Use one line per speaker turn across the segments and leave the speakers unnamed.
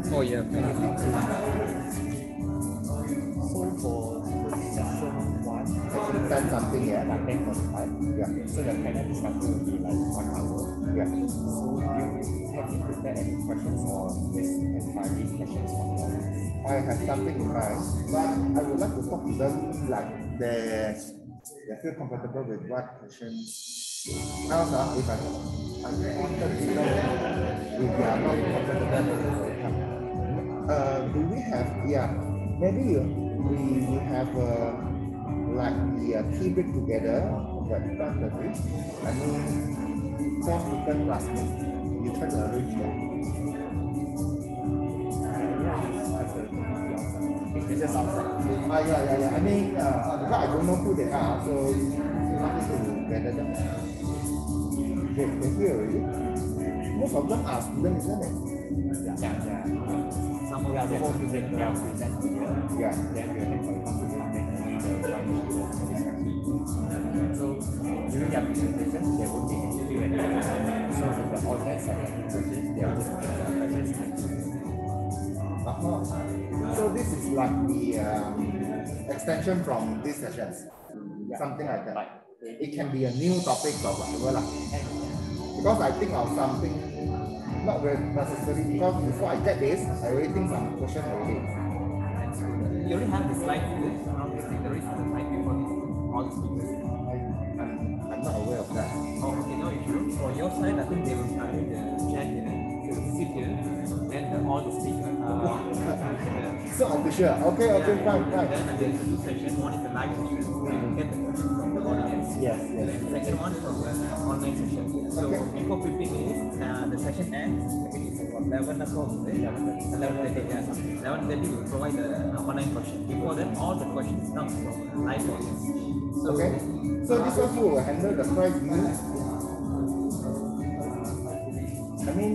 Oh yeah.
So for the session one,
Actually, plan something, yeah.
like 10:45.
Yeah.
So the panel discussion will be like 1 hour.
Yeah.
So have you prepared any questions or this entirely questions from the audience?
I have something in mind, but I would like to talk to them like they feel comfortable with what questions. Now, if I wanted to know if they are not comfortable, do we have, yeah, maybe we have like the tea break together at 1:30. I mean, 4 different classmates. You try to arrange that.
It's just outside.
Yeah. I mean, because I don't know who they are, so nothing to gather them. They here already. Most of them are students, isn't it?
Yeah. Some of them will present here.
Yeah.
Then we will have a conversation and the final discussion. So during their presentation, there will be a Q&A. So if the audience have any questions, they will just put their questions.
So this is like the extension from these sessions, something like that. It can be a new topic or whatever. Because I think of something not very necessary, because before I get this, I already think some question already.
You already have the slide for this. There is the slide for all the speakers.
I'm not aware of that.
Oh, okay, no issue. For your side, I think they will arrange the chat here, to sit here, and all the speakers.
So official. Okay, fine.
Then there's two sessions. One is the live session, where you get the questions from the audience.
Yes.
The second one is from the online session. So before 15 minutes, the session ends. It is about 11 o'clock. 11:30. 11:30 will provide the online question. Before that, all the questions come from live audience. So,
Okay. So this one who will handle the prize news? I mean,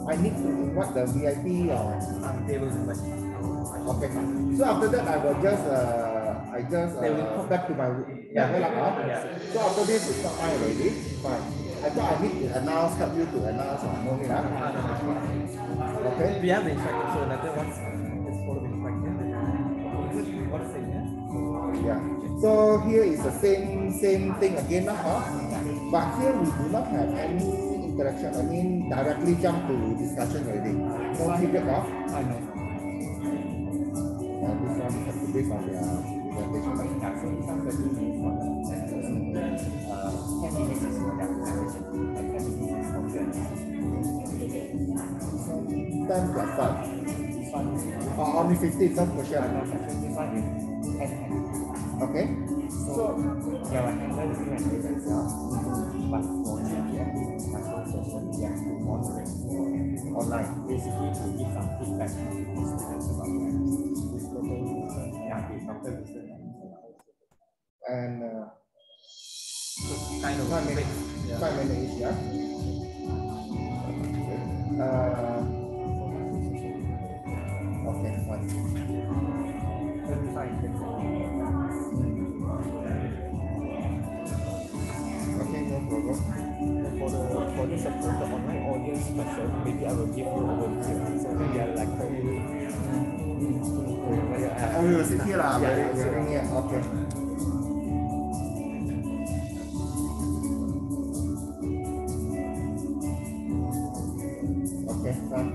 I need to invite the VIP or
they will invite.
okay. So after that, I will just
They will come
back to my So after this, it's not fine already. Fine. I thought I need to help you to announce or no need. Okay.
We have the instruction, so another one is follow the instruction. What's it?
Yeah. So here is the same thing again, but here we do not have any interaction. I mean, directly jump to discussion already. No feedback,
I know.
This one has to based on their presentation.
Yeah, so this one 30 minutes for the 10 minutes is for their presentation and 10 minutes is for Q&A.
10 plus 5.
This one is
Only 15, some question.
this one is 10.
Okay.
So there will handle the Q&A themselves, but for GPM discussion session, we have to moderate online, basically to give some feedback to the students about this local after research.
And
Kind of
5 minutes. 5 minutes each, yeah. Okay, fine.
35 minutes.
Okay, no problem.
For this section, the online audience question, maybe I will give you overview. So maybe I like
We will sit here, we're sitting here. Okay. Okay, fine.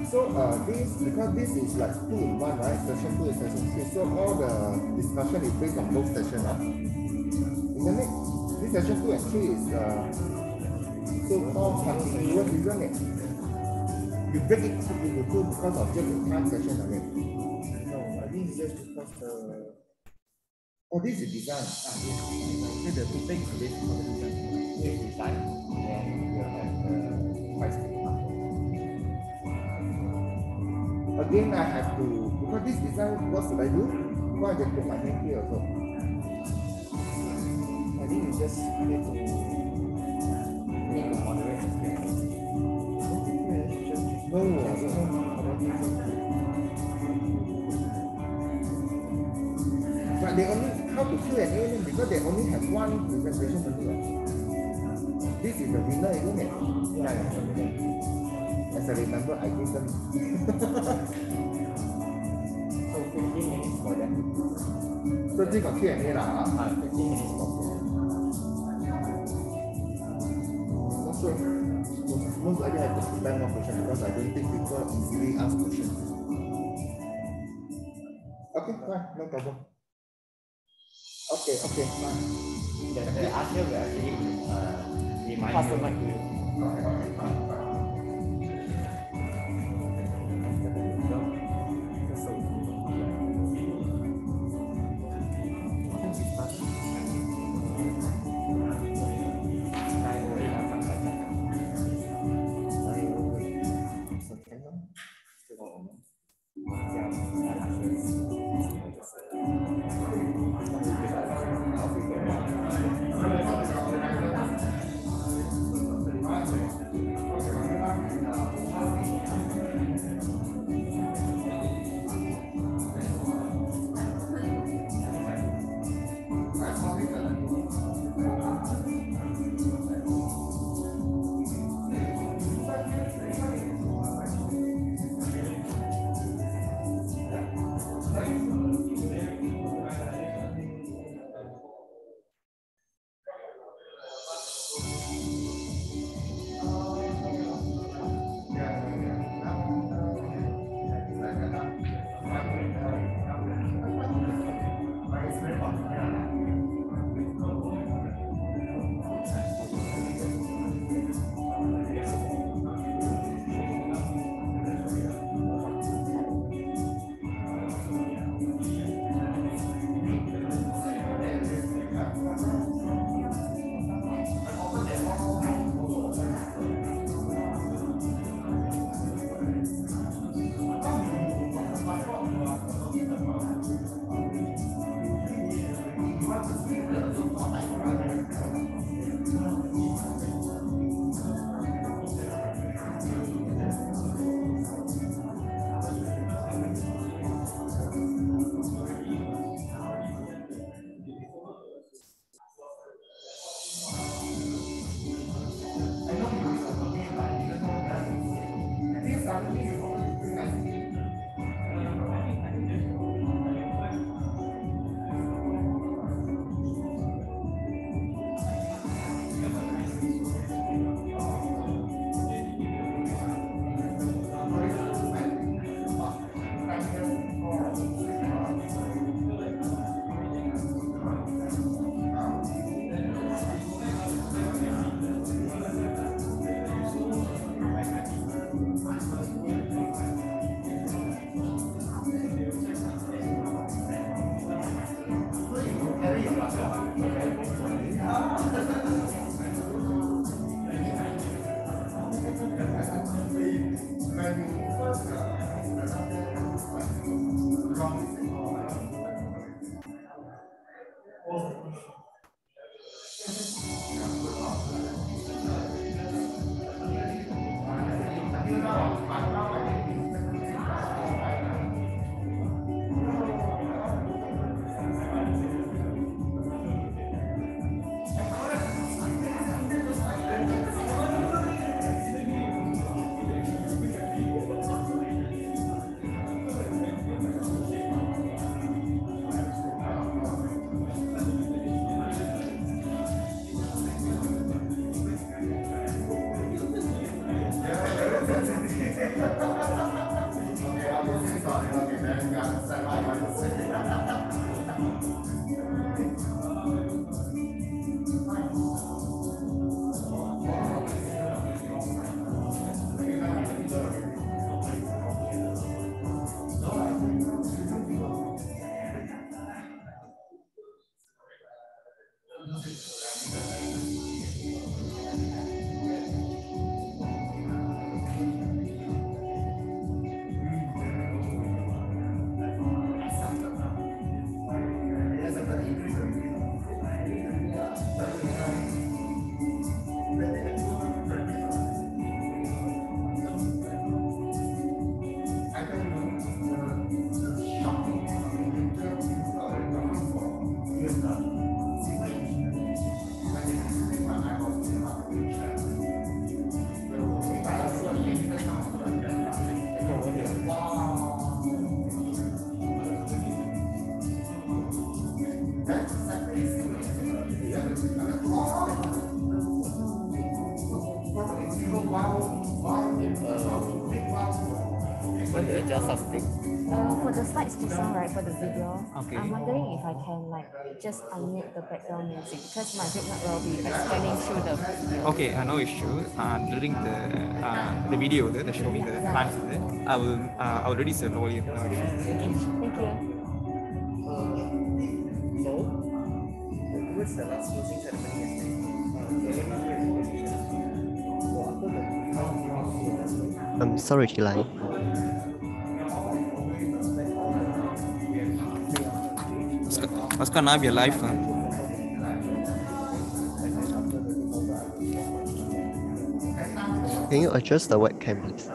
So this, because this is like 2 in 1, right? Session 2 and session 3. So all the discussion is based on both sessions. Isn't it? This session 2 and 3 is so-called continuous, isn't it? You break it up into 2 because of just the time session of it. No, I think it's just because the... Oh, this is design.
So the two things is based on the design. This is design, and you have the price.
Again, I have to, because this design, what should I do? Why I just put my name here also?
I think you just need to moderate the scale.
No, I don't know. But they only, how to Q&A because they only have one presentation only. This is the winner, isn't it?
Yeah.
As I remember, I gave them.
So 15 minutes for that.
So this got Q&A lah.
15 minutes for
Not sure. Most likely I have to prepare more questions because I don't think people easily ask questions. Okay, fine, no problem. Okay, fine.
The answer will actually remind you. To you. Want to adjust something?
For the slides just now, right, for the video,
Okay.
I'm wondering if I can like just unmute the background music because my big will be scanning through the video.
Okay, no issue. During the video, the show me the plants, I will reduce the volume. No issue.
Thank you.
So, what's the last closing ceremony yesterday?
I'm sorry, Chilai.
Oscar, now you're live.
Can you adjust the webcam, please?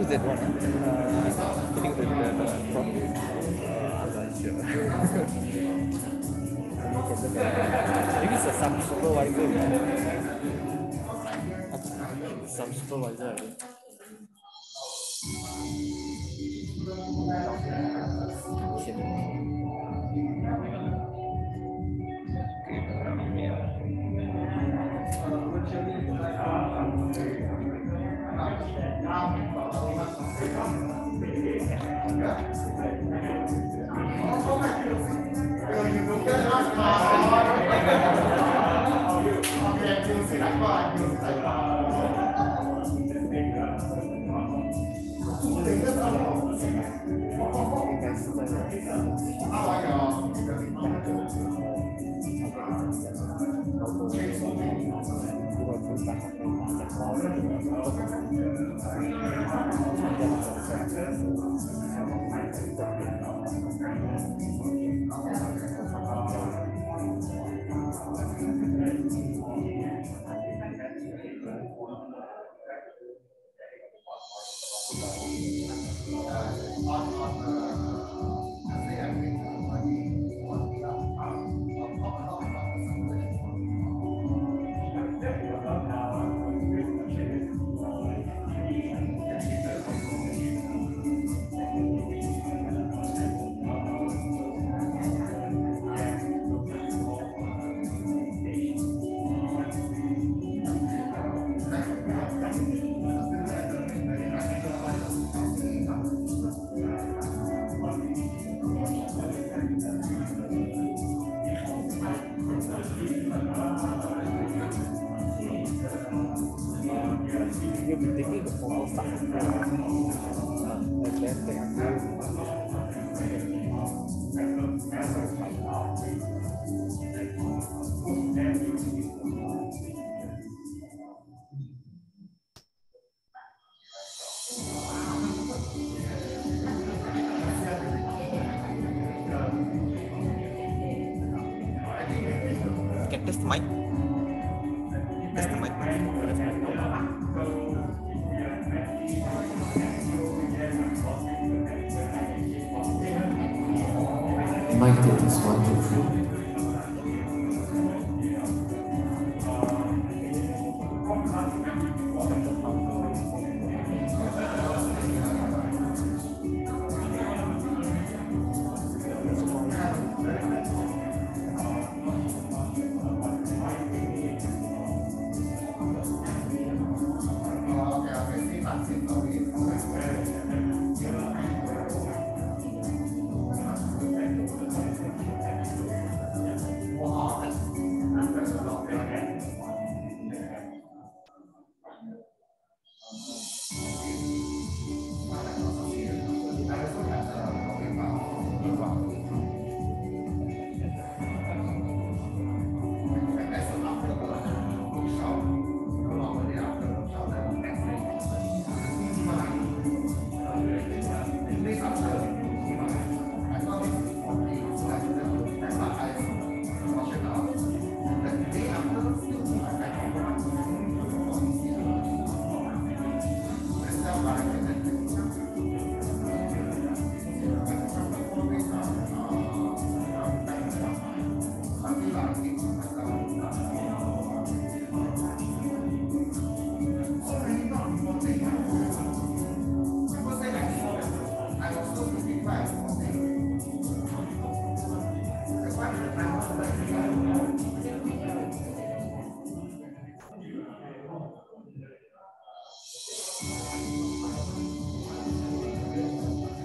Who's that one? I think the prop.
I'm not sure. Maybe it's some supervisor. Some supervisor. You'll be taking the photo start and then take a
Can test the mic. Test the mic.
Mic test 1, 2, 3.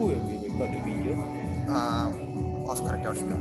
Who will record the video?
Oscar Jauska.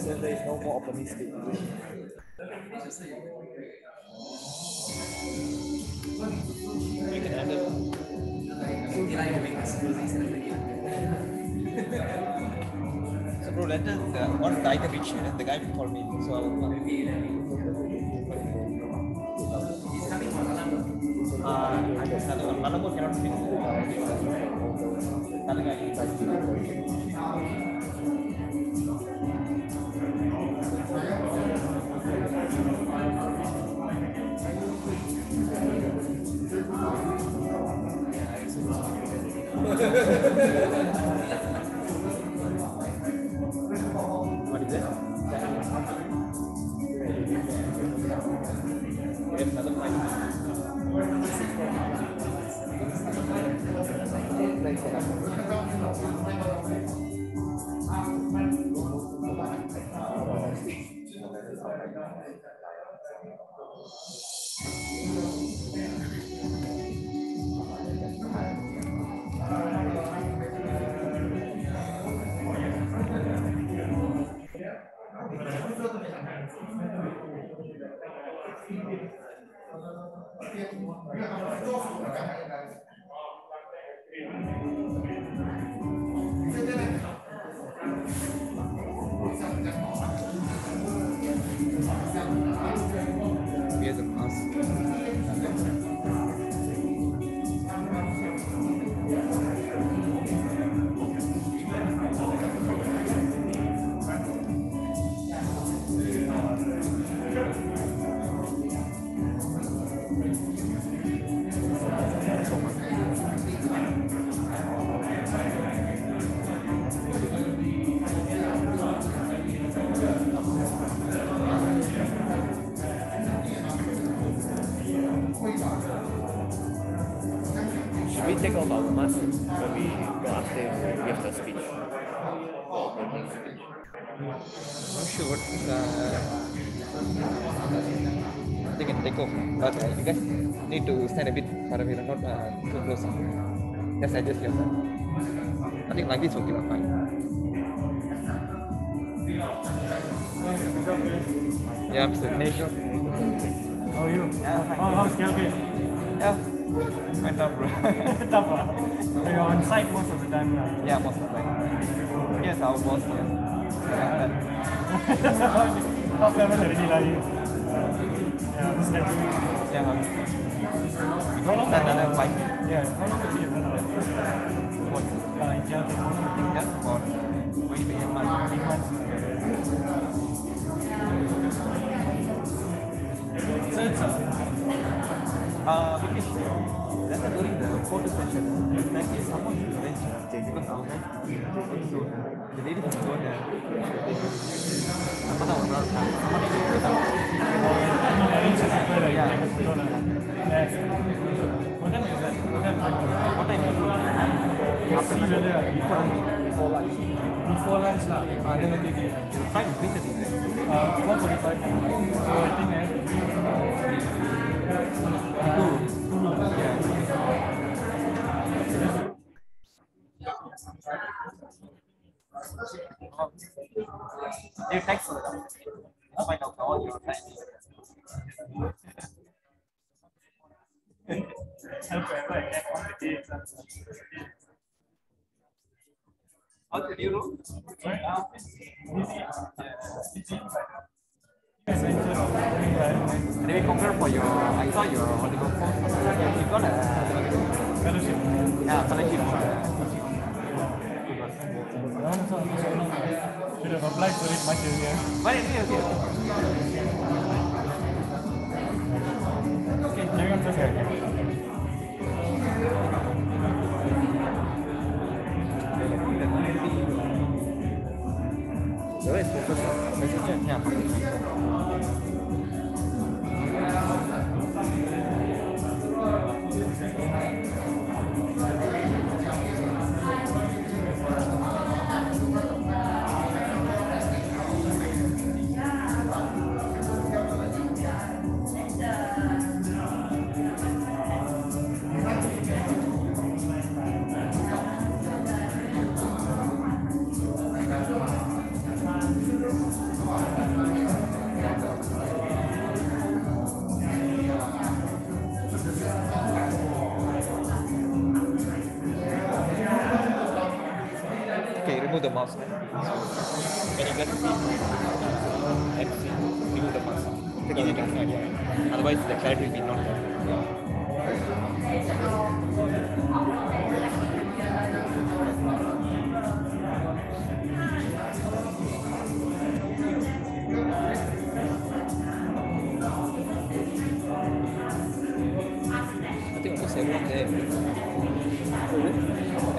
So there is no more optimistic. You can end it.
So bro, later one Tiger Beach, the guy will call me. So I will I guess Malamur cannot speak. What is it? We have another flight.
Here's a mask. Should we take off our mask when we go upstairs and give the speech? I'm sure what they can take off, but you guys need to stand a bit far away, not too close. Just adjust yourself. I think like this will be fine. Yeah, absolutely.
How are you?
Yeah,
Oh, how's Calgary?
Yeah, went up, bro.
Tough, huh? You're on site most of the time now.
Yeah, most of the time. Yes, our boss, yes. Yeah,
Top level already, like you. Yeah, schedule.
yeah.
How long?
Another 5
Yeah, how long have you been there?
what?
In Calgary?
Just for going to 8 months.
8 months. So it's
Because then during the photo session, like if someone is arranged because our guys so the lady from go there. Someone was someone
What time is that?
what time is it? After before lunch.
Before lunch, lah. Then okay.
Try to visit it.
1:45. So I think
They text for them. Find out all your time. How's the new room? Maybe compare for your, I saw your article post. You got a
fellowship.
yeah, fellowship for
Should have applied for it much earlier.
but it's okay.
Okay, carry on first.
So it's professor.
Yeah. Okay, remove the mouse. When you get to see MC, remove the mouse. Because you can find otherwise the clarity will be not there. I think almost everyone there.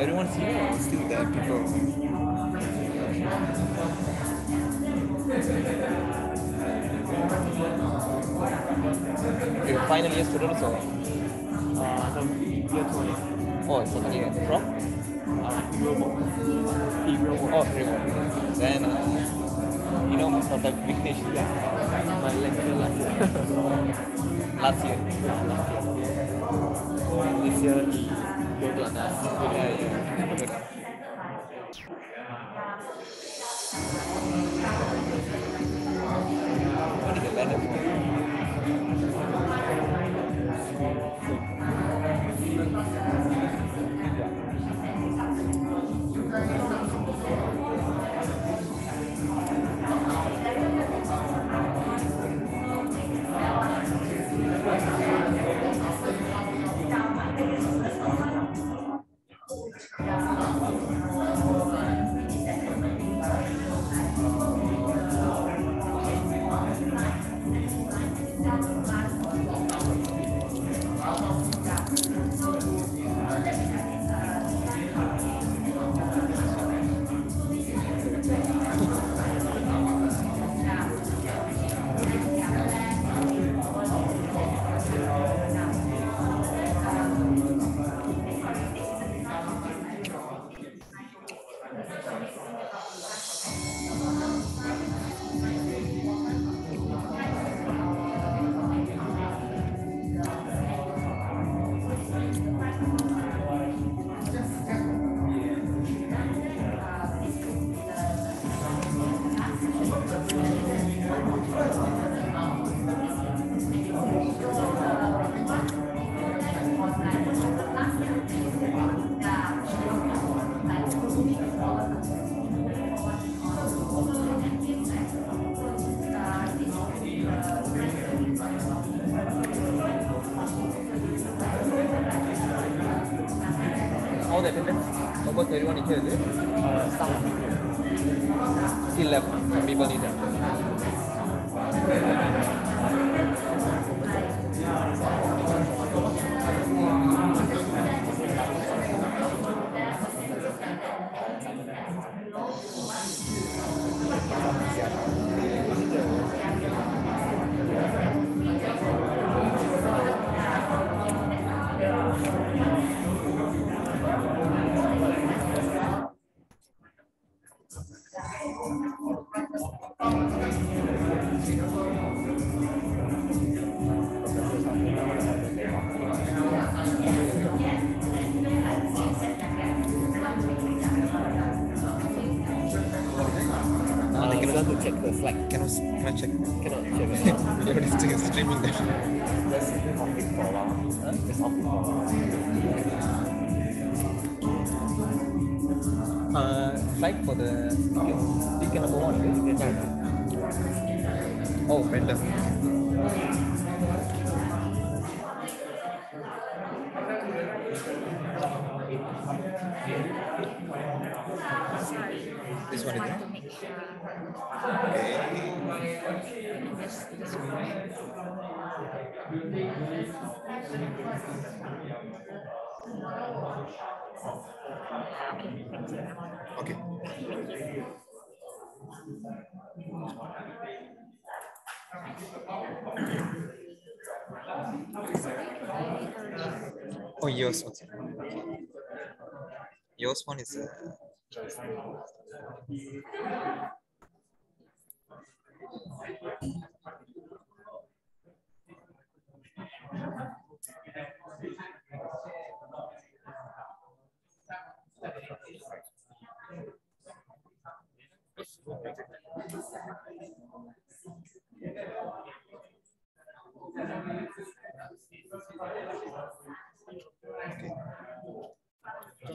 Everyone's here or still there people? You're final year students or?
Year 20.
Oh, second year. From? Oh, Remote. Then, you know, sort of Vignesh.
My lecture last year.
Last year.
This year he go to Anas.
Yeah. Good. What is the banner for? the attendance? Almost everyone in here, is it? Still left. Some people need that.
I want to check the slide.
Can I check?
Cannot check it.
This thing is streaming there.
Just off it for a while. Just off it for a while.
Slide for the ticket number 1, is it? Oh, random. This one is it? Okay. Oh, yours. Okay. Yours one is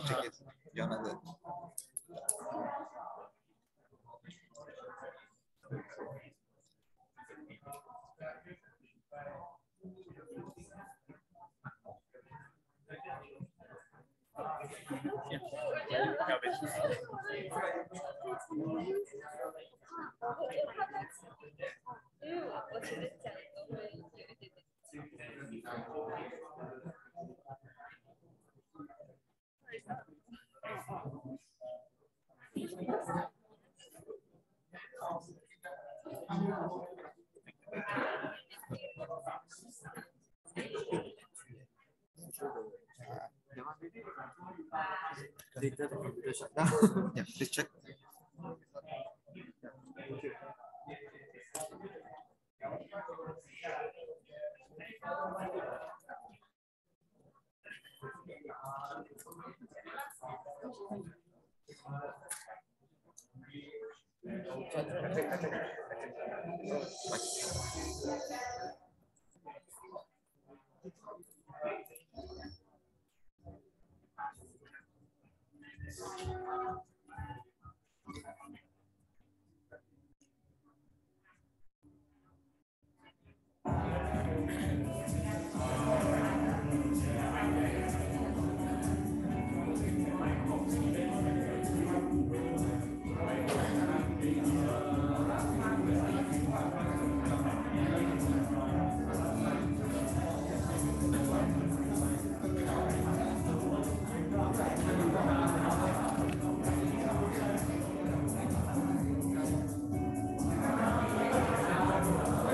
check it. You're another.
Later the computer shut down.
Yeah, please check.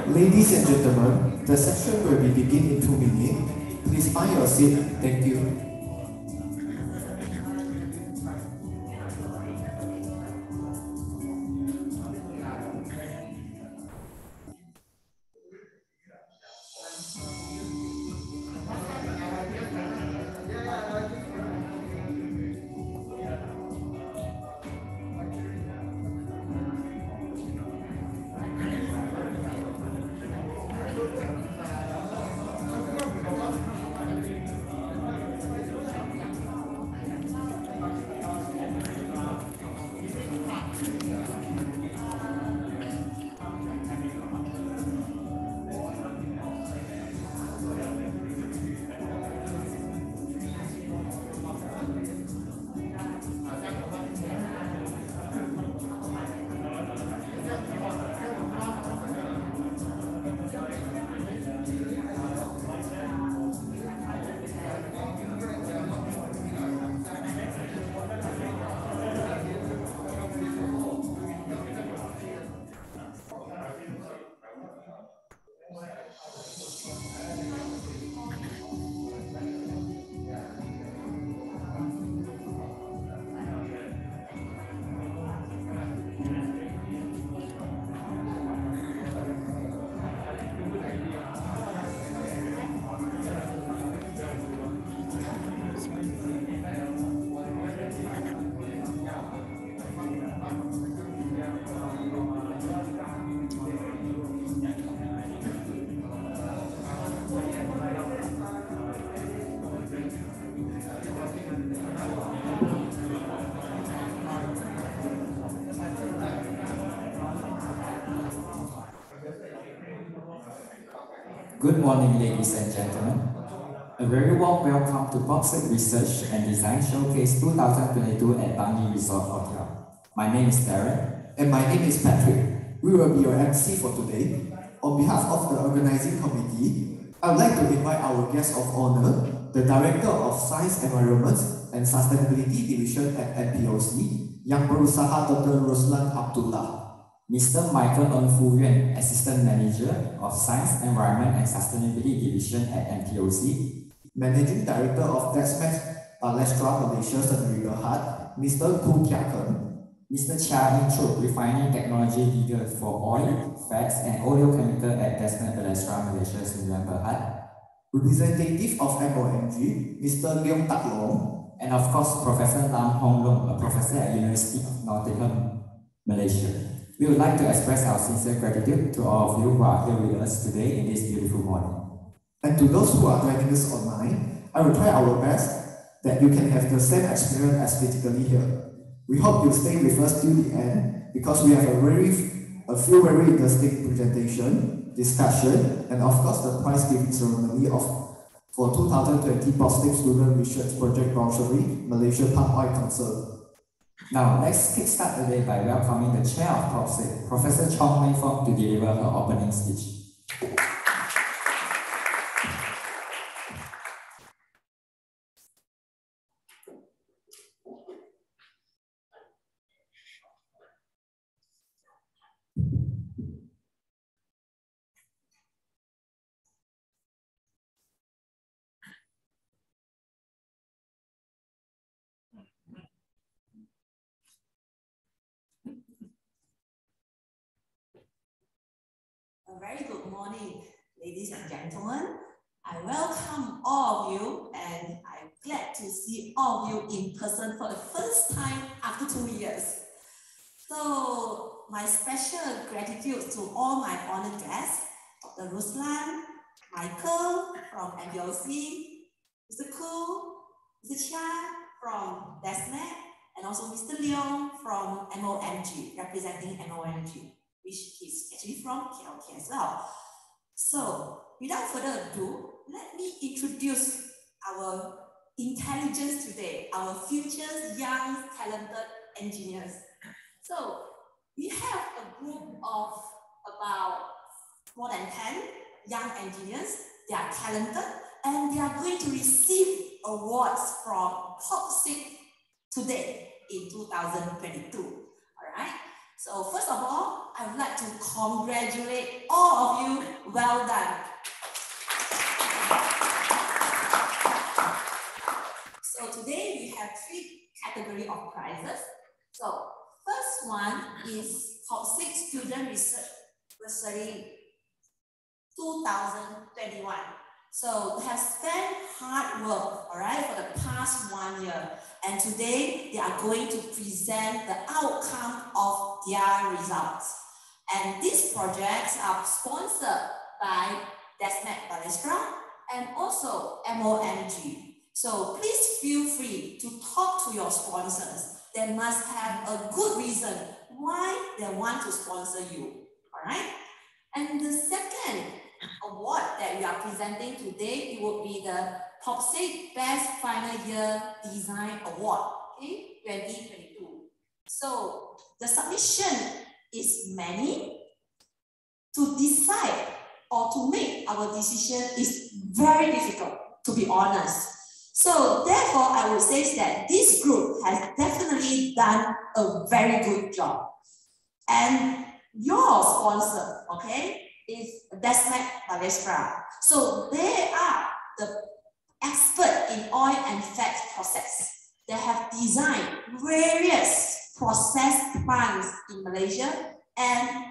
Ladies and gentlemen, the session will be begin in 2 minutes. Please find your seat. Thank you.
Good morning, ladies and gentlemen. A very warm welcome to PopSec Research and Design Showcase 2022 at Bangi Resort Hotel. My name is Darren.
And my name is Patrick. We will be your MC for today. On behalf of the organizing committee, I would like to invite our guest of honor, the Director of Science, Environment and Sustainability Division at NPOC, Yang Berusaha Dr. Ruslan Abdullah.
Mr. Michael Ng Fu Yuan, Assistant Manager of Science, Environment and Sustainability Division at NPOC.
Managing Director of Desmet Palestra Malaysia Sdn Bhd, Mr. Khoo Kia Keun.
Mr. Chia In Chuk, Refining Technology Leader for Oil, Fats and Oleochemical at Desmet Palestra Malaysia Sdn Bhd.
Representative of MOMG, Mr. Leong Tak Long.
And of course, Professor Lam Hong Long, a professor at University of Nottingham, Malaysia. We would like to express our sincere gratitude to all of you who are here with us today in this beautiful morning.
And to those who are joining us online, I will try our best that you can have the same experience as physically here. We hope you stay with us till the end because we have a few very interesting presentation, discussion, and of course the prize giving ceremony for 2020 PopSec Student Research Project Browsery Malaysia Palm Oil Council.
Now, let's kickstart the day by welcoming the Chair of PopSec, Professor Chong Mei Fong, to deliver her opening speech.
A very good morning, ladies and gentlemen. I welcome all of you and I'm glad to see all of you in person for the first time after 2 years. So my special gratitude to all my honored guests, Dr. Ruslan, Michael from NPOC, Mr. Khoo, Mr. Chia from Desmet, and also Mr. Leong from MOMG, representing MOMG, which is actually from KLK as well. So, without further ado, let me introduce our intelligence today, our future young, talented engineers. So, we have a group of about more than 10 young engineers. They are talented and they are going to receive awards from PopSec today in 2022. All right. So first of all, I would like to congratulate all of you. Well done. So today we have 3 categories of prizes. So first one is PopSec Student Research Bursary 2021. So they have spent hard work, all right, for the past 1 year. And today they are going to present the outcome of their results. And these projects are sponsored by Desmet Palestra and also MOMG. So please feel free to talk to your sponsors. They must have a good reason why they want to sponsor you, all right? And the second award that we are presenting today, it will be the PopSec Best Final Year Design Award, okay, 2022. So the submission is many. To decide or to make our decision is very difficult, to be honest. So therefore, I would say that this group has definitely done a very good job. And your sponsor, okay, is Desmet Palestra. So they are the expert in oil and fat process. They have designed various process plants in Malaysia and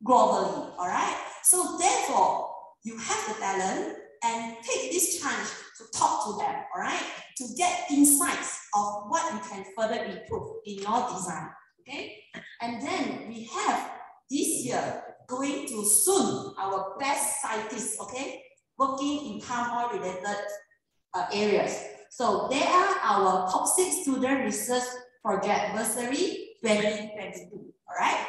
globally, all right? So therefore, you have the talent and take this chance to talk to them, all right? To get insights of what you can further improve in your design, okay? And then we have this year going to soon our best scientists, okay? Working in palm oil related areas. So they are our PopSec Student Research Project Bursary 2022, all right?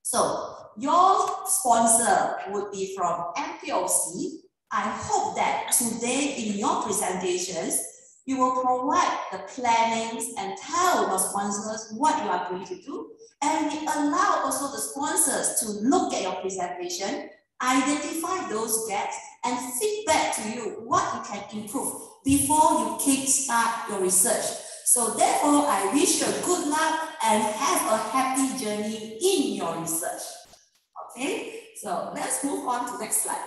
So your sponsor would be from NPOC, I hope that today in your presentations, you will provide the plannings and tell your sponsors what you are going to do. And we allow also the sponsors to look at your presentation, identify those gaps, and feedback to you what you can improve before you kickstart your research. So therefore, I wish you good luck and have a happy journey in your research. Okay, so let's move on to next slide.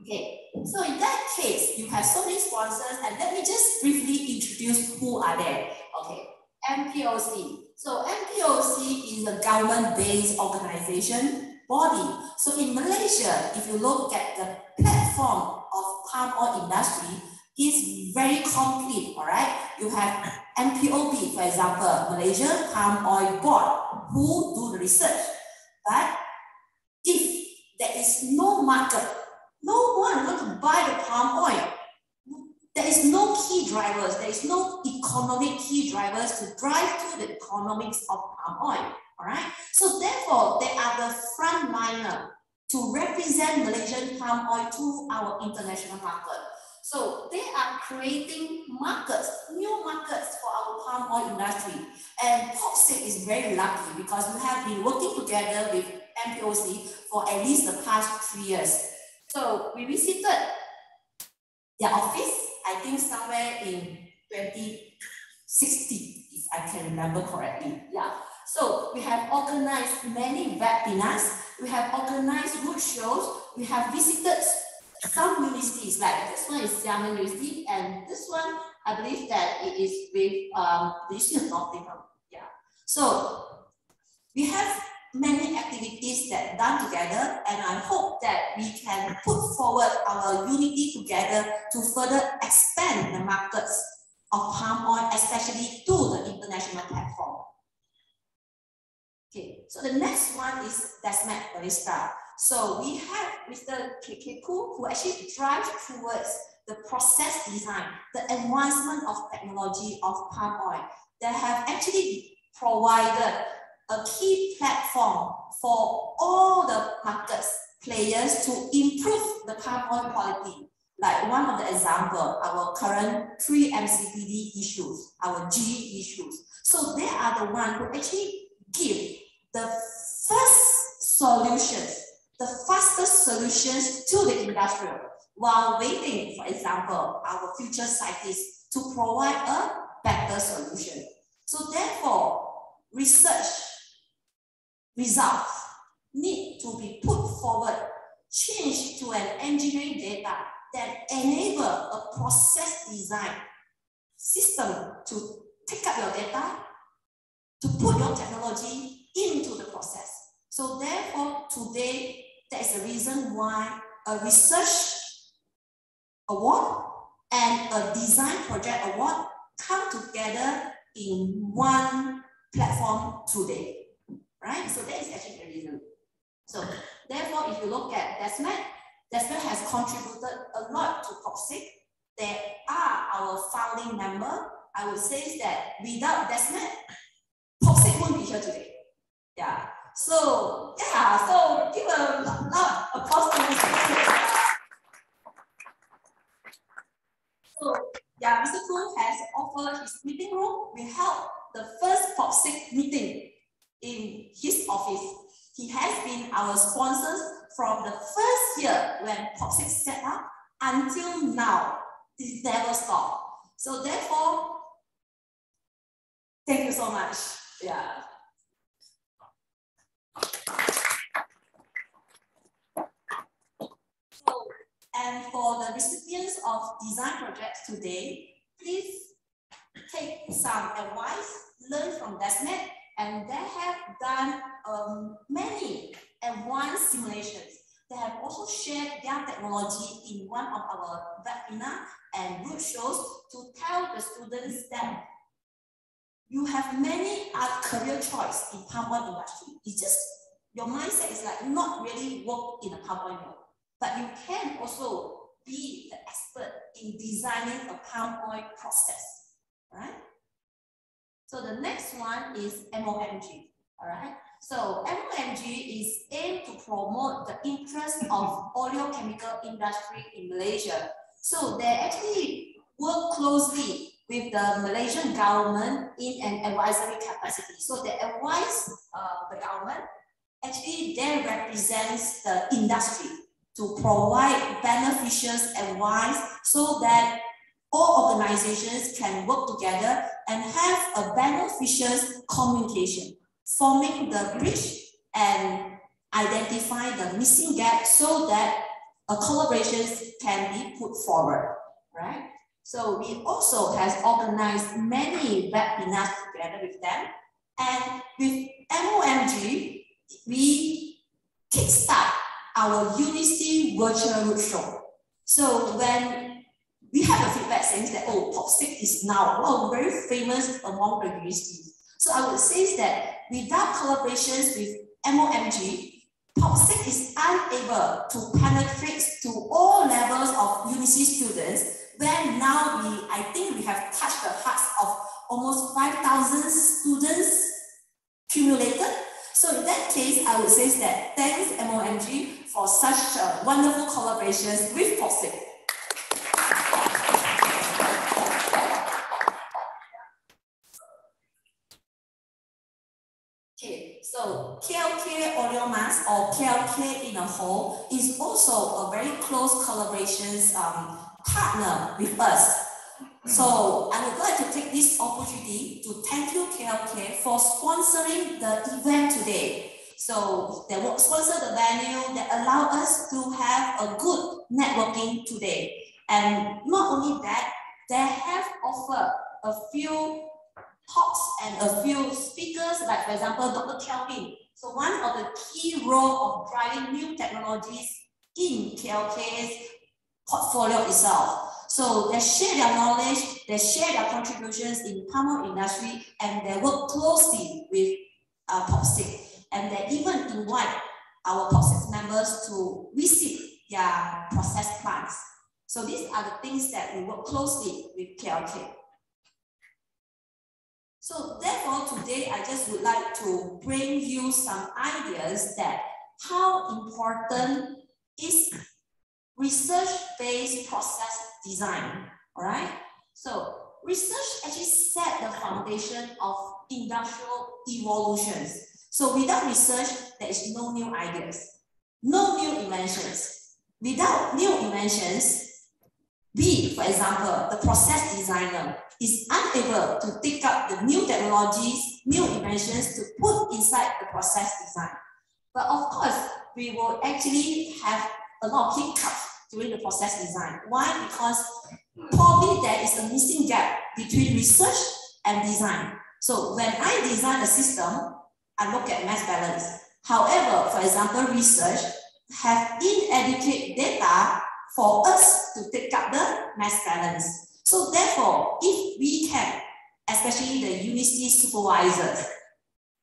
Okay, so in that case, you have so many sponsors, and let me just briefly introduce who are there. Okay, MPOC. So MPOC is a government-based organization body. So in Malaysia, if you look at the platform of palm oil industry, it's very complete, all right? You have MPOB, for example, Malaysia Palm Oil Board, who do the research. But if there is no market, no one wants to buy the palm oil. There is no key drivers. There is no economic key drivers to drive to the economics of palm oil. All right. So therefore, they are the frontliner to represent Malaysian palm oil to our international market. So they are creating markets, new markets for our palm oil industry. And POPSIC is very lucky because we have been working together with MPOC for at least the past 3 years. So we visited their office, I think somewhere in 2016, if I can remember correctly. Yeah. So we have organized many webinars, we have organized roadshows, we have visited some universities, like this one is Xiamen University, and this one, I believe that it is with the University of Nottingham. Yeah. So we have many activities that done together, and I hope that we can put forward our unity together to further expand the markets of palm oil, especially to the international platform. Okay, so the next one is Desmet Barista. So we have Mr. Kekeku, who actually drives towards the process design, the advancement of technology of palm oil. They have actually provided a key platform for all the markets players to improve the palm oil quality. Like one of the example, our current 3 MCPD issues, our G issues. So they are the one who actually give the first solutions, the fastest solutions to the industrial, while waiting, for example, our future scientists to provide a better solution. So therefore, research results need to be put forward, changed to an engineering data that enable a process design system to pick up your data, to put your technology into the process. So therefore, today, that is the reason why a research award and a design project award come together in one platform today. Right? So that is actually the reason. So therefore, if you look at Desmet, Desmet has contributed a lot to POPSIC. They are our founding member. I would say that without Desmet, POPSIC won't be here today. Yeah. So yeah, so give a loud applause to Mr. So yeah, Mr. Kuhn has offered his meeting room. We held the first POPSIC meeting in his office. He has been our sponsors from the first year when POPSIC set up until now. This never stopped. So therefore, thank you so much. Yeah. So, and for the recipients of design projects today, please take some advice, learn from Desmet, and they have done many advanced simulations. They have also shared their technology in one of our webinar and roadshows to tell the students that you have many career choice in palm oil industry. It's just your mindset is like not really work in a palm oil mill, but you can also be the expert in designing a palm oil process, right? So the next one is MOMG, all right? So MOMG is aimed to promote the interest of oleochemical industry in Malaysia. So they actually work closely with the Malaysian government in an advisory capacity. So they advise the government, actually they represent the industry to provide beneficial advice so that all organizations can work together and have a beneficial communication, forming the bridge and identify the missing gap so that a collaboration can be put forward, right? So we also have organized many webinars together with them, and with MOMG, we kickstart our Unity virtual roadshow. So when we have a feedback saying that, oh, POP6 is now very famous among the universities. So I would say that without collaborations with MOMG, POP6 is unable to penetrate to all levels of university students, where now I think we have touched the hearts of almost 5,000 students cumulated. So in that case, I would say that thanks MOMG for such wonderful collaborations with POP6. Okay, so KLK Oleomas or KLK in a whole is also a very close collaborations partner with us. So I would like to take this opportunity to thank you KLK for sponsoring the event today. So they will sponsor the venue that allow us to have a good networking today. And not only that, they have offered a few talks and a few speakers, like for example, Dr. Kelvin. So one of the key role of driving new technologies in KLK's portfolio itself. So they share their knowledge, they share their contributions in palm oil industry, and they work closely with POP6. And they even invite our POP6 members to visit their process plants. So these are the things that we work closely with KLK. So therefore, today I just would like to bring you some ideas that how important is research-based process design, all right? So research actually set the foundation of industrial evolutions. So without research, there is no new ideas, no new inventions. Without new inventions, we, for example, the process designer is unable to take up the new technologies, new inventions to put inside the process design. But of course, we will actually have a lot of hiccups during the process design. Why? Because probably there is a missing gap between research and design. So when I design a system, I look at mass balance. However, for example, research have inadequate data for us to take up the mass balance. So therefore, if we can, especially the university supervisors,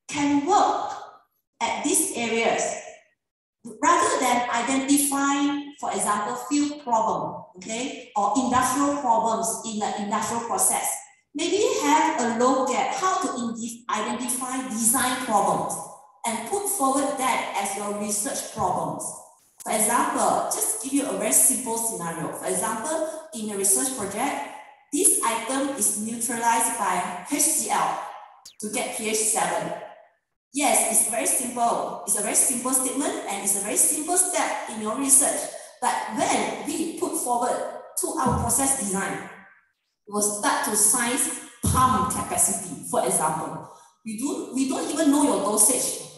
can work at these areas, rather than identifying, for example, field problem, okay, or industrial problems in the industrial process, maybe have a look at how to identify design problems and put forward that as your research problems. For example, just give you a very simple scenario. For example, in a research project, this item is neutralized by HCl to get pH 7. Yes, it's very simple. It's a very simple statement and it's a very simple step in your research. But when we put forward to our process design, we'll start to size pump capacity, for example. We don't even know your dosage.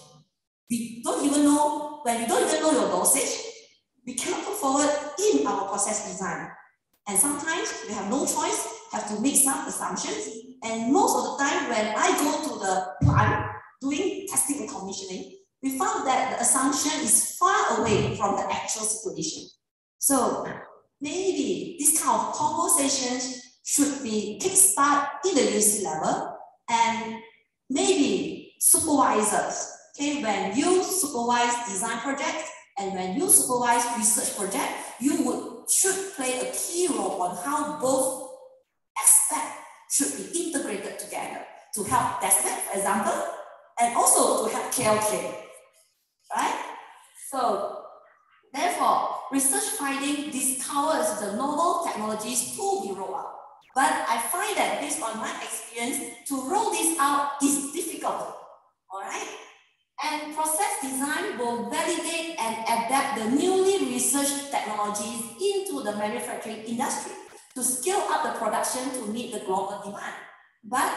We don't even know, when we don't even know your dosage, we cannot put forward in our process design. And sometimes we have no choice, have to make some assumptions. And most of the time when I go to the plant doing testing and commissioning, we found that the assumption is far away from the actual situation. So maybe this kind of conversations should be kickstarted in the university level, and maybe supervisors, okay, when you supervise design projects and when you supervise research project, you should play a key role on how both aspects should be integrated together to help testnet, for example, and also to help KLK, right? So therefore, research finding discovers the novel technologies to be rolled out. But I find that based on my experience, to roll this out is difficult, all right? And process design will validate and adapt the newly researched technologies into the manufacturing industry to scale up the production to meet the global demand. But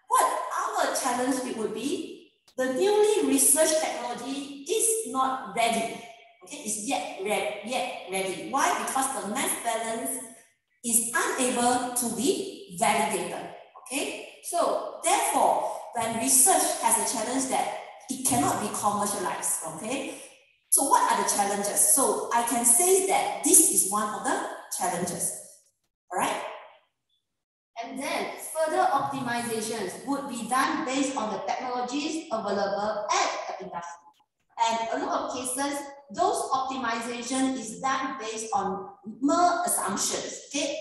what our challenge it would be, the newly researched technology is not ready. Okay, it's yet ready. Why? Because the mass balance is unable to be validated. Okay, so therefore, when research has a challenge that it cannot be commercialized. Okay, so what are the challenges? So I can say that this is one of the challenges. All right. And then further optimizations would be done based on the technologies available at the industry. And a lot of cases, those optimization is done based on mere assumptions, okay?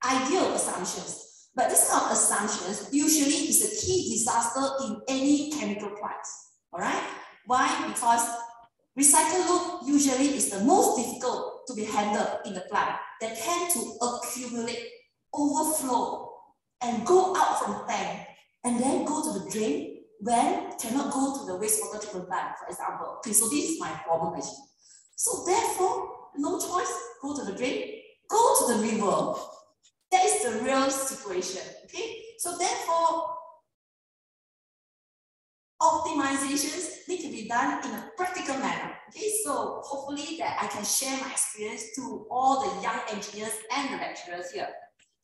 Ideal assumptions. But this kind of assumptions usually is a key disaster in any chemical plant, all right? Why? Because recycle loop usually is the most difficult to be handled in the plant. They tend to accumulate, overflow, and go out from the tank, and then go to the drain when cannot go to the wastewater treatment plant, for example. Okay, so this is my problem actually. So therefore, no choice, go to the drain, go to the river. That is the real situation, okay? So therefore, optimizations need to be done in a practical manner, okay? So hopefully that I can share my experience to all the young engineers and the lecturers here.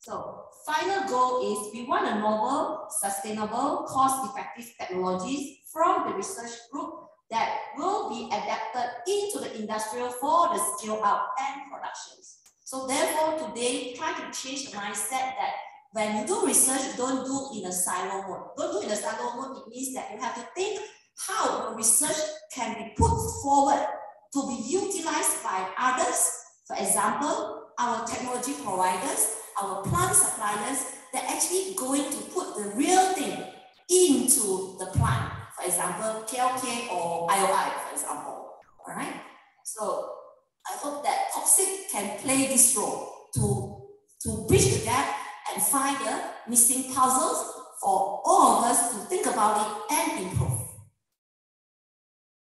So final goal is we want a novel, sustainable, cost-effective technologies from the research group that will be adapted into the industrial for the scale up and productions. So therefore today, try to change the mindset that when you do research, don't do in a silo mode. Don't do in a silo mode, it means that you have to think how your research can be put forward to be utilized by others. For example, our technology providers, our plant suppliers, they're actually going to put the real thing into the plant. For example, KLK or IOI, for example. All right. So I hope that Toxic can play this role to bridge the gap and find the missing puzzles for all of us to think about it and improve.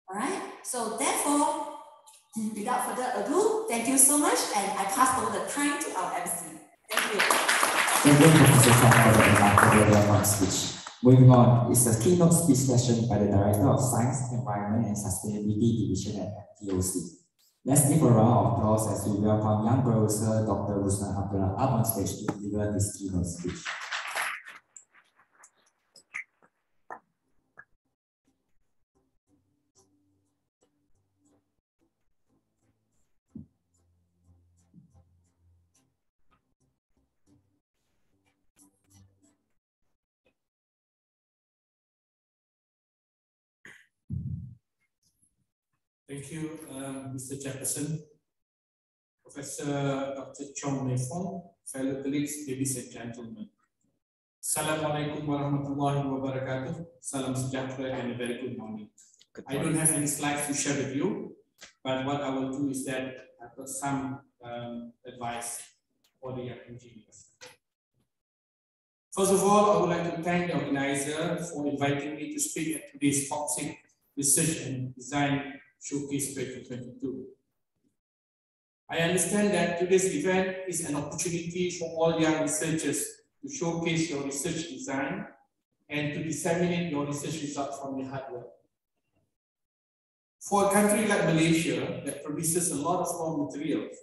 All right. So therefore, without further ado, thank you so much, and I pass over the time to our MC. Thank you.
Thank you, Professor Chong, for the remarkable speech. Moving on is a keynote speech session by the Director of Science, Environment and Sustainability Division at TOC. Let's give a round of applause as we welcome young Professor Dr. Ruslan Abdullah up on stage to deliver this keynote speech.
Thank you, Mr. Jefferson, Professor Dr. Chong Mei Fong, fellow colleagues, ladies and gentlemen. Assalamualaikum warahmatullahi wabarakatuh. Salam sejahtera and a very good morning. I don't have any slides to share with you, but what I will do is that I've got some advice for the young engineers. First of all, I would like to thank the organizer for inviting me to speak at today's Toxic Research and Design Showcase 2022. I understand that today's event is an opportunity for all young researchers to showcase your research design and to disseminate your research results from your hard work. For a country like Malaysia that produces a lot of raw materials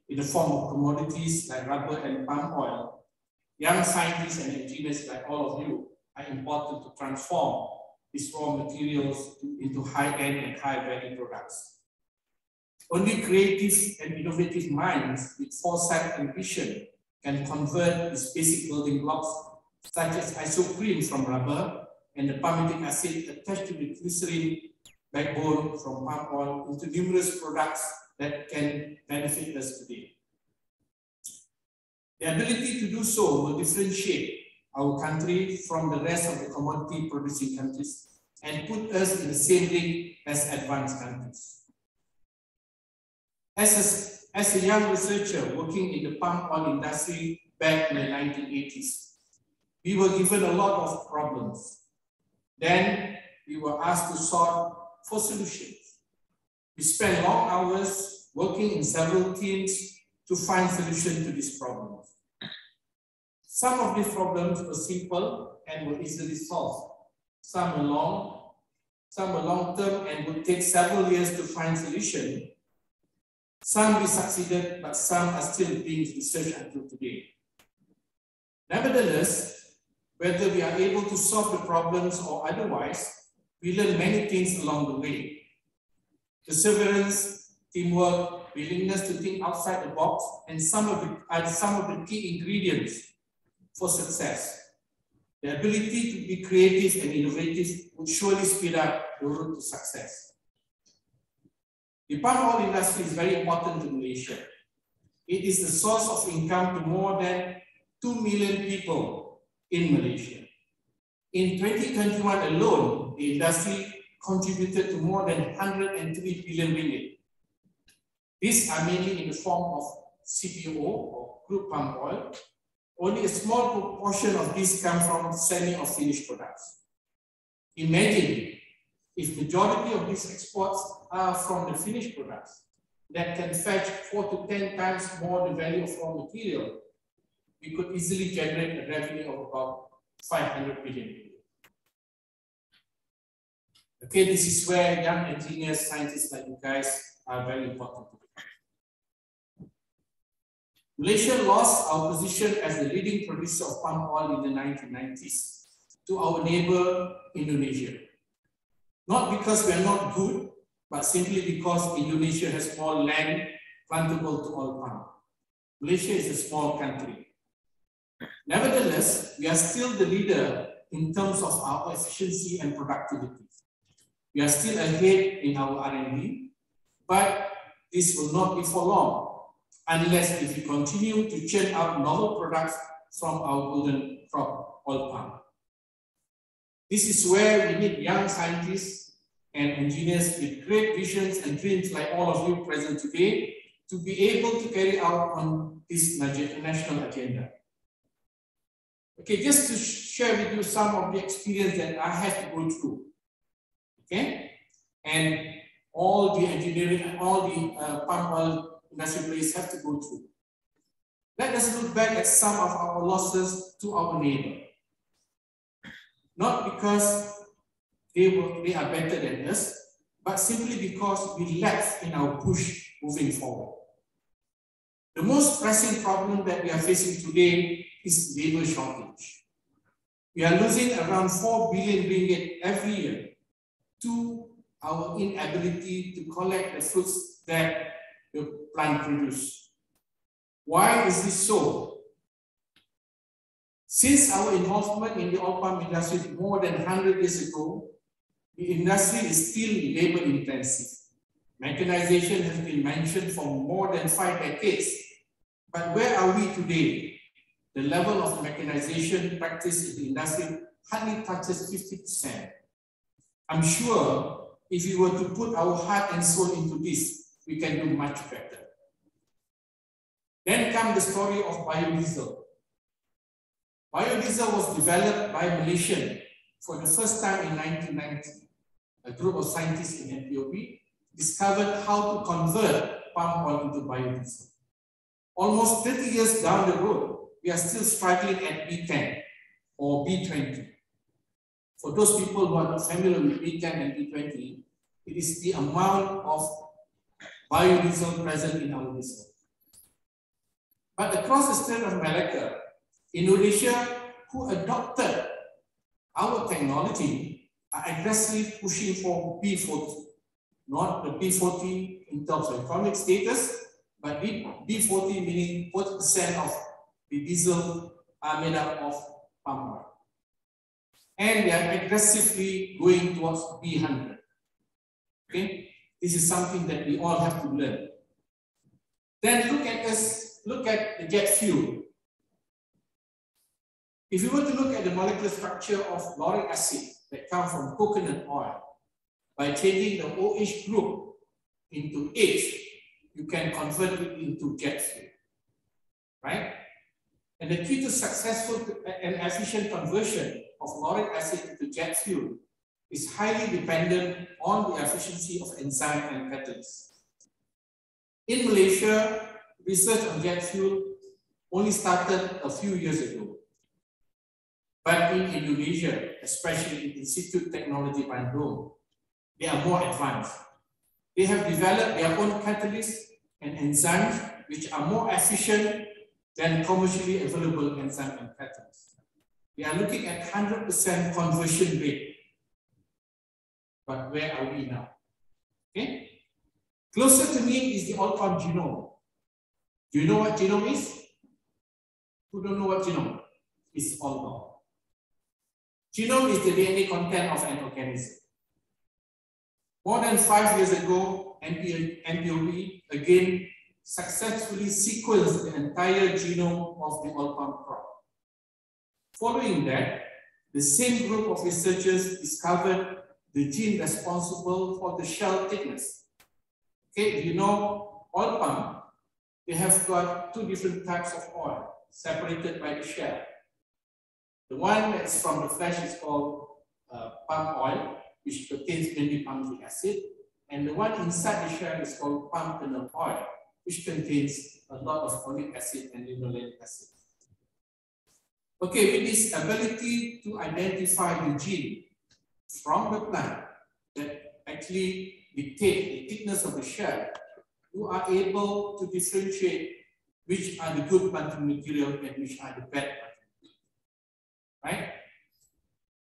in the form of commodities like rubber and palm oil, young scientists and engineers like all of you are important to transform these raw materials into high-end and high-value products. Only creative and innovative minds with foresight and vision can convert these basic building blocks, such as isoprene from rubber and the palmitic acid attached to the glycerin backbone from palm oil, into numerous products that can benefit us today. The ability to do so will differentiate our country from the rest of the commodity producing countries and put us in the same league as advanced countries. As a young researcher working in the palm oil industry back in the 1980s, we were given a lot of problems. Then we were asked to solve for solutions. We spent long hours working in several teams to find solutions to these problems. Some of these problems were simple and were easily solved. Some were long-term and would take several years to find solutions. Some we succeeded, but some are still being researched until today. Nevertheless, whether we are able to solve the problems or otherwise, we learn many things along the way. Perseverance, teamwork, willingness to think outside the box, and some of the key ingredients for success. The ability to be creative and innovative would surely speed up the road to success. The palm oil industry is very important to Malaysia. It is the source of income to more than 2 million people in Malaysia. In 2021 alone, the industry contributed to more than 103 billion ringgit. These are mainly in the form of CPO or crude palm oil. Only a small proportion of these come from semi or finished products. Imagine if majority of these exports are from the finished products that can fetch 4 to 10 times more the value of raw material, we could easily generate a revenue of about 500 billion. Okay, this is where young engineers, scientists like you guys are very important. Malaysia lost our position as the leading producer of palm oil in the 1990s to our neighbor, Indonesia. Not because we are not good, but simply because Indonesia has more land plantable to oil palm. Malaysia is a small country. Nevertheless, we are still the leader in terms of our efficiency and productivity. We are still ahead in our R&D, but this will not be for long unless if we continue to churn out novel products from our golden crop, oil palm. This is where we need young scientists and engineers with great visions and dreams like all of you present today to be able to carry out on this national agenda. Okay, just to share with you some of the experience that I have to go through. Okay, and all the engineering and all the palm oil industry players have to go through. Let us look back at some of our losses to our neighbor. Not because they are better than us, but simply because we lack in our push moving forward. The most pressing problem that we are facing today is labor shortage. We are losing around 4 billion ringgit every year to our inability to collect the fruits that the plant produces. Why is this so? Since our involvement in the oil palm industry more than 100 years ago, the industry is still labor intensive. Mechanization has been mentioned for more than 5 decades. But where are we today? The level of mechanization practice in the industry hardly touches 50%. I'm sure if we were to put our heart and soul into this, we can do much better. Then comes the story of biodiesel. Biodiesel was developed by Malaysians for the first time in 1990. A group of scientists in NPOB discovered how to convert palm oil into biodiesel. Almost 30 years down the road, we are still struggling at B10 or B20. For those people who are not familiar with B10 and B20, it is the amount of biodiesel present in our diesel. But across the Strait of Malacca, Indonesia, who adopted our technology, are aggressively pushing for B40. Not the B40 in terms of economic status, but B40 meaning 40% of the diesel are made up of palm oil. And they are aggressively going towards B100. Okay, this is something that we all have to learn. Then look at the jet fuel. If you were to look at the molecular structure of lauric acid that comes from coconut oil, by changing the OH group into H, you can convert it into jet fuel, right? And the key to successful and efficient conversion of lauric acid into jet fuel is highly dependent on the efficiency of enzyme and catalysts. In Malaysia, research on jet fuel only started a few years ago. But in Indonesia, especially in Institute Technology Bandung, they are more advanced. They have developed their own catalysts and enzymes which are more efficient than commercially available enzymes and catalysts. We are looking at 100% conversion rate. But where are we now? Okay? Closer to me is the Allpalm genome. Do you know what genome is? Who don't know what genome is? Allpalm. Genome is the DNA content of an organism. More than 5 years ago, NPOV again successfully sequenced the entire genome of the Allpalm crop. Following that, the same group of researchers discovered the gene responsible for the shell thickness. Okay, you know, Allpalm, they have got two different types of oil separated by the shell. The one that's from the flesh is called palm oil, which contains mainly palmitic acid, and the one inside the shell is called palm kernel oil, which contains a lot of folic acid and linoleic acid. Okay, with this ability to identify the gene from the plant that actually dictate the thickness of the shell, you are able to differentiate which are the good planting material and which are the bad planting material, right?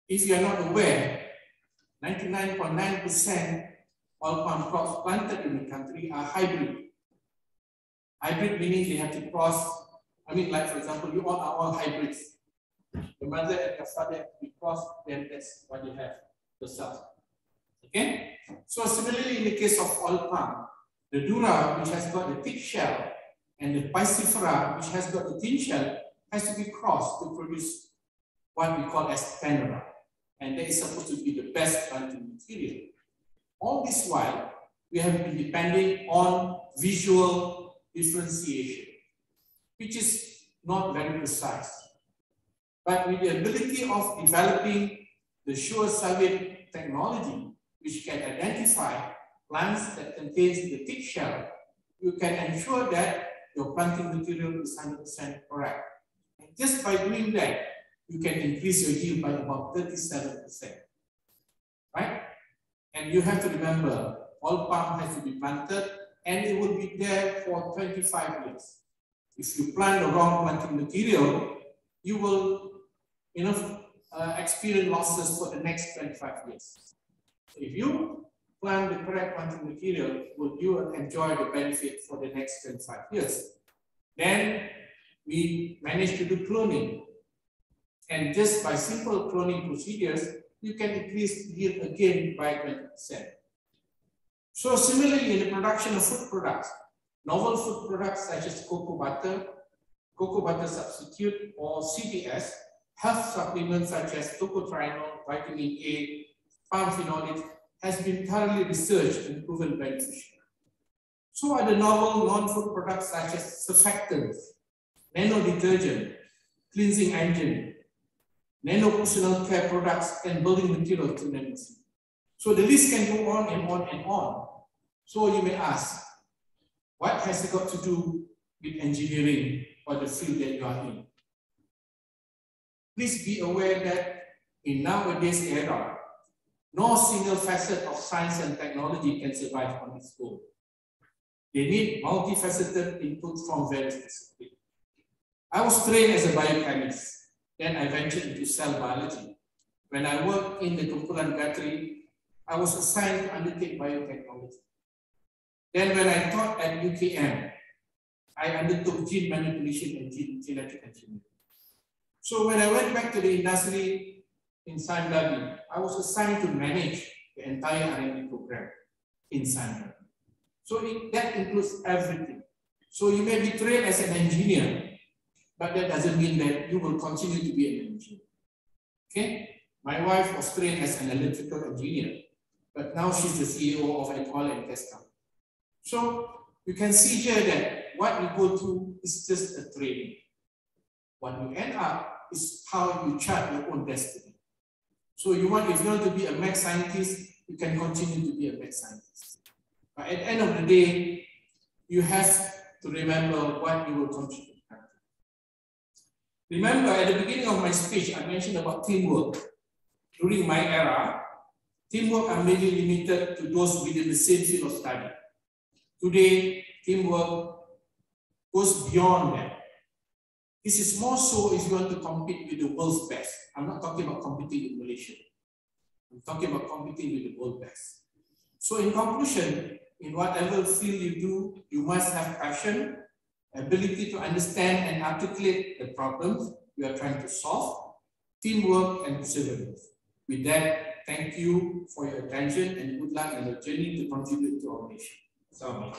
If you are not aware, 99.9% all palm crops planted in the country are hybrid. Hybrid meaning they have to cross, I mean, like for example, you all are all hybrids. The mother and the father have to be crossed, then that's what you have yourself. Okay? So similarly in the case of oil palm, the Dura, which has got the thick shell, and the Piscifera, which has got the thin shell, has to be crossed to produce what we call as Panera. And that is supposed to be the best planting material. All this while, we have been depending on visual differentiation, which is not very precise. But with the ability of developing the Sure Salvia technology, which can identify plants that contains the thick shell, you can ensure that your planting material is 100% correct. And just by doing that, you can increase your yield by about 37%, right? And you have to remember, all palm has to be planted and it will be there for 25 years. If you plant the wrong planting material, you will experience losses for the next 25 years. So if you plant the correct planting material, you will enjoy the benefit for the next 25 years. Then we managed to do cloning. And just by simple cloning procedures, you can increase yield again by 20%. So similarly in the production of food products, novel food products such as cocoa butter substitute or CBS, health supplements such as tocotrienol, vitamin A, palm phenolics has been thoroughly researched and proven beneficial. So are the novel non-food products such as surfactants, nano detergent, cleansing engine, nano personal care products, and building materials to name it. So the list can go on and on and on. So you may ask, what has it got to do with engineering or the field that you are in? Please be aware that in nowadays era, no single facet of science and technology can survive on its own. They need multifaceted input from various disciplines. I was trained as a biochemist. Then I ventured into cell biology. When I worked in the Kumpulan Battery, I was assigned to undertake biotechnology. Then when I taught at UKM, I undertook gene manipulation and genetic engineering. So when I went back to the industry in Sciences, I was assigned to manage the entire R&D program in Sciences. So that includes everything. So you may be trained as an engineer, but that doesn't mean that you will continue to be an engineer. Okay? My wife was trained as an electrical engineer, but now she's the CEO of an oil and gas company. So you can see here that what you go through is just a training. What you end up is how you chart your own destiny. So if you want to be a math scientist, you can continue to be a math scientist. But at the end of the day, you have to remember what you will contribute. Remember, at the beginning of my speech, I mentioned about teamwork. During my era, teamwork are mainly limited to those within the same field of study. Today, teamwork goes beyond that. This is more so if you want to compete with the world's best. I'm not talking about competing in Malaysia. I'm talking about competing with the world's best. So in conclusion, in whatever field you do, you must have passion, ability to understand and articulate the problems you are trying to solve, teamwork and perseverance. With that, thank you for your attention and good luck in your journey to contribute to our nation. So,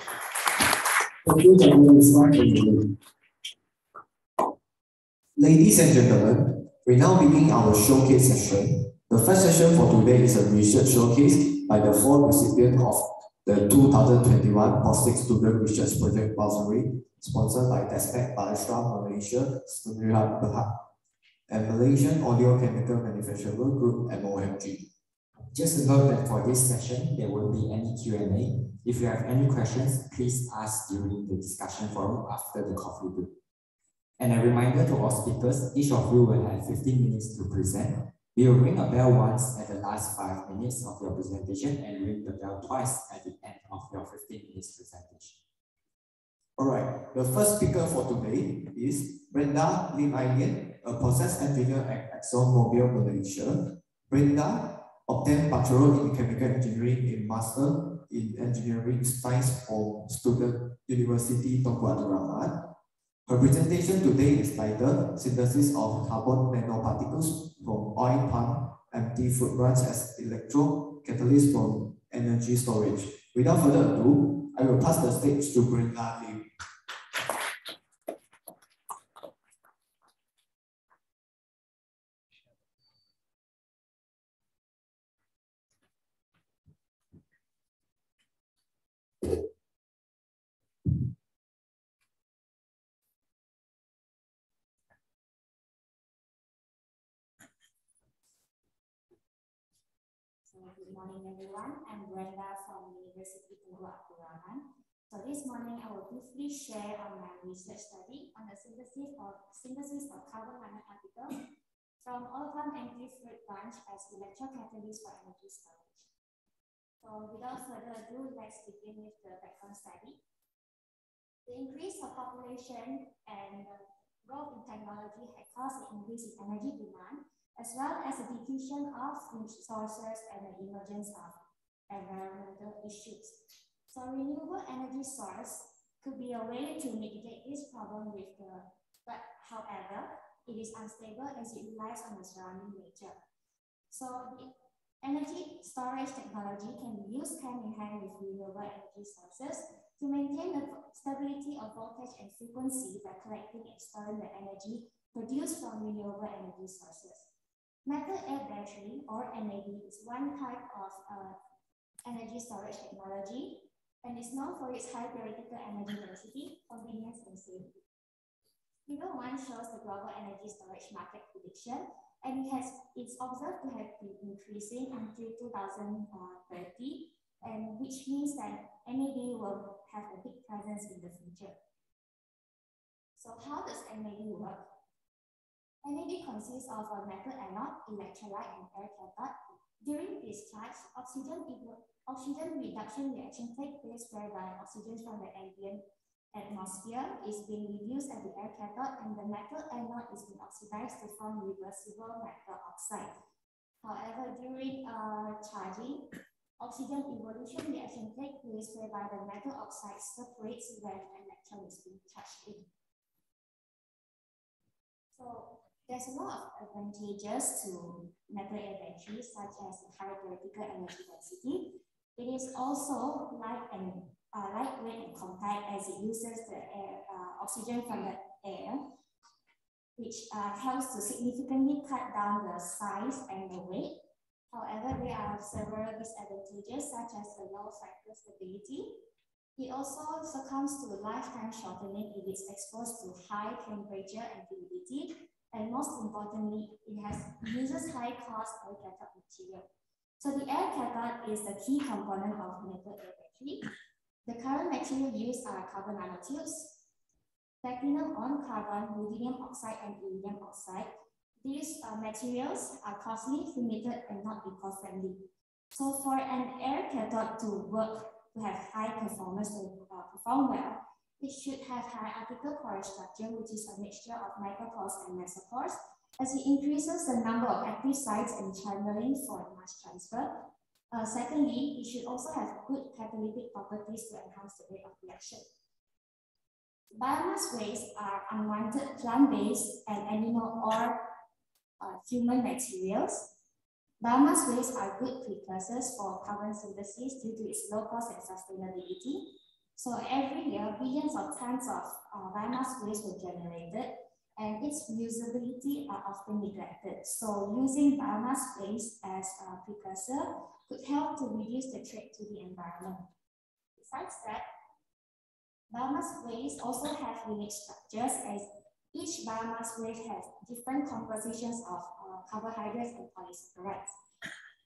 ladies and gentlemen, we now begin our showcase session. The first session for today is a research showcase by the 4 recipients of the 2021 Post-6 Student Research Project Bursary, sponsored by Despec Palestra Malaysia, Sdn Bhd, and Malaysian Audio Chemical Manufacturer Group, MOMG.
Just a note that for this session, there won't be any Q&A. If you have any questions, please ask during the discussion forum after the coffee break. And a reminder to all speakers, each of you will have 15 minutes to present. We will ring a bell once at the last 5 minutes of your presentation and ring the bell twice at the end of your 15 minutes presentation.
All right, the first speaker for today is Brenda Lim Ailian, a process engineer at ExxonMobil Malaysia. Brenda obtained Bachelor in Chemical Engineering and Master in Engineering Science from Student University Tunku Abdul Rahman. Her presentation today is titled Synthesis of Carbon Nanoparticles from Oil Palm Empty Fruit Branch as Electro Catalyst from Energy Storage. Without further ado, I will pass the stage to Brenda Lim.
Good morning, everyone. I'm Brenda from University Tunku Abdul Rahman. So this morning, I will briefly share on my research study on the synthesis of carbon nanoparticles from oil palm empty fruit bunch as electrocatalyst for energy storage. So without further ado, let's begin with the background study. The increase of population and growth in technology had caused an increase in energy demand, as well as the diffusion of resources and the emergence of environmental issues. So renewable energy source could be a way to mitigate this problem but however, it is unstable as it relies on the surrounding nature. So the energy storage technology can be used hand in hand with renewable energy sources to maintain the stability of voltage and frequency by collecting and storing the energy produced from renewable energy sources. Metal air battery, or MAB, is one type of energy storage technology and is known for its high theoretical energy density, convenience, and safety. Figure 1 shows the global energy storage market prediction, and it's observed to have been increasing until 2030, and which means that MAB will have a big presence in the future. So how does MAB work? MAB consists of a metal anode, electrolyte, and air cathode. During discharge, oxygen reduction reaction takes place whereby oxygen from the ambient atmosphere is being reduced at the air cathode, and the metal anode is being oxidized to form reversible metal oxide. However, during charging, oxygen evolution reaction takes place whereby the metal oxide separates when an electron is being charged in. So there's a lot of advantages to metal air batteries, such as the high theoretical energy density. It is also lightweight and compact as it uses the air, oxygen from the air which helps to significantly cut down the size and the weight. However, there are several disadvantages such as the low fractal stability. It also succumbs to lifetime shortening if it's exposed to high temperature and humidity. And most importantly, it uses high cost air cathode material. So the air cathode is the key component of metal air battery. The current material used are carbon nanotubes, platinum on carbon, ruthenium oxide, and iridium oxide. These materials are costly, limited, and not eco-friendly. So for an air cathode to work, to have high performance, to perform well, it should have high optical core structure, which is a mixture of micropores and mesopores, as it increases the number of active sites and channeling for mass transfer. Secondly, it should also have good catalytic properties to enhance the rate of reaction. Biomass waste are unwanted plant-based and animal or human materials. Biomass waste are good precursors for carbon synthesis due to its low cost and sustainability. So every year, billions of tons of biomass waste were generated, and its usability are often neglected. So using biomass waste as a precursor could help to reduce the threat to the environment. Besides that, biomass waste also have unique structures, as each biomass waste has different compositions of carbohydrates and polysaccharides.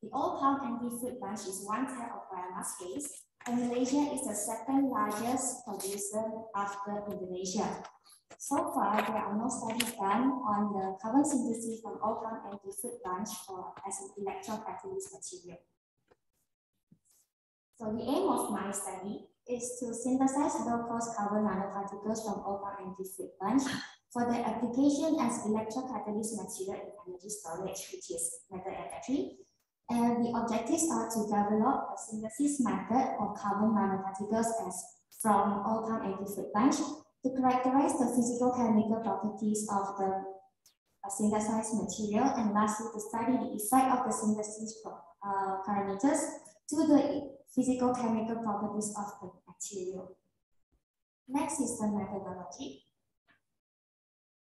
The all palm anti-fruit bunch is one type of biomass waste, and Malaysia is the second largest producer after Indonesia. So far, there are no studies done on the carbon synthesis from all palm anti-fruit bunch as an electrocatalyst material. So the aim of my study is to synthesize low-cost carbon nanoparticles from all palm anti-fruit bunch for the application as electrocatalyst material in energy storage, which is metal air battery. And the objectives are to develop a synthesis method of carbon nanoparticles from all palm anti-fruit bunch to characterize the physical chemical properties of the synthesized material, and lastly to study the effect of the synthesis parameters to the physical chemical properties of the material. Next is the methodology.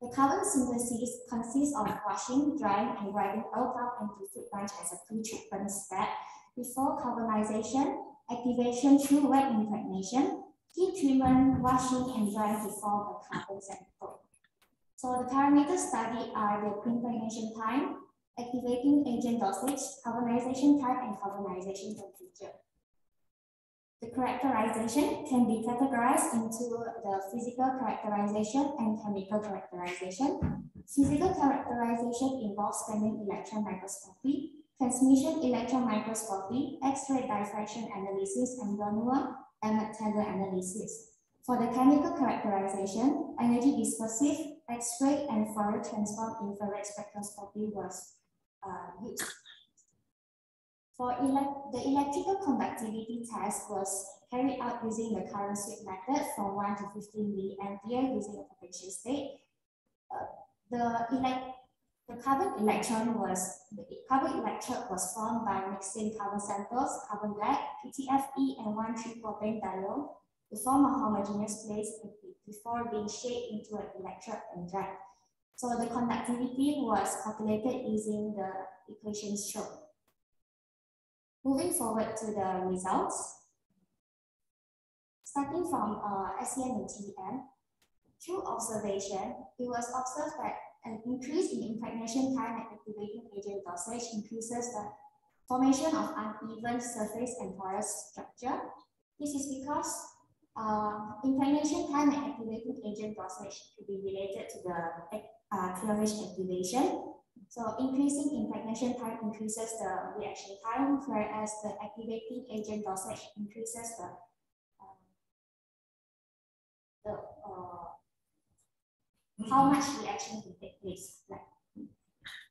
The carbon synthesis consists of washing, drying, and grinding all palm anti-fruit bunch as a pre-treatment step before carbonization, activation through wet impregnation, heat treatment, washing, and drying to form a carbon sample. So the parameters studied are the impregnation time, activating agent dosage, carbonization time, and carbonization temperature. The characterization can be categorized into the physical characterization and chemical characterization. Physical characterization involves scanning electron microscopy, transmission electron microscopy, X-ray diffraction analysis, and Bronner Emmett Taylor analysis. For the chemical characterization, energy dispersive, X-ray, and Fourier transform infrared spectroscopy was used. For the electrical conductivity test was carried out using the current sweep method from 1 to 15 milliampere using a potential state. The carbon electrode was formed by mixing carbon samples, carbon black, PTFE, and 1,3-propane diol to form a homogeneous place before being shaped into an electrode and dried. So the conductivity was calculated using the equations shown. Moving forward to the results. Starting from SEM and TEM, through observation, it was observed that an increase in impregnation time and activating agent dosage increases the formation of uneven surface and porous structure. This is because impregnation time and activating agent dosage could be related to the cleavage activation. So increasing impregnation time increases the reaction time, whereas the activating agent dosage increases how much reaction can take place.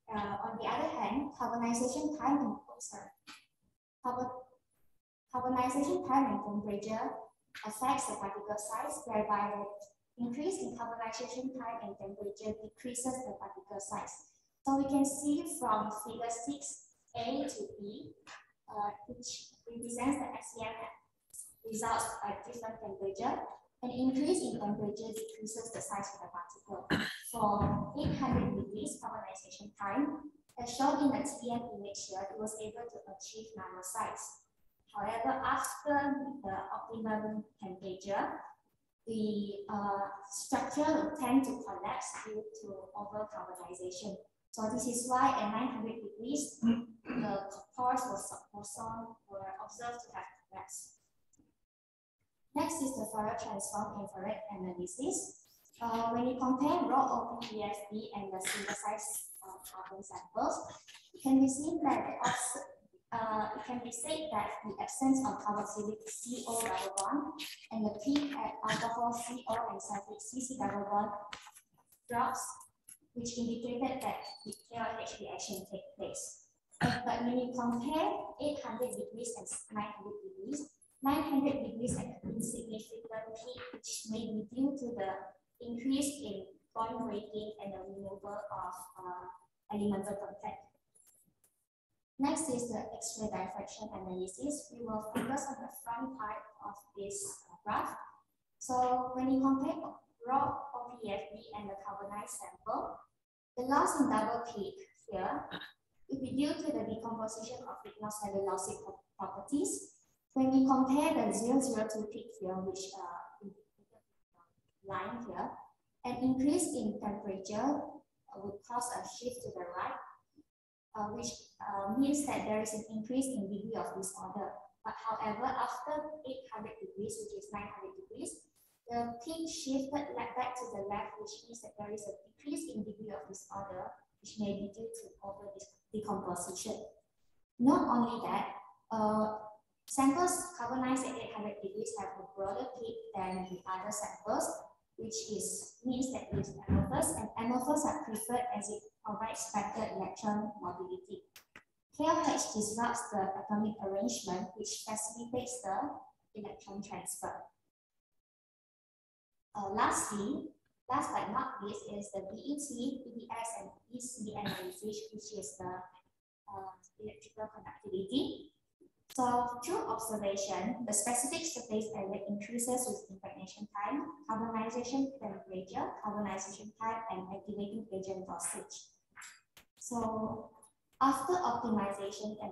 On the other hand, carbonization time and temperature affects the particle size, whereby the increase in carbonization time and temperature decreases the particle size. So we can see from figure 6A to B, which represents the SEM results at different temperature. An increase in temperature decreases the size of the particle. For 800 degrees carbonization time, as shown in the TM image here, it was able to achieve nano size. However, after the optimum temperature, the structure will tend to collapse due to overcarbonization. So this is why at 900 degrees, the pores were observed to have collapsed. Next is the Fourier transform infrared analysis. When you compare raw OPPFB and the synthesized carbon samples, it can be seen that it can be said that the absence of carboxylic CO double bond and the peak at alcohol CO and sulfate CC double bond drops, which indicated that the KLH reaction takes place. But when you compare 800 degrees and 900 degrees, 900 degrees had an insignificant peak, which may be due to the increase in bond breaking and the removal of elemental contact. Next is the X-ray diffraction analysis. We will focus on the front part of this graph. So when you compare raw OPFB and the carbonized sample, the loss in double peak here will be due to the decomposition of lignocellulosic properties. When we compare the 002 peak here, which line here, an increase in temperature will cause a shift to the right, which means that there is an increase in degree of disorder. But however, after 800 degrees, which is 900 degrees, the peak shifted back to the left, which means that there is a decrease in degree of disorder, which may be due to over decomposition. Not only that, samples carbonized at 800 degrees have a broader peak than the other samples, which means that it is amorphous, and amorphous are preferred as it provides better electron mobility. KLH disrupts the atomic arrangement, which facilitates the electron transfer. Last but not least, is the BET, EBS, and EC analysis, which is the electrical conductivity. So through observation, the specific surface area increases with impregnation time, carbonization temperature, carbonization time, and activating agent dosage. So after optimization and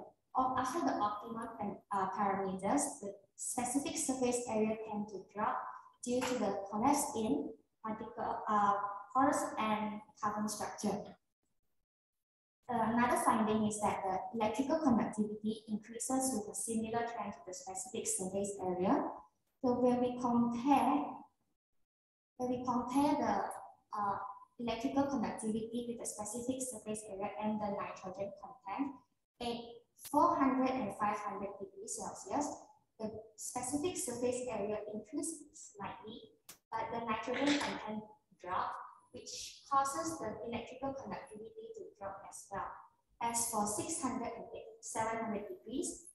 after the optimum parameters, the specific surface area tend to drop due to the collapse in particle pores and carbon structure. Another finding is that the electrical conductivity increases with a similar trend to the specific surface area. So when we compare the electrical conductivity with the specific surface area and the nitrogen content at 400 and 500 degrees Celsius, the specific surface area increases slightly, but the nitrogen content drops, which causes the electrical conductivity to drop as well. As for 600 and 700 degrees,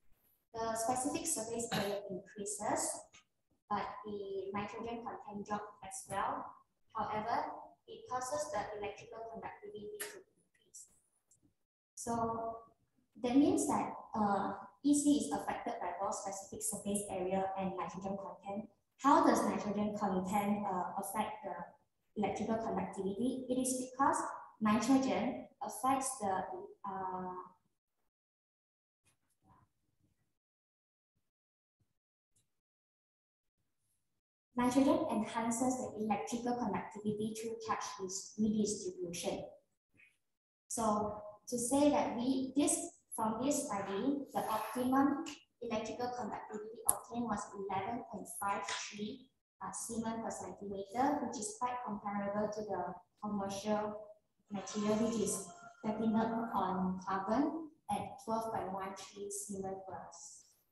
the specific surface area increases, but the nitrogen content drops as well. However, it causes the electrical conductivity to increase. So that means that EC is affected by both specific surface area and nitrogen content. How does nitrogen content affect the electrical conductivity? It is because nitrogen affects the nitrogen enhances the electrical conductivity through charge redistribution. So to say that from this study, the optimum electrical conductivity obtained was 11.53 Siemens per centimeter, which is quite comparable to the commercial material, which is platinum on carbon at 12.13 Siemens per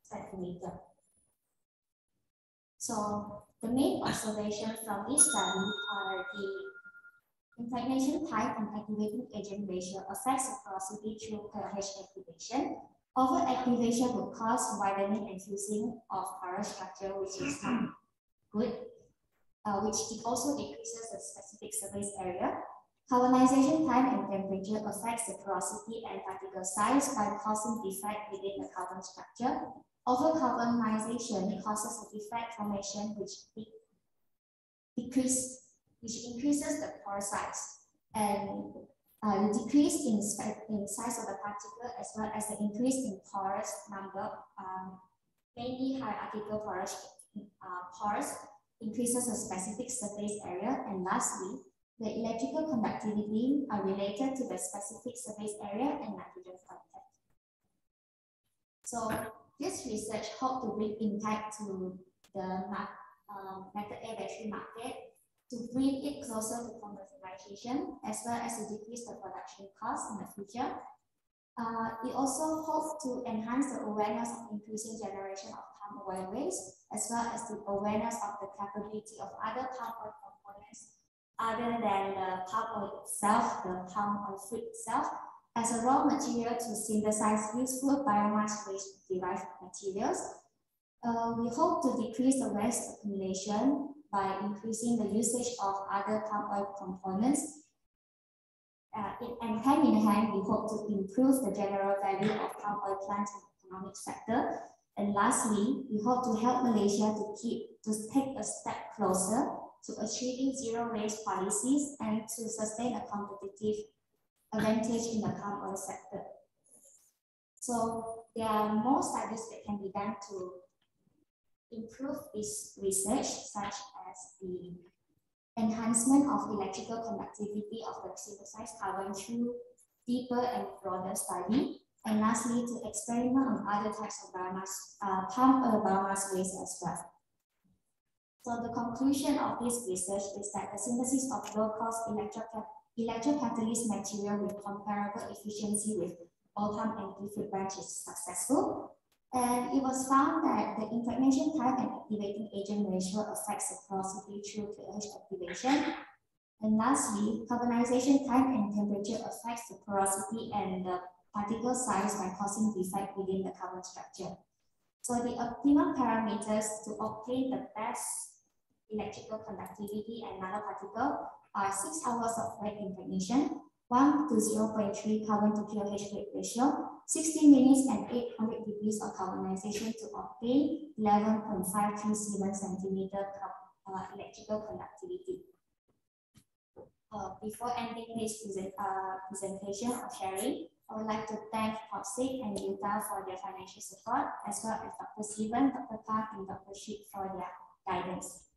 centimeter. So the main observation from this study are the impregnation time and activating agent ratio affects the porosity through KLH activation. Overactivation would cause widening and fusing of porous structure, which is not good, which also decreases the specific surface area. Carbonization time and temperature affects the porosity and particle size by causing defect within the carbon structure. Overcarbonization causes a defect formation, which which increases the pore size, and the decrease in size of the particle as well as the increase in pores number, mainly hierarchical pores, increases the specific surface area, and lastly, the electrical conductivity are related to the specific surface area and nitrogen content. So this research hoped to bring impact to the Method A battery market, to bring it closer to commercialization, as well as to decrease the production costs in the future. It also hopes to enhance the awareness of increasing generation of palm oil waste, as well as the awareness of the capability of other palm oil components other than the palm oil itself, the palm oil fruit itself, as a raw material to synthesize useful biomass waste derived materials. We hope to decrease the waste accumulation by increasing the usage of other palm oil components. And hand in hand, we hope to improve the general value of palm oil plants in the economic sector. And lastly, we hope to help Malaysia to take a step closer to achieving zero waste policies and to sustain a competitive advantage in the palm oil sector. So there are more studies that can be done to improve this research, such as the enhancement of electrical conductivity of the synthesized carbon through deeper and broader study, and lastly, to experiment on other types of biomass, palm oil biomass waste as well. So the conclusion of this research is that the synthesis of low-cost electrocatalyst material with comparable efficiency with all palm and leaflet branch is successful. And it was found that the impregnation time and activating agent ratio affects the porosity through KLH activation. And lastly, carbonization time and temperature affects the porosity and the particle size by causing defect within the carbon structure. So the optimum parameters to obtain the best electrical conductivity and nanoparticle are 6 hours of wet impregnation, 1 to 0.3 carbon to KLH weight ratio, 60 minutes and 800 degrees of carbonization to obtain 11.537 centimeter electrical conductivity. Before ending this presentation or sharing, I would like to thank Popsic and Utah for their financial support, as well as Dr. Steven, Dr. Park, and Dr. Sheep for their guidance.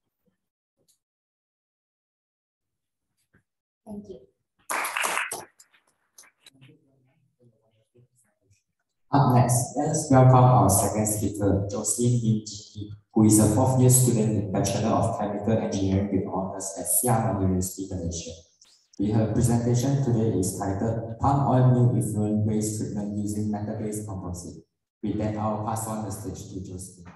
Thank you.
Up next, let us welcome our second speaker, Jocelyn Lim Jin, who is a fourth-year student in Bachelor of Chemical Engineering with honors at Siam University, Malaysia. Her presentation today is titled Palm Oil Mill Effluent Waste Treatment Using Metal-Based Composite. With that, I'll pass on the stage to Jocelyn.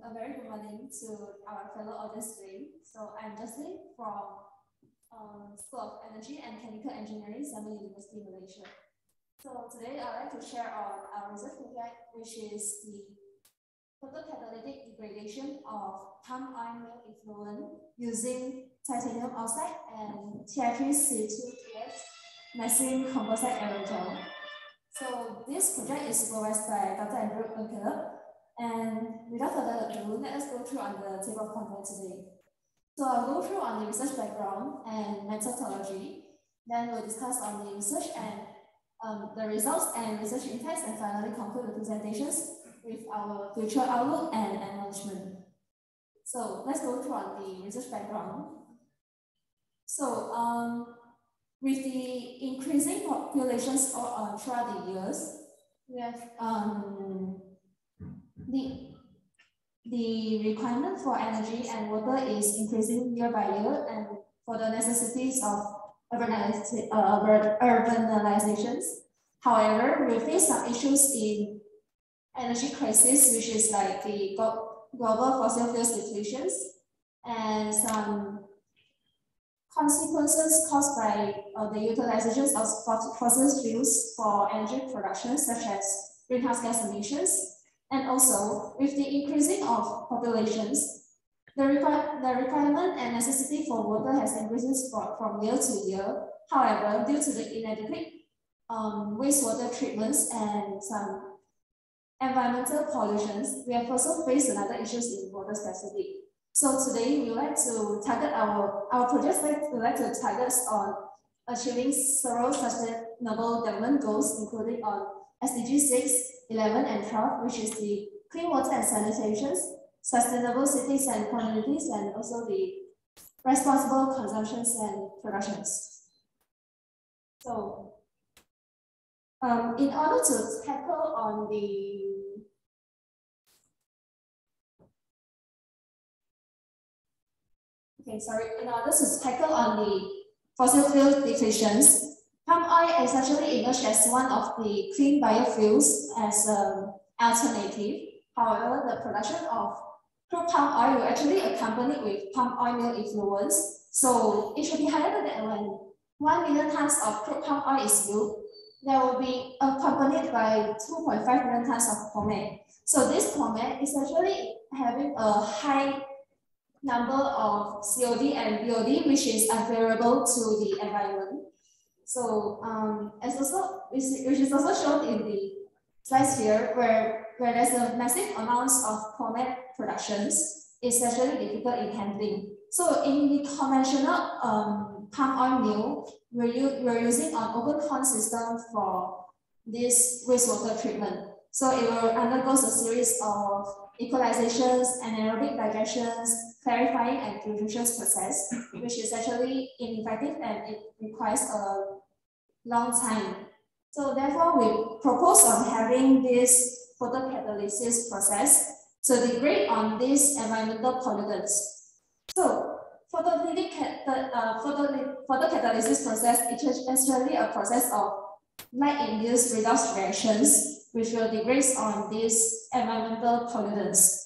A very good morning to our fellow audience today. So I'm Jocelyn from School of Energy and Chemical Engineering, Siam University, Malaysia. So today I'd like to share on our research project, which is the photocatalytic degradation of palm oil mill effluent using titanium oxide and Ti3C2TS methylene composite aerogel. So this project is supervised by Dr. Andrew Caleb. And without further ado, let us go through on the table of contents today. So I'll go through on the research background and methodology. Then we'll discuss on the research and the results and research impacts, and finally conclude the presentations with our future outlook and acknowledgement. So let's go through on the research background. So with the increasing populations throughout the years, we have the requirement for energy and water is increasing year by year, and for the necessities of urbanizations. However, we face some issues in energy crisis, which is like the global fossil fuels depletions and some consequences caused by the utilizations of fossil fuels for energy production, such as greenhouse gas emissions. And also, with the increasing of populations, The requirement and necessity for water has increased from year to year. However, due to the inadequate wastewater treatments and some environmental pollutions, we have also faced another issues in water scarcity. So today we would like to target our projects we like to target on achieving several sustainable development goals, including on SDG 6, 11, and 12, which is the clean water and sanitation, sustainable cities and communities, and also the responsible consumptions and productions. So, in order to tackle on the in order to tackle on the fossil fuel depletions, palm oil is actually emerged as one of the clean biofuels as an alternative. However, the production of crude palm oil will actually accompany with palm oil mill influence. So it should be highlighted that when 1 million tons of crude palm oil is built, there will be accompanied by 2.5 million tons of pomade. So this pomade is actually having a high number of COD and BOD, which is unfavorable to the environment. So which is also shown in the slides here, where there's a massive amounts of pomade productions, it's actually difficult in handling. So in the conventional palm oil mill, we're using an open pond system for this wastewater treatment. So it will undergo a series of equalizations, anaerobic digestions, clarifying and filtration process, which is actually ineffective and it requires a long time. So therefore, we propose on having this photocatalysis process to degrade on these environmental pollutants. So photocatalysis process is actually a process of light-induced redox reactions, which will degrade on these environmental pollutants.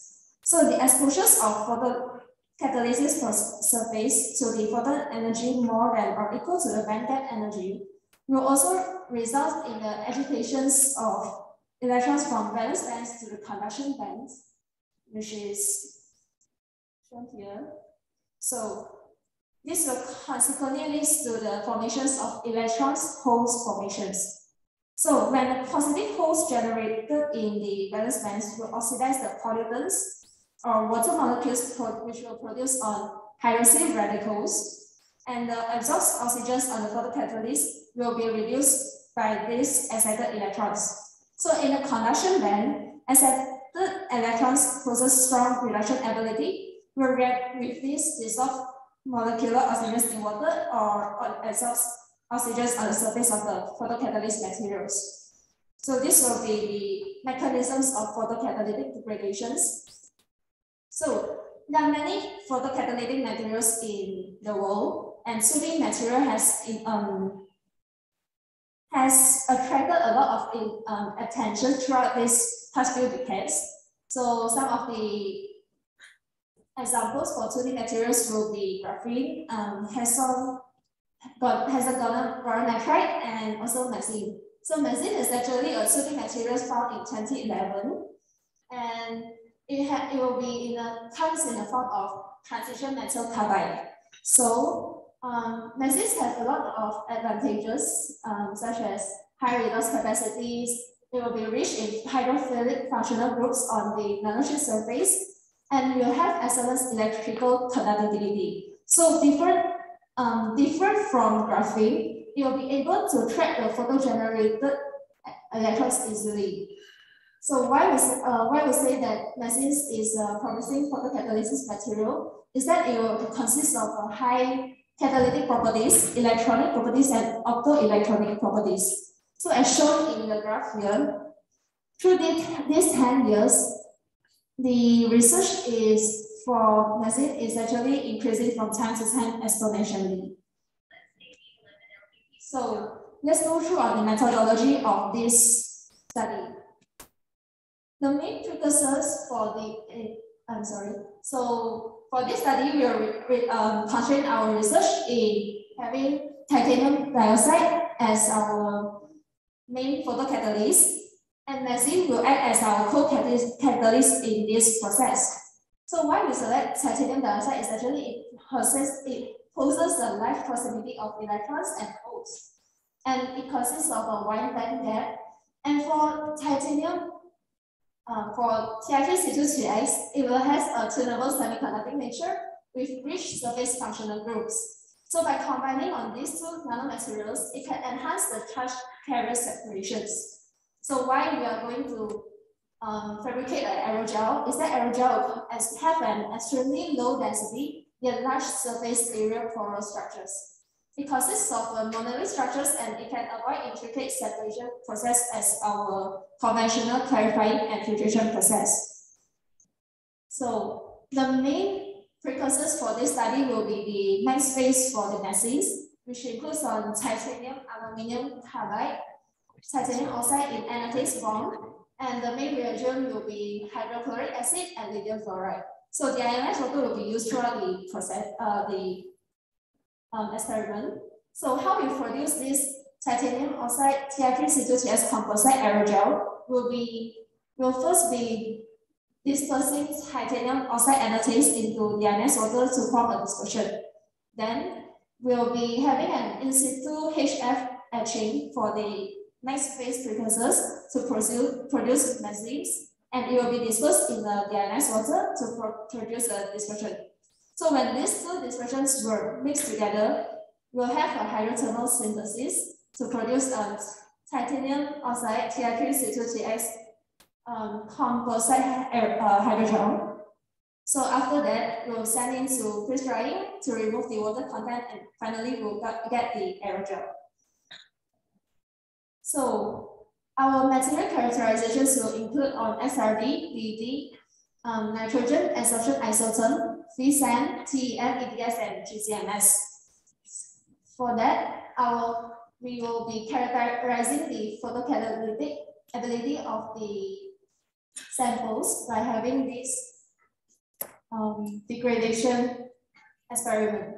So the exposures of photocatalysis surface to the photon energy more than or equal to the band gap energy will also result in the agitations of electrons from valence bands to the conduction bands, which is shown here. So this will consequently lead to the formations of electrons holes formations. So when the positive holes generated in the valence bands will oxidize the pollutants or water molecules which will produce on hydroxyl radicals, and the absorbed oxygens on the photocatalyst will be reduced by these excited electrons. So in the conduction band, excited electrons possess strong reduction ability, will react with these dissolved molecular oxygens in water or absorb oxygens on the surface of the photocatalyst materials. So this will be the mechanisms of photocatalytic degradations. So there are many photocatalytic materials in the world, and tubing material has attracted a lot of attention throughout these past few decades. So some of the examples for tubing materials will be graphene, hexagonal nitride, and also methane. So methane is actually a tubing material found in 2011, and it will be comes in the form of transition metal carbide. So methanes have a lot of advantages, such as high redox capacities. It will be rich in hydrophilic functional groups on the nanosheet surface, and will have excellent electrical conductivity. So different from graphene, it will be able to track the photo-generated electrons easily. So why we say that methane is a promising photocatalysis material is that it will consist of high catalytic properties, electronic properties, and optoelectronic properties. So as shown in the graph here, through these 10 years, the research for methane is actually increasing from time to time exponentially. So let's go through on the methodology of this study. The main precursors for for this study, we are concentrating our research in having titanium dioxide as our main photocatalyst, and methane will act as our co-catalyst in this process. So why we select titanium dioxide is actually it poses a large proximity of electrons and holes. And it consists of a wide band gap. And for titanium, for Ti3C2Ts, it will have a tunable semiconducting nature with rich surface functional groups. So by combining on these two nanomaterials, it can enhance the charge carrier separations. So why we are going to fabricate an aerogel is that aerogel have an extremely low density yet large surface area porous structures. It consists of monolithic structures and it can avoid intricate separation process as our conventional clarifying and filtration process. So the main precursors for this study will be the main space for the meshes, which includes on titanium, aluminum carbide, titanium oxide in anatase form, and the main reagent will be hydrochloric acid and lithium fluoride. So the ionized water will be used throughout the process, experiment. So how we produce this titanium oxide Ti3C2Ts composite aerogel will first be dispersing titanium oxide anatase into the ionized water to form a dispersion. Then we'll be having an in situ HF etching for the next phase precursors to produce meshes, and it will be dispersed in the ionized water to produce a dispersion. So when these two dispersions were mixed together, we'll have a hydrothermal synthesis to produce a titanium oxide Ti3C2Ts composite hydrogel. So after that, we'll send into freeze drying to remove the water content, and finally we'll get the aerogel. So our material characterizations will include on XRD, PET, nitrogen adsorption isotope, FeSan, TEM, EDS, and GCMS. For that, we will be characterizing the photocatalytic ability of the samples by having this degradation experiment.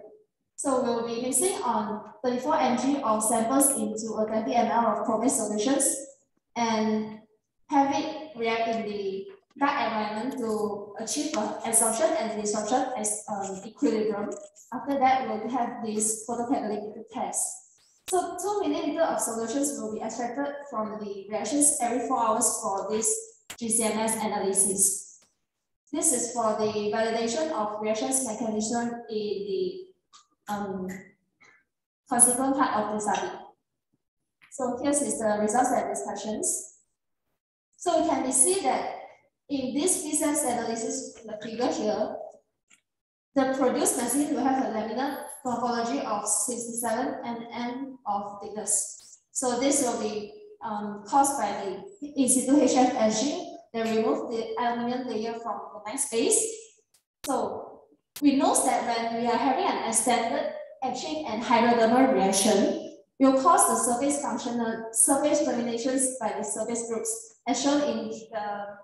So we'll be mixing on 34 mg of samples into a 20 ml of chromate solutions and have it react in the dark environment to achieve adsorption and desorption as equilibrium. After that, we'll have this photocatalytic test. So 2 milliliters of solutions will be extracted from the reactions every 4 hours for this GCMS analysis. This is for the validation of reactions mechanism in the consequent part of the study. So here is the results and discussions. So it can be seen that in this PCS analysis, the figure here, the produced machine will have a laminar morphology of 67 nm of thickness. So this will be caused by the in situ HF etching that remove the aluminum layer from the main space. So we know that when we are having an extended etching and hydrothermal reaction, will cause the surface terminations by the surface groups, as shown in the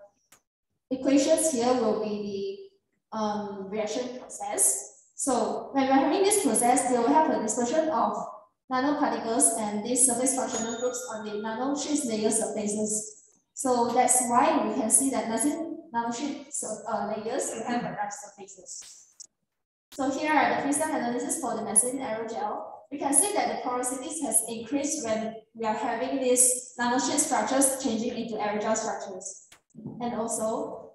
equations here will be the reaction process. So when we're having this process, they will have a dispersion of nanoparticles and these surface functional groups on the nanosheet layer surfaces. So that's why we can see that nanosheet layers will have large surfaces. So here are the PCS analysis for the methane aerogel. We can see that the porosity has increased when we are having these nanosheet structures changing into aerogel structures. And also,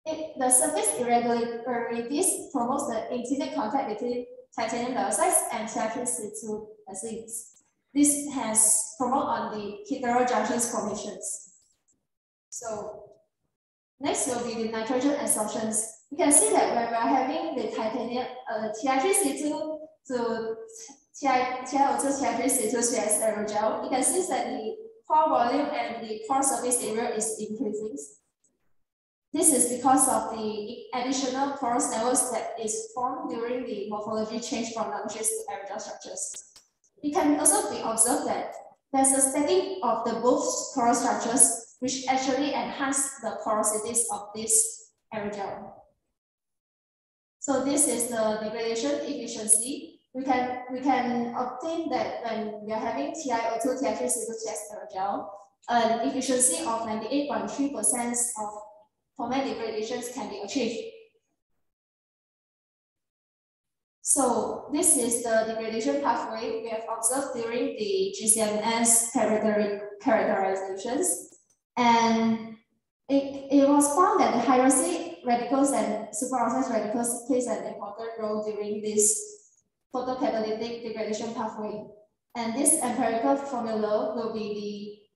the surface irregularities promotes the intimate contact between titanium dioxide and Ti3C2 acids. This has promoted on the heterojunction formations. So next will be the nitrogen adsorptions. You can see that when we are having the titanium Ti3C2 to TiO2 Ti3C2 as aerogel, you can see that the pore volume and the pore surface area is increasing. This is because of the additional porous networks that is formed during the morphology change from nanosheets to aerogel structures. It can also be observed that there's a stacking of the both porous structures, which actually enhance the porosities of this aerogel. So this is the degradation efficiency. We can obtain that when we are having TiO2 Ti3C2 aerogel, an efficiency of 98.3% of format degradations can be achieved. So this is the degradation pathway we have observed during the GCMS characterizations. And it was found that the hydroxy radicals and superoxide radicals plays an important role during this photocatalytic degradation pathway. And this empirical formula will be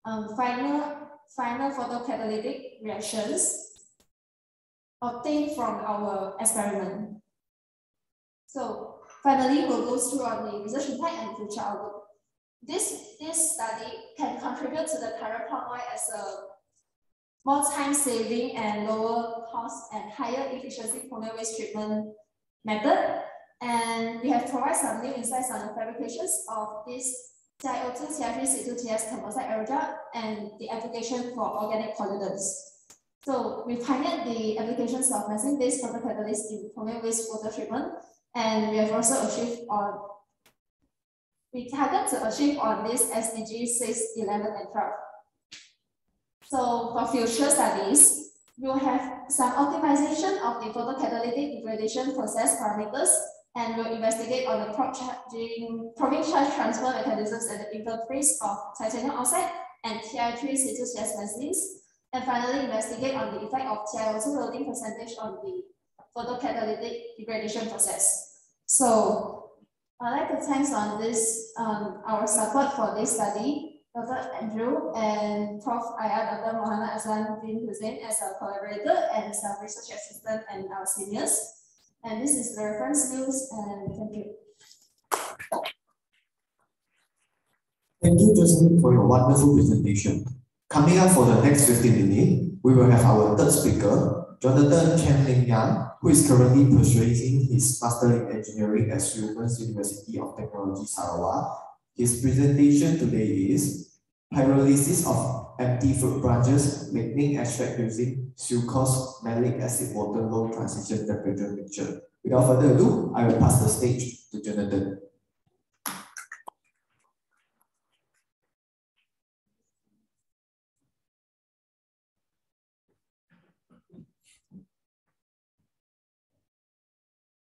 the final photocatalytic reactions obtained from our experiment. So finally, we'll go through on the research impact and future outlook. This study can contribute to the current plot line as a more time-saving and lower cost and higher efficiency polymer waste treatment method. And we have provided some new insights on the fabrications of this TiO2, TiO3, C2TS composite aerogel and the application for organic pollutants. So we pioneered the applications of methane-based photocatalysts in polymer waste water treatment, and we have also achieved we target to achieve on this SDG 6, 11, and 12. So for future studies, we will have some optimization of the photocatalytic degradation process parameters, and we'll investigate on the probing charge transfer mechanisms and the interface of titanium oxide and TiO3 C2CS methylenes, and finally investigate on the effect of TiO2 loading percentage on the photocatalytic degradation process. So I'd like to thank on this our support for this study, Dr. Andrew and Prof. IR Dr. Muhammad Azlan bin Hussein as our collaborator and some research assistant and our seniors. And this is the reference news, and thank you.
Thank you, Jocelyn, for your wonderful presentation. Coming up for the next 15 minutes, we will have our third speaker, Jonathan Chen Ling Yang, who is currently pursuing his Master in Engineering at Swilmans University of Technology, Sarawak. His presentation today is pyrolysis of empty fruit branches, lignin extract using sucrose malic acid water low transition temperature mixture. Without further ado, I will pass the stage to Jonathan.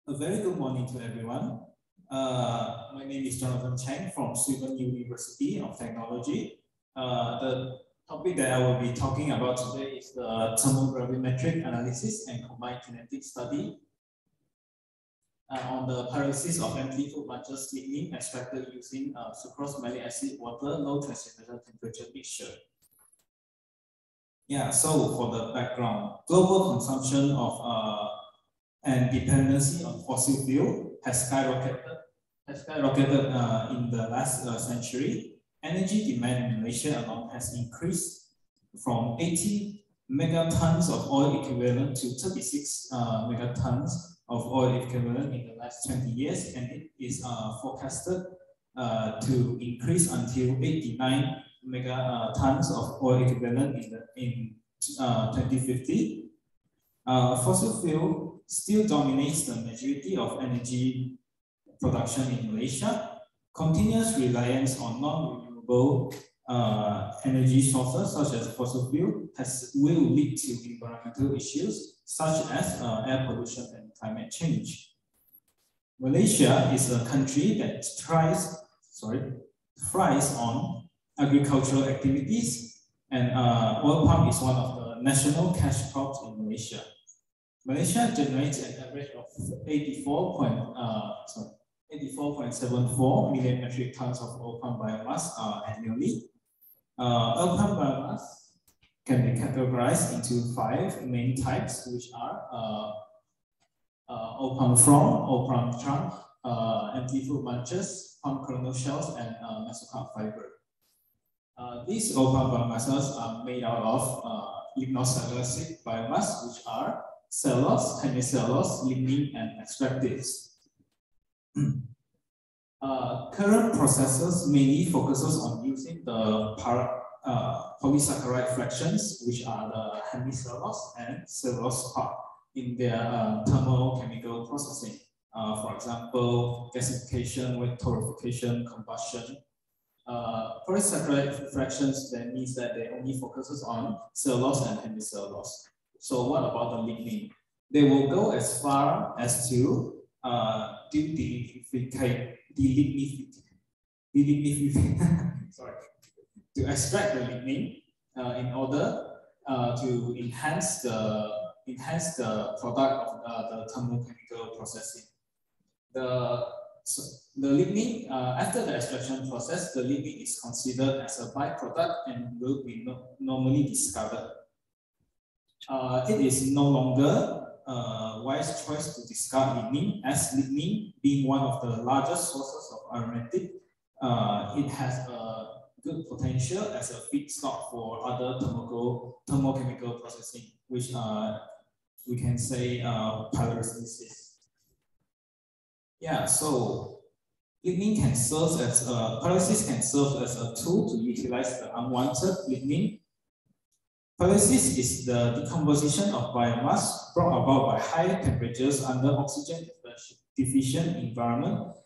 A very good morning to everyone. My name is Jonathan Cheng from Swilmans University of Technology. The topic that I will be talking about today is the thermogravimetric analysis and combined kinetic study on the pyrolysis of empty fruit bunches lignin extracted using sucrose malic acid water low transcendental temperature mixture. Yeah, so for the background, global consumption of and dependency on fossil fuel has skyrocketed in the last century. Energy demand in Malaysia alone has increased from 80 megatons of oil equivalent to 36 megatons of oil equivalent in the last 20 years, and it is forecasted to increase until 89 megatons of oil equivalent in 2050. Fossil fuel still dominates the majority of energy production in Malaysia. Continuous reliance on non-renewable energy sources such as fossil fuel will lead to environmental issues such as air pollution and climate change. Malaysia is a country that thrives on agricultural activities, and oil palm is one of the national cash crops in Malaysia. Malaysia generates an average of 84.74 million metric tons of oil palm biomass annually. Oil palm biomass can be categorized into 5 main types, which are oil palm frond, oil palm trunk, empty fruit bunches, palm kernel shells, and mesocarp fiber. These oil palm biomasses are made out of lignocellulosic biomass, which are cellulose, hemicellulose, lignin, and extractives. Current processes mainly focuses on using the polysaccharide fractions, which are the hemicellulose and cellulose part, in their thermochemical processing. For example, gasification, wet torrefaction, combustion. Polysaccharide fractions then means that they only focuses on cellulose and hemicellulose. So what about the lignin? They will go as far as to to extract the lignin in order to enhance the product of the thermochemical processing. The lignin, after the extraction process, the lignin is considered as a byproduct and will be normally discarded. It is no longer a wise choice to discard lignin, as lignin, being one of the largest sources of aromatic, it has a good potential as a feedstock for other thermochemical processing, which we can say pyrolysis. Yeah, so lignin can serve as pyrolysis can serve as a tool to utilize the unwanted lignin. Pyrolysis is the decomposition of biomass brought about by high temperatures under oxygen deficient environment.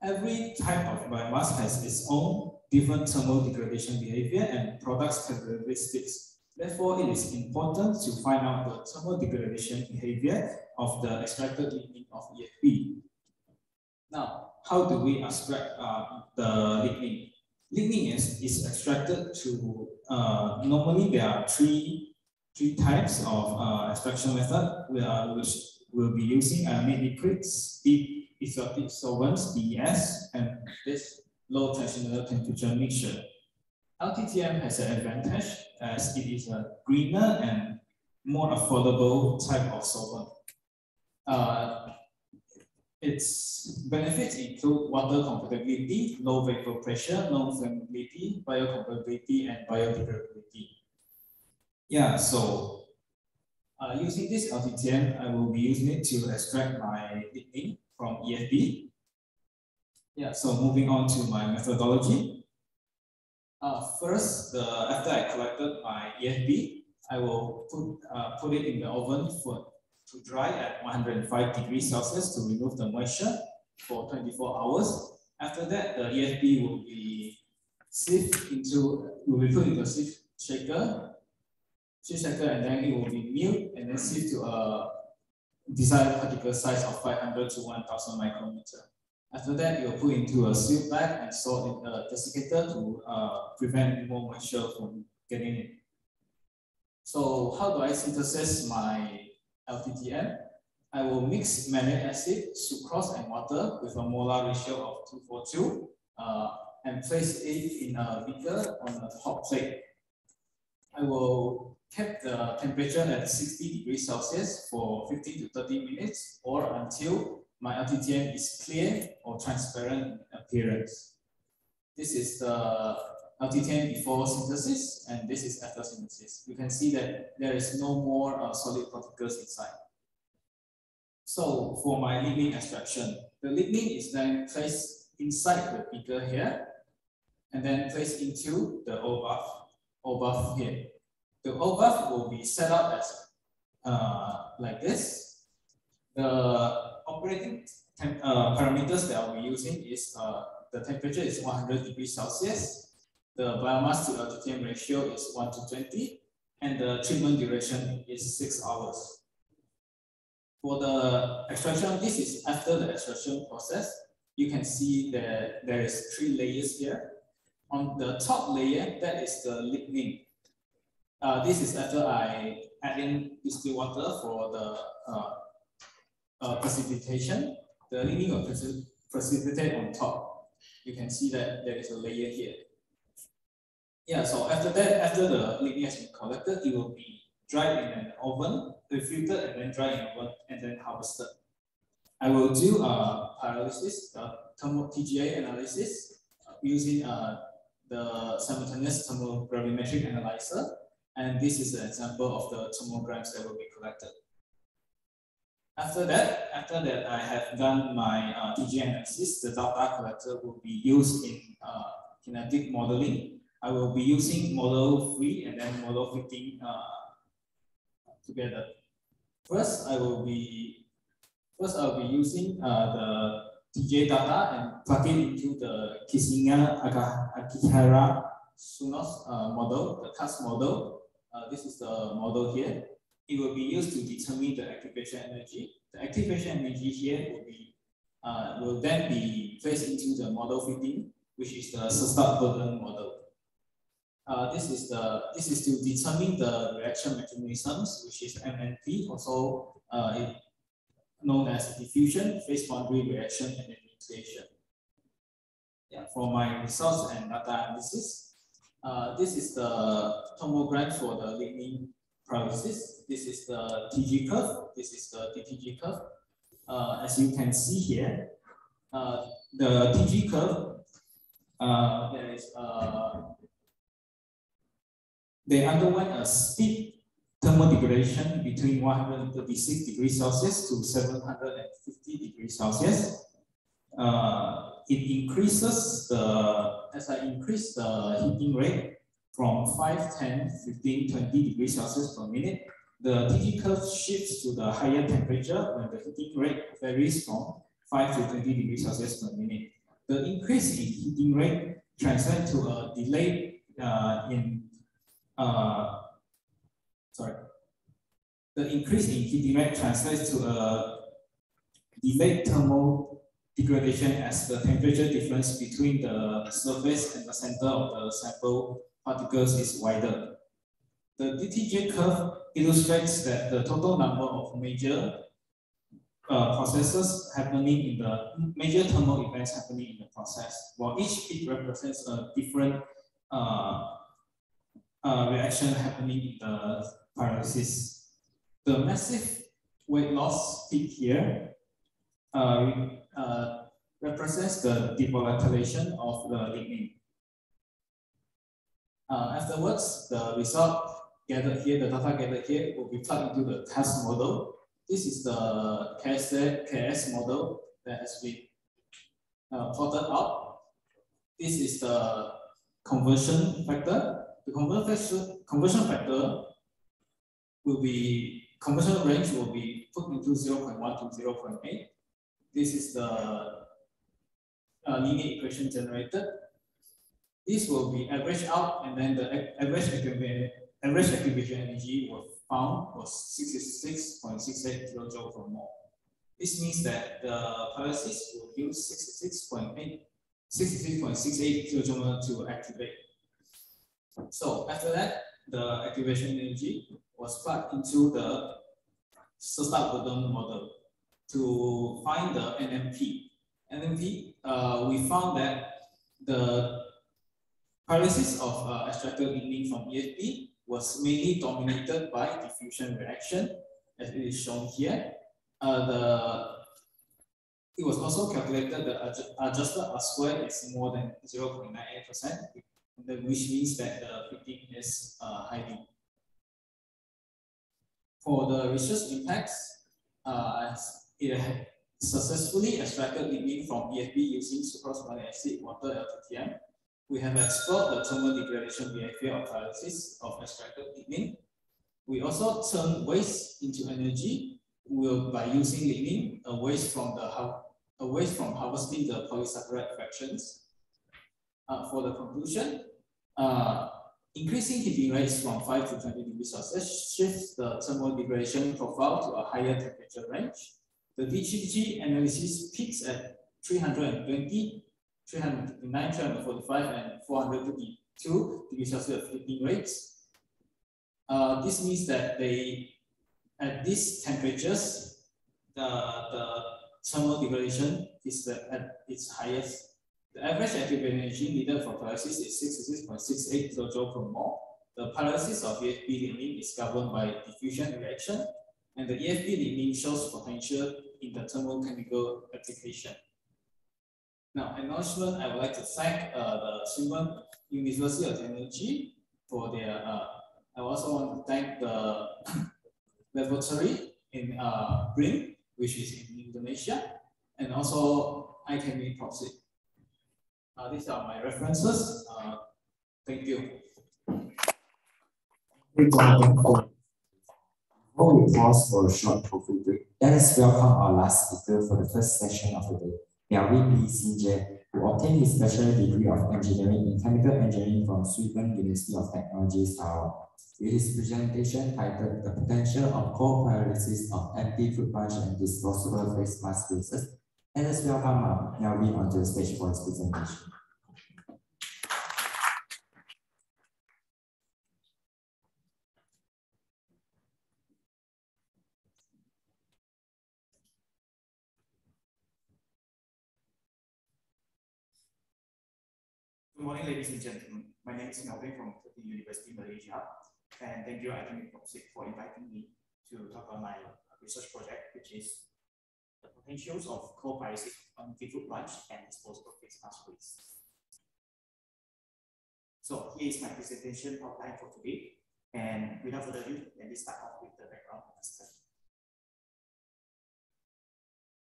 Every type of biomass has its own different thermal degradation behavior and products characteristics. Therefore, it is important to find out the thermal degradation behavior of the extracted lignin of EFB. Now, how do we extract the lignin? Lignin is extracted to, normally there are three types of extraction method which we'll be using aramid liquids, deep exotic solvents, DES, and this low transitional temperature mixture. LTTM has an advantage as it is a greener and more affordable type of solvent. Its benefits include water compatibility, low vapor pressure, low flammability, biocompatibility, and biodegradability. Yeah, so using this LTTM, I will be using it to extract my lignin from EFB. Yeah, so moving on to my methodology. First, after I collected my EFB, I will put it in the oven to dry at 105 degrees Celsius to remove the moisture for 24 hours. After that, the EFB will be put into a sieve shaker, and then it will be milled and then sieved to a desired particle size of 500 to 1000 micrometer. After that, you'll put into a seal bag and store in a desiccator to prevent more moisture from getting in. So how do I synthesize my LTTM? I will mix malic acid, sucrose, and water with a molar ratio of 2:4:2 and place it in a beaker on a hot plate. I will keep the temperature at 60 degrees Celsius for 15 to 30 minutes or until my LTTM is clear or transparent in appearance. This is the LTTM before synthesis, and this is after synthesis. You can see that there is no more solid particles inside. So for my lignin extraction, the lignin is then placed inside the beaker here, and then placed into the O bath here. The O bath will be set up as like this. The operating parameters that I'll be using is the temperature is 100 degrees Celsius. The biomass to LTTM ratio is 1 to 20, and the treatment duration is 6 hours. For the extraction, this is after the extraction process. You can see that there is 3 layers here. On the top layer, that is the lignin. This is after I add in distilled water for the precipitation. The lignin will precipitate on top. You can see that there is a layer here. Yeah, so after that, after the lignin has been collected, it will be dried in an oven, filtered and then dried in an oven, and then harvested. I will do pyrolysis, thermal TGA analysis using the simultaneous thermogravimetric analyzer, and this is an example of the thermograms that will be collected. After that, I have done my TGA analysis. The data collector will be used in kinetic modeling. I will be using model 3 and then model 15 together. First, I'll be using the TGA data and plug it into the Kissinger Akihara Sunos model, the CAS model. This is the model here. It will be used to determine the activation energy. The activation energy here will then be placed into the model fitting, which is the Sestad-Burden model. This is to determine the reaction mechanisms, which is MNP, also known as diffusion, phase boundary reaction, and nucleation. Yeah, for my results and data analysis, this is the tomogram for the lignin pyrolysis. This is the TG curve. This is the DTG curve. As you can see here, the TG curve, they underwent a steep thermal degradation between 136 degrees Celsius to 750 degrees Celsius. It increases as I increase the heating rate from 5, 10, 15, 20 degrees Celsius per minute, the TG curve shifts to the higher temperature when the heating rate varies from 5 to 20 degrees Celsius per minute. The increase in heating rate translates to a delay the increase in heating rate translates to a delayed thermal degradation as the temperature difference between the surface and the center of the sample particles is wider. The DTJ curve illustrates that the total number of major processes happening in the major thermal events happening in the process, while each peak represents a different reaction happening in the pyrolysis. The massive weight loss peak here represents the devolatilization of the lignin. Afterwards, the result gathered here, the data gathered here, will be plugged into the test model. This is the KS model that has been plotted out. This is the conversion factor. The conversion factor will be, conversion range will be put into 0.1 to 0.8. This is the linear equation generated. This will be averaged out, and then the average activation energy was found was 66.68 kilojoule per mole. This means that the pyrolysis will use 66.68 kilojoule to activate. So after that, the activation energy was plugged into the Sestad-Burden model to find the NMP. NMP, we found that the pyrolysis of extracted lignin from EFP was mainly dominated by diffusion reaction, as it is shown here. It was also calculated that adjusted R squared is more than 0.98%, which means that the fitting is highly. For the research impacts, it had successfully extracted lignin from EFP using sucrose malate acid, water, LTTM. We have explored the thermal degradation behavior of pyrolysis of extracted lignin. We also turn waste into energy by using lignin away from harvesting the polysaccharide fractions. For the conclusion, increasing heating rates from 5 to 20 degrees Celsius shifts the thermal degradation profile to a higher temperature range. The DTG analysis peaks at 320, 359, 345, and 452 degrees Celsius heating rates. This means that at these temperatures, the thermal degradation is at its highest. The average activation energy needed for pyrolysis is 66.68 kilojoule per mole. The pyrolysis of EFP lignin is governed by diffusion reaction, and the EFP lignin shows potential in the thermochemical application. Now, acknowledgement, I would like to thank the Swinburne University of Technology for their, I also want to thank the laboratory in BRIN, which is in Indonesia, and also IChemE Proxy. These are my references. Thank you.
Before we pause for a short coffee break, let us welcome our last speaker for the first session of the day, Melvin Lee Xin Jie, who obtained his bachelor degree of engineering in chemical engineering from Sweden University of Technology, Sarawak, with his presentation titled The Potential of Co-Pyrolysis of Anti-Fruit Punch and Disposable Face Mask Bases. And let's welcome Melvin onto the stage for his presentation.
Good morning, ladies and gentlemen. My name is Melvin from Curtin University, Malaysia. And thank you, Academic for inviting me to talk about my research project, which is the potentials of co-pyrolysis on anti-fruit punch and disposable face mask waste. So here is my presentation outline for today. And without further ado, let me start off with the background of the study.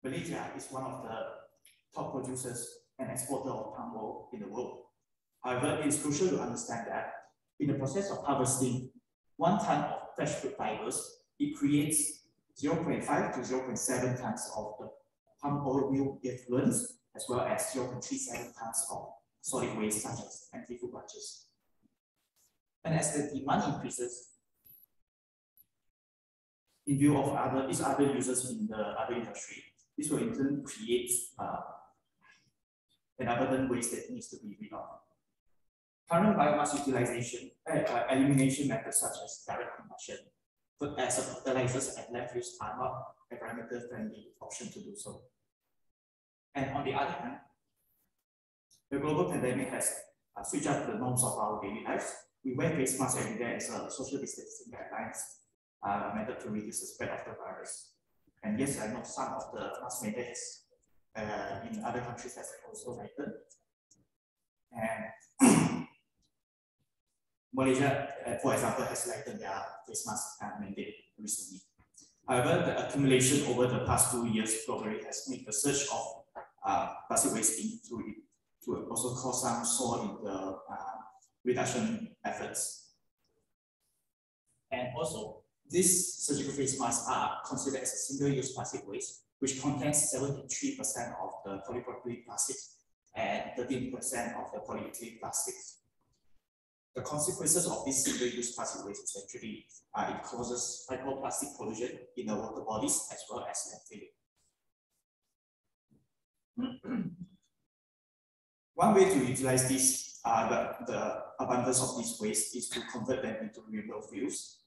Malaysia is one of the top producers and exporter of palm oil in the world. However, it is crucial to understand that in the process of harvesting 1 ton of fresh fruit fibers, it creates 0.5 to 0.7 tons of the palm oil meal effluents, as well as 0.37 tons of solid waste such as empty fruit bunches. And as the demand increases, in view of other users in the other industry, this will in turn create an abundant waste that needs to be rid of. Current biomass utilization, elimination methods such as direct combustion, as fertilizers and landfills are not environmental friendly option to do so. And on the other hand, the global pandemic has switched up the norms of our daily lives. We wear face masks every day as a social distancing guidelines method to reduce the spread of the virus. And yes, I know some of the mask mandates in other countries has also lightened. And Malaysia, for example, has lightened their face mask mandate recently. However, the accumulation over the past 2 years globally has made the surge of plastic waste to also cause some soar in the reduction efforts. And also, these surgical face masks are considered as a single-use plastic waste, which contains 73% of the polypropylene plastics and 13% of the polyethylene plastics. The consequences of this single-use plastic waste is actually it causes microplastic pollution in the water bodies as well as landfilling. One way to utilize this, the abundance of this waste is to convert them into renewable fuels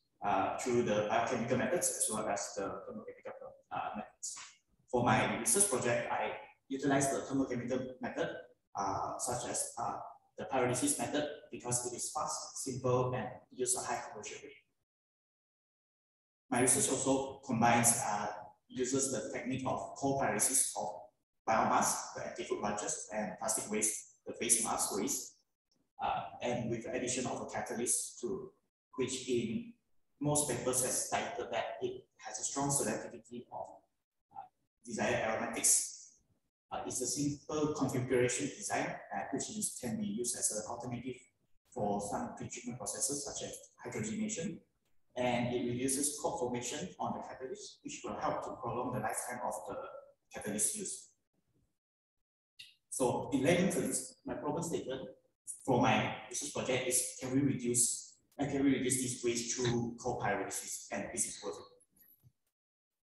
through the biochemical methods as well as the thermochemical methods. For my research project, I utilized the thermochemical method, such as the pyrolysis method, because it is fast, simple, and uses a high conversion rate. My research also combines, uses the technique of co-pyrolysis of biomass, the anti-fruit bunches, and plastic waste, the face mask waste, and with the addition of a catalyst to which in most papers has cited that it has a strong selectivity of desired aromatics. It's a simple configuration design which can be used as an alternative for some pretreatment processes such as hydrogenation, and it reduces coat formation on the catalyst, which will help to prolong the lifetime of the catalyst use. So in layman terms, my problem statement for my research project is can we reduce this waste through co-pyrolysis, and this is worth it.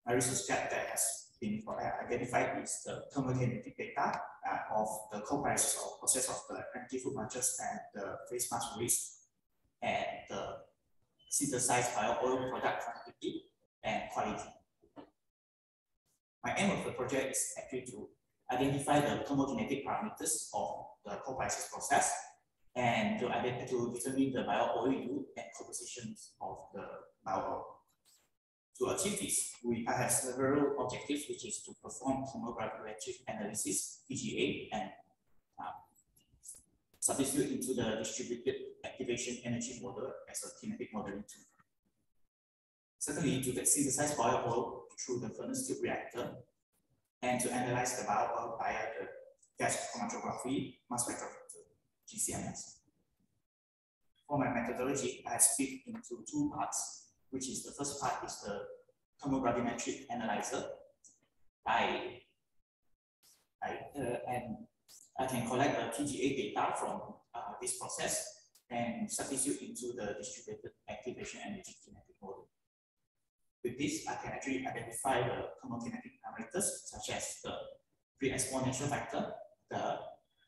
My research gap that has been identified is the thermokinetic data of the co-pyrolysis of process of the anti-fruit bunches and the face mask waste, and the synthesized bio-oil product quantity and quality. My aim of the project is actually to identify the thermokinetic parameters of the co-pyrolysis process and to determine the bio-oil yield and compositions of the bio-oil. To achieve this, I have several objectives, which is to perform thermogravimetric analysis, TGA, and substitute into the distributed activation energy model as a kinetic modeling tool. Secondly, to synthesize bio-oil through the furnace tube reactor, and to analyze the bio-oil via the gas chromatography mass spectrometer, GCMS. For my methodology, I have split into 2 parts, which is the first part is the thermogravimetric analyzer. I can collect the TGA data from this process and substitute into the distributed activation energy kinetic model. With this, I can actually identify the thermokinetic parameters such as the free exponential factor, the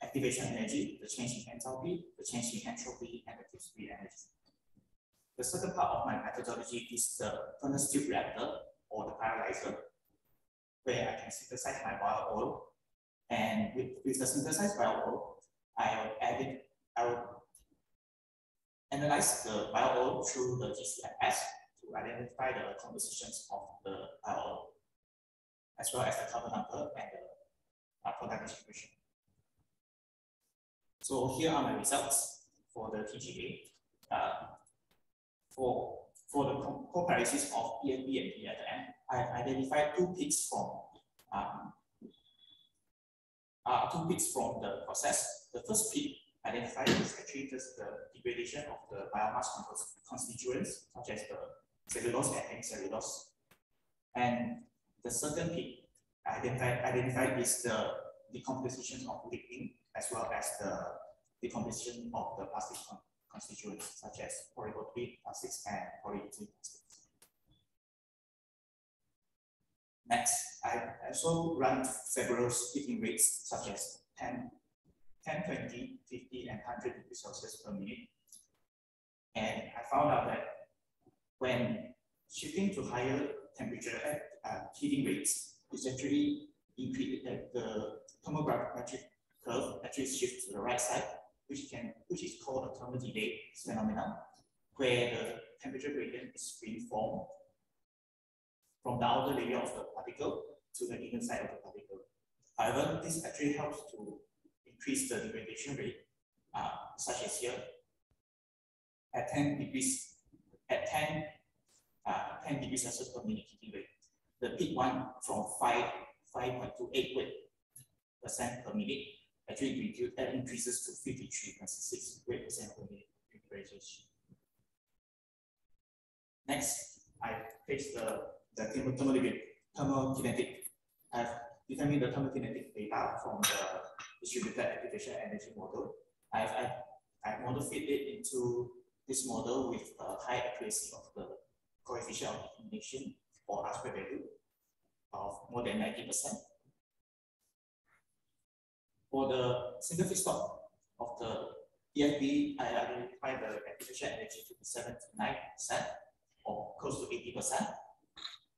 activation energy, the change in enthalpy, the change in entropy, and the fixed free energy. The second part of my methodology is the furnace tube reactor or the pyrolyzer, where I can synthesize my bio oil. And with the synthesized bio oil, I will analyze the bio oil through the GCMS to identify the compositions of the bio oil, as well as the carbon number and the product distribution. So here are my results for the TGA. For the co-paralysis of EFB and P at the end, I identified two peaks from the process. The first peak identified is actually just the degradation of the biomass constituents, such as the cellulose and hemicellulose. And the second peak identified is the decomposition of lignin, as well as the decomposition of the plastic constituents, such as polypropylene plastics and polyethylene plastics. Next, I also run several heating rates, such as 10, 20, 50, and 100 degrees Celsius per minute. And I found out that when shifting to higher temperature heating rates, it's actually increased the thermogravimetric curve actually shifts to the right side, which is called a thermal delay phenomenon, where the temperature gradient is being formed from the outer layer of the particle to the inner side of the particle. However, this actually helps to increase the degradation rate, such as here, at 10 degrees Celsius per minute heating rate. The peak one from 5.28% per minute actually increases to 53.6% per minute degradation. Next, I place the thermokinetic. I've determined the thermokinetic data from the distributed activation energy model. I've model fit it into this model with a high accuracy of the coefficient of elimination or R-square value of more than 90%. For the single feedstock of the EFB, I identified the activation energy to be 79% or close to 80%,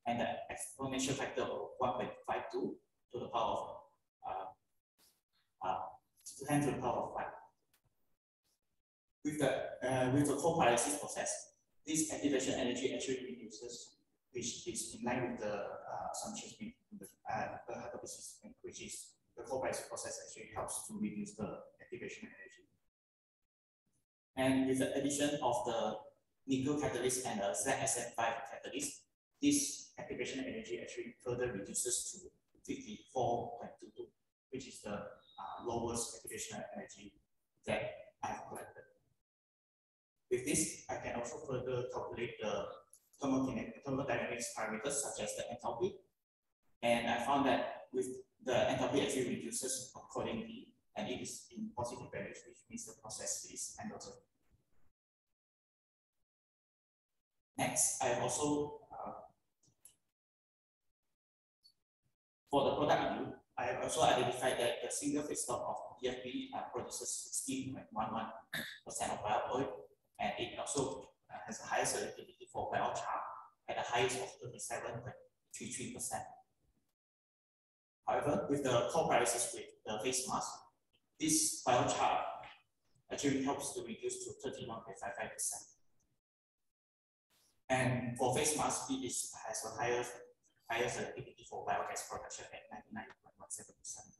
and the exponential factor of 1.52 to the power of 10 to the power of 5. With the co-paralysis process, this activation energy actually reduces, which is in line with the assumptions in the hypothesis, which is the co-paralysis process actually helps to reduce the activation energy. And with the addition of the nickel catalyst and the ZSM5 catalyst, this activation energy actually further reduces to 54.22, which is the lowest activation energy that I've collected. With this, I can also further calculate the thermodynamics parameters such as the enthalpy. And I found that with the enthalpy actually reduces accordingly, and it is in positive values, which means the process is endothermic. Next, I have also, for the product yield, I have also identified that the single feedstock of EFB produces 16.11% of bio oil, and it also has the highest selectivity for biochar at the highest of 37.33%. However, with the co-paralysis with the face mask, this biochar actually helps to reduce to 31.55%. And for face mask, it has a higher selectivity for biogas production at 99.17%.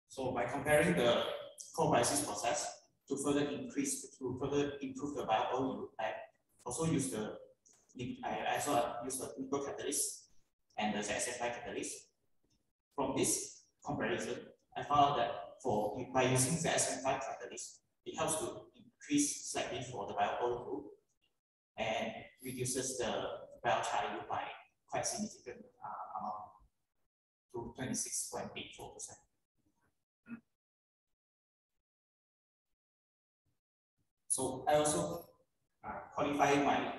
So by comparing the co-paralysis process to further improve the bio oil yield, I also use the nickel catalyst and the ZSM5 catalyst. From this comparison, I found out that by using ZSM5 catalyst, it helps to increase slightly for the bio oil yield and reduces the biochar yield by quite significant amount. to 26.84%. So I also qualify my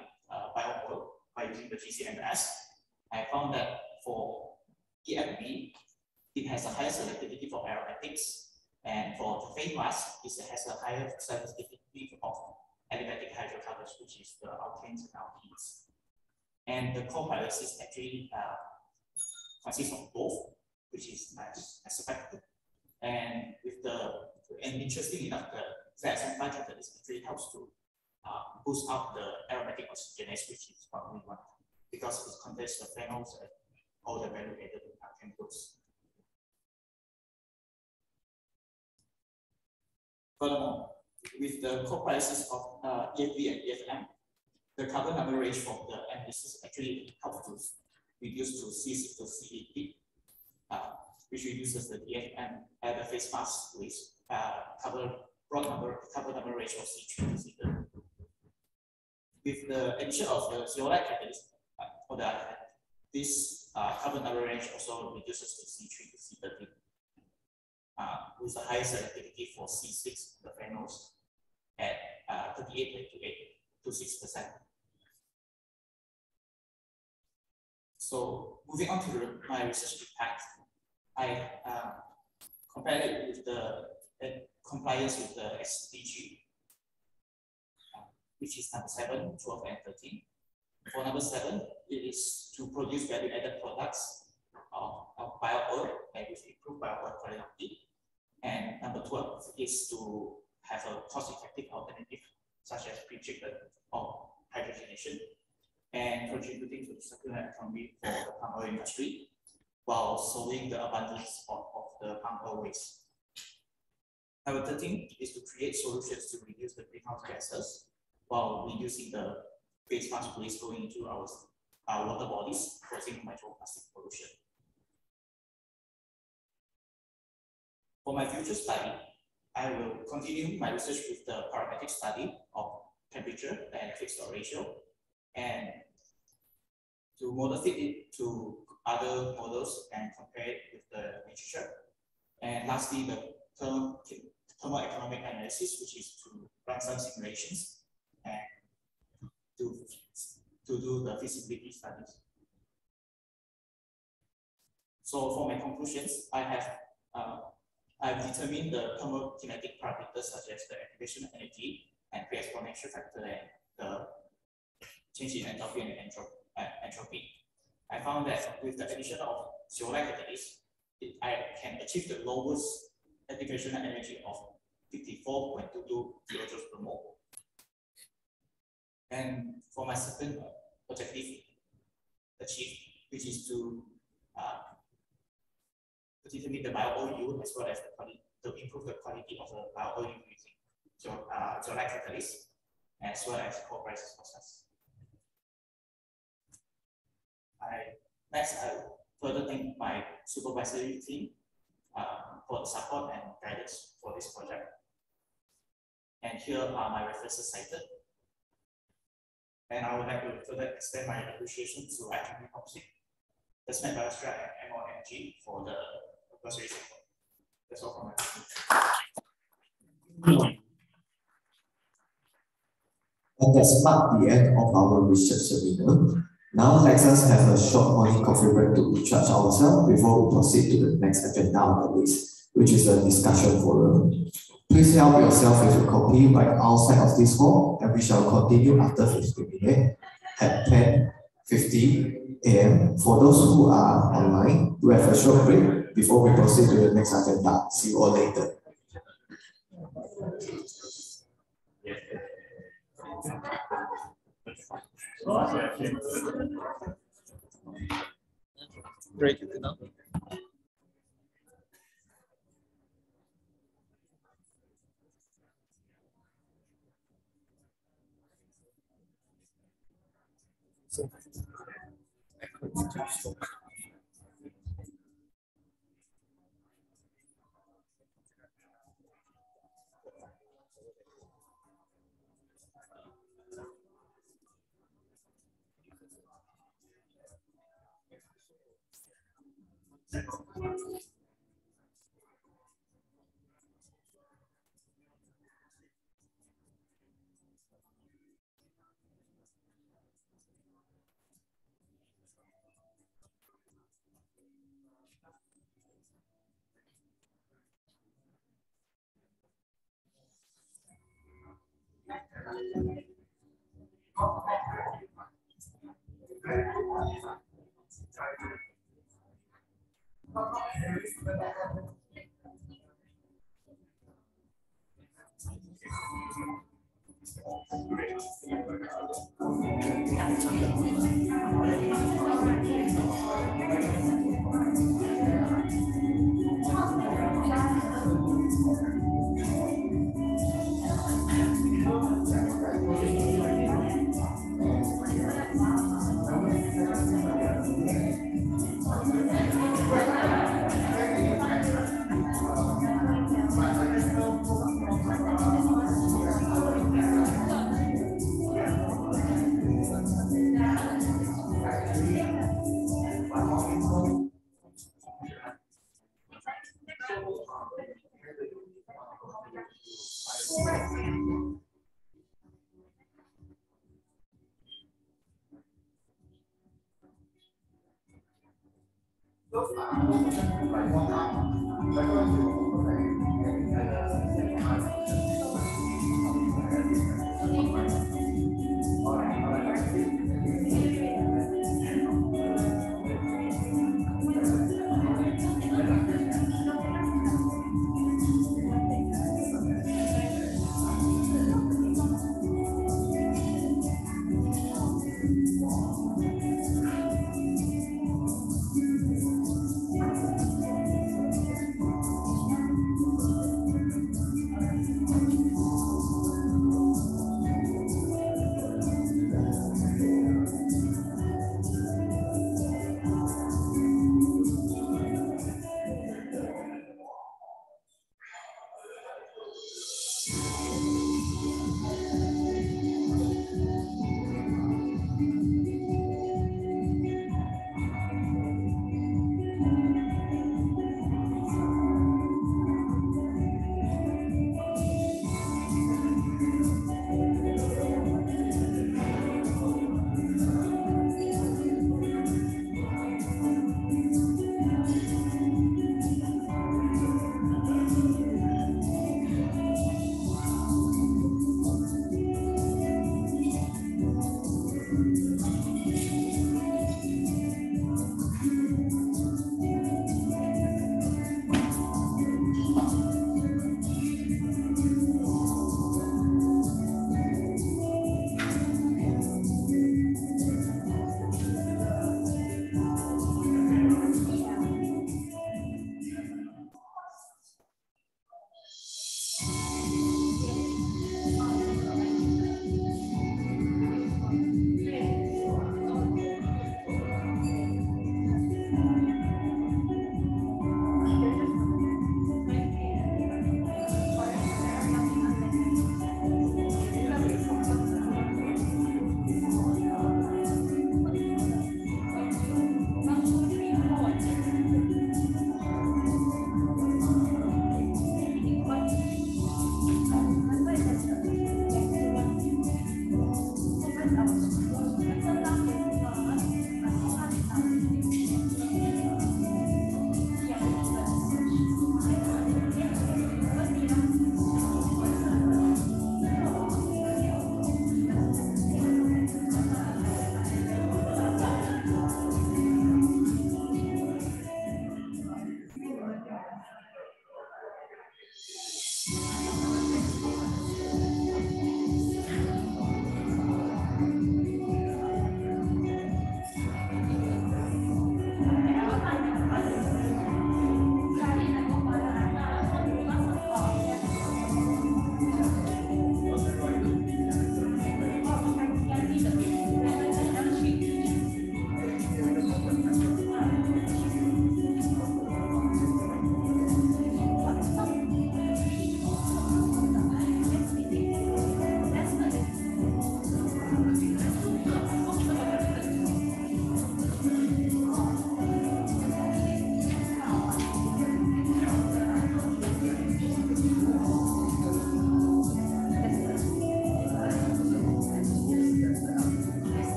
biowork by using the GCMS. I found that for EFB, it has a higher selectivity for aromatics, and for the face mask, it has a higher selectivity of aromatic hydrocarbons, which is the alkanes and alkenes. And the core pyrolysis actually consists of both, which is as expected. And interesting enough, the ZSM5 catalyst actually helps to boost up the aromatic oxygenase, which is what we want, because it contains the phenols and all the value-added chemicals. Furthermore, with the co-pyrolysis of EFB and EFM, the carbon number range from the NDCs actually helps to reduce to C6 to C80, which reduces the DFM at the face mask with carbon number range of C3 to C30. With the addition of the zeolite catalyst, on the other hand, this carbon number range also reduces to C3 to C30. With the highest selectivity for C6, the phenols, at 38.28 to 6%. So moving on to my research impact, I compared it with the compliance with the SDG, which is number 7, 12, and 13. For number 7, it is to produce value-added products of bio-oil and with improved bio-oil quality. And number 12 is to have a cost-effective alternative, such as pre-treatment or hydrogenation, and contributing to the circular economy for the palm oil industry, while solving the abundance of the palm oil waste. Number 13 is to create solutions to reduce the greenhouse gases, while reducing the face mask waste going into our water bodies, causing microplastic pollution. For my future study, I will continue my research with the parametric study of temperature and fixed oil ratio, and to model fit it to other models and compare it with the literature. And lastly, the thermoeconomic analysis, which is to run some simulations and to do the feasibility studies. So for my conclusions, I've determined the thermokinetic parameters such as the activation energy and pre-exponential factor and the change in enthalpy and entropy. I found that with the addition of zeolite catalyst, I can achieve the lowest activation energy of 54.22 kilojoules per mole. And for my second objective achieved, which is to determine the bio-oil yield as well as the quality, to improve the quality of the bio-oil using zeolite catalyst, as well as co-pyrolysis process. Next, I will further thank my supervisory team for the support and guidance for this project. And here are my references cited. And I would like to further extend my appreciation to ITB Toxic, the Smart Biostra, and MO Energy for the bursary support. That's all from my team.
And that's marked the end of our research seminar. Now let us have a short morning coffee break to recharge ourselves before we proceed to the next agenda on the list, which is the discussion forum. Please help yourself with a copy right outside of this hall, and we shall continue after 15 minutes at 10:50 a.m. For those who are online, we have a short break before we proceed to the next agenda. See you all later.
Break it now.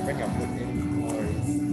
bring your food in. No worries.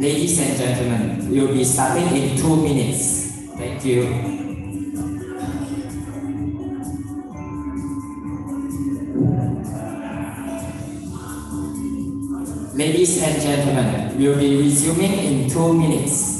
Ladies and gentlemen, we will be starting in 2 minutes. Thank you. Ladies and gentlemen, we will be resuming in 2 minutes.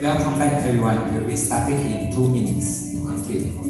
Welcome back everyone. We'll be starting in 2 minutes. Thank you.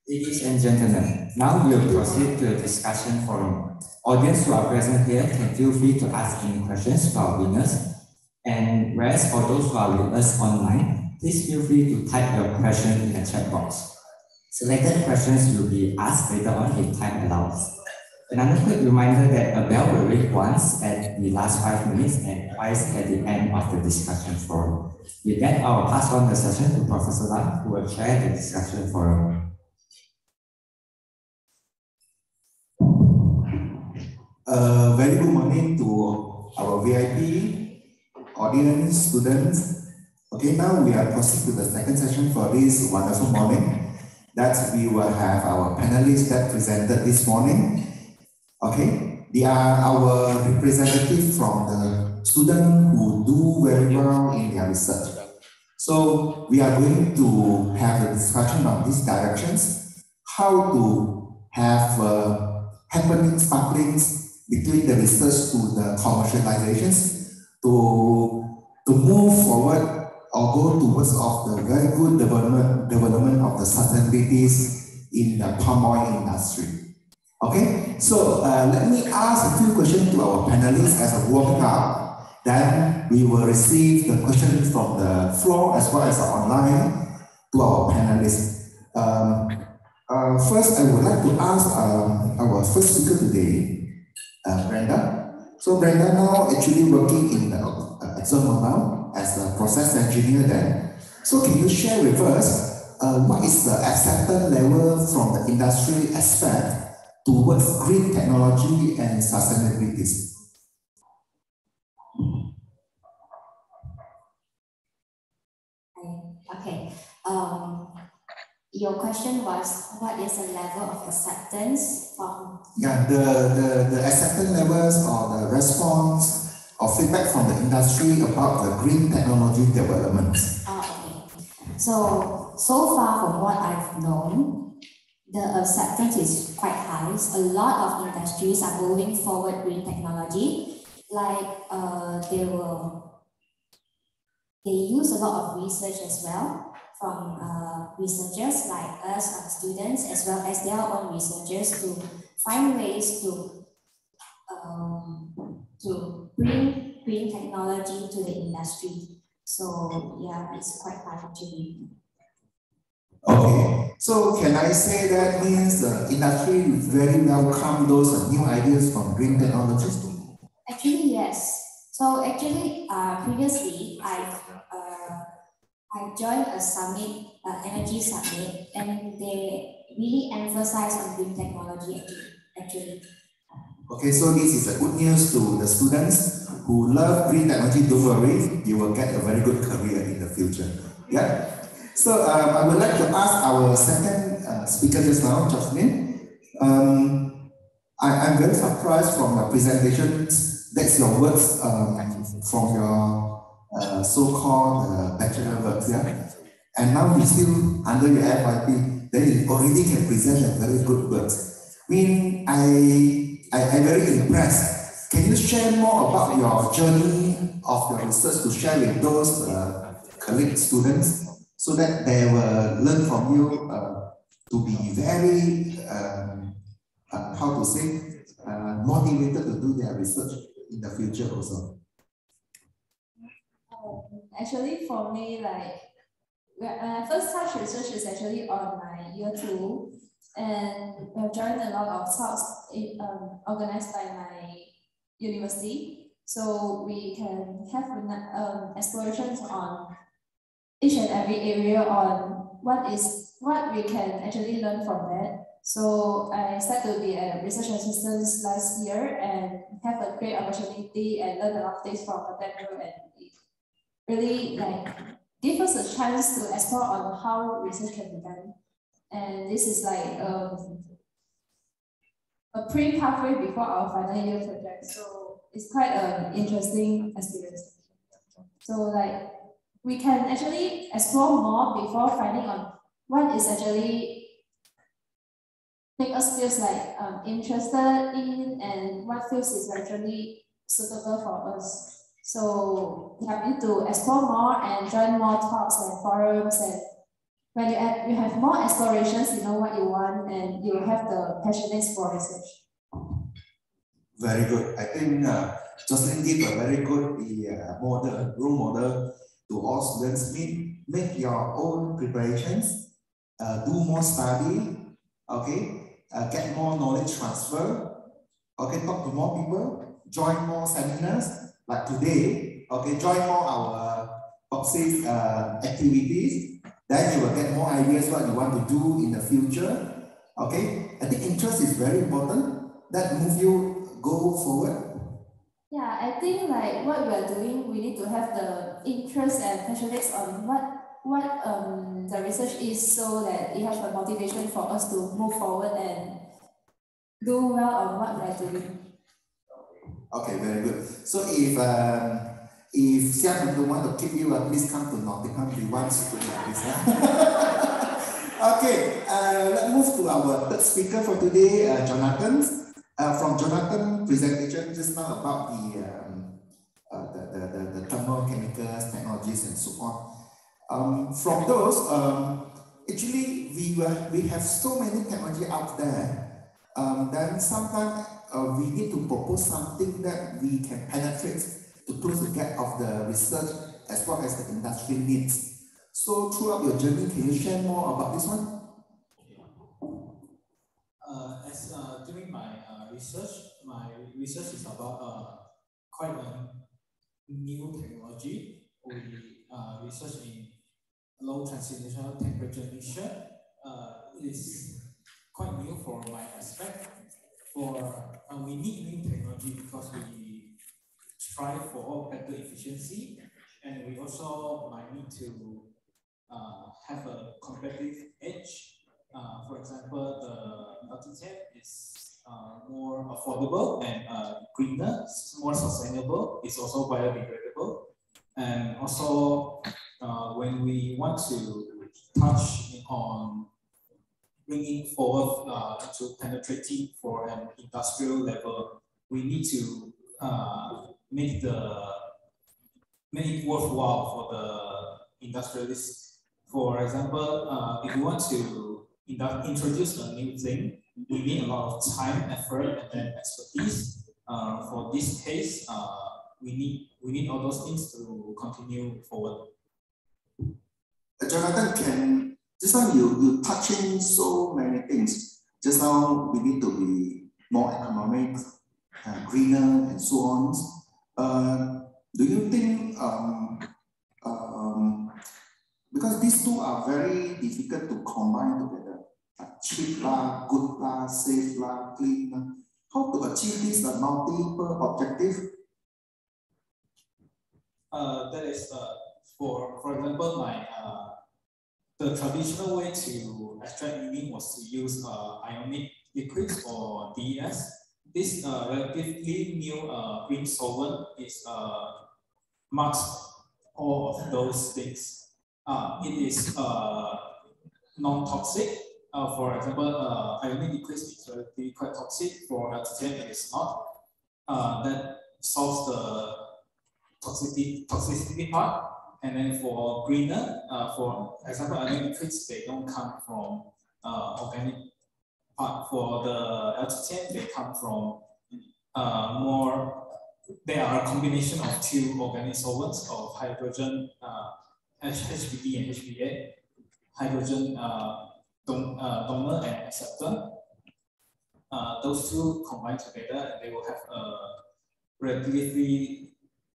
Ladies and gentlemen, now we'll proceed to the discussion forum. Audience who are present here can feel free to ask any questions to our winners. And whereas for those who are with us online, please feel free to type your question in the chat box. Selected questions will be asked later on if time allows. Another quick reminder that a bell will ring once at the last 5 minutes and twice at the end of the discussion forum. With that, I'll pass on the session to Professor Lam, who will chair the discussion forum.
Very good morning to our VIP, audience, students. Okay, now we are proceeding to the second session for this wonderful morning. That we will have our panelists that presented this morning. Okay, they are our representative from the students who do very well in their research. So we are going to have a discussion on these directions, how to have happenings, sparklings between the research to the commercializations to move forward or go towards of the very good development of the sustainabilities in the palm oil industry. Okay, so let me ask a few questions to our panelists as a warming up. Then we will receive the questions from the floor as well as online to our panelists. First, I would like to ask our first speaker today, Brenda. So Brenda now actually working in ExxonMobil as a process engineer there. So can you share with us what is the acceptance level from the industry aspect towards green technology and sustainability?
Okay. Your question was, what is the level of acceptance from?
Yeah, the acceptance levels or the response or feedback from the industry about the green technology developments.
Okay. So far from what I've known, the acceptance is quite high. A lot of industries are moving forward green technology. Like they use a lot of research as well from researchers like us, students, as well as their own researchers to find ways to bring green technology to the industry. So yeah, it's quite hard actually.
Okay, so can I say that means the industry very welcome those new ideas from green technologies?
Actually, yes. So actually, previously I joined a summit, energy summit, and they really emphasize on green technology actually.
Okay, so this is a good news to the students who love green technology. Don't worry, you will get a very good career in the future. Yeah. So I would like to ask our second speaker just now, Jasmine. I'm very surprised from your presentations. That's your works from your so-called bachelor works, yeah? And now you still under your FYP, then you already can present a very good works. I mean, I'm very impressed. Can you share more about your journey of your research to share with those colleague students so that they will learn from you to be very how to say, motivated to do their research in the future also?
Actually, for me, like, when I first touched research is actually on my year 2, and we have joined a lot of talks organized by my university. So we can have explorations on each and every area on what we can actually learn from that. So I started to be a research assistant last year and have a great opportunity and learn a lot of things from that group, and it really like give us a chance to explore on how research can be done. And this is like a pre-pathway before our final year project. So it's quite an interesting experience. So like we can actually explore more before finding on what is actually make us feel like interested in and what feels is actually suitable for us. So we have need to explore more and join more talks and forums, and when you have more explorations, you know what you want and you have the passionate for research.
Very good. I think Jocelyn gave a very good role model to all students. Make your own preparations, do more study, okay, get more knowledge transfer, okay, talk to more people, join more seminars like today, okay, join more our toxic activities. Then you will get more ideas what you want to do in the future. Okay, I think interest is very important. That move you go forward.
Yeah, I think like what we are doing, we need to have the interest and passionate on what the research is, so that it has a motivation for us to move forward and do well on what we are doing.
Okay, very good. So if Xiang don't want to keep you, please come to Nottingham. We want to do this. Okay, let's move to our third speaker for today, Jonathan. From Jonathan presentation just now about the thermochemicals, technologies, and so on. From those, actually we have so many technology out there. Then sometimes we need to propose something that we can penetrate to close the gap of the research as well as the industry needs. So throughout your journey, can you share more about this one?
During my research is about quite a new technology. We research in low transcendental temperature emission. It is quite new for my aspect. We need new technology because we strive for better efficiency, and we also might need to have a competitive edge. For example, the LTTEP is more affordable and greener, more sustainable. It's also biodegradable, and also when we want to touch on bringing forward to penetrating for an industrial level, we need to make it worthwhile for the industrialists. For example, if we want to introduce a new thing, we need a lot of time, effort, and then expertise. For this case, we need all those things to continue forward.
Jonathan, just now you touching so many things. Just now we need to be more economic, greener, and so on. Do you think because these two are very difficult to combine together, cheap lah, good lah, safe lah, clean lah. How to achieve this multiple objective?
That is for example, the traditional way to extract urine was to use ionic liquids or DES. This relatively new green solvent is marks all of those things. It is non-toxic. For example, ionic liquids is relatively quite toxic. For LTTEP, it is not. That solves the toxicity part. And then for greener, for example, ionic liquids, they don't come from organic part. For the LTTM, they come from they are a combination of two organic solvents of hydrogen, HBD and HBA, hydrogen donor and acceptor. Those two combined together, they will have a relatively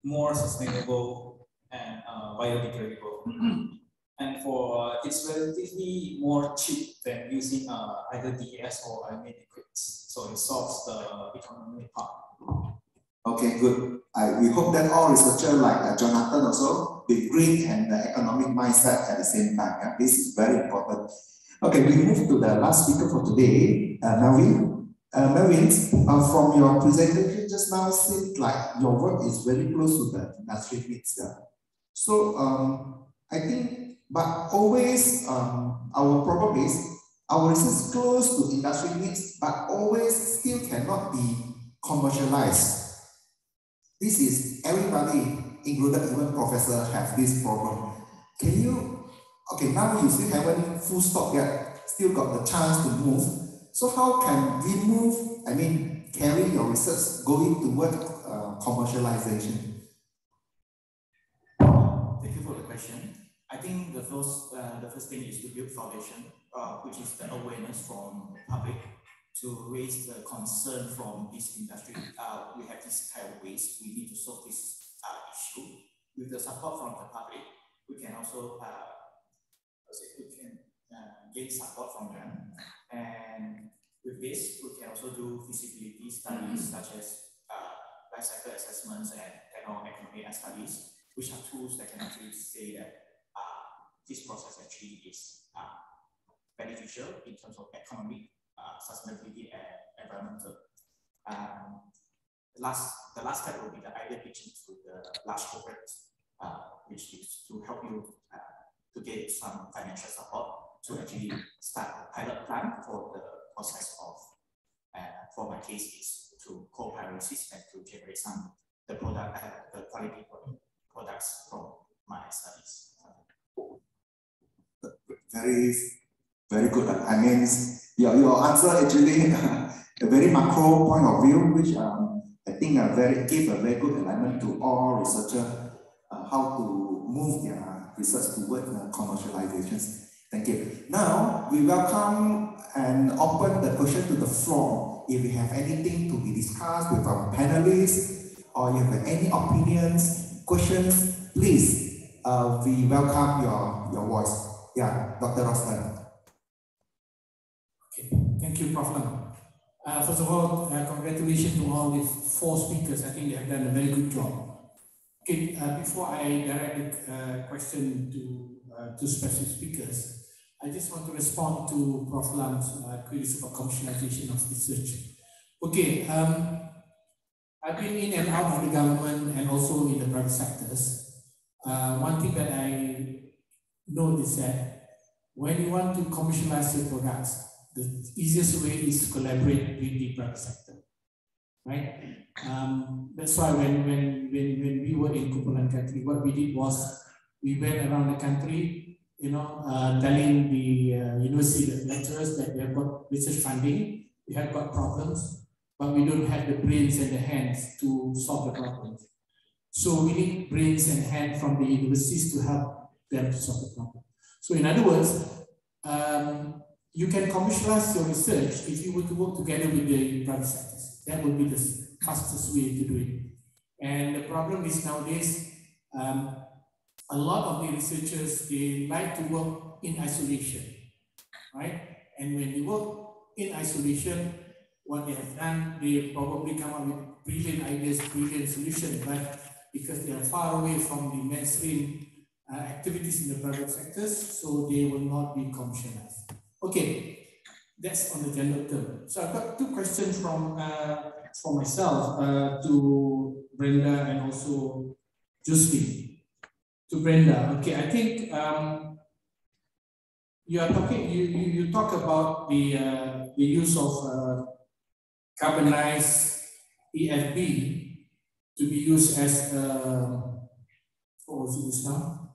more sustainable and biodegradable. And for it's relatively more cheap than using either DES or amine liquids. So it solves the economic part.
Okay, good. We hope that all researchers like Jonathan also, the green and the economic mindset at the same time. Yeah? This is very important. Okay, we move to the last speaker for today, Melvin. Melvin, from your presentation just now, seems like your work is very close to the industry needs. Yeah? So I think, but always our problem is our research is close to industry needs, but always still cannot be commercialized. This is everybody, included even professor, have this problem. Can you, okay, now you still haven't full stop yet, still got the chance to move. So how can we move, I mean, carry your research going toward commercialization?
Thank you for the question. I think the first thing is to build foundation, which is the awareness from the public, to raise the concern from this industry. We have this kind of waste, we need to solve this issue. With the support from the public, we can also gain support from them. And with this, we can also do feasibility studies such as life cycle assessments and economic studies, which are tools that can actually say that this process actually is beneficial in terms of economic, sustainability, and environmental. The last step will be the idea pitching to the large corporates, which is to help you to get some financial support to actually start a pilot plan for the process of, for my case is to co-pyrolysis and to generate the quality products from my studies.
Very good. I mean, your answer actually a very macro point of view, which I think give a very good alignment to all researchers how to move their research toward commercializations. Thank you. Now we welcome and open the question to the floor. If you have anything to be discussed with our panelists, or you have any opinions, questions, please, we welcome your voice. Yeah, Dr. Roslan.
Okay, thank you, Prof. Lam. First of all, congratulations to all the 4 speakers. I think they have done a very good job. Okay, before I direct the question to specific speakers, I just want to respond to Prof. Lam's queries about commercialization of research. Okay, I've been in and out of the government and also in the private sectors. One thing that I know is that when you want to commercialize your products, the easiest way is to collaborate with the private sector, right? That's why when we were in Kumpulan Country, what we did was we went around the country, telling the university lecturers that we have got research funding, we have got problems, but we don't have the brains and the hands to solve the problems. So we need brains and hands from the universities to help them to solve the problem. So in other words, you can commercialize your research if you were to work together with the private sectors. That would be the fastest way to do it. And the problem is nowadays, a lot of the researchers, they like to work in isolation, right? And when they work in isolation, what they have done, they probably come up with brilliant ideas, brilliant solutions, but because they are far away from the mainstream activities in the private sectors, so they will not be commercialized. Okay, that's on the general term. So I've got 2 questions from myself to Brenda and also Josephine. To Brenda, okay, I think you are talking. You talk about the use of carbonized EFB to be used as what was it just now?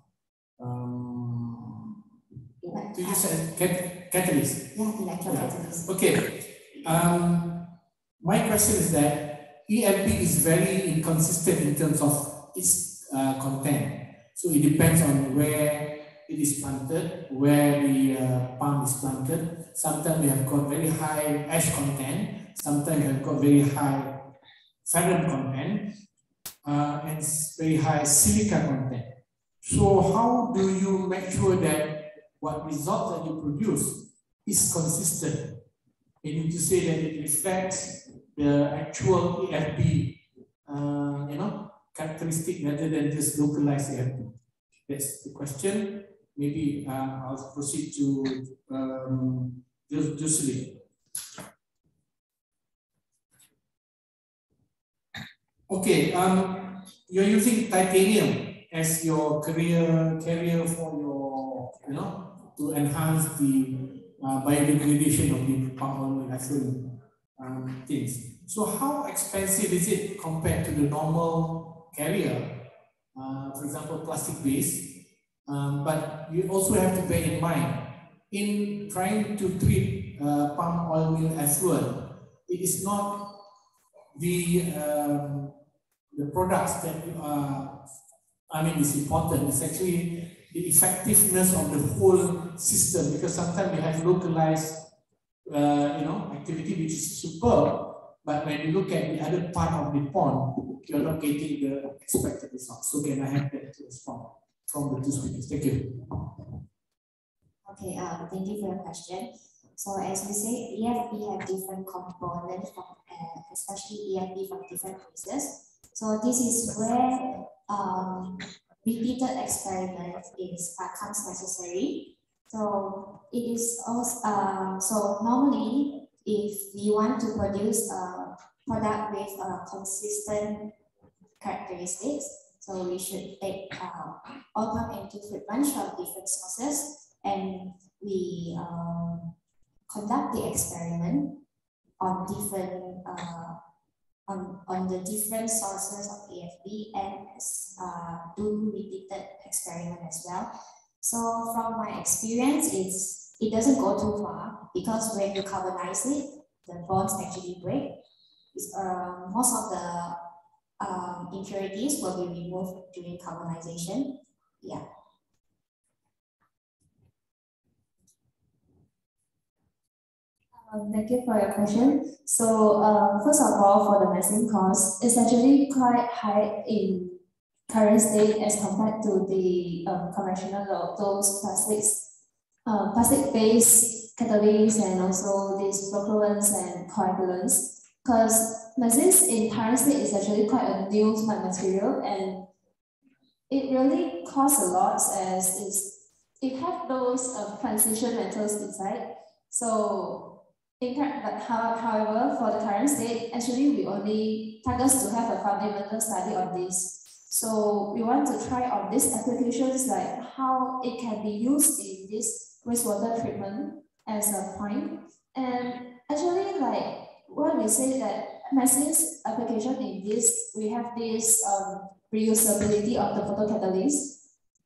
To use as
catalyst.
Yeah, electrocatalyst.
Okay. My question is that EFP is very inconsistent in terms of its content. So it depends on where it is planted, where the palm is planted. Sometimes we have got very high ash content. Sometimes we have got very high ferrum content and very high silica content. So how do you make sure that what result that you produce is consistent? You need to say that it reflects the actual EFP, characteristic rather than just localized EFP. That's the question. Maybe I'll proceed to Jocelyn. Okay, you're using titanium as your carrier for your, to enhance the biodegradation of the palm oil effluent things. So how expensive is it compared to the normal carrier, for example, plastic base? But you also have to bear in mind, in trying to treat palm oil mill effluent, it is not the products that is important. It's actually the effectiveness of the whole system, because sometimes you have localized activity which is superb, but when you look at the other part of the pond, you're not getting the expected results. So can I have that to respond from the two speakers? Thank you.
Okay, thank you for your question. So as we say, EFP have different components from, especially EFP from different places. So this is where repeated experiment comes necessary. So it is also so normally if we want to produce a product with consistent characteristics, so we should take oil palm and fruit bunch from different sources, and we conduct the experiment on different on the different sources of EFP, and do repeated experiment as well. So from my experience, it doesn't go too far, because when you carbonize it, the bonds actually break. Most of the impurities will be removed during carbonization. Yeah.
Thank you for your question. So first of all, for the messing cost, it's actually quite high in current state as compared to the conventional those plastic-based catalysts and also these flocculants and coagulants. Because mesins in current state is actually quite a new smart material, and it really costs a lot as it has those transition metals inside. So however, for the current state, actually we only target to have a fundamental study on this. So we want to try on these applications, like how it can be used in this wastewater treatment as a point. And actually, like when we say that mesins application in this, we have this reusability of the photocatalyst.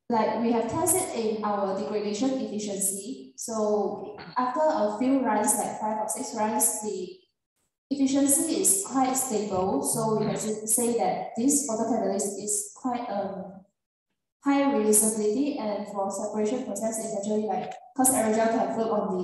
Like we have tested in our degradation efficiency. So after a few runs, like 5 or 6 runs, the efficiency is quite stable. So we can say that this photocatalyst is quite high reusability, and for separation process, it's actually like, because aerogel can float on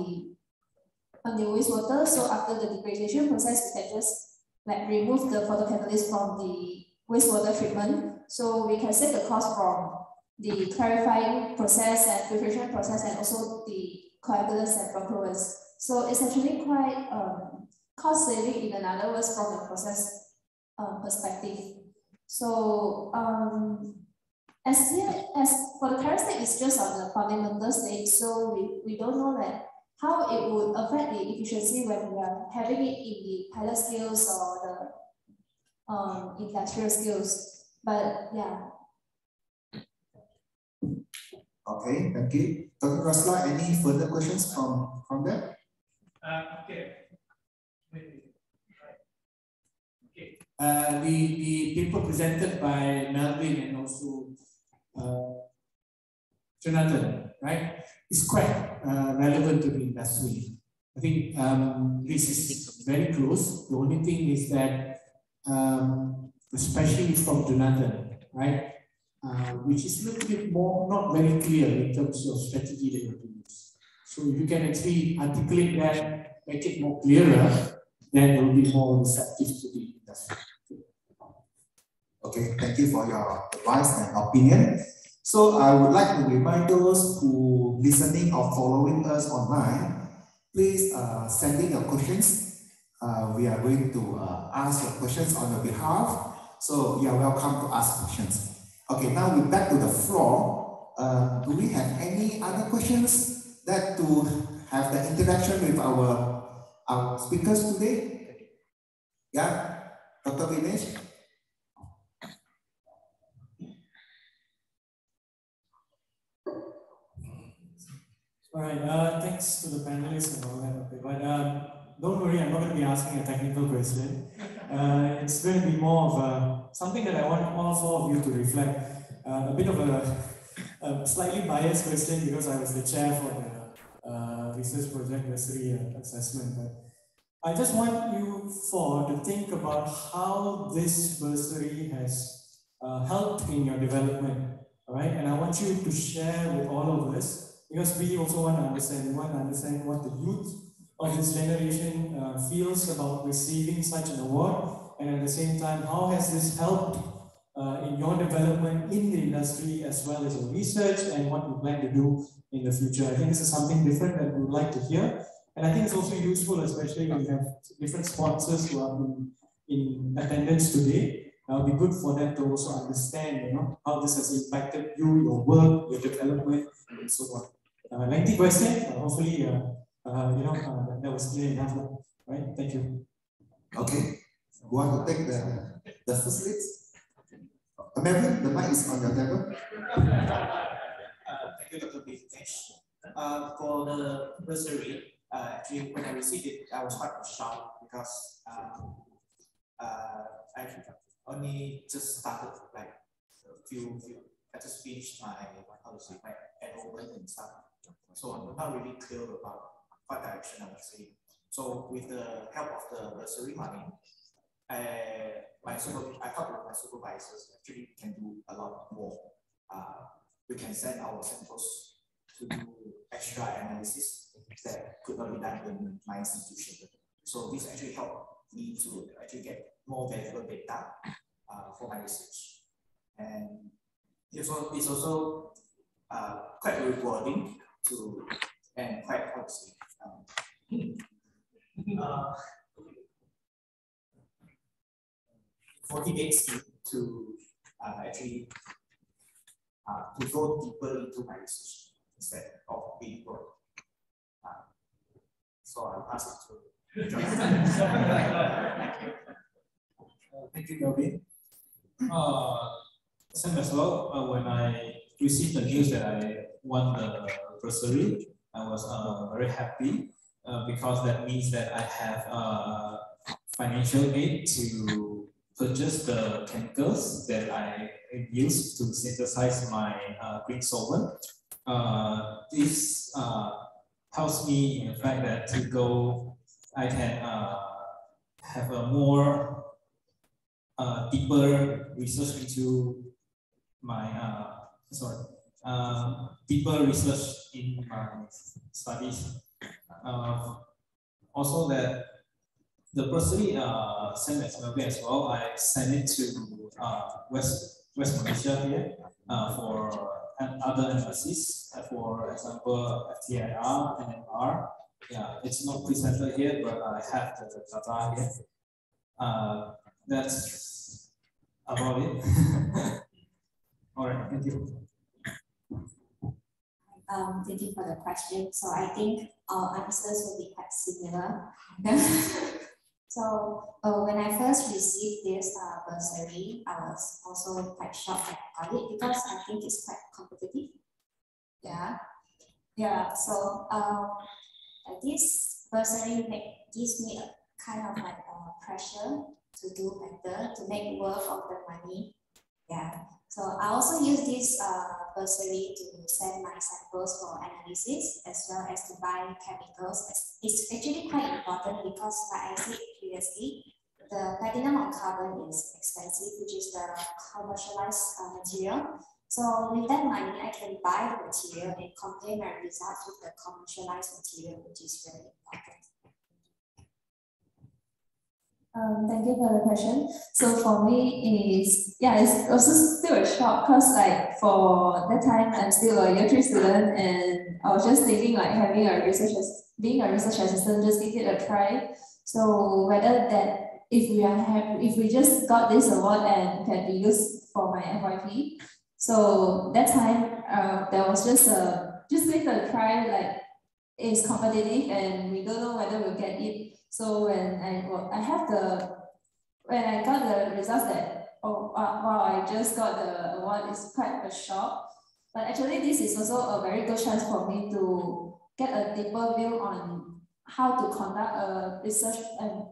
the wastewater. So after the degradation process, we can just like remove the photocatalyst from the wastewater treatment. So we can save the cost from the clarifying process and filtration process, and also the coagulants and flocculants. So it's actually quite cost saving, in other words, from the process perspective. So as for the current state, it's just on the fundamental state. So we don't know that how it would affect the efficiency when we are having it in the pilot scales or the industrial scales. But yeah.
Okay, thank you. Dr. Rasla, any further questions from there?
Okay. The paper presented by Melvin and also Jonathan, right? is quite relevant to the industry. I think this is very close. The only thing is that, especially from Jonathan, right, which is a little bit more not very clear in terms of strategy that you have to use. So if you can actually articulate that, make it more clearer, then it will be more receptive to the industry.
Okay, thank you for your advice and opinion. So I would like to remind those who listening or following us online, please send in your questions. We are going to ask your questions on your behalf. So you are welcome to ask questions. Okay, now we're back to the floor. Do we have any other questions that to have the interaction with our speakers today? Yeah, Dr. Vinesh?
All right, thanks to the panelists and all that. Okay, but don't worry, I'm not going to be asking a technical question. It's going to be more of something that I want all four of you to reflect. A bit of a slightly biased question because I was the chair for the research project bursary assessment. But I just want you four to think about how this bursary has helped in your development. All right, and I want you to share with all of us. Because we also want to understand, what the youth of this generation feels about receiving such an award, and at the same time, how has this helped in your development in the industry as well as your research and what you plan to do in the future. I think this is something different that we would like to hear, and I think it's also useful, especially when you have different sponsors who are in attendance today. It'll be good for them to also understand, how this has impacted you, your work, your development, and so on. Lengthy question. Hopefully, that was clear enough, right? Thank you.
Okay. You want to take the first lead? Melvin, the mic is on your table.
Thank you, Dr. Vinesh. For the bursary, actually, when I received it, I was quite shocked because I only just started like I just finished my enrollment and stuff. So I'm not really clear about what direction I was saying. So with the help of the bursary money, I thought with my supervisors actually can do a lot more. We can send our samples to do extra analysis that could not be done in my institution. So this actually helped me to actually get more valuable data for my research. And it's also quite rewarding and quite obviously motivates me to actually to go deeper into my research instead of being bored. So I'll pass it to Jonathan.
Thank you, Melvin. Same as well, when I received the news that I won the bursary, I was very happy because that means that I have financial aid to purchase the chemicals that I use to synthesize my green solvent. This helps me in the fact that I can have a more deeper research into my deeper research in my studies. Also that the bursary, same as Melvin as well, I sent it to West Malaysia here for other emphases, for example, FTIR, NMR. Yeah, it's not presented here, but I have the data here. That's about it. All right, thank you.
Thank you for the question. So I think our answers will be quite similar. So when I first received this bursary, I was also quite shocked about it because I think it's quite competitive. Yeah. So this bursary gives me a kind of like pressure to do better, to make worth of the money Yeah. So I also use this bursary to send my samples for analysis as well as to buy chemicals. It's actually quite important because, like I said previously, the platinum on carbon is expensive, which is the commercialized material. So with that money, I can buy the material and compare my results with the commercialized material, which is very important.
Thank you for the question. So for me, it's also still a shock because like for that time, I'm still a year 3 student and I was just thinking like being a research assistant, just give it a try. So whether that if we just got this award and can be used for my FYP. So that time, there was just give it a try, like it's competitive and we don't know whether we'll get it. So when I got the results that, wow, I just got the award, is quite a shock. But actually this is also a very good chance for me to get a deeper view on how to conduct a research and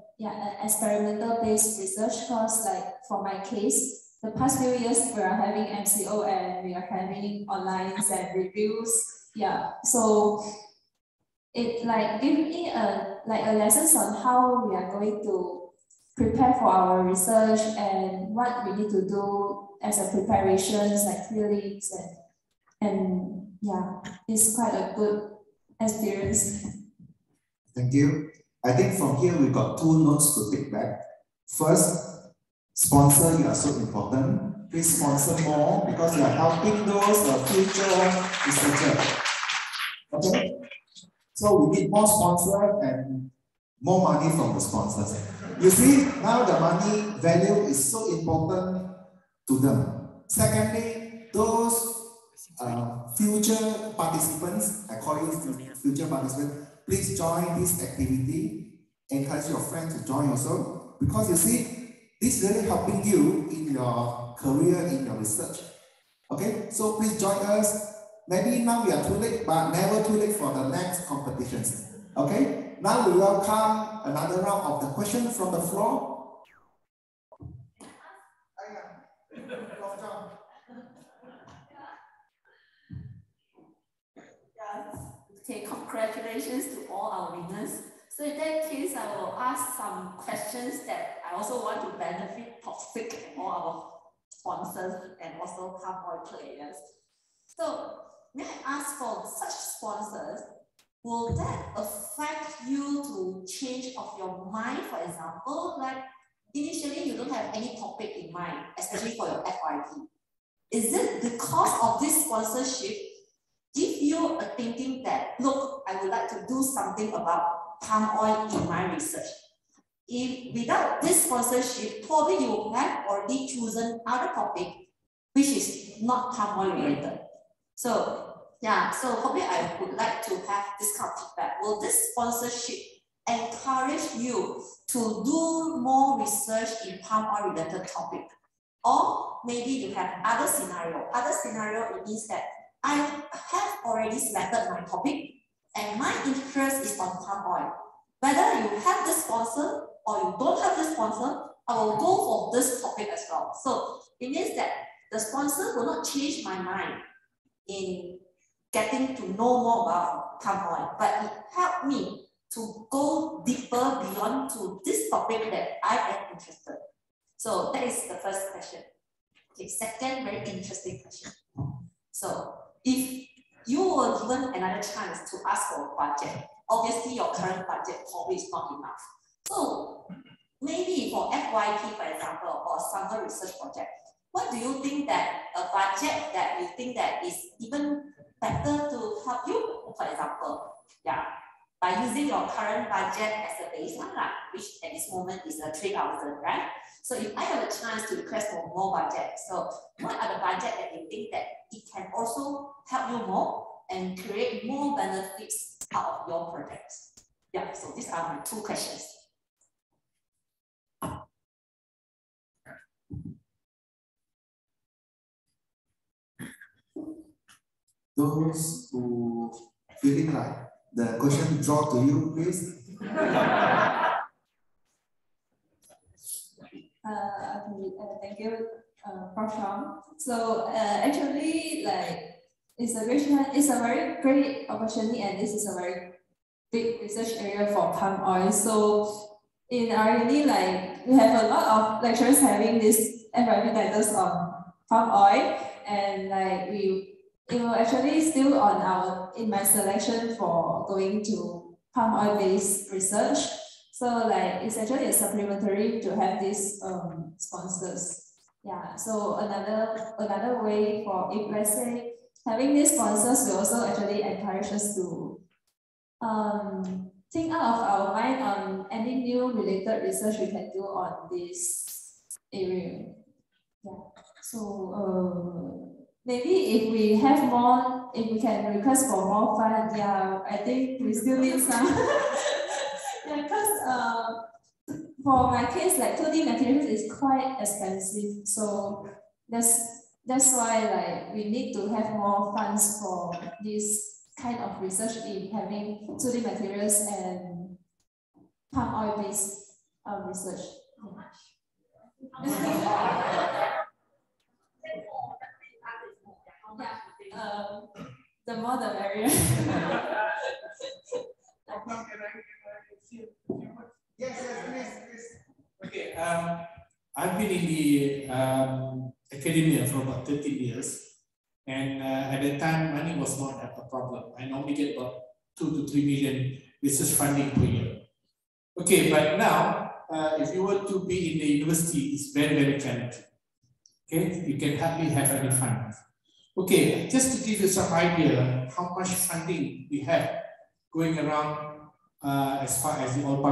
experimental based research, because like for my case, the past few years we are having MCO and we are having online and reviews. Yeah, so it like give me a lessons on how we are going to prepare for our research and what we need to do as a preparations, like theories and yeah, it's quite a good experience.
Thank you. I think from here we got 2 notes to take back. First, sponsor, you are so important. Please sponsor more because you are helping those future researchers. Okay? So we need more sponsors and more money from the sponsors. You see, now the money value is so important to them. Secondly, those future participants, I call you future participants, please join this activity. Encourage your friends to join also, because you see, this is really helping you in your career, in your research. Okay, so please join us. Maybe now we are too late, but never too late for the next competitions. Okay, now we welcome another round of the question from the floor.
Okay, congratulations to all our winners. So in that case, I will ask some questions that I also want to benefit Toxic and all our sponsors and also palm oil players. So may I ask, for such sponsors, will that affect you to change of your mind? For example, like initially you don't have any topic in mind, especially for your FYP. Is it because of this sponsorship give you a thinking that, look, I would like to do something about palm oil in my research? If without this sponsorship, probably you have already chosen other topic which is not palm oil related. So yeah, so probably I would like to have this kind of feedback. Will this sponsorship encourage you to do more research in palm oil related topic? Or maybe you have other scenario. Other scenario, it means that I have already selected my topic and my interest is on palm oil. Whether you have this sponsor or you don't have this sponsor, I will go for this topic as well. So it means that the sponsor will not change my mind in getting to know more about palm oil, but it helped me to go deeper beyond to this topic that I am interested. So that is the first question. Okay, second very interesting question. So if you were given another chance to ask for a budget, obviously your current budget probably is not enough. So maybe for FYP, for example, or summer research project, what do you think that a budget that you think that is even better to help you? For example, yeah, by using your current budget as a baseline, which at this moment is a 3,000, right? So if I have a chance to request for more budget, so what are the budget that you think that it can also help you more and create more benefits out of your projects? Yeah, so these are my 2 questions.
Those who feeling like the question draw to you, please.
Thank you Prof. Sham. So actually, like, it's a very great opportunity, and this is a very big research area for palm oil. So in our uni, like, we have a lot of lecturers having this FYP titles on palm oil, and like it will actually still in my selection for going to palm oil based research. So like it's actually a supplementary to have these sponsors. Yeah. So another way for, if let's say having these sponsors will also actually encourage us to think out of our mind on any new related research we can do on this area. Yeah. So maybe if we can request for more funds, yeah, I think we still need some. Yeah, because for my case, like 2D materials is quite expensive, so that's why like we need to have more funds for this kind of research in having 2D materials and palm oil based research. The more the merrier.
Yes, please.
Okay, I've been in the academia for about 13 years, and at that time, money was not a problem. I normally get about 2 to 3 million research funding per year. Okay, but now, if you were to be in the university, it's very, very challenging. Okay, you can hardly have any funds. Okay, just to give you some idea how much funding we have going around as far as the oil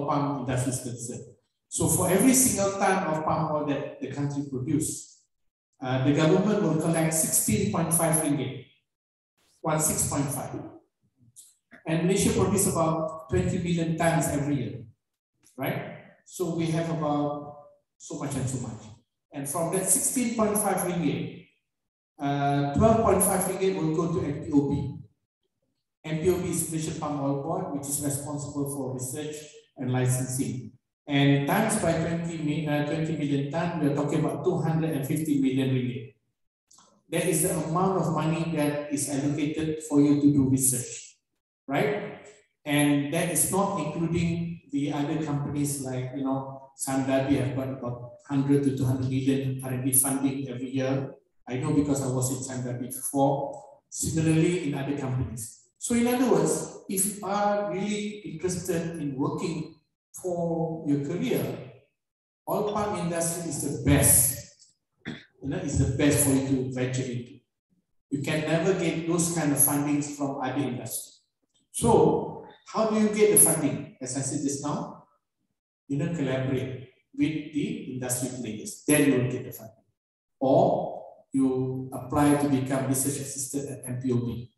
palm industry is concerned. So for every single ton of palm oil that the country produces, the government will collect 16.5 ringgit, 16.5. And Malaysia produces about 20 million tons every year, right? So we have about so much and so much. And from that 16.5 ringgit, 12.5 ringgit will go to MPOB. MPOB is Malaysia Palm Oil Board, which is responsible for research and licensing. And times by 20 million tons, we are talking about 250 million ringgit. That is the amount of money that is allocated for you to do research, right? And that is not including the other companies like, Sandabi have got about 100 to 200 million R&D funding every year. I know because I was in Sandabi before. Similarly, in other companies. So in other words, if you are really interested in working for your career, oil palm industry is the best. It's the best for you to venture into. You can never get those kind of fundings from other industries. So how do you get the funding? As I said just now, collaborate with the industry players. Then you will get the funding. Or you apply to become research assistant at MPOB.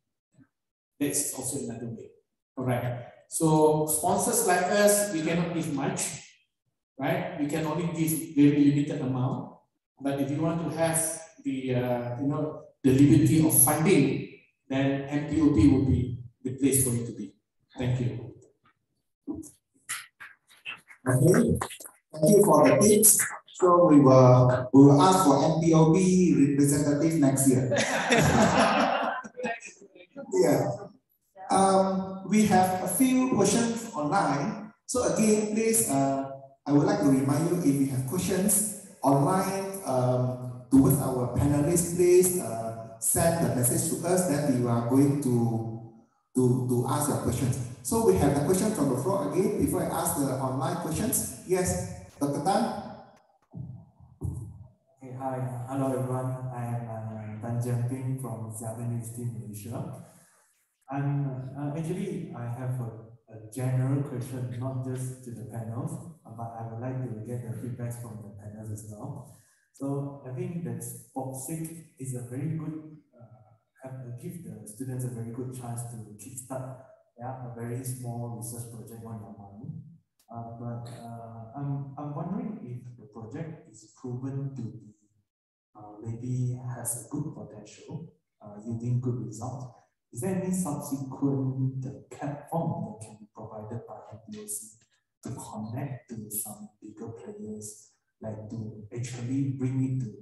That's also another way. All right. So sponsors like us, we cannot give much, right? We can only give very limited amount. But if you want to have the the liberty of funding, then MPOB will be the place for you to be. Thank you.
Okay. Thank you for the tips. So we will ask for MPOB representative next year. Yeah. We have a few questions online. So again, please, I would like to remind you, if you have questions online towards our panelists, please send the message to us. Then we are going to ask your questions. So we have the question from the floor again before I ask the online questions. Yes, Dr. Tan.
Okay, hi, hello everyone. I am Tan Jiang Ping from Xiamen University, Malaysia. Actually, I have a general question, not just to the panels, but I would like to get the feedback from the panels as well. So I think that Boxic is a very good, give the students a very good chance to kickstart a very small research project on your money. But I'm wondering if the project is proven to be maybe has a good potential, yielding good results. Is there any subsequent platform that can be provided by MPOC to connect to some bigger players, like to actually bring it to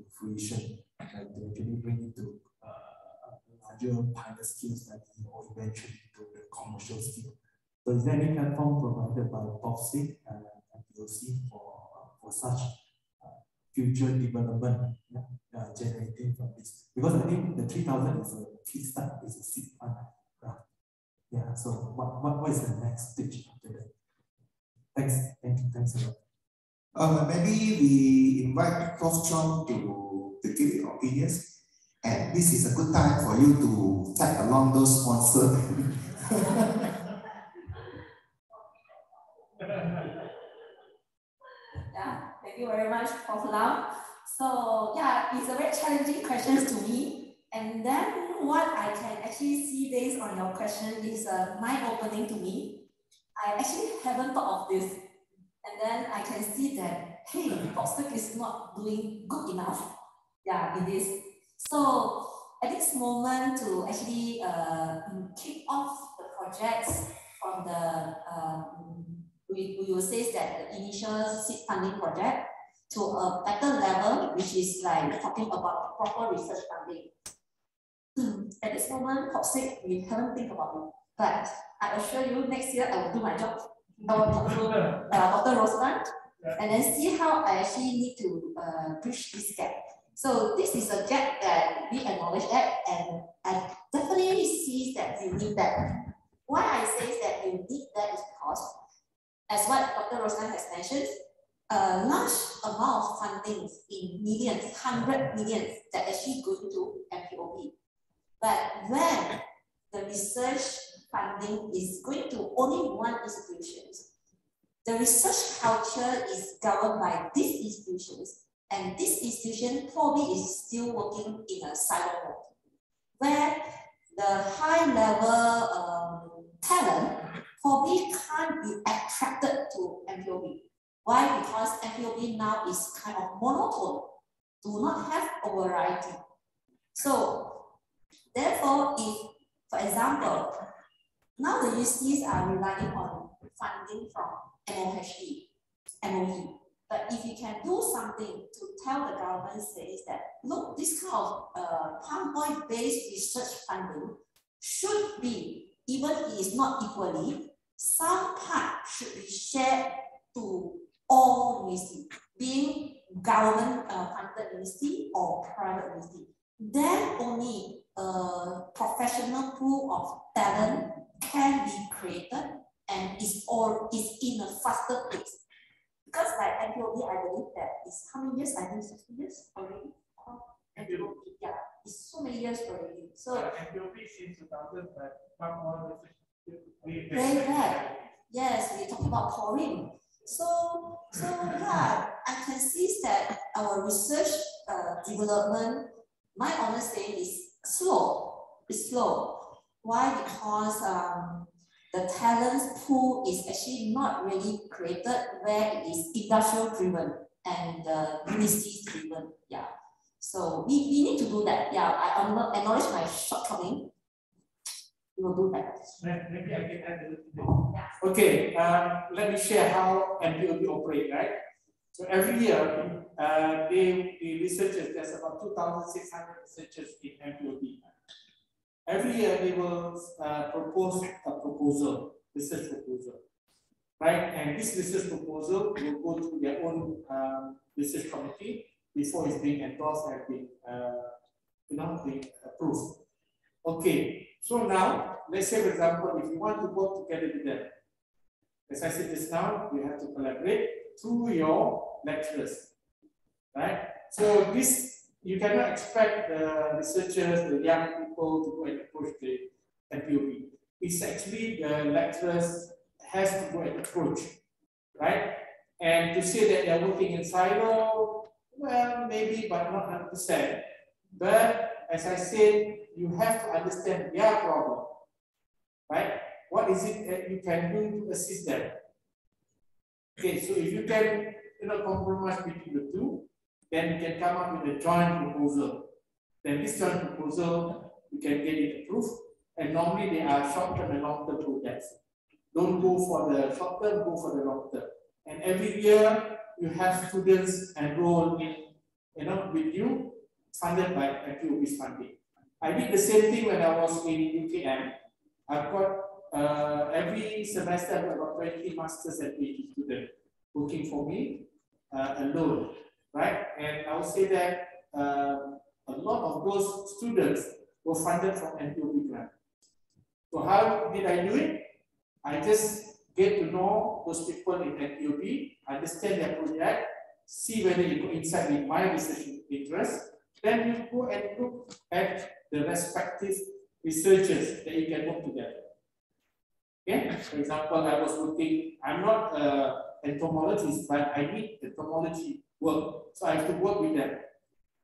So is there any platform provided by POPSIC and MPOC for such future development generating from this? Because I think the 3,000 is a kickstart, is a seed fund. Yeah, so what is the next stage after that? Thanks a lot.
Maybe we invite Prof. Chong to give your opinions. And this is a good time for you to tag along those sponsors.
Yeah, thank you very much, Prof. Lam. So yeah, it's a very challenging question to me. And then what I can actually see based on your question is mind-opening to me. I actually haven't thought of this. And then I can see that, hey, POPSIC is not doing good enough. Yeah, it is. So at this moment to actually kick off the projects from the, we will say that the initial seed funding project to a better level, which is like talking about proper research funding. At this moment, POPSIC, we haven't think about it, but I assure you next year I will do my job. I will talk to Dr. Rosman and then see how I actually need to bridge this gap. So this is a gap that we acknowledge that, and I definitely see that you need that. Why I say that you need that is because, as what Dr. Rosman has mentioned, a large amount of funding in millions, 100 millions that actually go into MPOB. But when the research funding is going to only one institution, the research culture is governed by these institutions, and this institution probably is still working in a silo mode, where the high level talent probably can't be attracted to MPOB. Why? Because MPOB now is kind of monotone, do not have a variety. So therefore, if, for example, now the UCs are relying on funding from MOE. But if you can do something to tell the government, says that, look, this kind of palm oil-based research funding should be, even if it is not equally, some part should be shared to all universities, being government-funded university or private university. Then only a professional pool of talent can be created and is in a faster pace. Because like MPOB, I believe that it's how many years? I think 60 years already. MPOB, yeah, it's so many years already. So
MPOB since 2000, but
very bad. Yes, we're talking about pouring. So yeah, I can see that our research development, my honest say, is slow. It's slow. Why? Because the talent pool is actually not really created where it is industrial driven and university driven. Yeah. So we need to do that. Yeah, I acknowledge my shortcoming. We will do that.
Maybe I can add a little bit. Okay, let me share how MPOB operate, right? So every year, the researchers, there's about 2,600 researchers in MPOB. Every year they will propose a proposal, research proposal, right? And this research proposal will go to their own research committee before it's being endorsed and being, being approved. Okay, so now let's say, for example, if you want to work together with them, as I said just now, you have to collaborate through your lecturers, right? So this. You cannot expect the researchers, the young people to go and approach the MPOB. It's actually the lecturers has to go and approach, right? And to say that they're working in silo, well, maybe, but not 100%. But as I said, you have to understand their problem, right? What is it that you can do to assist them? Okay, so if you can, compromise between the two, then you can come up with a joint proposal. Then this joint proposal, you can get it approved. And normally they are short-term and long-term projects. Don't go for the short-term, go for the long-term. And every year you have students enroll in, with you, funded by MPOB's funding. I did the same thing when I was in UKM. I've got every semester I've got about 20 masters and PhD students working for me alone, right? And I would say that a lot of those students were funded from NPOB grant. So how did I do it? I just get to know those people in NPOB, understand their project, see whether you coincide with my research interest, then you go and look at the respective researchers that you can work together. Okay, for example, I was working, I'm not an entomologist, but I need entomology work. So I have to work with them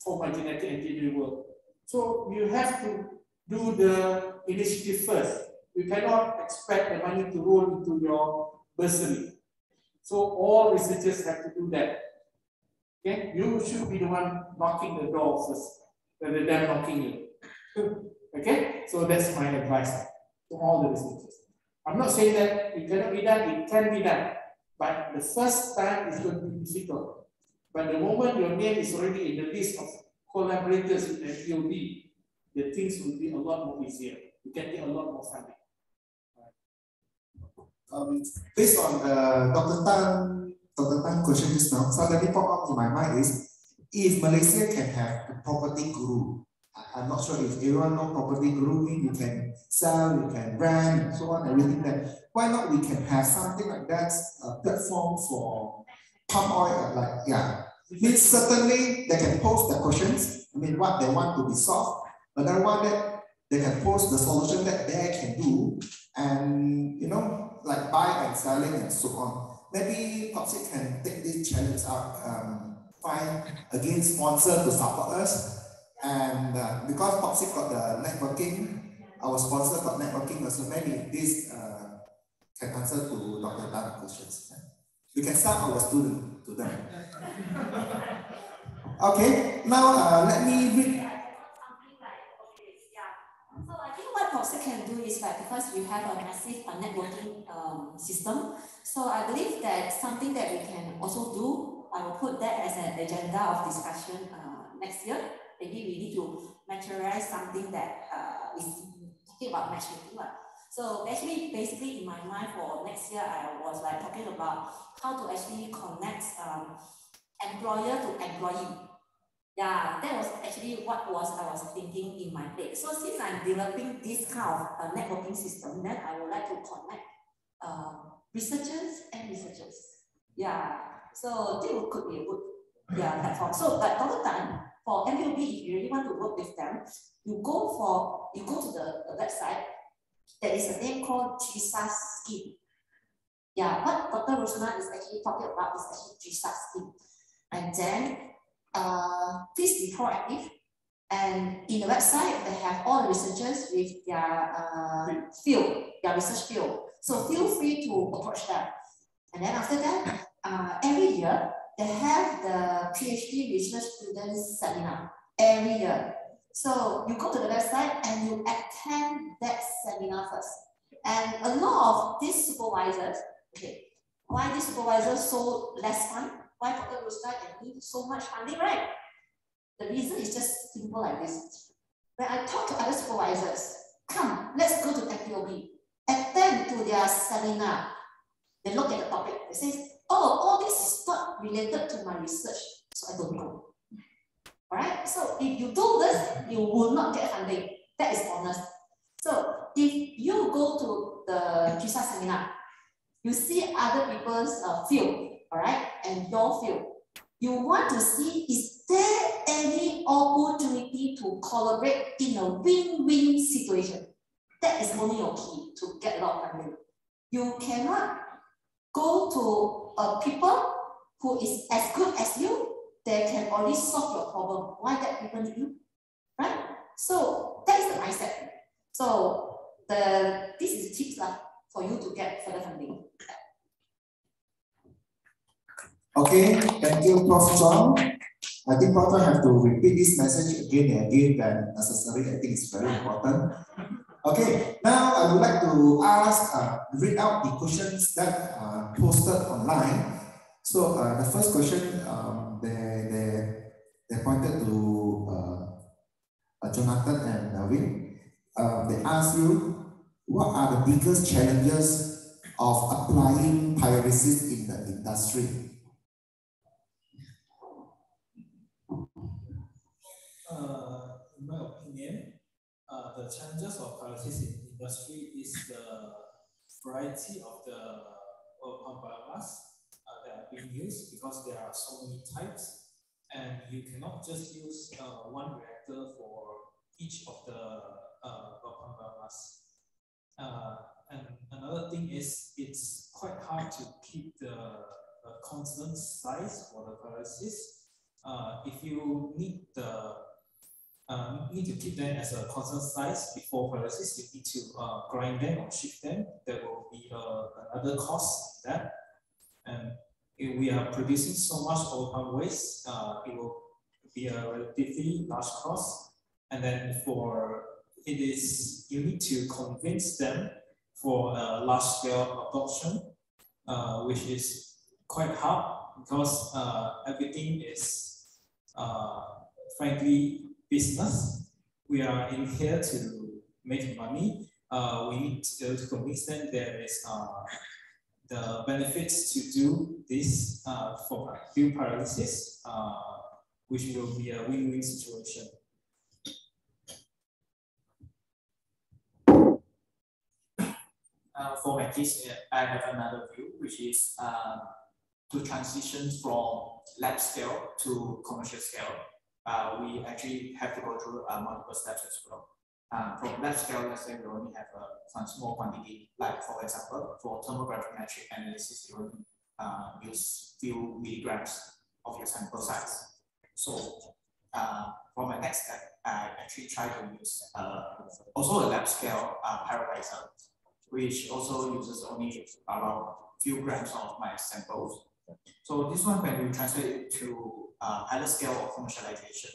for my genetic engineering work. So you have to do the initiative first. You cannot expect the money to roll into your bursary. So all researchers have to do that. Okay, you should be the one knocking the door first, rather than knocking you. Okay, so that's my advice to all the researchers. I'm not saying that it cannot be done, it can be done, but the first time is going to be difficult. But the moment your name is already in the list of collaborators with NPOB, the things will be a lot more easier. You can get a lot more funding.
Based on Dr. Tan question just now, suddenly pop up in my mind is, if Malaysia can have a property guru, I'm not sure if everyone knows property guru means you can sell, you can rent, and so on, everything that. Why not we can have something like that, a platform for palm oil, like, yeah. Means certainly they can post the questions, I mean what they want to be solved, but I want that they can post the solution that they can do, and you know, like buy and selling and so on. Maybe Popsy can take this challenge out, find again sponsor to support us. And because Popsy got the networking, our sponsor got networking also, maybe this can answer to Dr. Tan's questions. We can start our student to them. Okay, now let me read.
So I think what Popsy can do is like, because we have a massive networking system, so I believe that something that we can also do, I will put that as an agenda of discussion next year. Maybe we need to materialize something that is talking about matchmaking. So actually, basically in my mind for next year, I was like talking about how to actually connect employer to employee. Yeah, that was actually what I was thinking in my head. So since I'm developing this kind of networking system, then I would like to connect researchers and researchers. Yeah, so this could be a good platform. So but Dr. Tan, for NPOB, if you really want to work with them, you go to the website. There is a name called GSAS scheme. Yeah, what Dr. Rosman is actually talking about is actually GSAS scheme. And then please be proactive. And in the website, they have all the researchers with their field, their research field. So feel free to approach them. And then after that, every year, they have the PhD research students seminar every year. So you go to the website and you attend that seminar first. And a lot of these supervisors, okay, why these supervisors so less fun? Why Dr. Rosman need so much funding, right? The reason is just simple like this. When I talk to other supervisors, come, let's go to NPOB, attend to their seminar. They look at the topic, they say, oh, all this is not related to my research, so I don't go. All right, so if you do this, you will not get funding. That is honest. So if you go to the GSAS seminar, you see other people's field, all right, and your field. You want to see, is there any opportunity to collaborate in a win-win situation? That is only your key to get a lot of funding. You cannot go to people who is as good as you, they can already solve your problem. Why that people need you, right? So that is the mindset. So this is the tips for you to get further funding.
Okay, thank you, Prof. John. I think Prof. John have to repeat this message again and again than necessary. I think it's very important. Okay, now I would like to read out the questions that are posted online. So the first question, they pointed to Jonathan and Navin. They asked you,
what are the biggest challenges of applying pyrolysis in the industry?
In my opinion, the challenges of pyrolysis in industry is the variety of the oil biomass that are being used, because there are so many types, and you cannot just use one reactor for each of the oil biomass. And another thing is it's quite hard to keep the constant size for the pyrolysis. If you need to keep them as a constant size before pyrolysis, you need to grind them or shift them. There will be another cost in that. And if we are producing so much oil palm waste, it will be a relatively large cost. And then you need to convince them for a large scale adoption, which is quite hard, because everything is frankly business. We are in here to make money. We need to convince them there is the benefits to do this for fuel pyrolysis, which will be a win-win situation.
For my case, I have another view, which is to transition from lab scale to commercial scale. We actually have to go through multiple steps as well. From lab scale, let's say we only have a small quantity, like for example, for thermographic analysis, you only use few milligrams of your sample size. So for my next step, I actually try to use also a lab scale pyrolyzer, which also uses only around few grams of my samples. So this one, when we translate it to pilot scale or commercialization,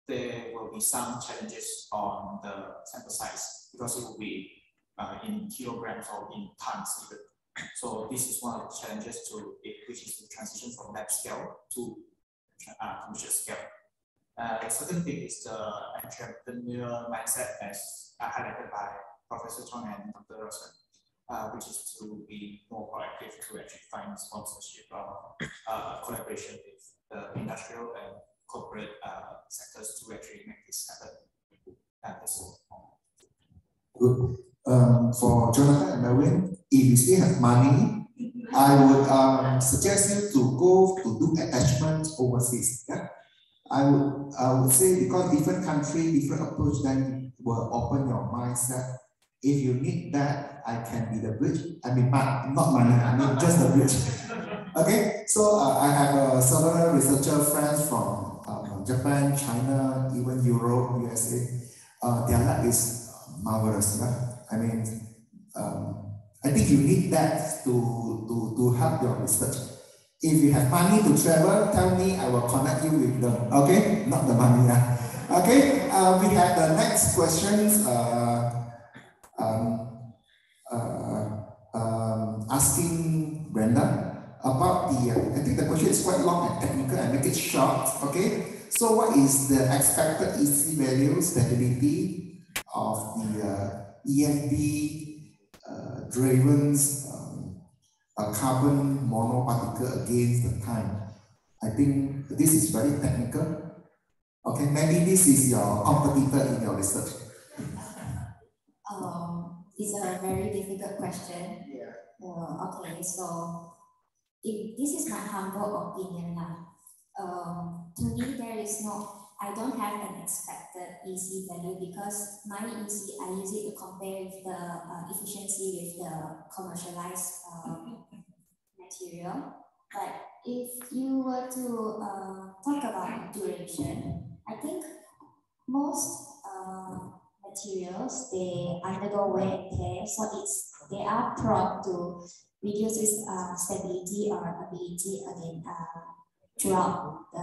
there will be some challenges on the sample size, because it will be in kilograms or in tons even. So this is one of the challenges to it, which is the transition from lab scale to commercial scale. The second thing is the entrepreneurial mindset, as highlighted by Professor Chong and Dr. Rosen, which is to be more proactive to actually find sponsorship or collaboration with the industrial and corporate sectors to actually make this happen.
Good. For Jonathan and Melvin, if you still have money, I would suggest you to go to do attachments overseas. Yeah, I would say, because different country, different approach, then will open your mindset. If you need that, I can be the bridge. I mean, not money, I mean just the bridge. Okay, so I have several researcher friends from Japan, China, even Europe, USA. Their lab is marvelous. Yeah? I mean, I think you need that to help your research. If you have money to travel, tell me, I will connect you with them. Okay, not the money. Okay, we have the next questions. Asking Brenda about the, I think the question is quite long and technical, and make it short. Okay, so what is the expected EC value stability of the EMP driven carbon monoparticle against the time? I think this is very technical. Okay, maybe this is your competitor in your research.
It's a very difficult question.
Yeah.
Okay, so if this is my humble opinion, to me there is no, I don't have an expected EC value, because my EC, I use it to compare with the efficiency with the commercialized material. But if you were to talk about duration, I think most materials, they undergo wear and tear, so they are prone to reduce its stability or ability again throughout a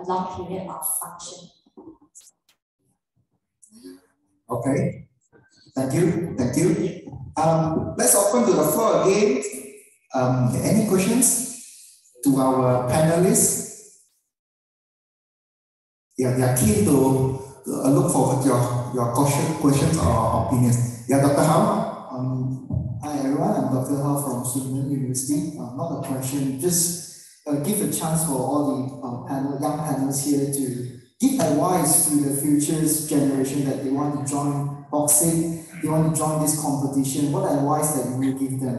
long period of function.
Okay, thank you, thank you. Let's open to the floor again. Any questions to our panelists? Yeah, they are keen to look forward to your questions or opinions. Yeah, Dr. Hao, Hi everyone, I'm Dr. Hao from Sunderland University. Not a question, just give a chance for all the young panelists here to give advice to the future's generation that they want to join boxing, they want to join this competition. What advice that you will give them?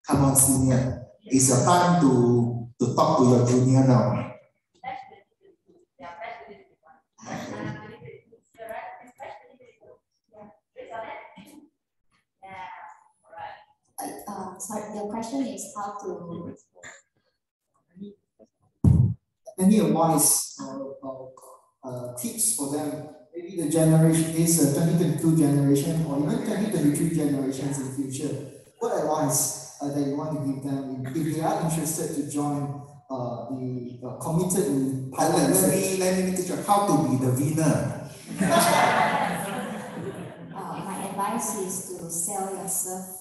Come on, senior. It's your time to talk to your junior now.
Sorry, the question is how to.
Any advice or tips for them? Maybe the generation is 2022 generation or even 2023 generations in the future. What advice that you want to give them if they are interested to join the committed in pilot?
Let me teach you how to be the winner.
My advice is to sell yourself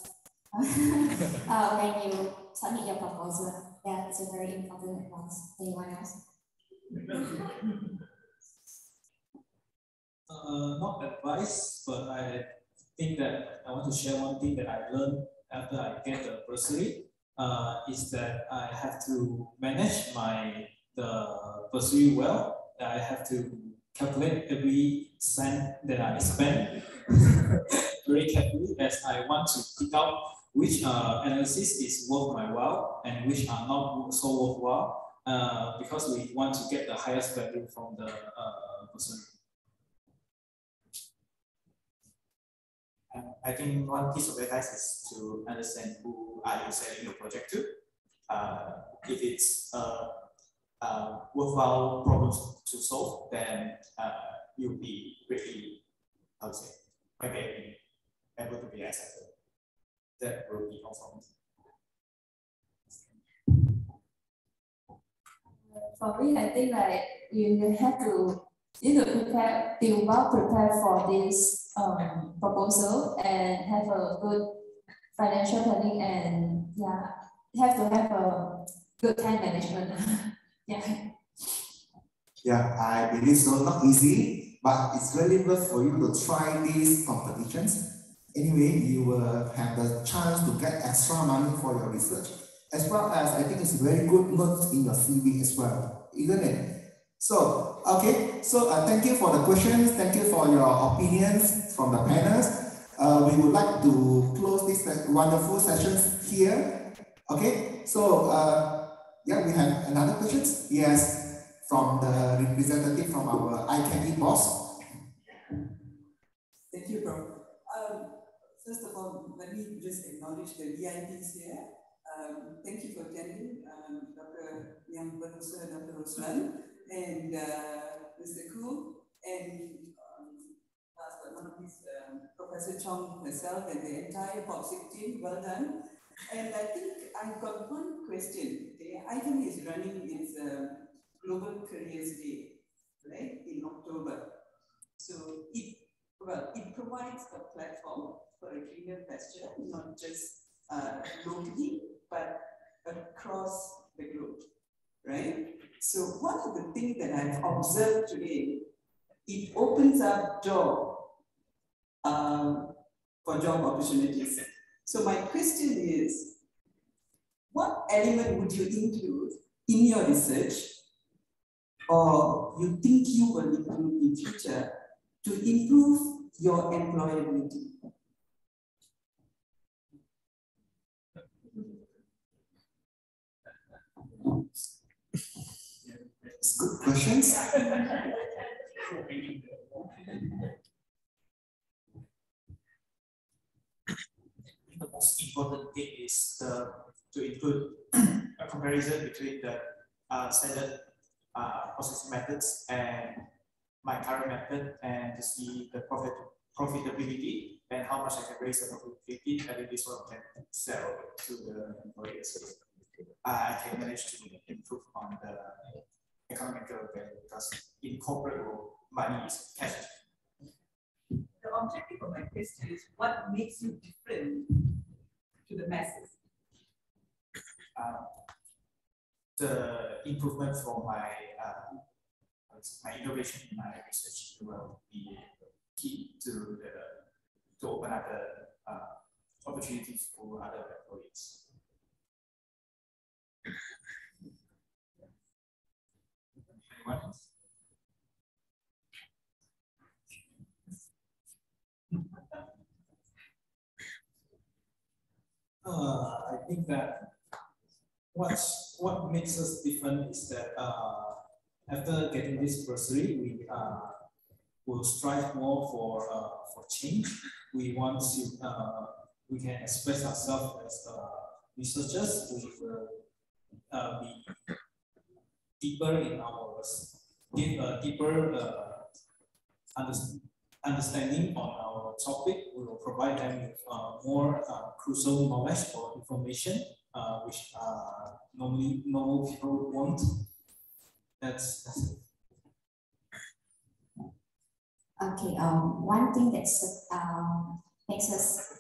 when you submit your proposal. That is a very important advice. Anyone else?
Not advice, but I think that I want to share one thing that I learned after I get the bursary. Is that I have to manage the bursary well. I have to calculate every cent that I spend very carefully, as I want to pick out which analysis is worth my while and which are not so worthwhile, because we want to get the highest value from the bursary.
I think one piece of advice is to understand who are you selling your project to. If it's worthwhile problems to solve, then you'll be really, I would say, maybe able to be accepted. That will be all from me.
For me, I think like you have to be well prepared for this proposal and have a good financial planning, and have to have a good time management.
Yeah, I believe so. Not easy, but it's really good for you to try these competitions. Anyway, you will have the chance to get extra money for your research, as well as I think it's very good notes in your CV as well, isn't it? So, okay, so thank you for the questions. Thank you for your opinions from the panelists. We would like to close this wonderful sessions here. Okay, so yeah, we have another questions. Yes, from the representative from our ICANN boss.
Thank you, Prof. First of all, let me just acknowledge the VIPs here. Thank you for attending, Dr. Yang Bernusa, Dr. Roslan, and Mr. Koo, and last but not least, Professor Chong herself and the entire POPSIC team. Well done. And I think I've got one question. The ICANN is running its Global Careers Day, right, in October. So it provides a platform for a greener pasture, not just locally, but across the globe, right? So one of the things that I've observed today, it opens up door for job opportunities. So my question is, what element would you include in your research, or you think you will include in future, to improve your employability?
Good questions.
The most important thing is to include a comparison between the standard processing methods and my current method, and to see the profitability and how much I can raise the profitability, and then this one can sell to the employers. I can manage to improve on the economical value, because in corporate world, money is cash.
The objective of my question is, what makes you different to the masses?
The improvement from my innovation in my research will be
key to open up the opportunities for other employees. Anyone else? I think that what makes us different is that after getting this bursary, we will strive more for change. We want to we can express ourselves as researchers. We will be deeper in our deeper understanding on our topic. We will provide them with more crucial knowledge or information, which normally normal people want. That's it.
Okay. One thing that makes us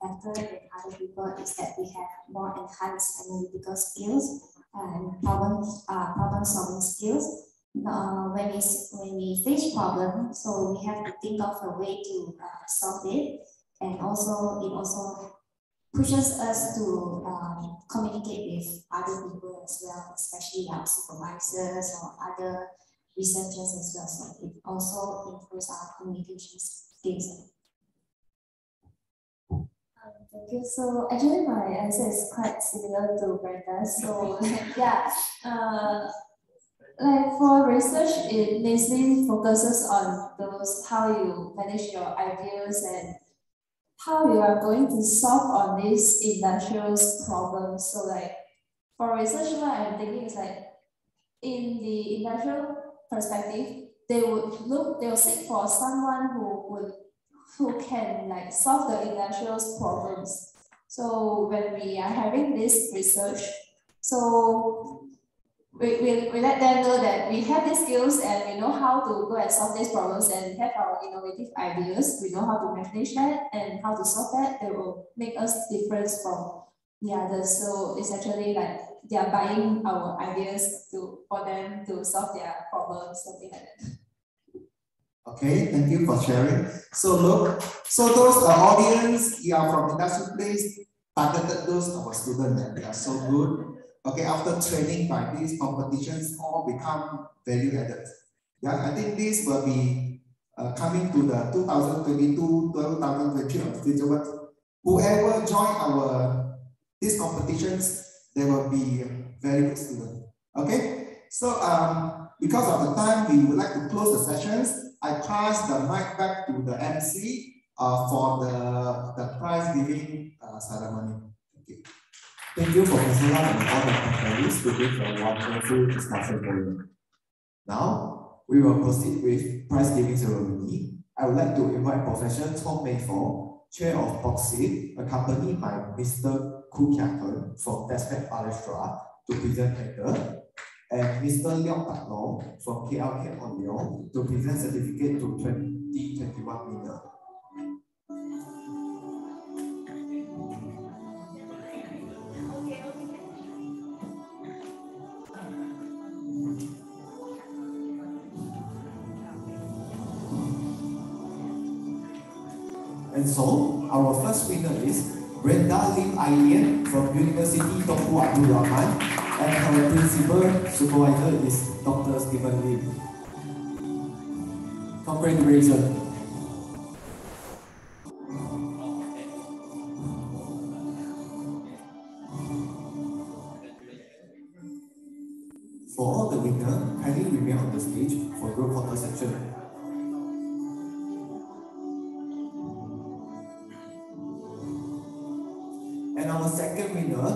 better than other people is that we have more enhanced analytical skills and problem solving skills. When we face problems, so we have to think of a way to solve it, and also it also pushes us to communicate with other people as well, especially our supervisors or other researchers as well. So it also improves our communication skills.
Thank you. So actually my answer is quite similar to Brenda's. So yeah, like for research, it mainly focuses on those how you manage your ideas and how you are going to solve on these industrial problems. So like for research, what I'm thinking is like in the industrial perspective, they will seek for someone who can like solve the industrial problems. So when we are having this research, so we let them know that we have these skills and we know how to go and solve these problems and we have our innovative ideas. We know how to manage that and how to solve that. They will make us different from the others. So it's actually like they are buying our ideas for them to solve their problems, something like that.
Okay, thank you for sharing. So look, so those audience, you are from industry place, targeted those our students and they are so good. Okay, after training by these competitions, all become value added. Yeah, I think this will be coming to the 2022-2023 future. But whoever join these competitions, they will be very good students. Okay, so because of the time, we would like to close the sessions. I pass the mic back to the MC for the prize giving ceremony. Thank you.
Thank you, Professor Lam and all the panelists to give a wonderful discussion forum. Now, we will proceed with prize giving ceremony. I would like to invite Professor Chong Mei Fong, Chair of POCSIP, accompanied by Mr. Khoo Kia Kun from Testnet Palestra to present letter, and Mr. Leong Tak Long from KLK On Leong to present certificate to 2021 winner. And so, our first winner is Brenda Lim Ayen from University Tunku Abdul Rahman, and her principal supervisor is Dr. Stephen Lim. Congratulations. For all the winners, kindly remain on the stage for group photo section. And our second winner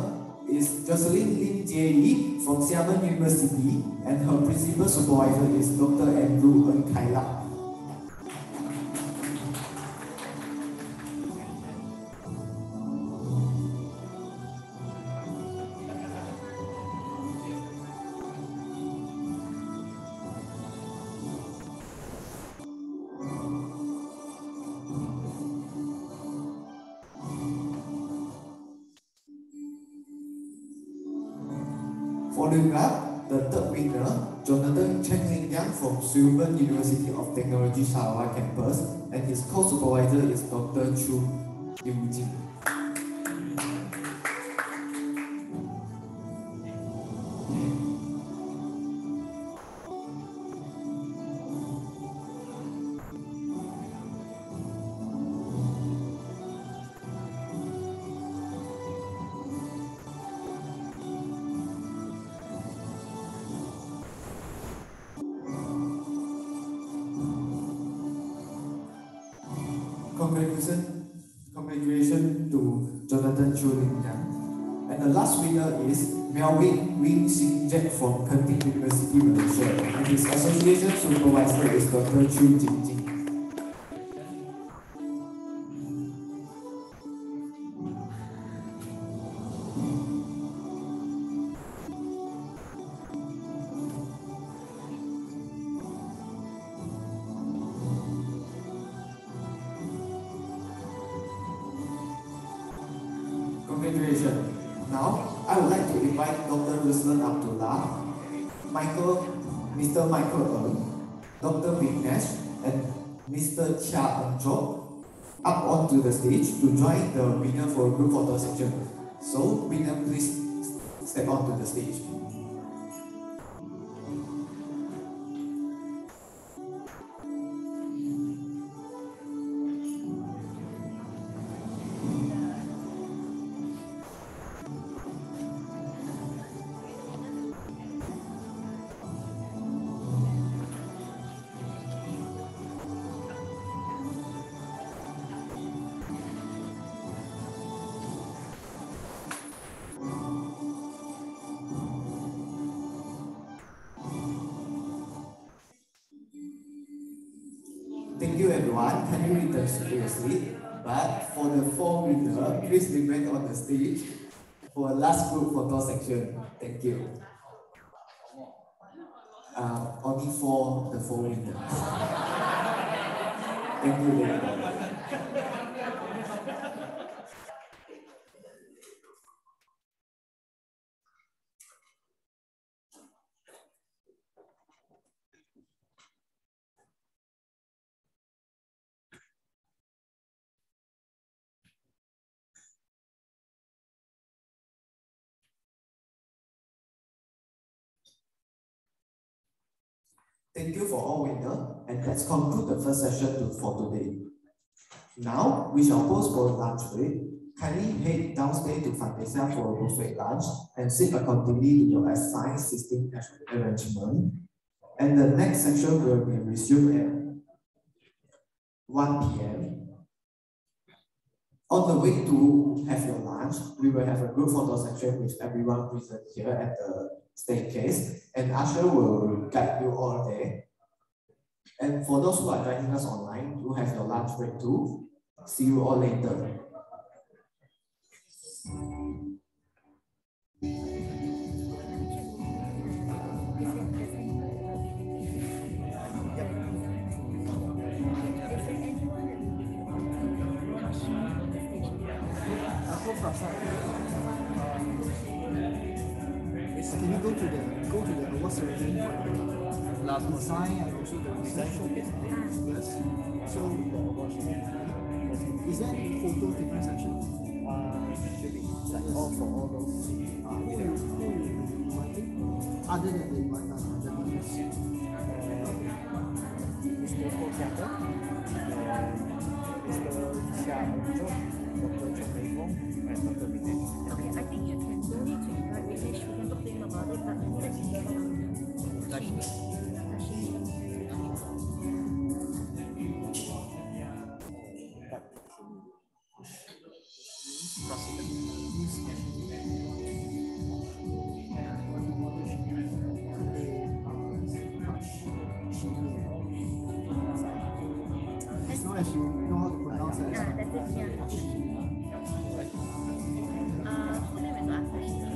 is Jocelyn Lim Jie Yi from Xiamen University, and her principal supervisor is Dr. Andrew Ng Kai Lak. Following up, The third winner, Jonathan Cheng Ling Yang from Swinburne University of Technology Sarawak campus, and his co-supervisor is Dr. Chu Liu Jing. Congratulations to Jonathan Chu Ling Yang. And the last winner is Melvin Wing Sing Jack from Kertih University, Malaysia. And his association supervisor is Dr. Chu Jing Jing. Congratulations. Now, I would like to invite Dr. Ruslan Abdullah, Mr. Michael Ng, Dr. Vignesh, and Mr. Chia Eng Chok up onto the stage to join the winner for group photo section. So, winner, please step onto the stage. Thank you everyone, can you return to your seat? But for the four winner, please remain on the stage for a last group photo section. Thank you. Only for the four winners. Thank you very much. Thank you for all winners, and let's conclude the first session for today. Now, we shall pause for lunch break. Kindly head downstairs to Fantasia for a buffet lunch and sit accordingly to your assigned system arrangement. And the next session will be resumed at 1 p.m. On the way to have your lunch, we will have a group photo section with everyone present here at the staircase, and Usher will guide you all there. And for those who are joining us online, you have your lunch break too. See you all later.
Can you go to the awards ceremony last design and also the design showcase? Yes. So is there any photo taking section? Should be like all for all those. Who you inviting? Other than the leaders? Mr. Ho Kiata, Mr. Xia Eng, Dr. Chong Wei Fong, and Dr. Vignesh.
Okay, I think you can don't need to invite Vignesh. We can talk to him about it, but we need to
as long as you know how to pronounce it.
that's it, yeah. Full name is Asashima.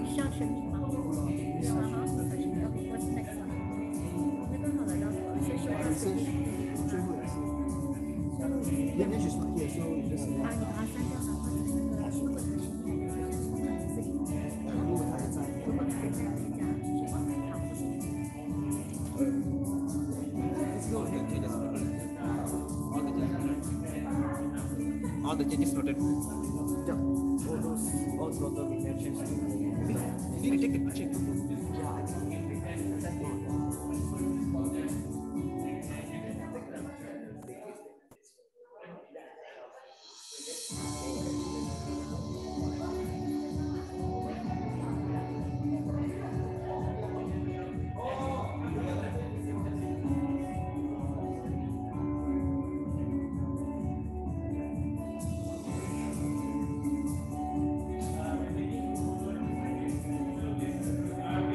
Xia Shenjima. Okay, what's next one? 那个好了，然后 research
最后也是。Vignesh is not here, so you just.
你把它删掉了，或者那个如果他是如果他还在。
all the changes noted.
Yeah, all total we can change.
You need to take a check.
Yeah, I think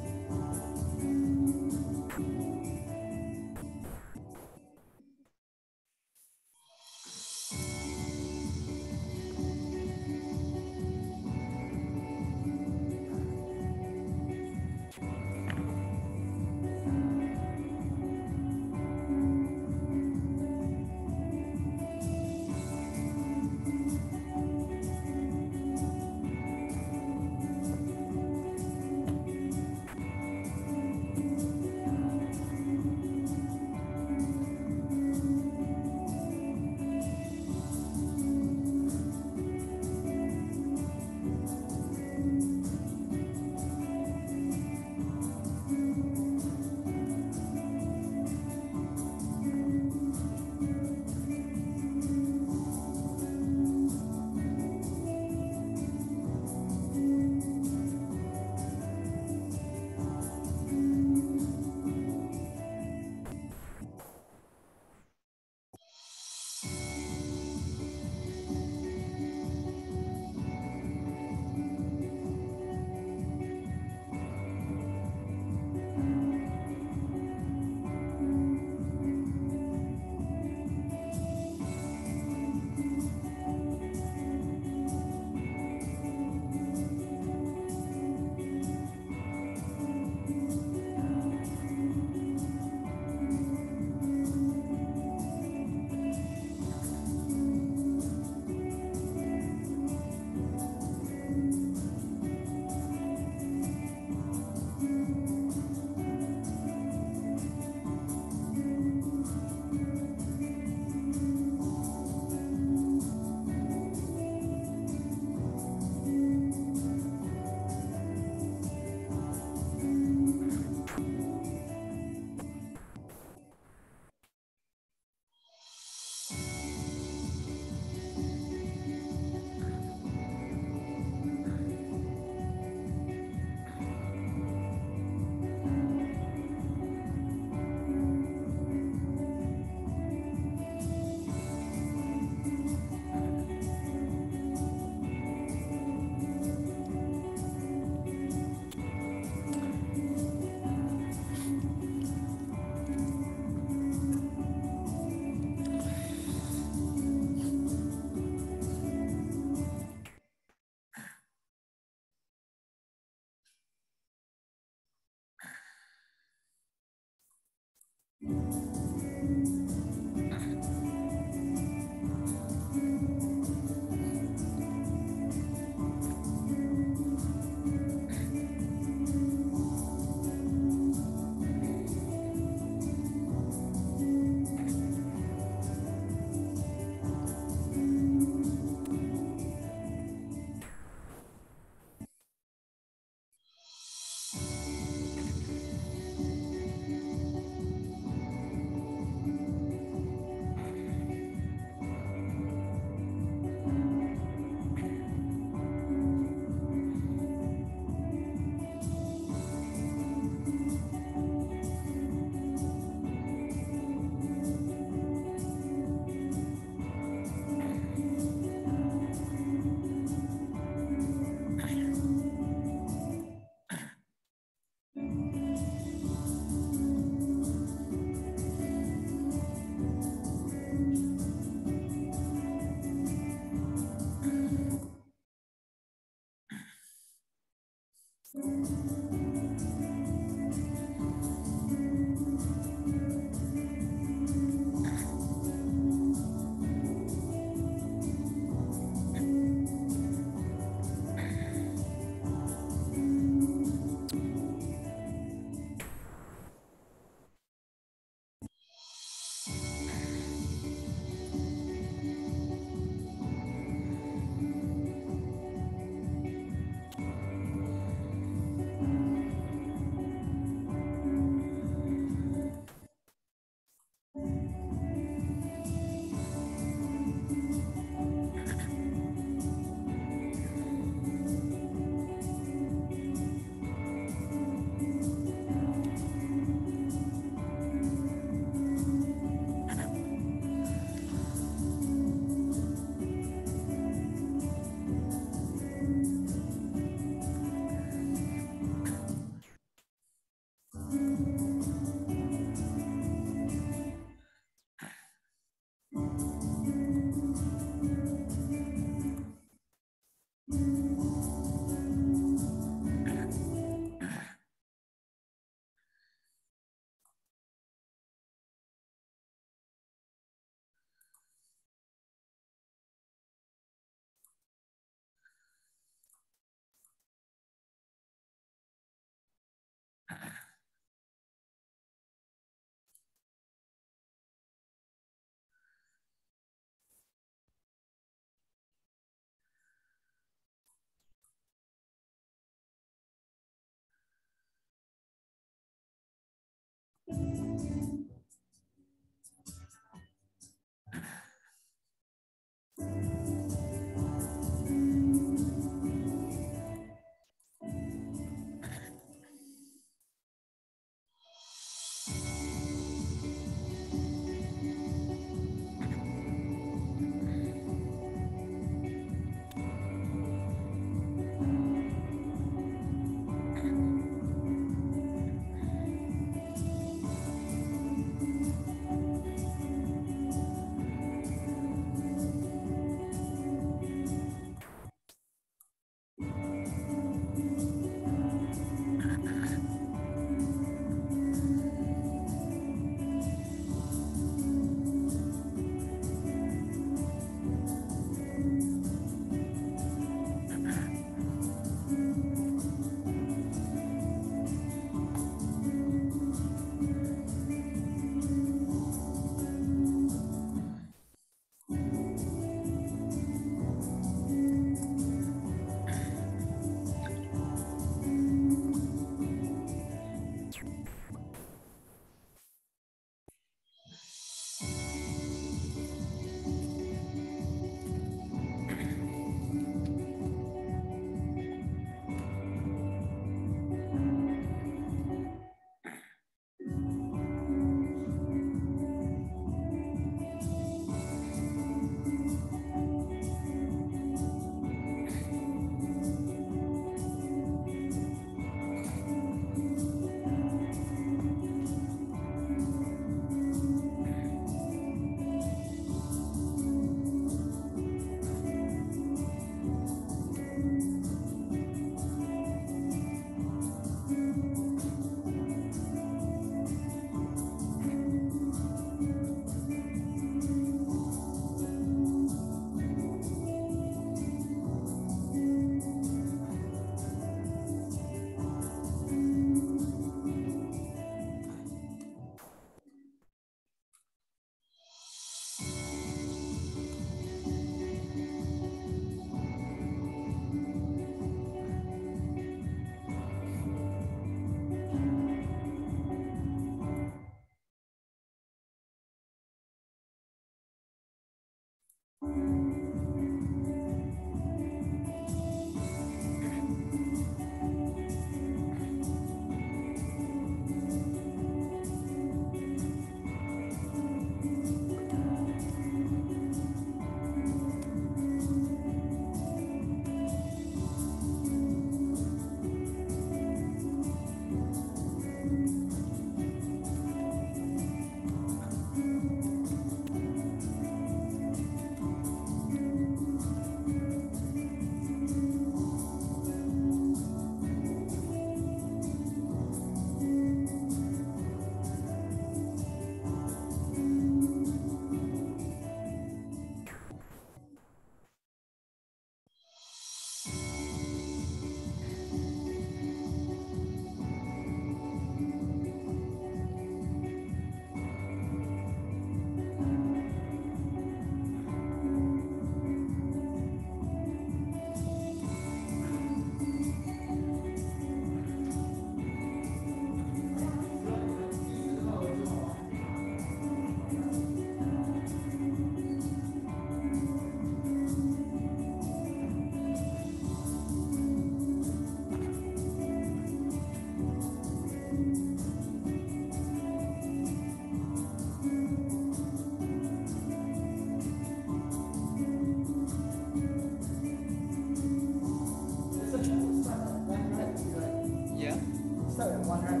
Start at 1, right?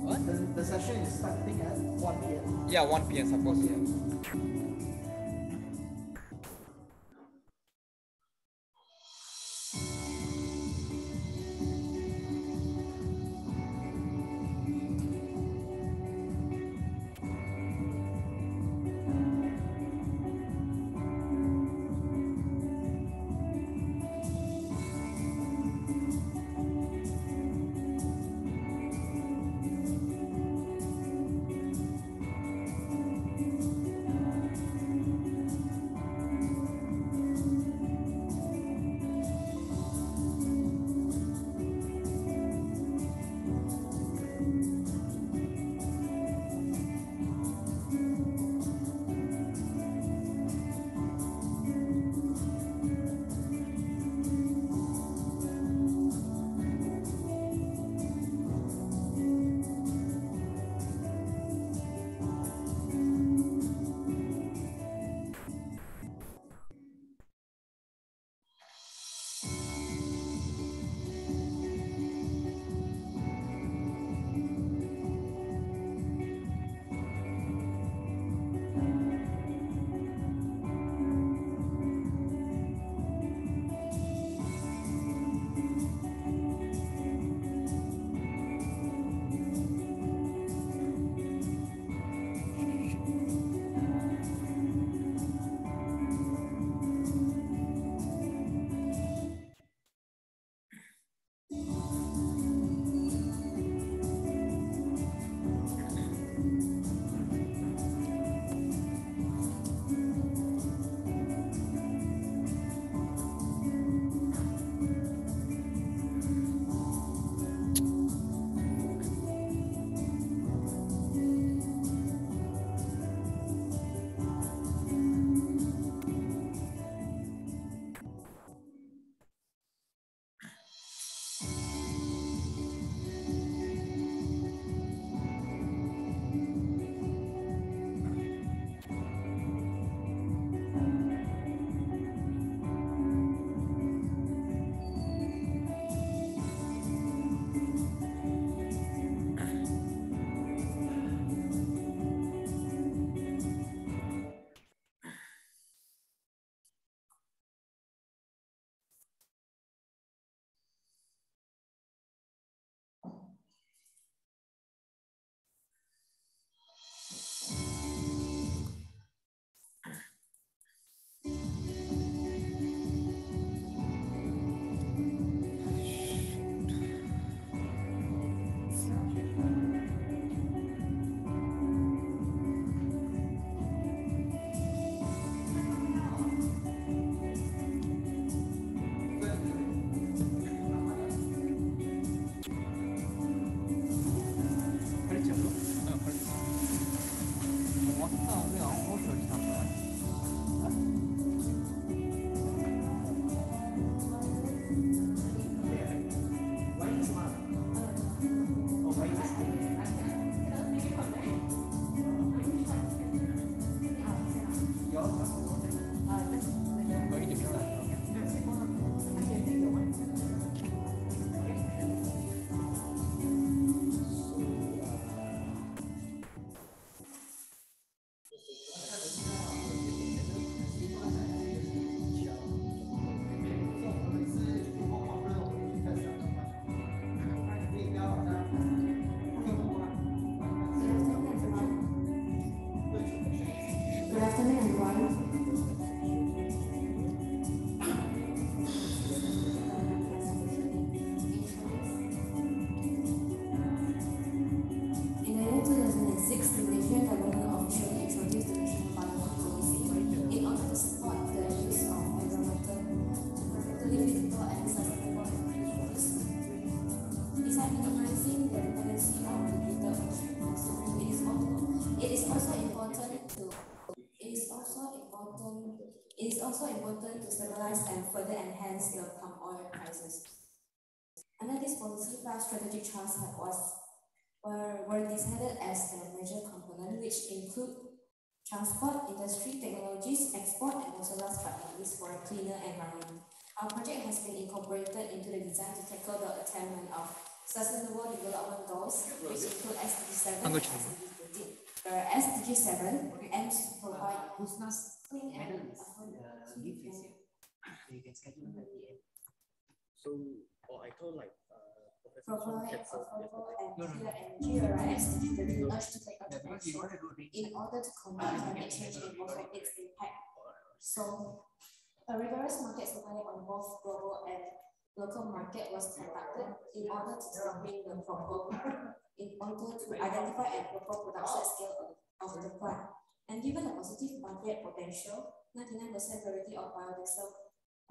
What? The session is starting at 1 p.m.
Yeah, 1 p.m. suppose. Yeah.
is also important to stabilize and further enhance the palm oil prices. Under this policy, 5 strategic trust were decided as the major component, which include transport, industry, technologies, export, and also last but not least for a cleaner environment. Our project has been incorporated into the design to tackle the attainment of Sustainable Development Goals, which include SDG 7 and SDG 15. The SDG 7 aims to provide clean and provide affordable and clear energy, whereas SDG 13 urged to take action in order to combat climate change and also its impact. So, a rigorous market survey on both global and local market was conducted in order to determine the to identify and proper production scale of the plant. And given the positive market potential, 99% variety of biodiesel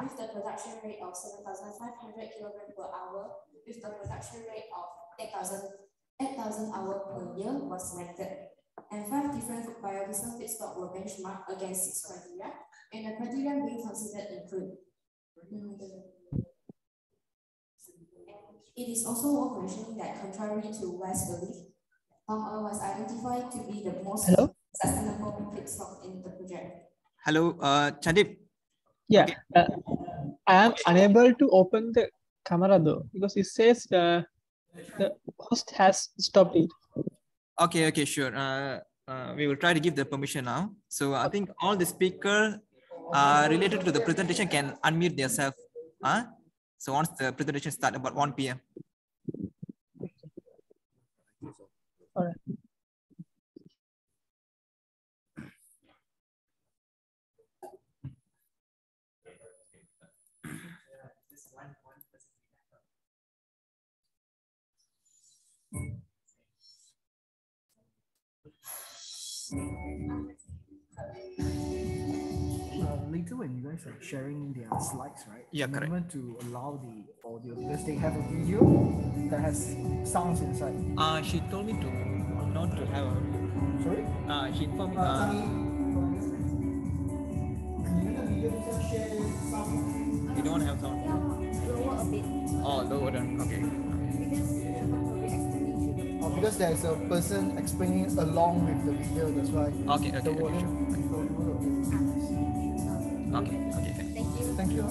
with the production rate of 7,500 kg per hour, with the production rate of 8,000 hours per year was selected. And 5 different biodiesel feedstock were benchmarked against 6 criteria, and the criteria being considered include it is also worth mentioning that contrary to West's belief, palm oil was identified to be the most sustainable feedstock in the project.
Hello, Chandip.
Yeah, I am unable to open the camera though because it says the host has stopped it.
Okay, sure. We will try to give the permission now. So I think all the speakers related to the presentation can unmute themselves. So once the presentation starts about 1 p.m.
All right.
Later when you guys are sharing their slides, right?
Yeah,
remember to allow the audio because they have a video that has sounds inside.
She told me to not to have a.
Sorry?
She informed me. You don't want to have sound?
Lower a bit.
Oh, lower down. Okay.
Because there's a person explaining along with the video, that's why.
Okay,
the volume
Okay.
Thank you.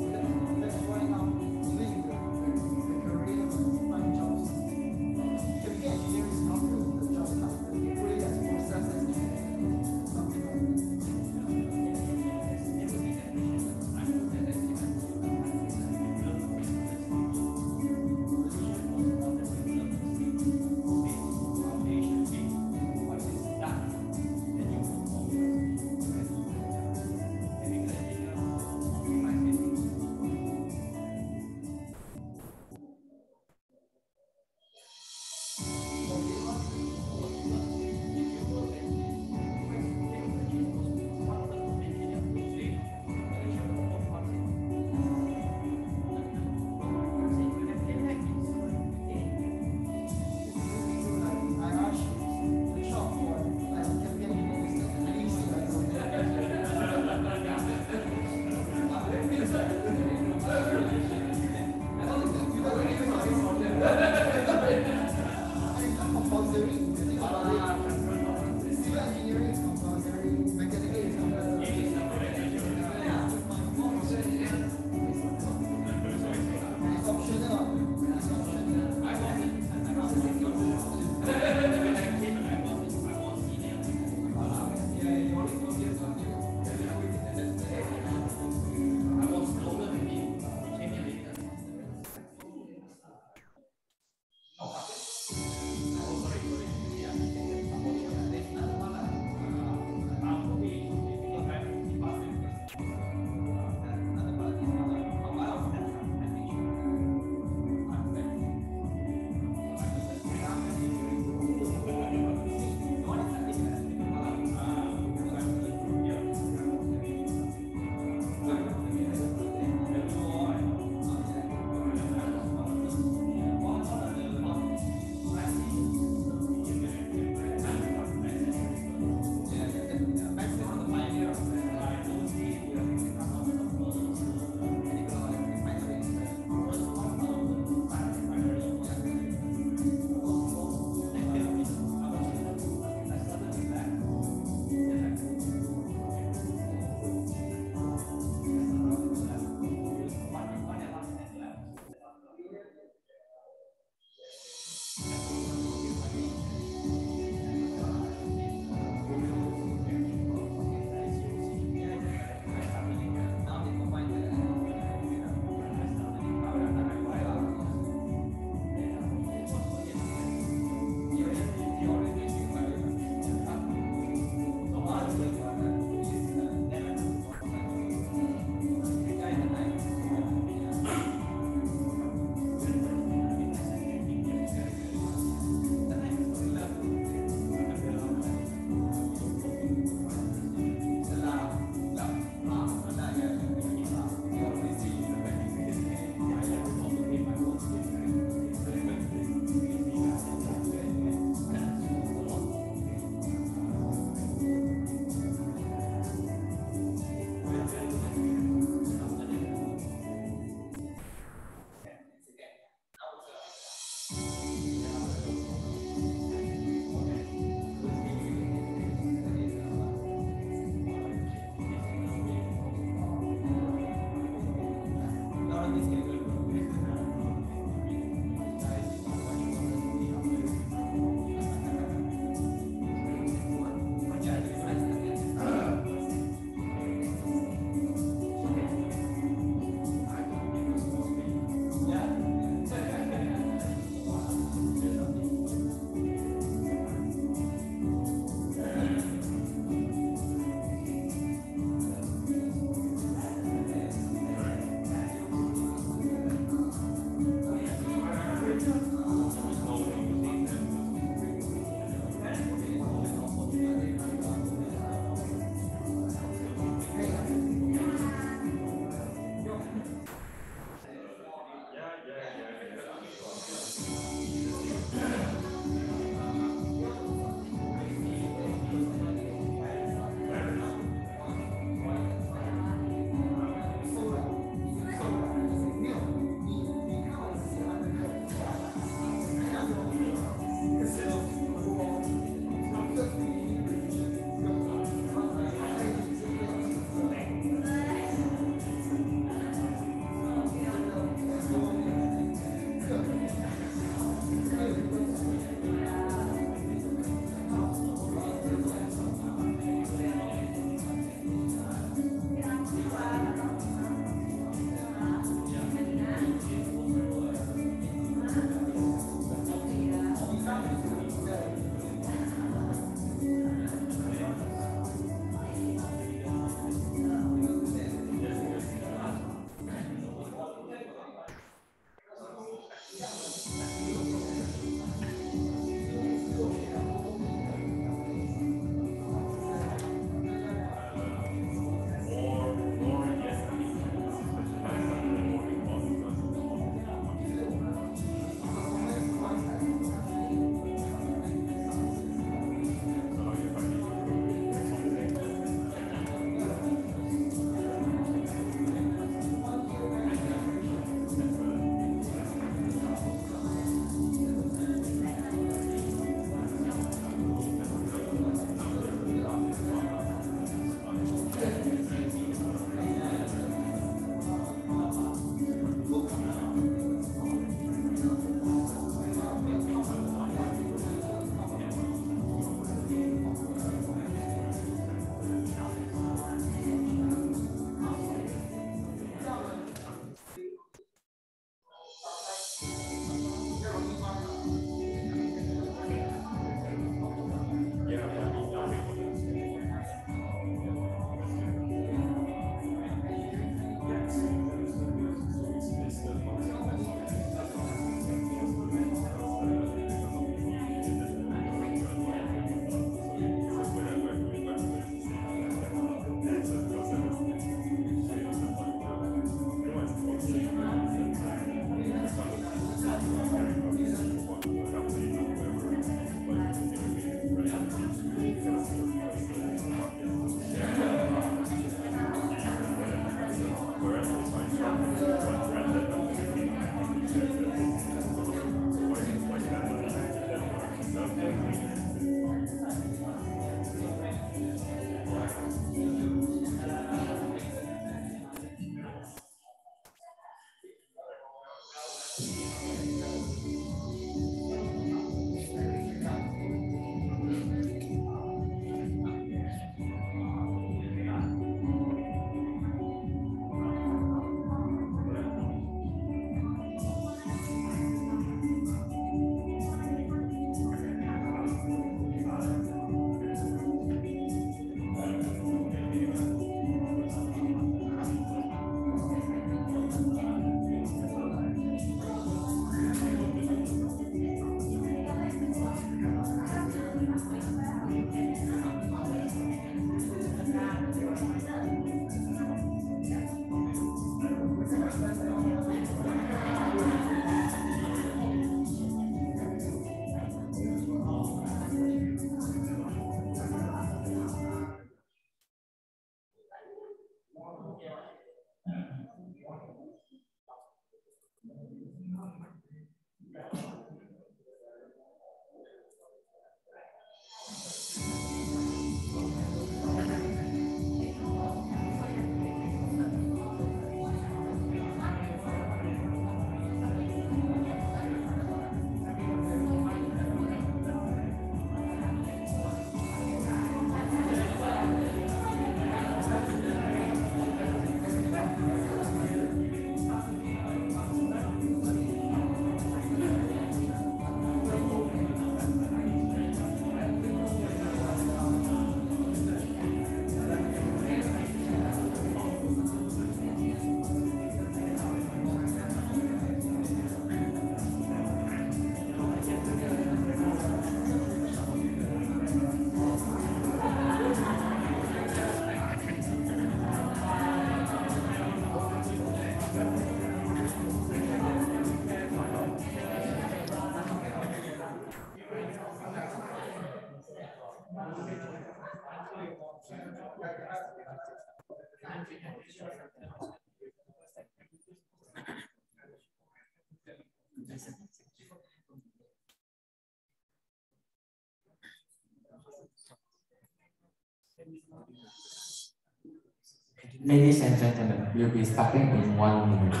Ladies and gentlemen, we'll be starting in 1 minute.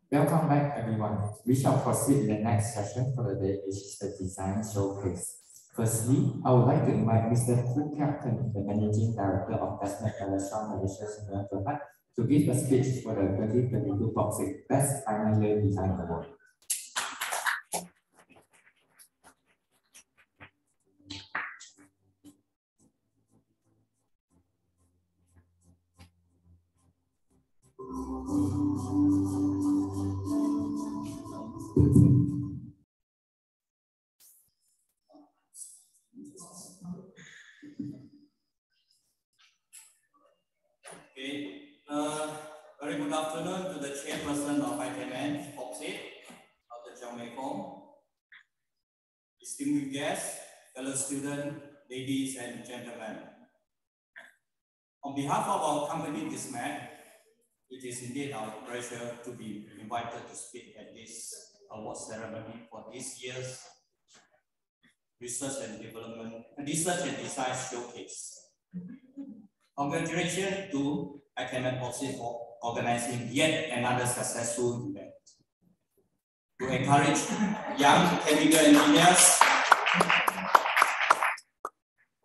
Welcome back, everyone. We shall proceed with the next session for the day, which is the design showcase. Firstly, I would like to invite Mr. Fu Captain, the Managing Director of Bestnet Electron Malaysia Sdn Bhd, to give a speech for the 2022 Bauxite Best Final Year Design Award.
Very good afternoon to the chairperson of ITMN, Bauxite, Dr. Chong Mei Fong, distinguished guests, fellow students, ladies and gentlemen. On behalf of our company, Bestnet, it is indeed our pleasure to be invited to speak at this award ceremony for this year's Research and Design Showcase. Congratulations to ITMN Bauxite for organizing yet another successful event to encourage young chemical engineers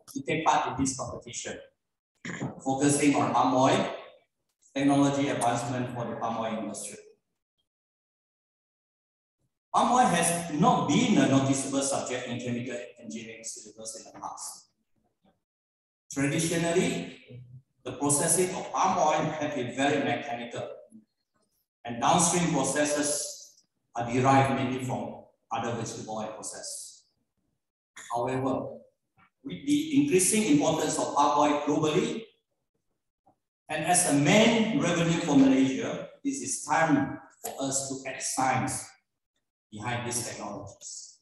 to take part in this competition, focusing on palm oil, technology advancement for the palm oil industry. Palm oil has not been a noticeable subject in chemical engineering syllabus in the past. Traditionally, the processing of palm oil has been very mechanical, and downstream processes are derived mainly from other vegetable oil processes. However, with the increasing importance of palm oil globally, and as a main revenue for Malaysia, this is time for us to add science behind these technologies.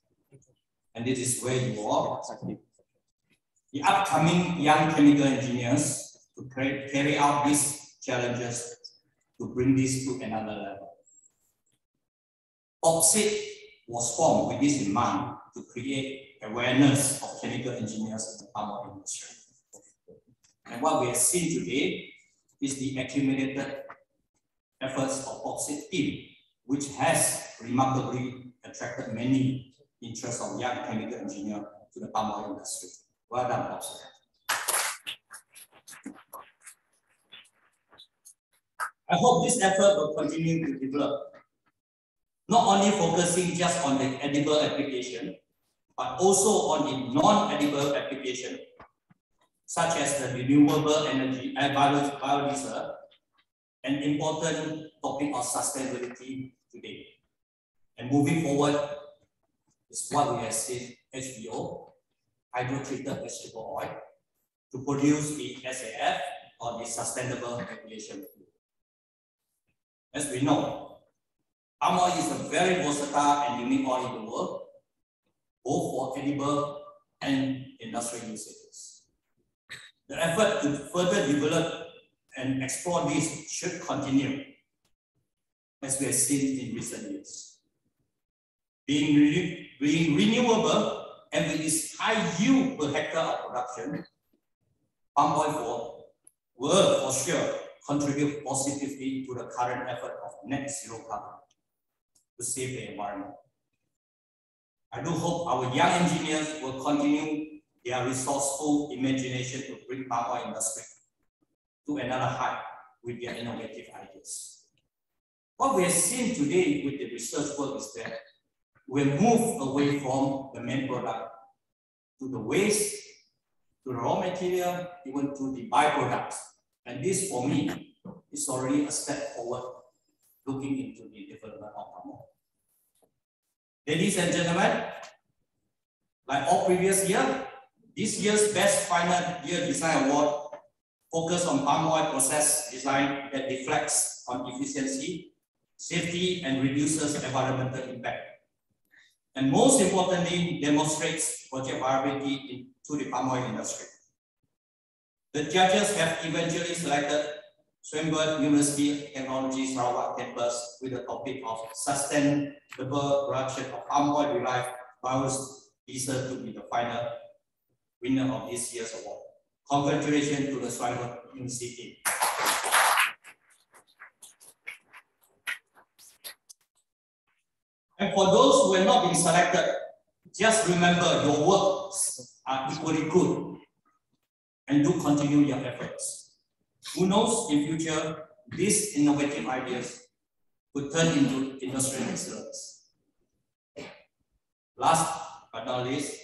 And this is where you are, the upcoming young chemical engineers, to carry out these challenges to bring this to another level. Bauxite was formed with this in mind to create awareness of chemical engineers in the palm oil industry. And what we have seen today is the accumulated efforts of Bauxite team, which has remarkably attracted many interests of young chemical engineers to the palm oil industry. Well done, Bauxite. I hope this effort will continue to develop, not only focusing just on the edible application, but also on the non-edible application, such as the renewable energy and biodiesel, an important topic of sustainability today. And moving forward is what we have seen HVO, hydrotreated vegetable oil, to produce the SAF or the sustainable aviation fuel. As we know, palm oil is a very versatile and unique oil in the world, both for edible and industrial usages. The effort to further develop and explore this should continue, as we have seen in recent years. Being renewable and with its high yield per hectare of production, palm oil will for sure contribute positively to the current effort of net zero carbon to save the environment. I do hope our young engineers will continue their resourceful imagination to bring palm oil industry to another height with their innovative ideas. What we have seen today with the research work is that we move away from the main product to the waste, to the raw material, even to the byproducts. And this, for me, is already a step forward looking into the development of palm oil. Ladies and gentlemen, like all previous year, this year's Best Final Year Design Award focus on palm oil process design that reflects on efficiency, safety, and reduces environmental impact. And most importantly, demonstrates project viability into the palm oil industry. The judges have eventually selected Swinburne University Technology Sarawak campus with the topic of sustainable production of palm oil derived biodiesel to be the final winner of this year's award. Congratulations to the Swinburne University. And for those who have not been selected, just remember your works are equally good and do continue your efforts. Who knows, in future, these innovative ideas could turn into industrial excellence. Last but not least,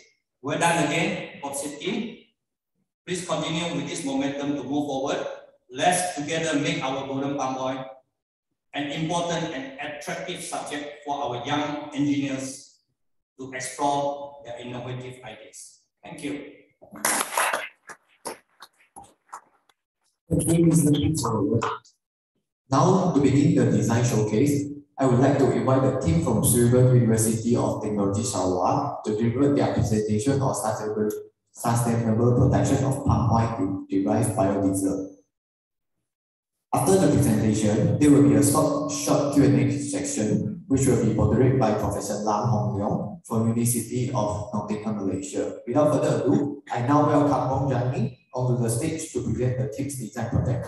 we're done again, Popsit team. Please continue with this momentum to move forward. Let's together make our golden palm oil an important and attractive subject for our young engineers to explore their innovative ideas. Thank you.
Thank you, Mr. Peter. Now, to begin the design showcase, I would like to invite the team from Swinburne University of Technology Sarawak to deliver their presentation on sustainable production of palm oil derived biodiesel. After the presentation, there will be a short Q&A section, which will be moderated by Professor Lam Hong Leong from University of Nottingham, Malaysia. Without further ado, I now welcome Ong Jani onto the stage to present the team's design project.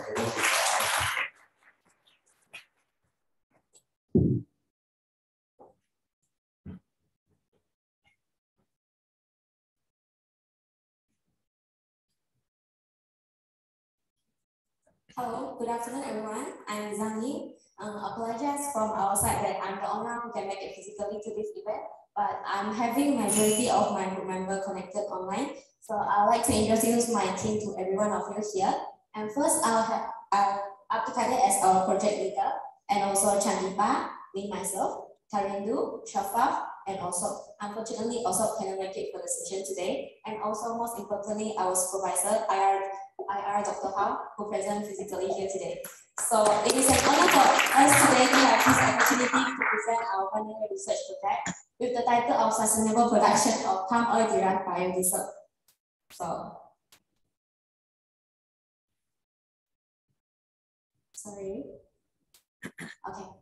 Hello, good afternoon everyone. I'm Zhang Yi. Apologize from our side that I'm the only one who can make it physically to this event, but I'm having majority of my group member connected online. So I'd like to introduce my team to every one of you here. And first, I'll have Abdul Kadir as our project leader, and also Chandipa, me myself, Karindu, Shafaf, and also, unfortunately, also cannot make it for the session today. And also, most importantly, our supervisor, IR Dr. Hao, who present physically here today. So it is an honor for us today to have this opportunity to present our final year research project with the title of Sustainable Production of Palm Oil Derived Biodiesel. Okay,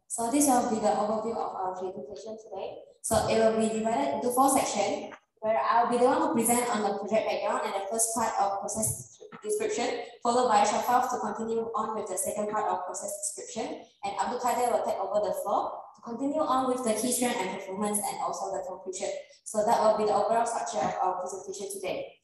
so this will be the overview of our presentation today. So it will be divided into 4 sections, where I'll be the one who present on the project background and the first part of process description, followed by Shafaf to continue on with the second part of process description, and Abdul Kadir will take over the floor to continue on with the key strength and performance and also the conclusion. So that will be the overall structure of our presentation today.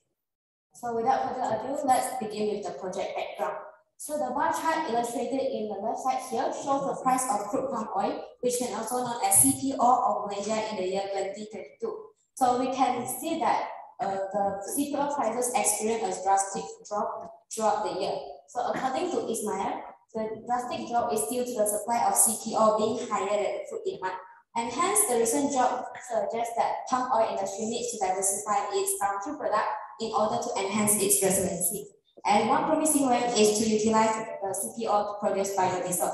So without further ado, let's begin with the project background. So the bar chart illustrated in the left side here shows the price of crude palm oil, which can also known as CPO of Malaysia in the year 2022. So we can see that the CPO prices experience a drastic drop throughout the year. So according to Ismail, the drastic drop is due to the supply of CPO being higher than the food demand. And hence, the recent drop suggests that palm oil industry needs to diversify its downstream product in order to enhance its resiliency. And one promising way is to utilize the CPO to produce biodiesel.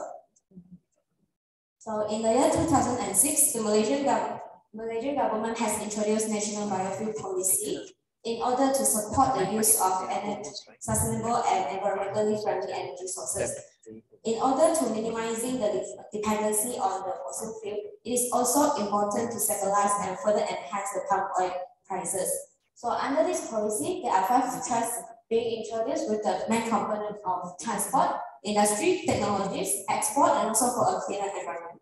So in the year 2006, the Malaysian government has introduced national biofuel policy in order to support the use of sustainable and environmentally friendly energy sources. In order to minimizing the dependency on the fossil fuel, it is also important to stabilize and further enhance the palm oil prices. So under this policy, there are 5 thrusts being introduced with the main component of transport, industry, technologies, export, and also for a cleaner environment.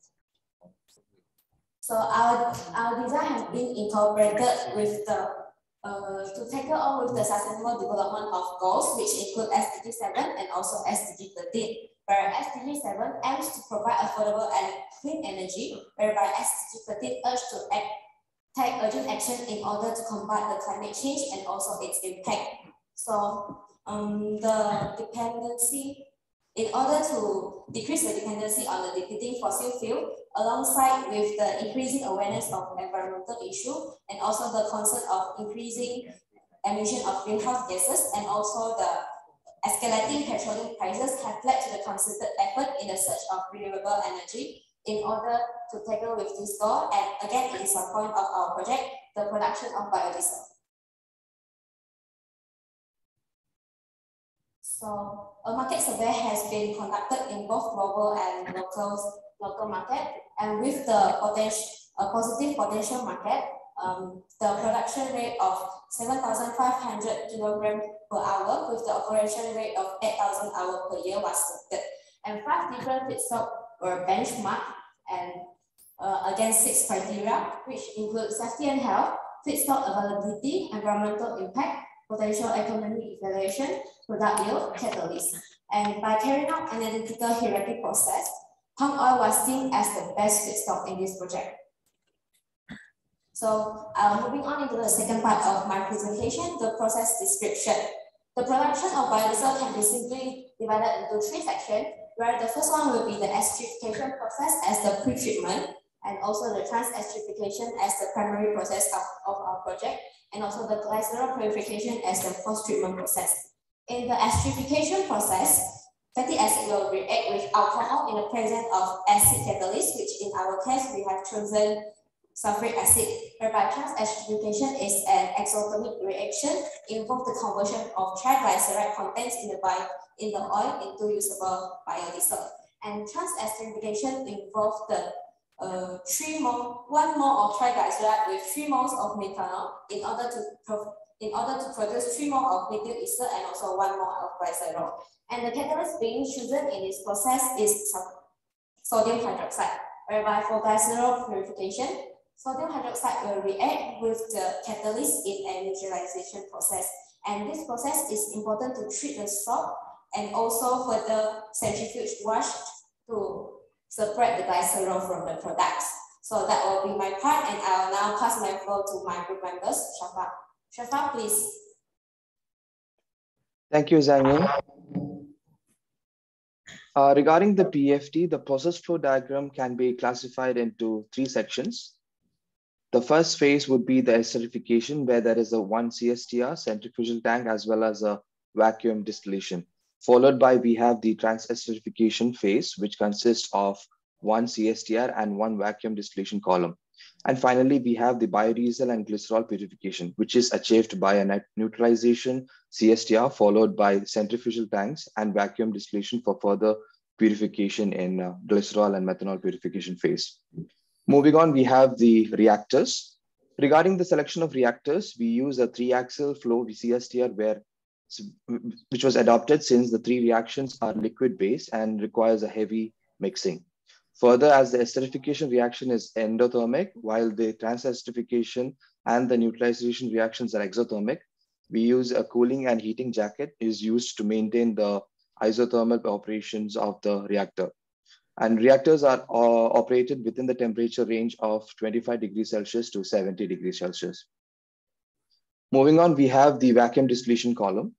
So our design has been incorporated with the to tackle on with the sustainable development of goals, which include SDG 7 and also SDG 13, where SDG 7 aims to provide affordable and clean energy, whereby SDG 13 urges to take urgent action in order to combat the climate change and also its impact. So the dependency in order to decrease the dependency on the depleting fossil fuel, alongside with the increasing awareness of environmental issue and also the concern of increasing emission of greenhouse gases, and also the escalating petroleum prices have led to the concerted effort in the search of renewable energy in order to tackle with this goal. And again, it is a point of our project, the production of biodiesel. So a market survey has been conducted in both global and local market, and with the positive potential market, the production rate of 7,500 kilograms per hour with the operation rate of 8,000 hours per year was selected. And 5 different feedstocks were benchmarked and against 6 criteria, which include safety and health, feedstock availability, environmental impact, potential economic evaluation, product yield, catalyst. And by carrying out an analytical hierarchy process, palm oil was deemed as the best feedstock in this project. So moving on into the second part of my presentation, the process description. The production of biodiesel can be simply divided into 3 sections, where the first one will be the esterification process as the pre-treatment, and also the trans-esterification as the primary process of our project, and also the glycerol purification as the post-treatment process. In the esterification process, fatty acid will react with alcohol in the presence of acid catalyst, which in our case, we have chosen sulfuric acid, whereby trans-esterification is an exothermic reaction involves the conversion of triglyceride contents in the oil into usable biodiesel. And trans-esterification involves the 1 mole of triglyceride with 3 moles of methanol in order to produce 3 mole of methyl ester and also 1 mole of glycerol. And the catalyst being chosen in this process is sodium hydroxide, whereby for glycerol purification, sodium hydroxide will react with the catalyst in a neutralization process. And this process is important to treat the salt and also further centrifuge wash to separate the glycerol from the products. So that will be my part, and I will now pass my floor to my group members. Shafa. Shafa, please.
Thank you, Zhang Ying. Regarding the PFD, the process flow diagram can be classified into 3 sections. The first phase would be the esterification, where there is a 1 CSTR centrifugal tank as well as a vacuum distillation. Followed by, we have the trans-esterification phase, which consists of 1 CSTR and 1 vacuum distillation column. And finally, we have the biodiesel and glycerol purification, which is achieved by a neutralization CSTR followed by centrifugal tanks and vacuum distillation for further purification in glycerol and methanol purification phase. Moving on, we have the reactors. Regarding the selection of reactors, we use a 3-axial flow CSTR which was adopted since the 3 reactions are liquid-based and requires a heavy mixing. Further, as the esterification reaction is endothermic, while the trans-esterification and the neutralization reactions are exothermic, we use a cooling and heating jacket is used to maintain the isothermal operations of the reactor. And reactors are operated within the temperature range of 25 degrees Celsius to 70 degrees Celsius. Moving on, we have the vacuum distillation column.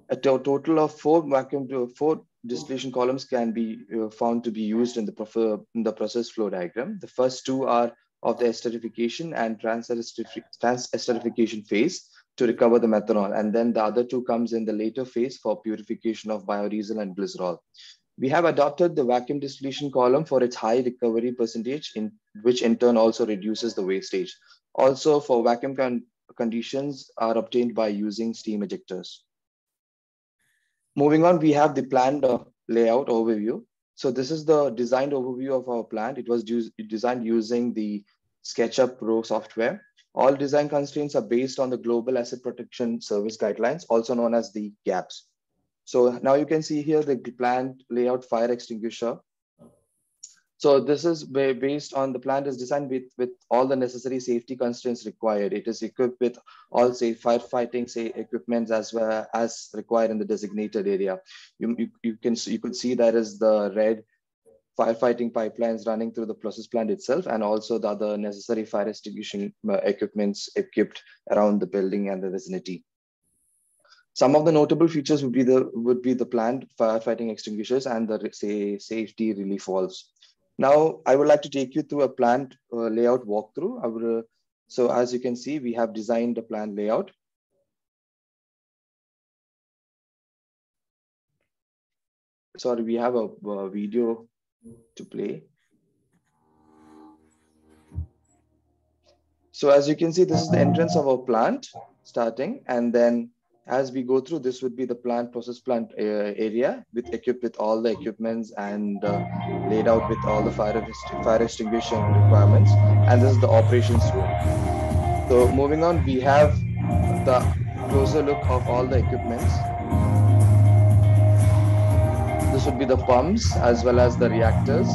A total of 4 distillation columns can be found to be used in the process flow diagram. The first 2 are of the esterification and trans-esterification phase to recover the methanol. And then the other 2 comes in the later phase for purification of biodiesel and glycerol. We have adopted the vacuum distillation column for its high recovery percentage, which in turn also reduces the wastage. Also, for vacuum conditions are obtained by using steam ejectors. Moving on, we have the planned layout overview. So this is the designed overview of our plant. It was designed using the SketchUp Pro software. All design constraints are based on the Global Asset Protection Service guidelines, also known as the GAPS. So now you can see here the planned layout fire extinguisher. So this is based on the plant is designed with all the necessary safety constraints required. It is equipped with all firefighting equipment as well as required in the designated area. You could see that is the red firefighting pipelines running through the process plant itself, and also the other necessary fire extinguishing equipments equipped around the building and the vicinity. Some of the notable features would be the planned firefighting extinguishers and the safety relief valves. Now, I would like to take you through a planned layout walkthrough. So as you can see, we have designed a planned layout. Sorry, we have a video to play. So as you can see, this is the entrance of our plant starting, and then as we go through, this would be the process plant area equipped with all the equipments and laid out with all the fire extinguishing requirements. And this is the operations room. So moving on, we have the closer look of all the equipments. This would be the pumps as well as the reactors,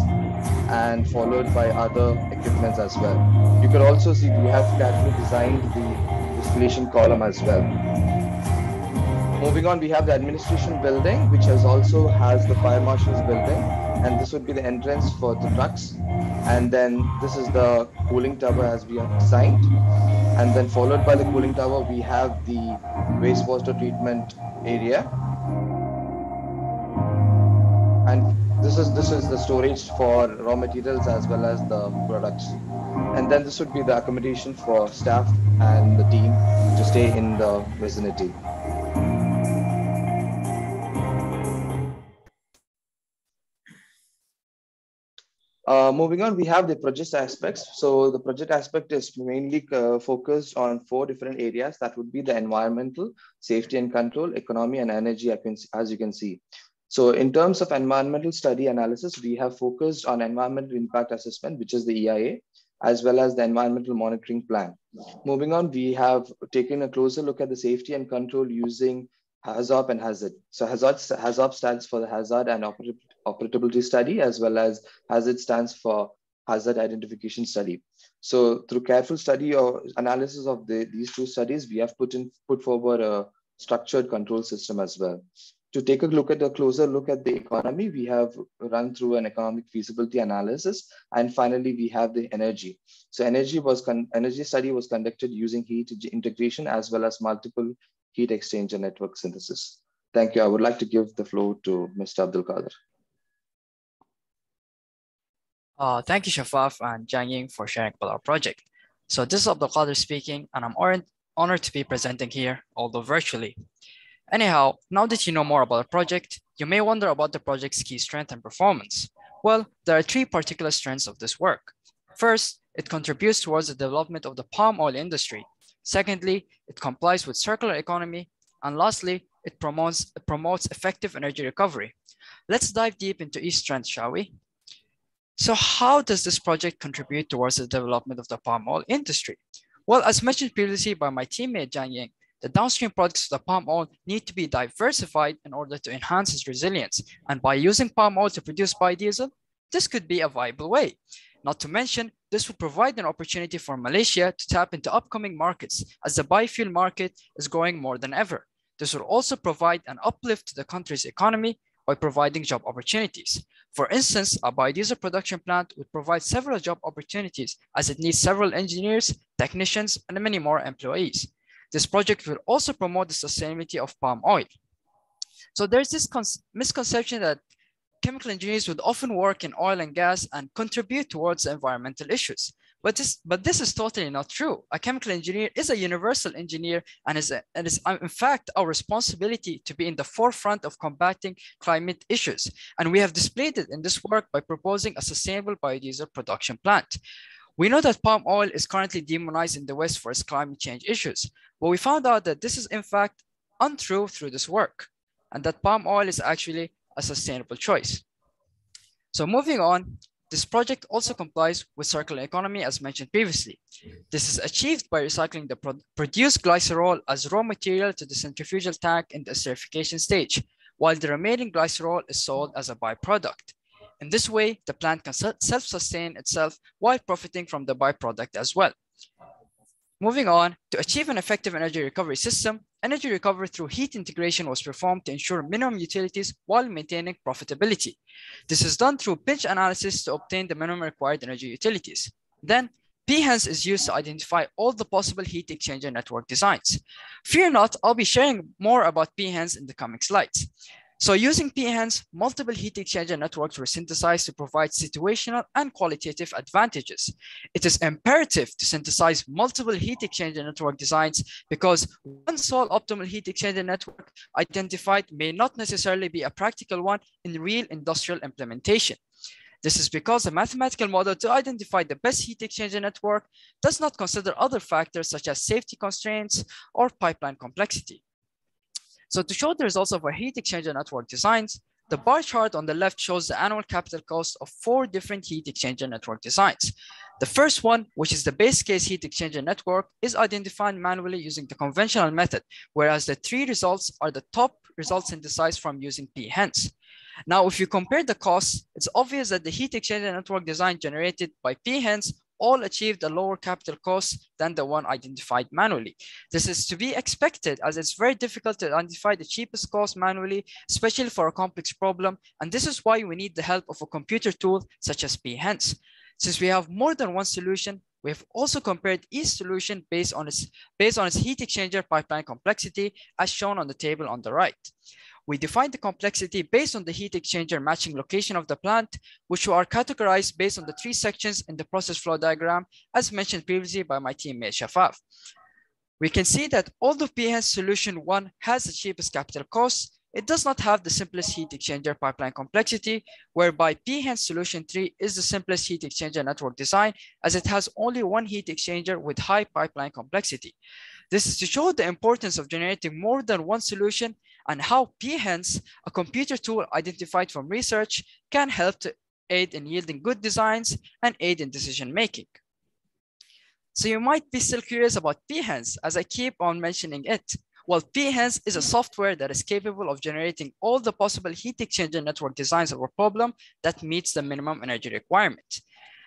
and followed by other equipments as well. You could also see we have carefully designed the distillation column as well. Moving on, we have the administration building, which also has the fire marshal's building, and this would be the entrance for the trucks. And then this is the cooling tower as we have designed. And then followed by the cooling tower, we have the wastewater treatment area. And this is the storage for raw materials as well as the products. And then this would be the accommodation for staff and the team to stay in the vicinity. Moving on, we have the project aspects. So the project aspect is mainly focused on 4 different areas. That would be the environmental, safety and control, economy, and energy, as you can see. So in terms of environmental study analysis, we have focused on environmental impact assessment, which is the EIA, as well as the environmental monitoring plan. Moving on, we have taken a closer look at the safety and control using HAZOP and HAZARD. So HAZOP stands for the Hazard and Operability Study, as well as HAZARD stands for Hazard Identification Study. So through careful study or analysis of these 2 studies, we have put forward a structured control system as well. To take a closer look at the economy, we have run through an economic feasibility analysis, and finally we have the energy. So energy study was conducted using heat integration as well as multiple heat exchanger network synthesis. Thank you. I would like to give the floor to Mr. Abdul Qadir.
Thank you, Shafaf and Jiang Ying, for sharing about our project. So this is Abdul Qadir speaking, and I'm honored to be presenting here, although virtually. Anyhow, now that you know more about the project, you may wonder about the project's key strength and performance. Well, there are 3 particular strengths of this work. First, it contributes towards the development of the palm oil industry. Secondly, it complies with circular economy. And lastly, it promotes effective energy recovery. Let's dive deep into each strength, shall we? So how does this project contribute towards the development of the palm oil industry? Well, as mentioned previously by my teammate Jiang Ying, the downstream products of the palm oil need to be diversified in order to enhance its resilience. And by using palm oil to produce biodiesel, this could be a viable way. Not to mention, this would provide an opportunity for Malaysia to tap into upcoming markets as the biofuel market is growing more than ever. This will also provide an uplift to the country's economy by providing job opportunities. For instance, a biodiesel production plant would provide several job opportunities as it needs several engineers, technicians, and many more employees. This project will also promote the sustainability of palm oil. So there's this misconception that chemical engineers would often work in oil and gas and contribute towards environmental issues. But this is totally not true. A chemical engineer is a universal engineer and is in fact our responsibility to be in the forefront of combating climate issues. And we have displayed it in this work by proposing a sustainable biodiesel production plant. We know that palm oil is currently demonized in the West for its climate change issues, but we found out that this is in fact untrue through this work, and that palm oil is actually a sustainable choice. So moving on, this project also complies with circular economy as mentioned previously. This is achieved by recycling the produced glycerol as raw material to the centrifugal tank in the esterification stage, while the remaining glycerol is sold as a byproduct. In this way, the plant can self-sustain itself while profiting from the byproduct as well. Moving on, to achieve an effective energy recovery system, energy recovery through heat integration was performed to ensure minimum utilities while maintaining profitability. This is done through pinch analysis to obtain the minimum required energy utilities. Then, Behance is used to identify all the possible heat exchanger network designs. Fear not, I'll be sharing more about Behance in the coming slides. So using Behance, multiple heat exchanger networks were synthesized to provide situational and qualitative advantages. It is imperative to synthesize multiple heat exchanger network designs because one sole optimal heat exchanger network identified may not necessarily be a practical one in real industrial implementation. This is because a mathematical model to identify the best heat exchanger network does not consider other factors such as safety constraints or pipeline complexity. So to show the results of our heat exchanger network designs, the bar chart on the left shows the annual capital cost of 4 different heat exchanger network designs. The first one, which is the base case heat exchanger network, is identified manually using the conventional method, whereas the 3 results are the top results synthesized from using Behance. Now, if you compare the costs, it's obvious that the heat exchanger network design generated by Behance all achieved a lower capital cost than the one identified manually. This is to be expected as it's very difficult to identify the cheapest cost manually, especially for a complex problem. And this is why we need the help of a computer tool such as Behance. Since we have more than one solution, we have also compared each solution based on its heat exchanger pipeline complexity as shown on the table on the right. We define the complexity based on the heat exchanger matching location of the plant, which are categorized based on the 3 sections in the process flow diagram, as mentioned previously by my teammate Shafaf. We can see that although Behance solution 1 has the cheapest capital cost, it does not have the simplest heat exchanger pipeline complexity, whereby Behance solution 3 is the simplest heat exchanger network design, as it has only one heat exchanger with high pipeline complexity. This is to show the importance of generating more than one solution and how Behance, a computer tool identified from research, can help to aid in yielding good designs and aid in decision making. So you might be still curious about Behance as I keep on mentioning it. Well, Behance is a software that is capable of generating all the possible heat exchanger network designs of a problem that meets the minimum energy requirement.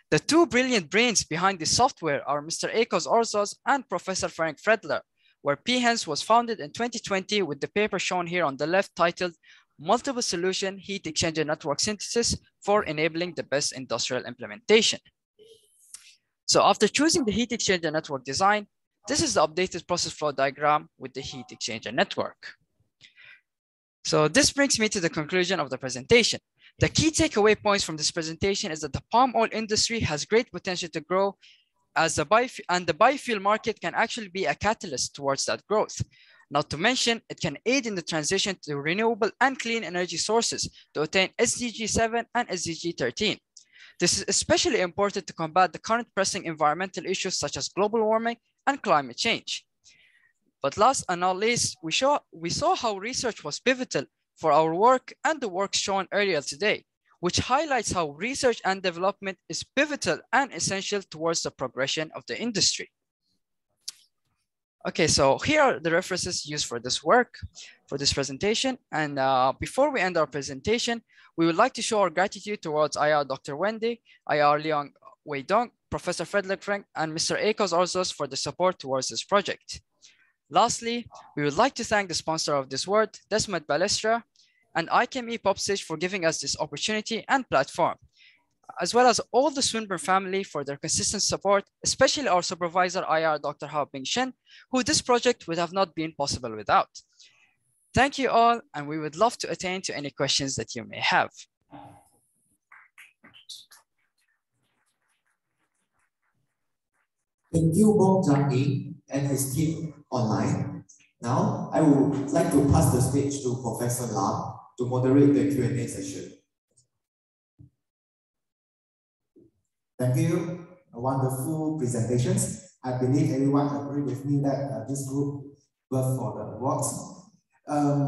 The 2 brilliant brains behind this software are Mr. Eikos Orzos and Professor Frank Fredler, where Behance was founded in 2020 with the paper shown here on the left titled Multiple Solution Heat Exchanger Network Synthesis for Enabling the Best Industrial Implementation. So after choosing the heat exchanger network design, this is the updated process flow diagram with the heat exchanger network. So this brings me to the conclusion of the presentation. The key takeaway points from this presentation is that the palm oil industry has great potential to grow as the biofuel market can actually be a catalyst towards that growth. Not to mention, it can aid in the transition to renewable and clean energy sources to attain SDG 7 and SDG 13. This is especially important to combat the current pressing environmental issues such as global warming and climate change. But last and not least, we saw how research was pivotal for our work and the work shown earlier today, which highlights how research and development is pivotal and essential towards the progression of the industry. Okay, so here are the references used for this work, for this presentation. And before we end our presentation, we would like to show our gratitude towards IR Dr. Wendy, IR Leong Wei Dong, Professor Frederick Frank, and Mr. Eikos Orzos for the support towards this project. Lastly, we would like to thank the sponsor of this work, Desmet Balestra, and IChemE PopStage for giving us this opportunity and platform, as well as all the Swinburne family for their consistent support, especially our supervisor IR Dr. Hao Bing Shen, who this project would have not been possible without. Thank you all, and we would love to attend to any questions that you may have.
Thank you, both Zhang Ying and his team online. Now, I would like to pass the stage to Professor Lam to moderate the Q&A session. Thank you. Wonderful presentations. I believe everyone agree with me that this group worked for the awards.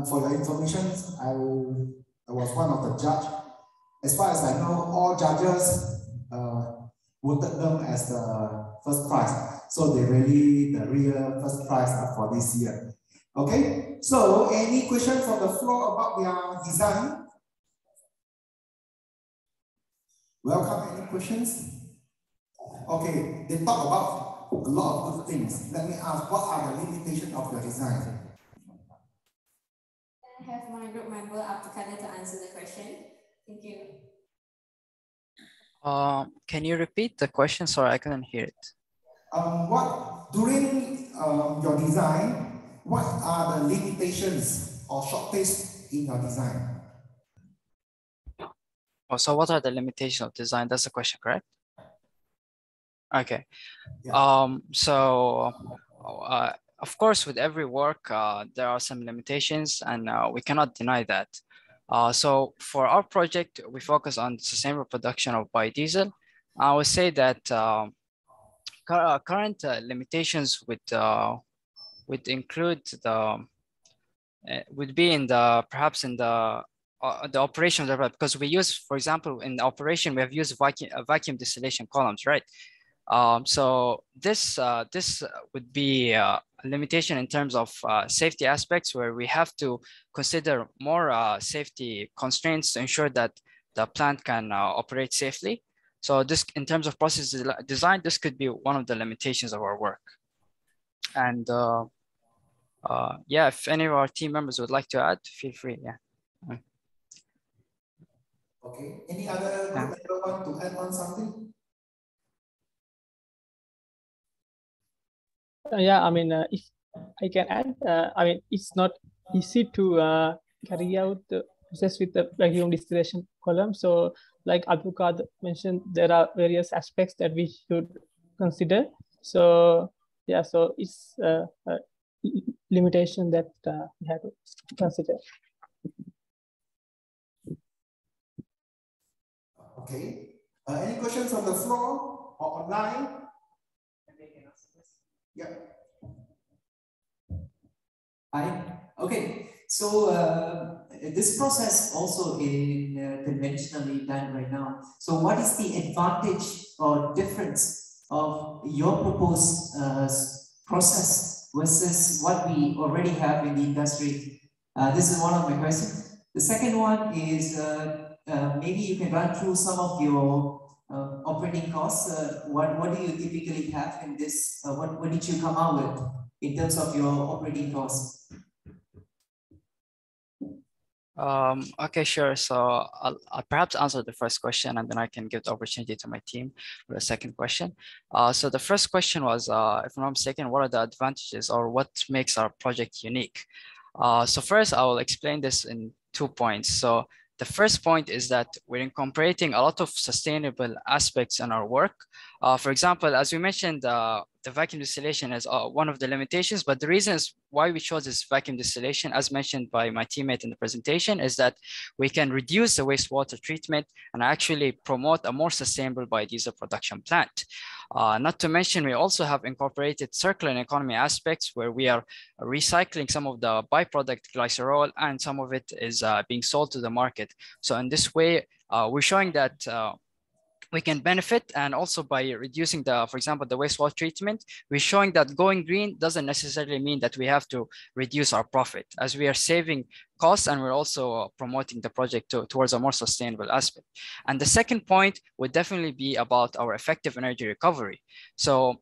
For your information, I was one of the judges. As far as I know, all judges voted them as the first prize. So they really the real first prize for this year. Okay, so any question from the floor about their design? Welcome, any questions? Okay, they talk about a lot of good things. Let me ask, what are the limitations of your design?
I have my group member Abdulkader to answer the question. Thank you.
Can you repeat the question? Sorry, I couldn't hear it.
what during your design, what are the limitations or shortages in your design?
Oh, so what are the limitations of design? That's the question, correct? Okay. Of course, with every work, there are some limitations, and we cannot deny that. So for our project, we focus on sustainable production of biodiesel. I would say that current limitations would include would be in the perhaps in the operation of the, because we use, for example, in the operation we have used vacuum distillation columns, right? So this would be a limitation in terms of safety aspects, where we have to consider more safety constraints to ensure that the plant can operate safely. So this, in terms of process design, this could be one of the limitations of our work. And yeah, if any of our team members would like to add, feel free. Yeah.
Okay. Any other group member want to add on something?
Yeah, I mean, if I can add, I mean, it's not easy to carry out the process with the vacuum distillation column. So, like Abdulkader mentioned, there are various aspects that we should consider. So, yeah, so it's a limitation that we have to consider.
Okay. Any questions on the floor or online? Yeah.
Hi. Okay. So this process also in conventionally done right now. So what is the advantage or difference of your proposed process versus what we already have in the industry? This is one of my questions. The second one is maybe you can run through some of your operating costs. What do you typically have in this? What did you come out with in terms of your operating costs?
Okay, sure. So I'll perhaps answer the first question, and then I can give the opportunity to my team for the second question. So the first question was, if I'm not mistaken, what are the advantages or what makes our project unique? So first, I will explain this in 2 points. So the first point is that we're incorporating a lot of sustainable aspects in our work. For example, as we mentioned, the vacuum distillation is one of the limitations, but the reasons why we chose this vacuum distillation, as mentioned by my teammate in the presentation, is that we can reduce the wastewater treatment and actually promote a more sustainable biodiesel production plant. Not to mention, we also have incorporated circular economy aspects where we are recycling some of the byproduct glycerol, and some of it is being sold to the market. So in this way, we're showing that we can benefit, and also by reducing the, for example, the wastewater treatment, we're showing that going green doesn't necessarily mean that we have to reduce our profit, as we are saving costs and we're also promoting the project towards a more sustainable aspect. And the second point would definitely be about our effective energy recovery. So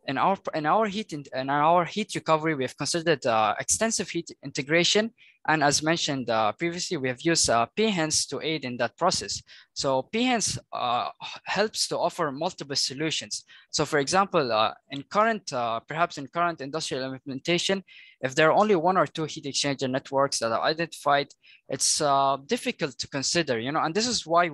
in our heat recovery, we have considered extensive heat integration. And as mentioned previously, we have used PHENS to aid in that process. So PHENS helps to offer multiple solutions. So for example, perhaps in current industrial implementation, if there are only 1 or 2 heat exchanger networks that are identified, it's difficult to consider, and this is why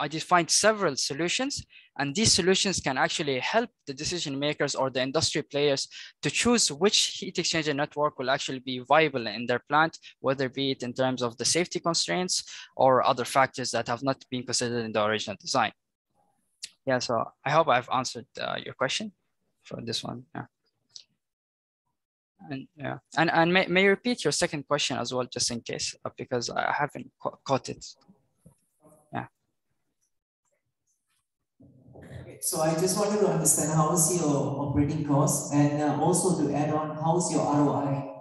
I defined several solutions, and these solutions can actually help the decision makers or the industry players to choose which heat exchanger network will actually be viable in their plant, whether be it in terms of the safety constraints or other factors that have not been considered in the original design. Yeah, so I hope I've answered your question for this one. Yeah. And yeah, and may you repeat your second question as well, just in case, because I haven't caught it. Yeah.
So I just wanted to understand how is your operating cost, and also to add on, how is your ROI?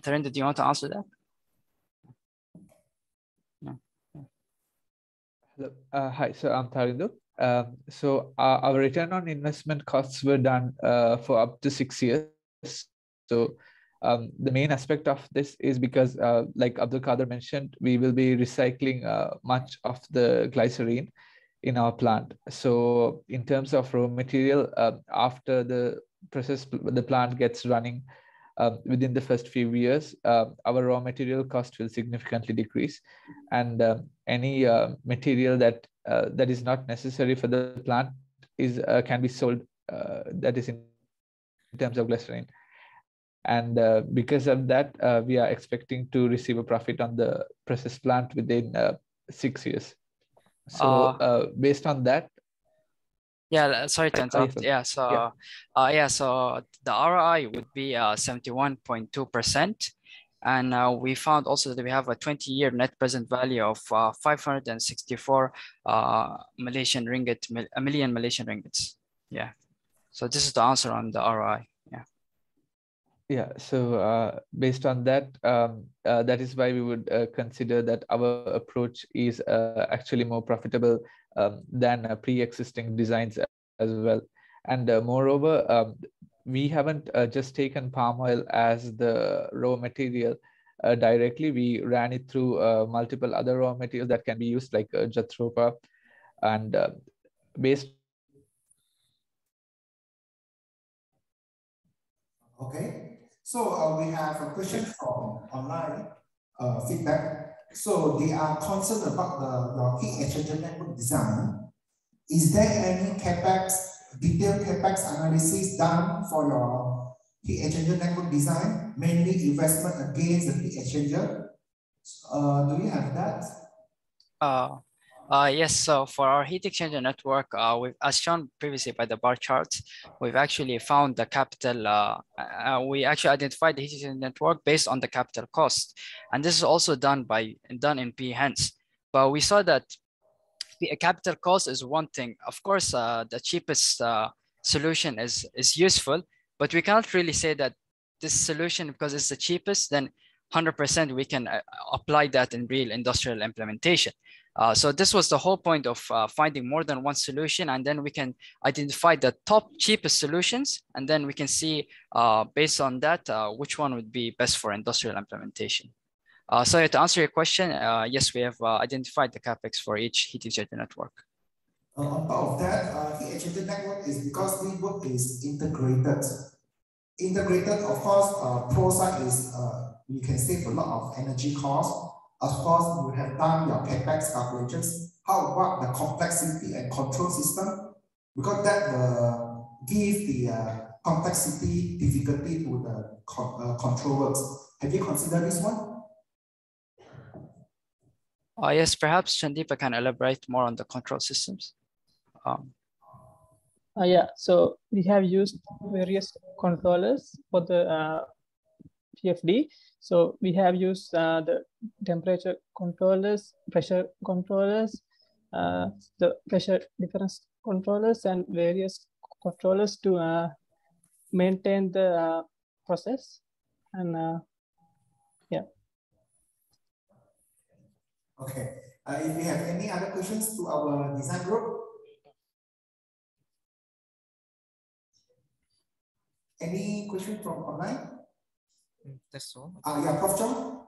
Tharinder, do you want to answer that?
No. Hello. Hi, so I'm Tharinder. So our return on investment costs were done for up to 6 years. So The main aspect of this is because, like Abdul Qadir mentioned, we will be recycling much of the glycerine in our plant. So in terms of raw material, after the plant gets running, within the first few years, our raw material cost will significantly decrease, and any material that is not necessary for the plant can be sold. That is in terms of glycerine, and because of that, we are expecting to receive a profit on the process plant within 6 years. So based on that.
Yeah, sorry to interrupt. Yeah, so so the ROI would be 71.2%, and we found also that we have a 20-year net present value of 564 million Malaysian ringgits. Yeah, so this is the answer on the ROI.
Yeah, so based on that, that is why we would consider that our approach is actually more profitable than pre-existing designs as well. And moreover, we haven't just taken palm oil as the raw material directly. We ran it through multiple other raw materials that can be used, like jatropha, and based.
Okay. So we have a question from online feedback. So they are concerned about your heat exchanger network design. Is there any detailed CapEx analysis done for your heat exchanger network design, mainly investment against the heat exchanger? Do you have that?
Yes, so for our heat exchanger network, as shown previously by the bar charts, we've actually found the capital, we actually identified the heat exchanger network based on the capital cost. And this is also done in Behance. But we saw that the capital cost is one thing. Of course, the cheapest solution is useful, but we cannot really say that this solution, because it's the cheapest, then 100% we can apply that in real industrial implementation. So this was the whole point of finding more than one solution, and then we can identify the top cheapest solutions, and then we can see based on that which one would be best for industrial implementation. So to answer your question, yes, we have identified the CapEx for each heat exchanger network.
On top of that, heat exchanger network is because the work is integrated. Integrated, of course, pro side is you can save a lot of energy costs. Of course, you have done your CapEx calculations. How about the complexity and control system? Because that will give the complexity, difficulty to the controllers. Have you considered this one?
Yes, perhaps Chandeepa can elaborate more on the control systems.
Yeah, so we have used various controllers for the PFD. So we have used the temperature controllers, pressure controllers, the pressure difference controllers, and various controllers to maintain the process. And yeah.
Okay. If we have any other questions to our design group, any question from online?
That's all.
Yeah, Prof. John.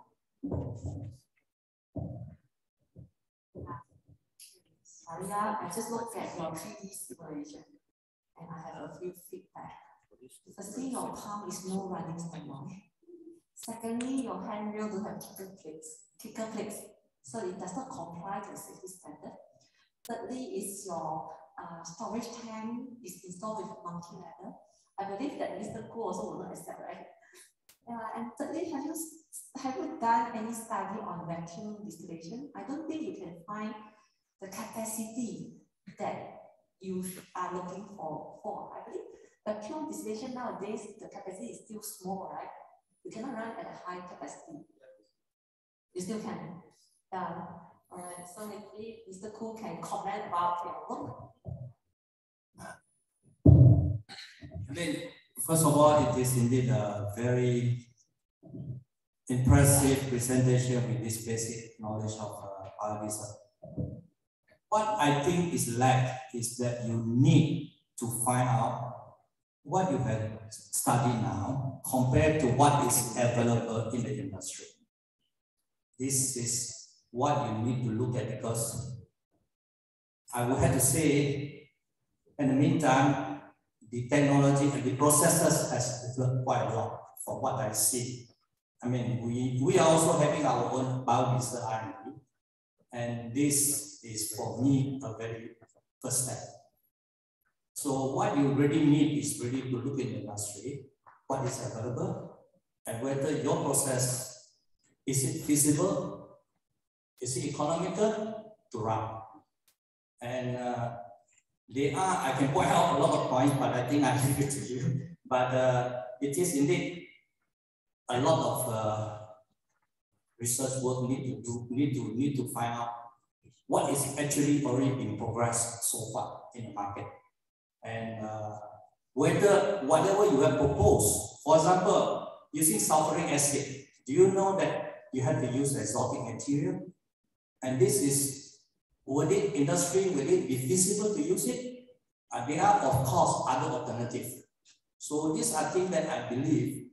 Maria, I just looked at your 3D simulation and I have a few feedback. Firstly, your palm is no running style. Secondly, your handrail don't have kicker plates, so it does not comply to the safety standard. Thirdly, is your storage tank is installed with multi-ladder. I believe that Mr. Koo also will not accept, right? And thirdly, have you done any study on vacuum distillation? I don't think you can find the capacity that you are looking for. I believe vacuum distillation nowadays, the capacity is still small, right? You cannot run at a high capacity. You still can. All right, so maybe Mr. Koo can comment about your work.
I mean, first of all, it is indeed a very impressive presentation with this basic knowledge of biodiesel. What I think is lacked is that you need to find out what you have studied now compared to what is available in the industry. This is what you need to look at, because I would have to say, in the meantime, the technology and the processes has developed quite a lot from what I see. I mean, we are also having our own biodiesel R&D, and this is for me a very first step. So what you really need is really to look in the industry, what is available, and whether your process, is it feasible, is it economical to run? And I can point out a lot of points, but I think I leave it to you. But it is indeed a lot of research work need to find out what is actually already been progressed so far in the market. And whether whatever you have proposed, for example, using sulfuric acid, do you know that you have to use exotic material? And this is, would it be feasible to use it? There are, of course, other alternatives. So these are things that I believe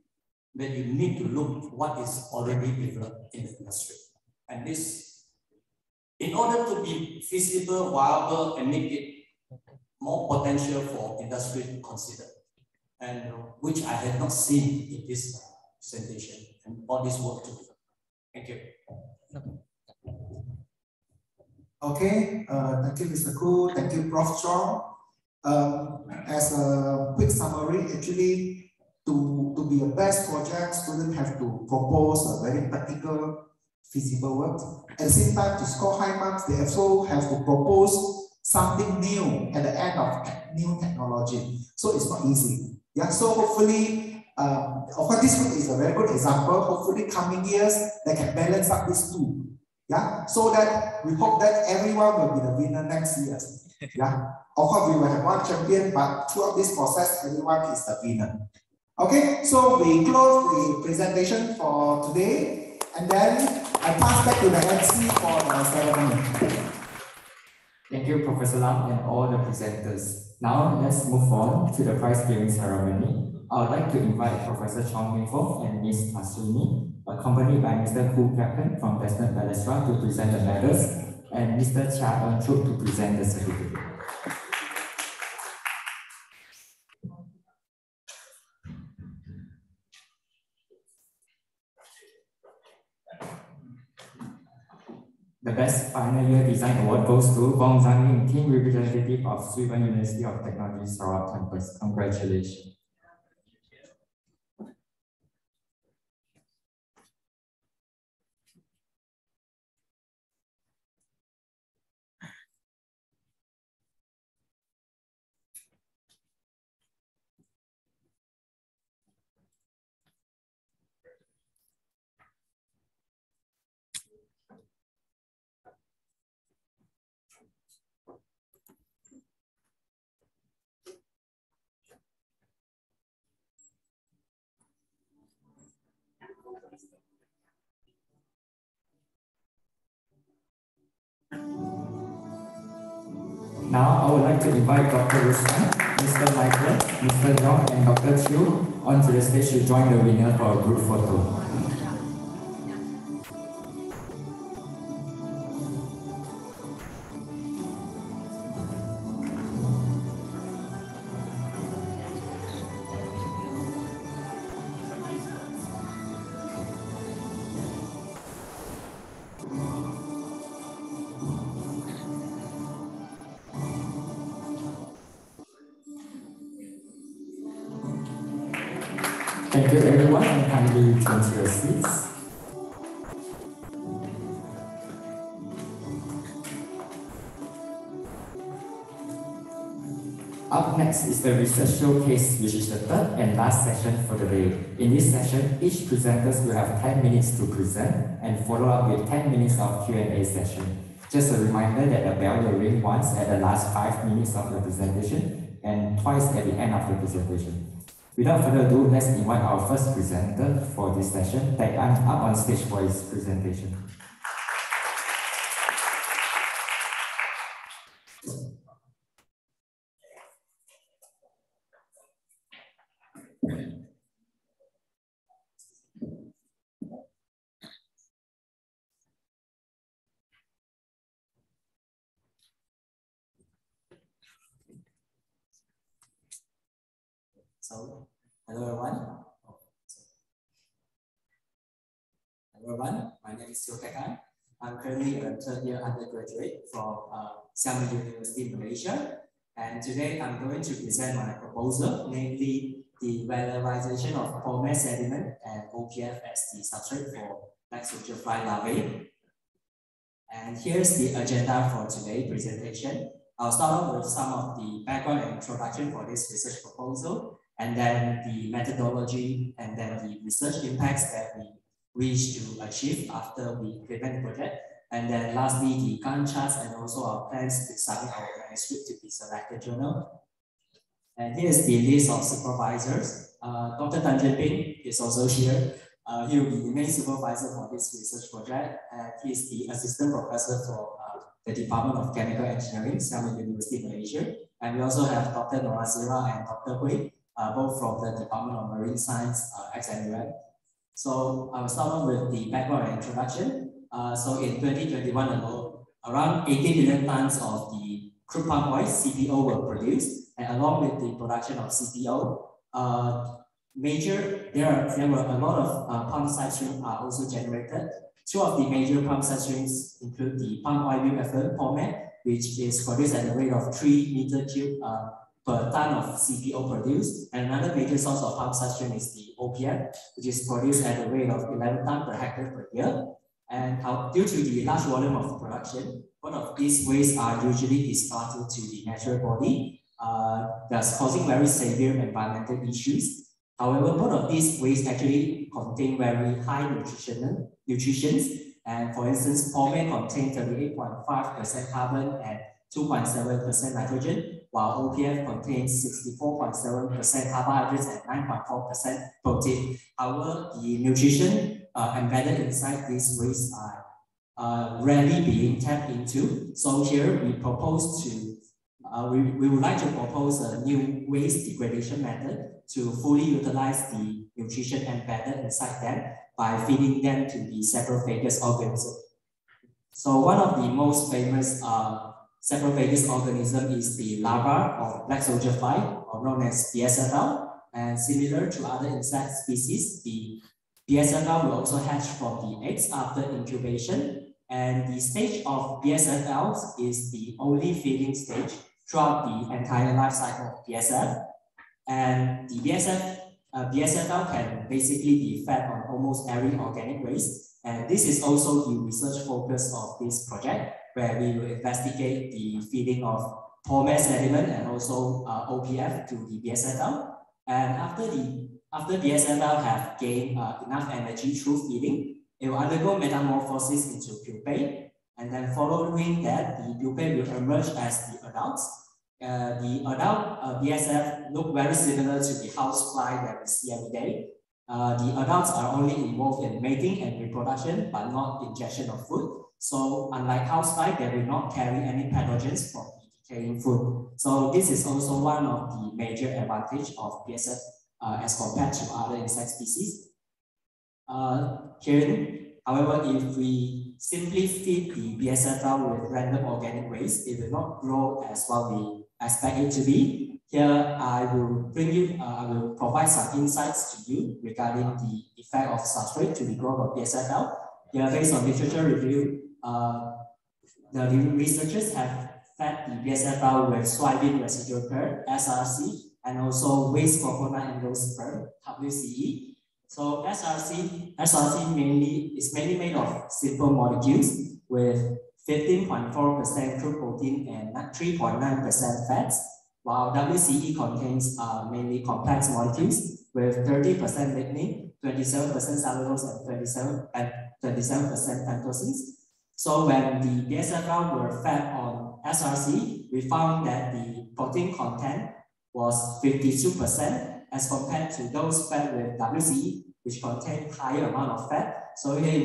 that you need to look what is already developed in the industry. And this, in order to be feasible, viable, and make it more potential for industry to consider, and which I have not seen in this presentation and all this work too. Thank you.
Okay, thank you, Mr. Khoo. Thank you, Prof. Chong. As a quick summary, actually, to be a best project, students have to propose a very practical, feasible work. At the same time, to score high marks, they also have to propose something new at the end of new technology. So it's not easy. Yeah, so hopefully, of course, this group is a very good example. Hopefully, coming years, they can balance up these two. Yeah, so that we hope that everyone will be the winner next year. Yeah, of course, we will have one champion, but throughout this process, everyone is the winner. Okay, so we close the presentation for today, and then I pass back to the MC for the ceremony.
Thank you, Professor Lam and all the presenters. Now let's move on to the prize giving ceremony. I would like to invite Professor Chong Ming Fong and Ms. Masumi, accompanied by Mr. Khoo Kaplan from Desmond Palestra to present the medals, and Mr. Chia Eun Chuk to present the certificate. The Best Final Year Design Award goes to Gong Zhang Ying, Team Representative of Sweden University of Technology, Sarawak Campus. Congratulations. Now I would like to invite Dr. Ruslan, Mr. Michael, Mr. John, and Dr. Chiu onto the stage to join the winner for a group photo. Thank you everyone, and kindly return to your seats. Up next is the research showcase, which is the third and last session for the day. In this session, each presenters will have 10 minutes to present and follow up with 10 minutes of Q&A session. Just a reminder that the bell will ring once at the last 5 minutes of the presentation and twice at the end of the presentation. Without further ado, let's invite our first presenter for this session, Taek An, up on stage for his presentation. So, hello everyone. Hello everyone, my name is Teo Teck Anh. I'm currently a third-year undergraduate from Xiamen University, Malaysia. And today I'm going to present my proposal, namely the valorization of polymer sediment and OPF as the substrate for black soldier fly larvae. And here's the agenda for today's presentation. I'll start off with some of the background and introduction for this research proposal, and then the methodology, and then the research impacts that we wish to achieve after we implement the project. And then lastly, the Gantt charts and also our plans to submit our manuscript to the selected journal. And here's the list of supervisors. Dr. Tan Jian Ping is also here. He will be the main supervisor for this research project. And he is the assistant professor for the Department of Chemical Engineering, Xiamen University, Malaysia. And we also have Dr. Nora Zira and Dr. Hui, both from the Department of Marine Science, XMUM. So I will start off with the background and introduction. So in 2021 alone, around 80 million tons of the crude palm oil, CPO, were produced. And along with the production of CPO, there were a lot of palm side streams are also generated. Two of the major palm side streams include the palm oil milk effluent polymer, which is produced at a rate of 3 meter cube per ton of CPO produced. And another major source of palm side stream is the OPF, which is produced at a rate of 11 tons per hectare per year. And due to the large volume of production, both of these wastes are usually discarded to the natural body, thus causing very severe environmental issues. However, both of these wastes actually contain very high nutritions. And for instance, polymer contains 38.5% carbon and 2.7% nitrogen, while OPF contains 64.7% carbohydrates and 9.4% protein. However, the nutrition embedded inside these wastes are rarely being tapped into. So here we propose to, we would like to propose a new waste degradation method to fully utilize the nutrition embedded inside them by feeding them to the saprophagus organism. So one of the most famous saprophagus organism is the larva of black soldier fly, or known as BSFL. And similar to other insect species, the BSFL will also hatch from the eggs after incubation. And the stage of BSFLs is the only feeding stage throughout the entire life cycle of BSF. And the BSFL can basically be fed on almost every organic waste. And this is also the research focus of this project, where we will investigate the feeding of polymer sediment and also OPF to the BSFL. And after BSFL have gained enough energy through feeding, it will undergo metamorphosis into pupae. And then following that, the pupae will emerge as the adults. The adult BSF look very similar to the housefly that we see every day. The adults are only involved in mating and reproduction, but not ingestion of food. So unlike housefly, they will not carry any pathogens from the decaying food. So this is also one of the major advantage of BSF as compared to other insect species. However, if we simply feed the BSFL with random organic waste, it will not grow as what we expect it to be. Here, I will provide some insights to you regarding the effect of substrate to the growth of BSFL. Here, based on literature review, the researchers have fed the BSFL with soybean residual curd, SRC, and also waste coconut endosperm, WCE. So SRC is mainly made of simple molecules with 15.4% crude protein and 3.9% fats, while WCE contains mainly complex molecules with 30% lignin, 27% cellulose, and 27% pentosins. So when the BSFL were fed on SRC, we found that the protein content was 52% as compared to those fed with WCE, which contain higher amount of fat. So here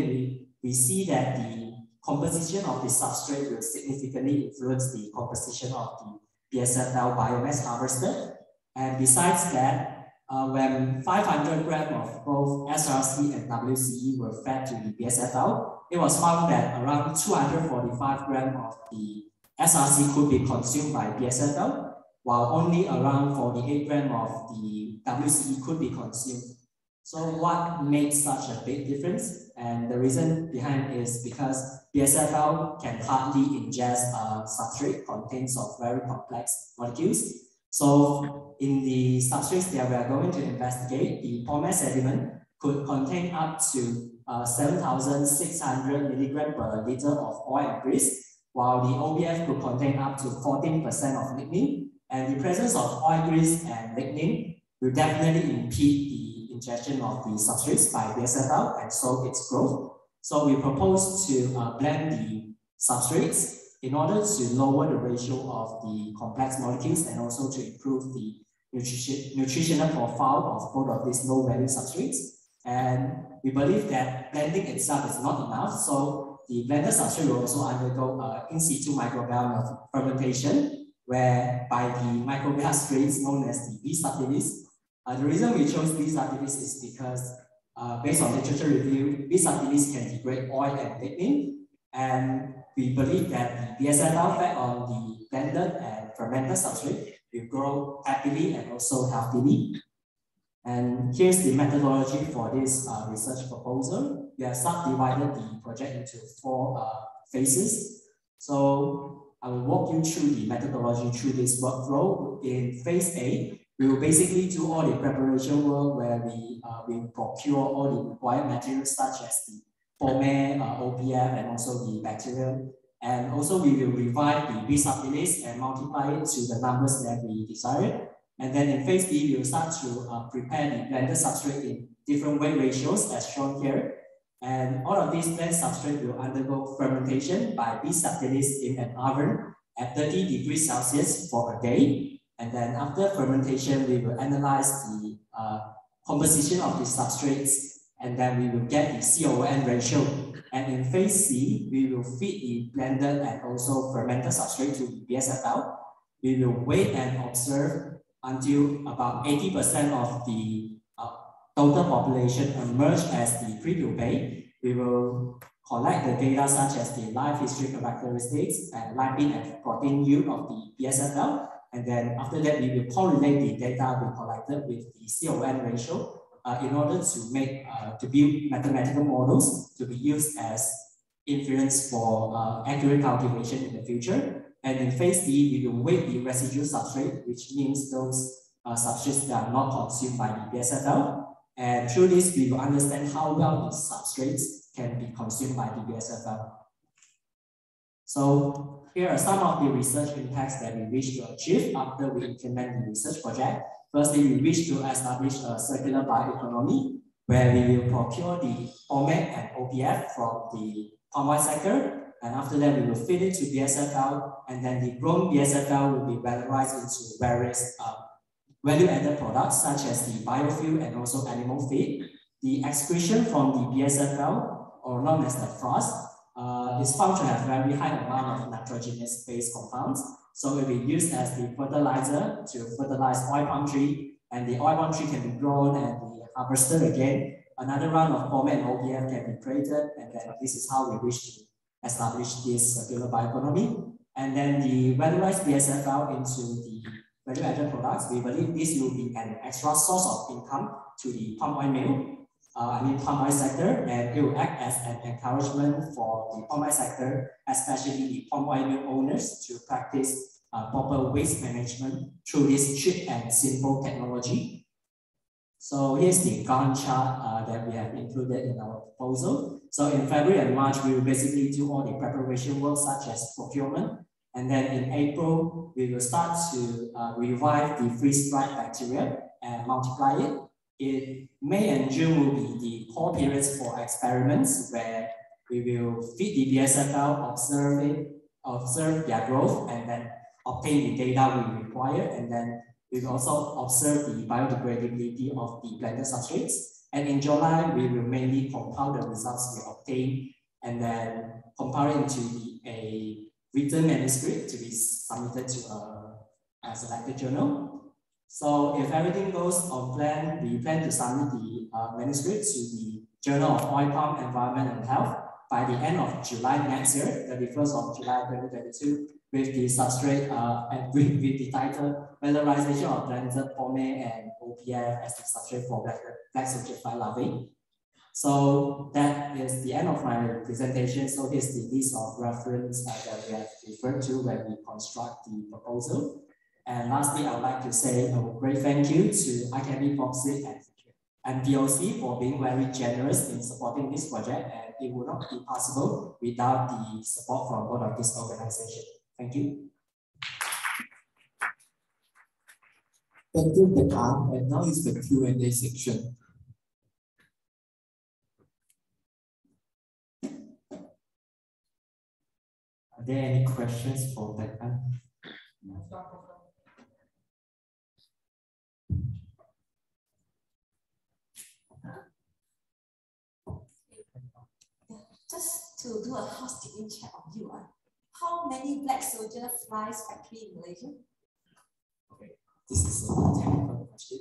we see that the composition of the substrate will significantly influence the composition of the BSFL biomass harvested. And besides that, when 500 grams of both SRC and WCE were fed to the BSFL, it was found that around 245 grams of the SRC could be consumed by BSFL, while only around 48 grams of the WCE could be consumed. So what makes such a big difference? And the reason behind is because BSFL can hardly ingest a substrate contents of very complex molecules. So in the substrates that we are going to investigate, the polymer sediment could contain up to 7,600 milligrams per liter of oil and grease, while the OBF could contain up to 14% of lignin. And the presence of oil, grease, and lignin will definitely impede the ingestion of the substrates by BSFL and slow its growth. So we propose to blend the substrates in order to lower the ratio of the complex molecules and also to improve the nutritional profile of both of these low-value substrates. And we believe that blending itself is not enough, so the blended substrate will also undergo in situ microbial fermentation, whereby the microbial strains known as the B. subtilis. The reason we chose B. subtilis is because based on literature review, B. subtilis can degrade oil and lignin, and we believe that the BSFL fed on the blended and fermented substrate will grow happily and also healthily. And here's the methodology for this research proposal. We have subdivided the project into 4 phases. So I will walk you through the methodology through this workflow. In phase A, we will basically do all the preparation work where we procure all the required materials such as the polymer, OPF, and also the bacterial. And also we will revive the B. subtilis and multiply it to the numbers that we desired. And then in phase B, we will start to prepare the blended substrate in different weight ratios as shown here. And all of these blended substrate will undergo fermentation by B. subtilis in an oven at 30 degrees Celsius for a day. And then after fermentation, we will analyze the composition of the substrates, and then we will get the CON ratio. And in phase C, we will feed the blended and also fermented substrate to the BSFL. We will wait and observe until about 80% of the total population emerge as the prepupate. We will collect the data such as the life history characteristics and lipid and protein yield of the BSFL. And then after that, we will correlate the data we collected with the CON ratio in order to make to build mathematical models to be used as inference for accurate cultivation in the future. And in phase D, we will weight the residual substrate, which means those substrates that are not consumed by the BSFL. And through this, we will understand how well the substrates can be consumed by the BSFL. So here are some of the research impacts that we wish to achieve after we implement the research project. Firstly, we wish to establish a circular bioeconomy where we will procure the polymer and OPF from the palm oil sector. And after that, we will feed it to BSFL, and then the grown BSFL will be valorized into various value-added products such as the biofuel and also animal feed. The excretion from the BSFL, or known as the frost, is found to have very high amount of nitrogenous-based compounds. So it will be used as the fertilizer to fertilize oil palm tree, and the oil palm tree can be grown and be harvested again. Another round of polymer and OPF can be created, and then this is how we wish to establish this circular bioeconomy. And then the valorized BSFL into the value-added products, we believe this will be an extra source of income to the palm oil mill, palm oil sector, and it will act as an encouragement for the palm oil sector, especially the palm oil mill owners, to practice proper waste management through this cheap and simple technology. So here's the Gantt chart that we have included in our proposal. So in February and March, we will basically do all the preparation work such as procurement. And then in April, we will start to revive the freeze-dried bacteria and multiply it. In May and June will be the core periods for experiments where we will feed the BSFL, observe their growth, and then obtain the data we require. And then we will also observe the biodegradability of the blended substrates. And in July, we will mainly compile the results we obtain and then compile it into a written manuscript to be submitted to a selected journal. So if everything goes on plan, we plan to submit the manuscript to the Journal of Oil Palm Environment and Health by the end of July next year, 31st of July 2022. with the substrate and with the title Valorization of Blended Polymer and OPF as the substrate for black soldier fly larvae. So that is the end of my presentation. So here's the list of reference that we have referred to when we construct the proposal. And lastly, I would like to say a great thank you to ICANN Proxy and POC for being very generous in supporting this project, and it would not be possible without the support from both of these organizations. Thank you.
Thank you, Dekan. And now is the Q&A section.
Are there any questions for Dekan?
Just to do a housekeeping check on you, how many black soldier flies factory in Malaysia?
Okay, this is a technical question.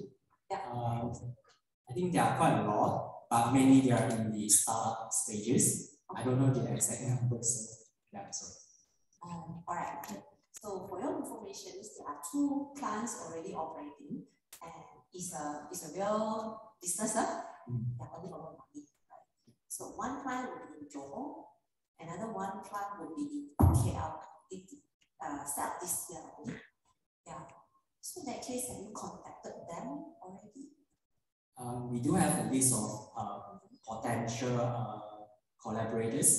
Yeah.
I think there are quite a lot, but mainly they are in the startup stages. I don't know the exact numbers. Yeah, so.
All right. So for your information, there are 2 plants already operating, and it's a real business. Yeah, only for money. So one plant will be in Johor, another one plant will be in KL. It start this year only. Yeah. So in that case, have you contacted them already?
We do have a list of potential collaborators.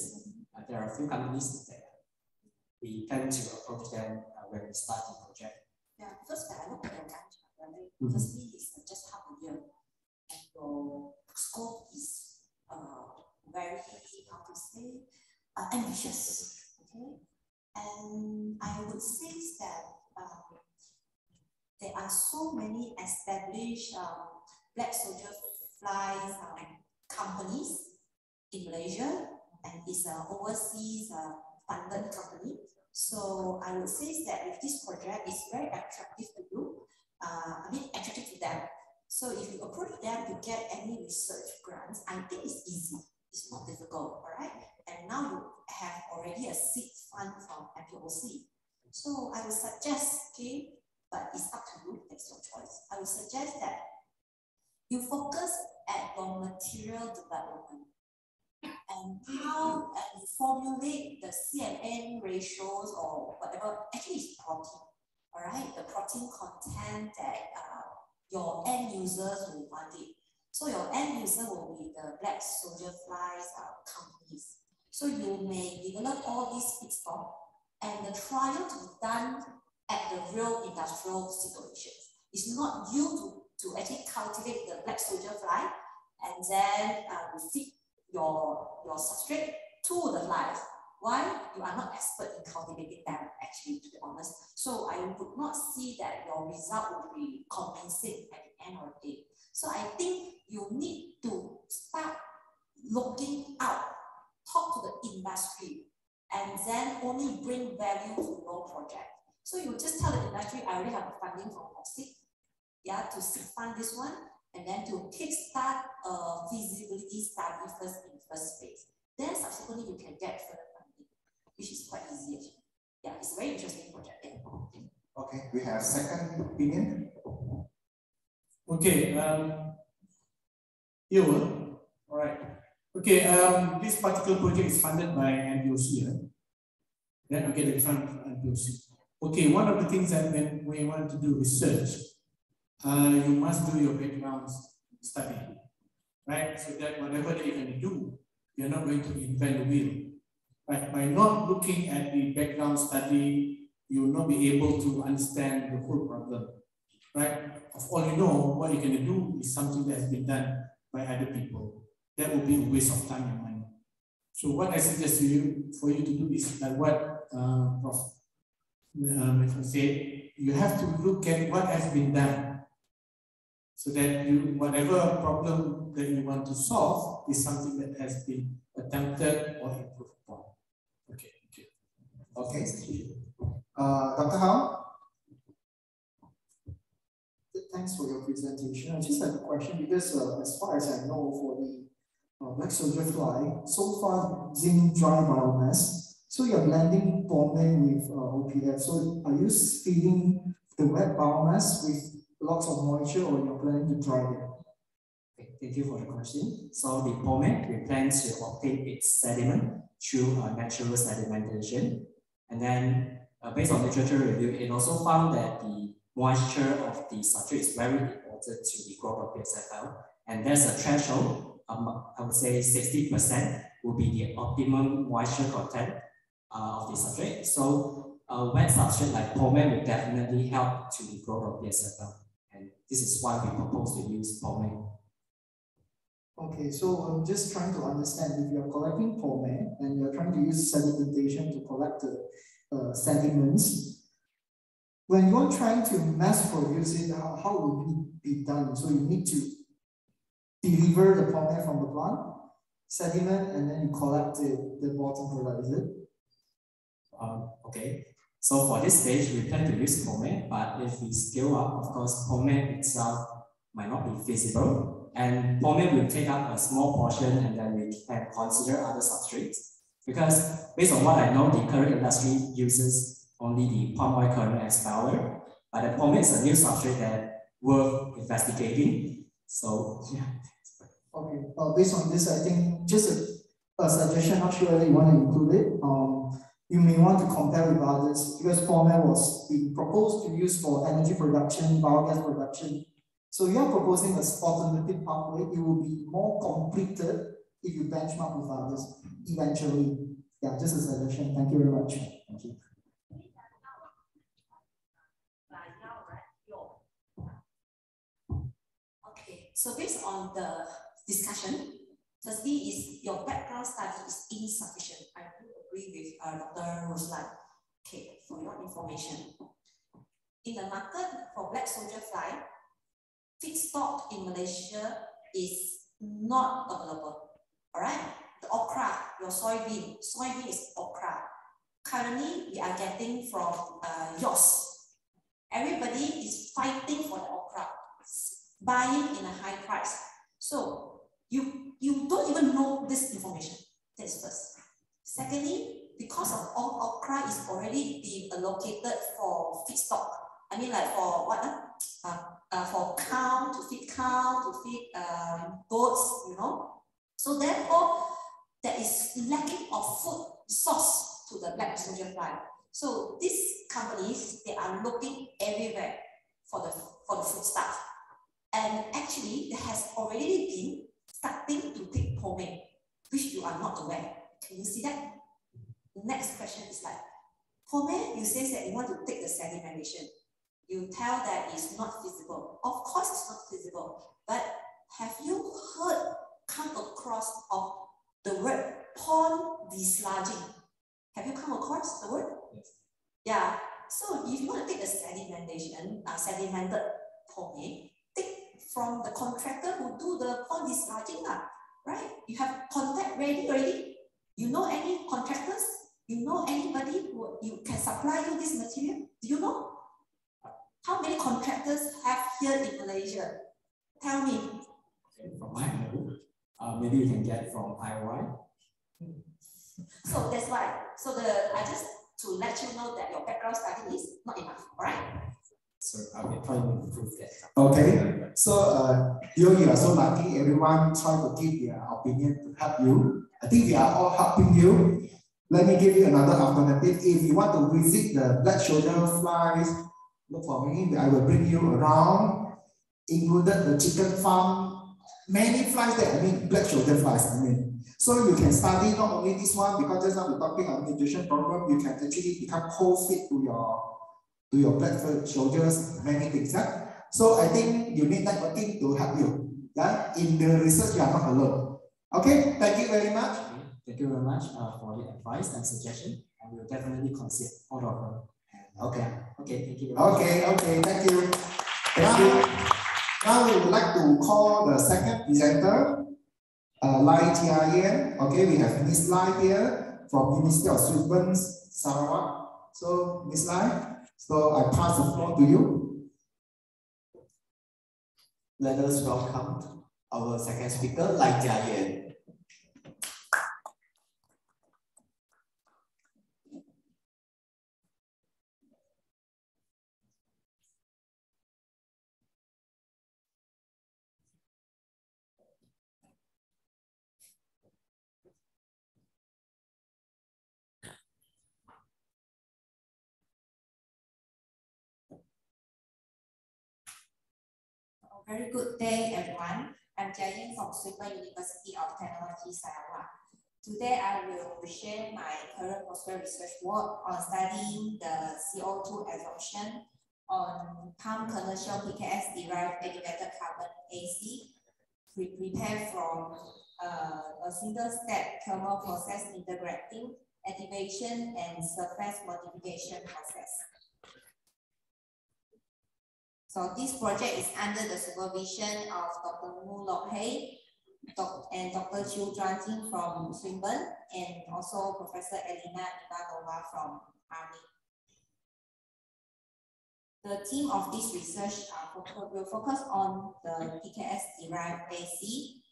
There are a few companies that we plan to approach them when we start the project.
Yeah, first when I look at your grant, firstly it's just half a year, and your scope is very, how to say, ambitious, okay? And I would say that there are so many established black soldier flies companies in Malaysia, and it's an overseas funded company. So I would say that with this project, it's very attractive to you, attractive to them. So if you approach them to get any research grants, I think it's easy. It's not difficult, all right? And now you have already a seed fund from MPOC. So I would suggest, okay, but it's up to you, that's your choice. I would suggest that you focus at your material development and how and formulate the CMN ratios or whatever. Actually, it's protein, all right? The protein content that your end users will want it. So your end user will be the black soldier flies companies. So you may develop all these feedstock, and the trial to be done at the real industrial situations. It's not you to actually cultivate the black soldier fly and then feed your substrate to the flies. Why? You are not expert in cultivating them, actually, to be honest. So I would not see that your result will be convincing at the end of the day. So I think you need to start looking out, talk to the industry, and then only bring value to your project. So you just tell the industry, I already have a funding from OPSIC, yeah, to fund this one, and then to kickstart a feasibility study first in first phase. Then subsequently you can get further funding, which is quite easy actually. Yeah, it's a very interesting project. Yeah.
Okay, we have second opinion.
Okay, all right. Okay, this particular project is funded by MPOC, right? Yeah, okay, the fund MPOC. Okay, one of the things that when we want to do research, you must do your background study, right? So that whatever that you're going to do, you're not going to invent the wheel. Right? By not looking at the background study, you will not be able to understand the whole problem. Right? Of all you know, what you're going to do is something that has been done by other people. That will be a waste of time and money. So what I suggest to you, for you to do is like what Prof. said, you have to look at what has been done, so that you, whatever problem that you want to solve is something that has been attempted or improved upon. Okay.
Okay. Dr. Hao?
Thanks for your presentation. I just have a question because as far as I know, for the black soldier fly, so far zinc dry biomass So you're blending POME with OPF. So are you feeding the wet biomass with lots of moisture, or you're planning to dry it?
Okay, thank you for the question. So the POME, we plan to obtain its sediment through natural sedimentation. And then based on literature review, it also found that the moisture of the substrate is very important to the growth of PSFL. And there's a threshold, I would say 60% will be the optimum moisture content of the substrate. So a wet substrate like POME will definitely help to the growth of PSFL. And this is why we propose to use POME.
Okay, so I'm just trying to understand, if you're collecting POME and you're trying to use sedimentation to collect the sediments, when you're trying to mass produce it, how will it be done? So you need to deliver the POME from the plant, sediment, and then you collect the bottom product, is it?
Okay, so for this stage, we plan to use POME, but if we scale up, of course, POME itself might not be feasible. And POME will take up a small portion, and then we can consider other substrates. Because based on what I know, the current industry uses only the palm oil kernel expeller, but the POME is a new substrate that worth investigating. So yeah.
Okay, based on this, I think just a suggestion, not sure whether you want to include it. You may want to compare with others, because POME was being proposed to use for energy production, biogas production. So you are proposing an alternative pathway. It will be more completed if you benchmark with others eventually. Yeah, just a suggestion. Thank you very much. Thank you.
Okay, so based on the discussion, firstly is your background study is insufficient. I do agree with Dr. Ruslan. Okay, for your information. In the market for black soldier fly, feedstock in Malaysia is not available. All right, the okra, your soybean is okra. Currently, we are getting from YOS. Everybody is fighting for the okra, buying in a high price. So you don't even know this information. That's first. Secondly, because of all okra is already being allocated for feedstock. I mean, like for what? For cow, to feed goats, you know. So therefore, there is lacking of food source to the black soldier fly. So these companies, they are looking everywhere for the food stuff. And actually, there has already been starting to take POME, which you are not aware. Can you see that? The next question is like, POME, you say that you want to take the sedimentation. You tell that it's not feasible. Of course, it's not feasible. But have you come across of the word pond dislodging? Have you come across the word? Yes. Yeah. So if you want to take the sedimentation, sedimented POME, take from the contractor who do the pond dislodging, right? You have contact ready already. You know any contractors? You know anybody who you can supply you this material? Do you know? How many contractors have here in Malaysia? Tell me.
Okay, from my know, maybe you can get from IOI.
So that's why. So I just to let you know that your background study is not enough. All right.
So I will try to improve that.
Okay. So you are so lucky. Everyone try to give their opinion to help you. I think we are all helping you. Let me give you another alternative. If you want to visit the black soldier flies, look for me. I will bring you around, included the chicken farm, many flies there. I mean, black soldier flies. So you can study not only this one, because just now we're talking about nutrition program. You can actually become co-fit to your black soldiers, many things. Yeah? So I think you need networking to help you. Yeah? In the research, you are not alone. Okay, thank you very much.
Thank you very much for the advice and suggestion. And we'll definitely consider all of them.
Okay.
Okay, thank you very much.
Okay, thank you. Now we would like to call the second presenter, Lai Jia. Okay, we have Miss Lai here from University of Swinburne, Sarawak. So, Miss Lai, so I pass the floor to you.
Let us welcome our second speaker, Lai Jia.
Very good day, everyone. I'm Jiaying from Swinburne University of Technology, Sarawak. Today, I will share my current postgraduate research work on studying the CO2 absorption on palm kernel-shell PKS-derived activated carbon AC, prepared from a single-step thermal process integrating activation and surface modification process. So this project is under the supervision of Dr. Mu Lok Hei and Dr. Chiu Juan Ting from Swinburne, and also Professor Elena Ivanova from ARMY. The theme of this research will focus on the PKS-derived AC,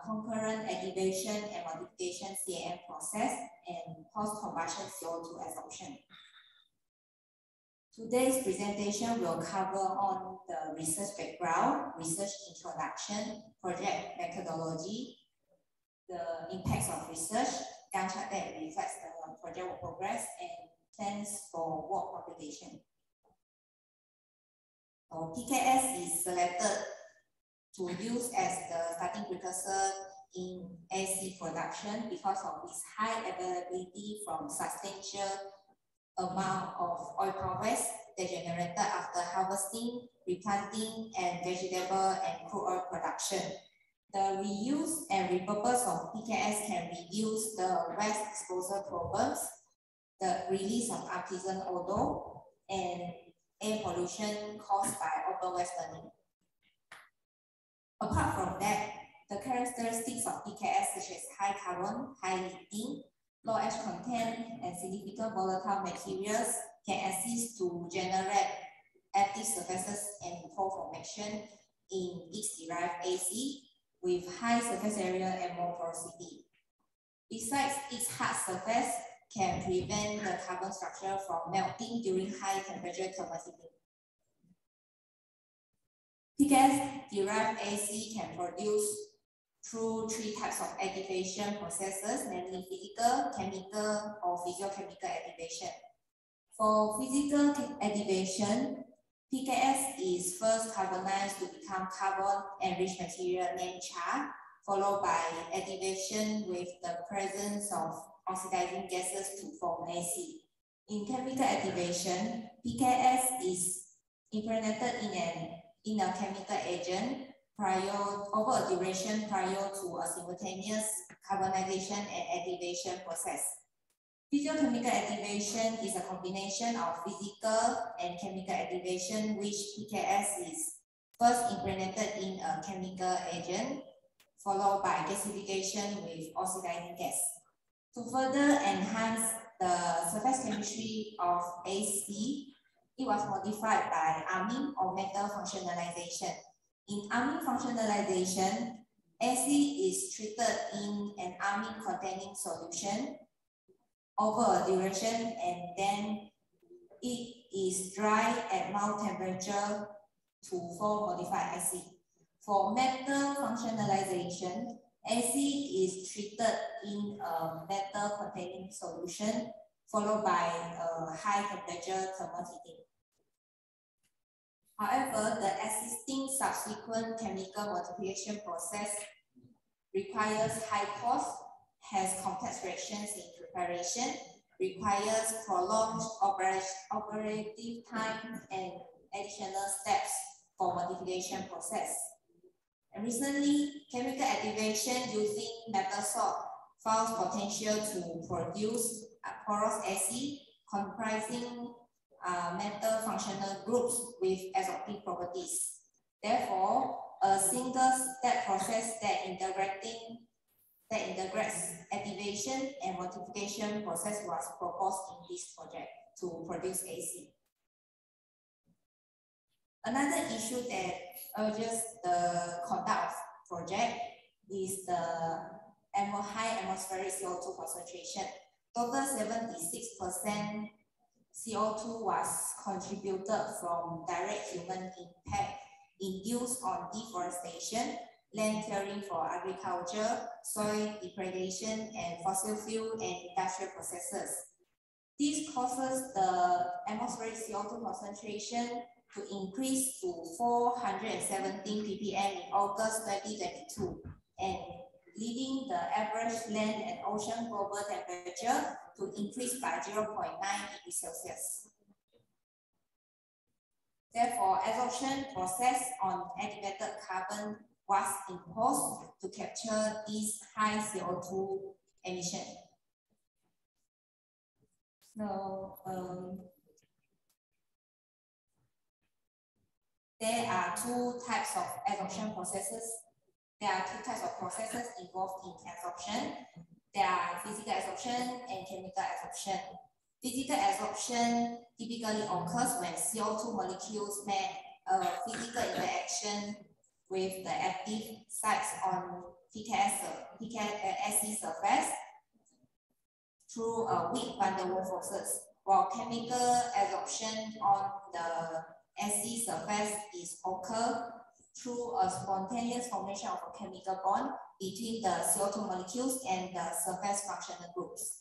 concurrent activation and modification CAM process, and post-combustion CO2 absorption. Today's presentation will cover on the research background, research introduction, project methodology, the impacts of research, Gantt chart that reflects the project work progress, and plans for work publication. So PKS is selected to use as the starting precursor in AC production because of its high availability from substantial amount of oil power waste that generated after harvesting, replanting, and vegetable and crude oil production. The reuse and repurpose of PKS can reduce the waste disposal problems, the release of artisan odor, and air pollution caused by open waste burning. Apart from that, the characteristics of PKS such as high carbon, high leaching, low ash content, and significant volatile materials can assist to generate active surfaces and pore formation in its derived AC with high surface area and more porosity. Besides, its hard surface can prevent the carbon structure from melting during high temperature thermal heating. PKS-derived AC can produce through three types of activation processes, namely physical, chemical, or physiochemical activation. For physical activation, PKS is first carbonized to become carbon-enriched material named char, followed by activation with the presence of oxidizing gases to form AC. In chemical activation, PKS is impregnated in a chemical agent over a duration prior to a simultaneous carbonization and activation process. Physiochemical activation is a combination of physical and chemical activation, which PKS is first impregnated in a chemical agent, followed by gasification with oxidizing gas. To further enhance the surface chemistry of AC, it was modified by arming or metal functionalization. In arming functionalization, AC is treated in an arming containing solution over a duration, and then it is dry at mild temperature to form modified AC. For metal functionalization, AC is treated in a metal containing solution followed by a high temperature thermal heating. However, the existing subsequent chemical modification process requires high cost, has complex reactions in preparation, requires prolonged operative time, and additional steps for modification process. And recently, chemical activation using metal salt found potential to produce porous AC comprising metal functional groups with adsorptive properties. Therefore, a single-step process that integrates activation and modification process was proposed in this project to produce AC. Another issue that urges the conduct of project is the high atmospheric CO2 concentration. Total 76% CO2 was contributed from direct human impact induced on deforestation, land clearing for agriculture, soil degradation, and fossil fuel and industrial processes. This causes the atmospheric CO2 concentration to increase to 417 ppm in August 2022, and leading the average land and ocean global temperature to increase by 0.9 degrees Celsius. Therefore, adsorption process on activated carbon was imposed to capture this high CO2 emission. So, there are two types of adsorption processes. There are two types of processes involved in adsorption. There are physical adsorption and chemical adsorption. Physical adsorption typically occurs when CO2 molecules make a physical interaction with the active sites on PKSE surface through a weak van der Waals forces, while chemical adsorption on the SE surface is occur through a spontaneous formation of a chemical bond between the CO2 molecules and the surface functional groups.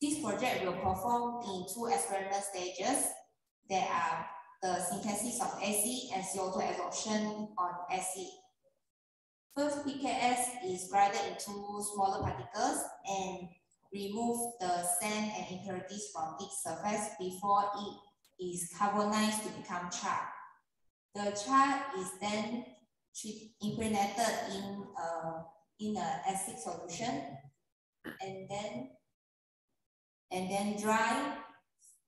This project will perform in two experimental stages. There are the synthesis of SE and CO2 adsorption on SE. First, PKS is divided into smaller particles and remove the sand and impurities from its surface before it is carbonized to become char. The char is then impregnated in an acid solution and then dry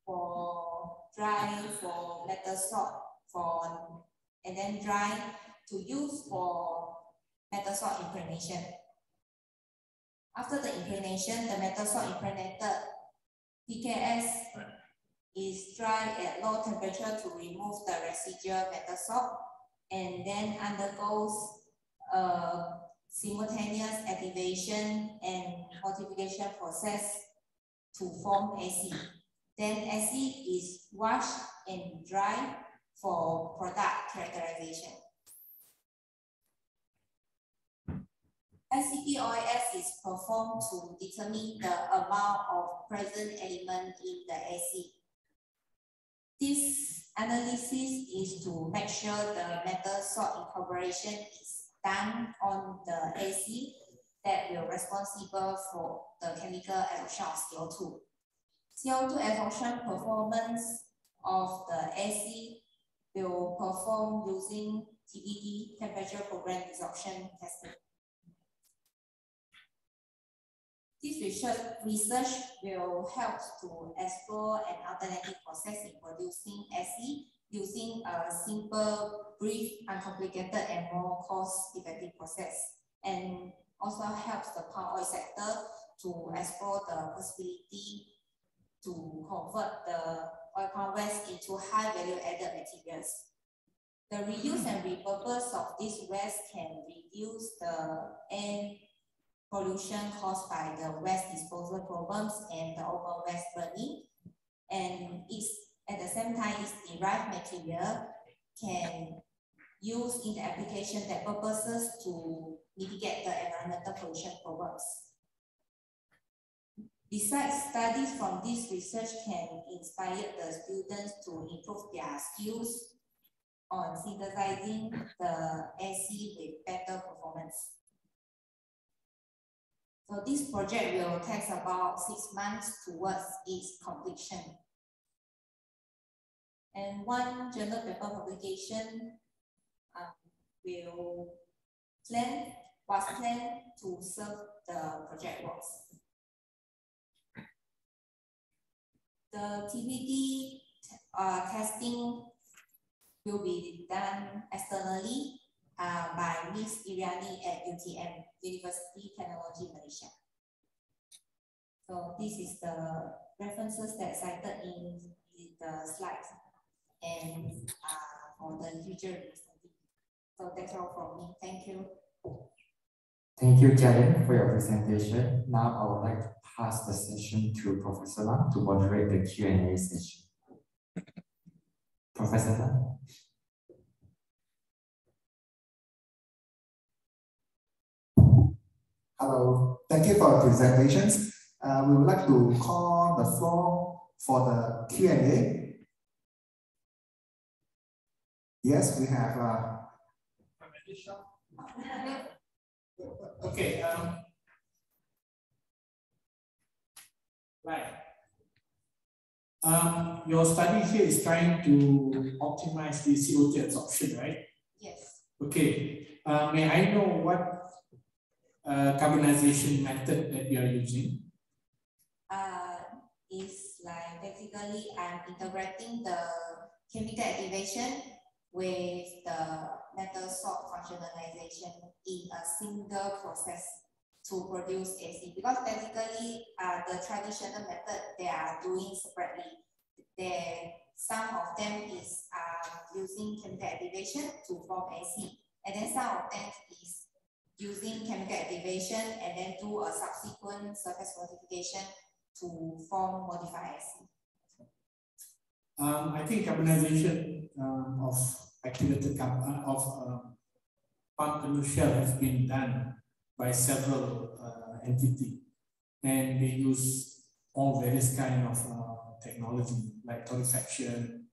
for metal salt and then dry to use for metal salt impregnation. After the impregnation, the metal salt impregnated PKS is dry at low temperature to remove the residual metal salt and then undergoes simultaneous activation and multiplication process to form SE. Then SE is washed and dried for product characterization. SCP-OIS is performed to determine the amount of present element in the SE. This analysis is to make sure the metal salt incorporation is done on the SE that will be responsible for the chemical adsorption of CO2. CO2 adsorption performance of the SE will perform using TPD, temperature program desorption testing. This research will help to explore an alternative process in producing SE using a simple, brief, uncomplicated, and more cost-effective process, and also helps the palm oil sector to explore the possibility to convert the oil palm waste into high value-added materials. The reuse and repurpose of this waste can reduce the air pollution caused by the waste disposal problems and the open waste burning, and at the same time, its derived material can use in the application that purposes to mitigate the environmental pollution problems. Besides, studies from this research can inspire the students to improve their skills on synthesizing the SE with better performance. So this project will take about 6 months towards its completion. And one journal paper publication was planned to serve the project works. The TPD testing will be done externally by Ms. Iriani at UTM, University Technology Malaysia. So this is the references that cited in the slides and for the future study. So that's all from me. Thank you.
Thank you, Jalen, for your presentation. Now I would like to pass the session to Professor Lam to moderate the Q&A session. Professor Lam.
Hello, thank you for your presentations. We would like to call the floor for the Q&A. Yes, we have.
Okay. Right. Your study here is trying to optimize the CO2 absorption, right?
Yes.
Okay. May I know what carbonization method that you are using?
It's like basically I'm integrating the chemical activation with the metal salt functionalization in a single process to produce AC. Because basically the traditional method they are doing separately. Some of them is using chemical activation to form AC, and then some of them is using chemical activation and then do a subsequent surface modification to form modified AC.
I think carbonization of activated pumped canoe shell has been done by several entities, and they use all various kind of technology like torrefaction,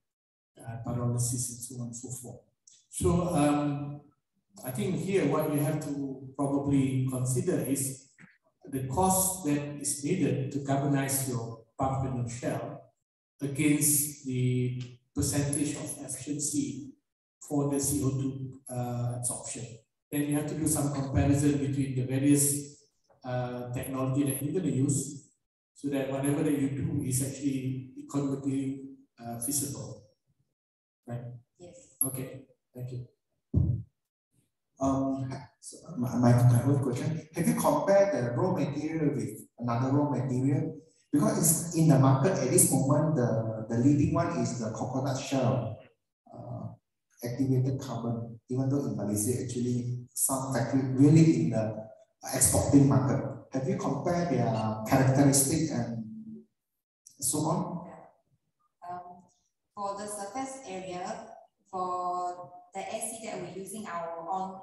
pyrolysis, and so on and so forth. So I think here what you have to probably consider is the cost that is needed to carbonize your pumped canoe shell against the percentage of efficiency for the CO2 absorption. Then you have to do some comparison between the various technology that you're going to use, so that whatever that you do is actually economically feasible. Right?
Yes.
Okay. Thank you.
So my own question: have you compared the raw material with another raw material? Because it's in the market at this moment, the leading one is the coconut shell activated carbon. Even though in Malaysia, actually some factory really in the exporting market. Have you compared their characteristic and so on?
For the surface area, for the AC that we're using our own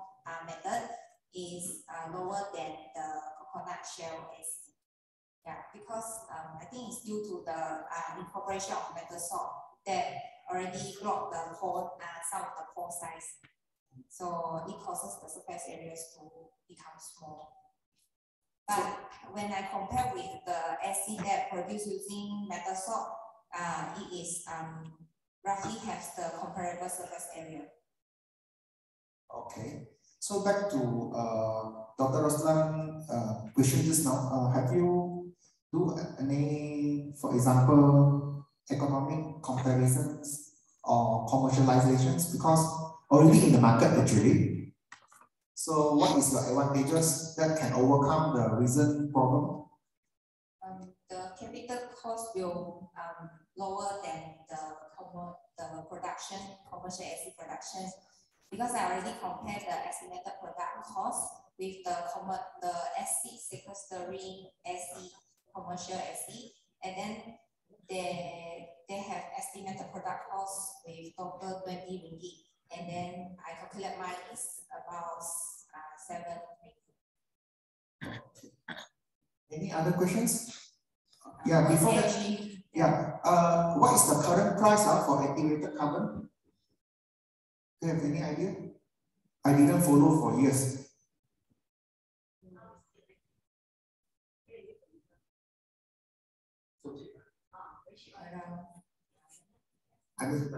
method is lower than the coconut shell AC. Yeah, because I think it's due to the incorporation of metal salt that already block the pore, some of the pore size. So it causes the surface areas to become small. But when I compare with the AC that produced using metal salt, it is roughly has the comparable surface area.
Okay. So back to Dr. Roslan question just now. Have you do any, for example, economic comparisons or commercializations? Because already in the market actually. So what is your advantages that can overcome the recent problem?
The capital cost will lower than the production, commercial AC production, because I already compared the estimated product cost with the AC sequestering AC, commercial AC, and then they have estimated product cost with total 20 ringgit, and then I calculate mine is about 7 ringgit.
Any other questions? Yeah, before that, yeah. What is the current price for activated carbon? Do you have any idea? I didn't follow for years. I mean,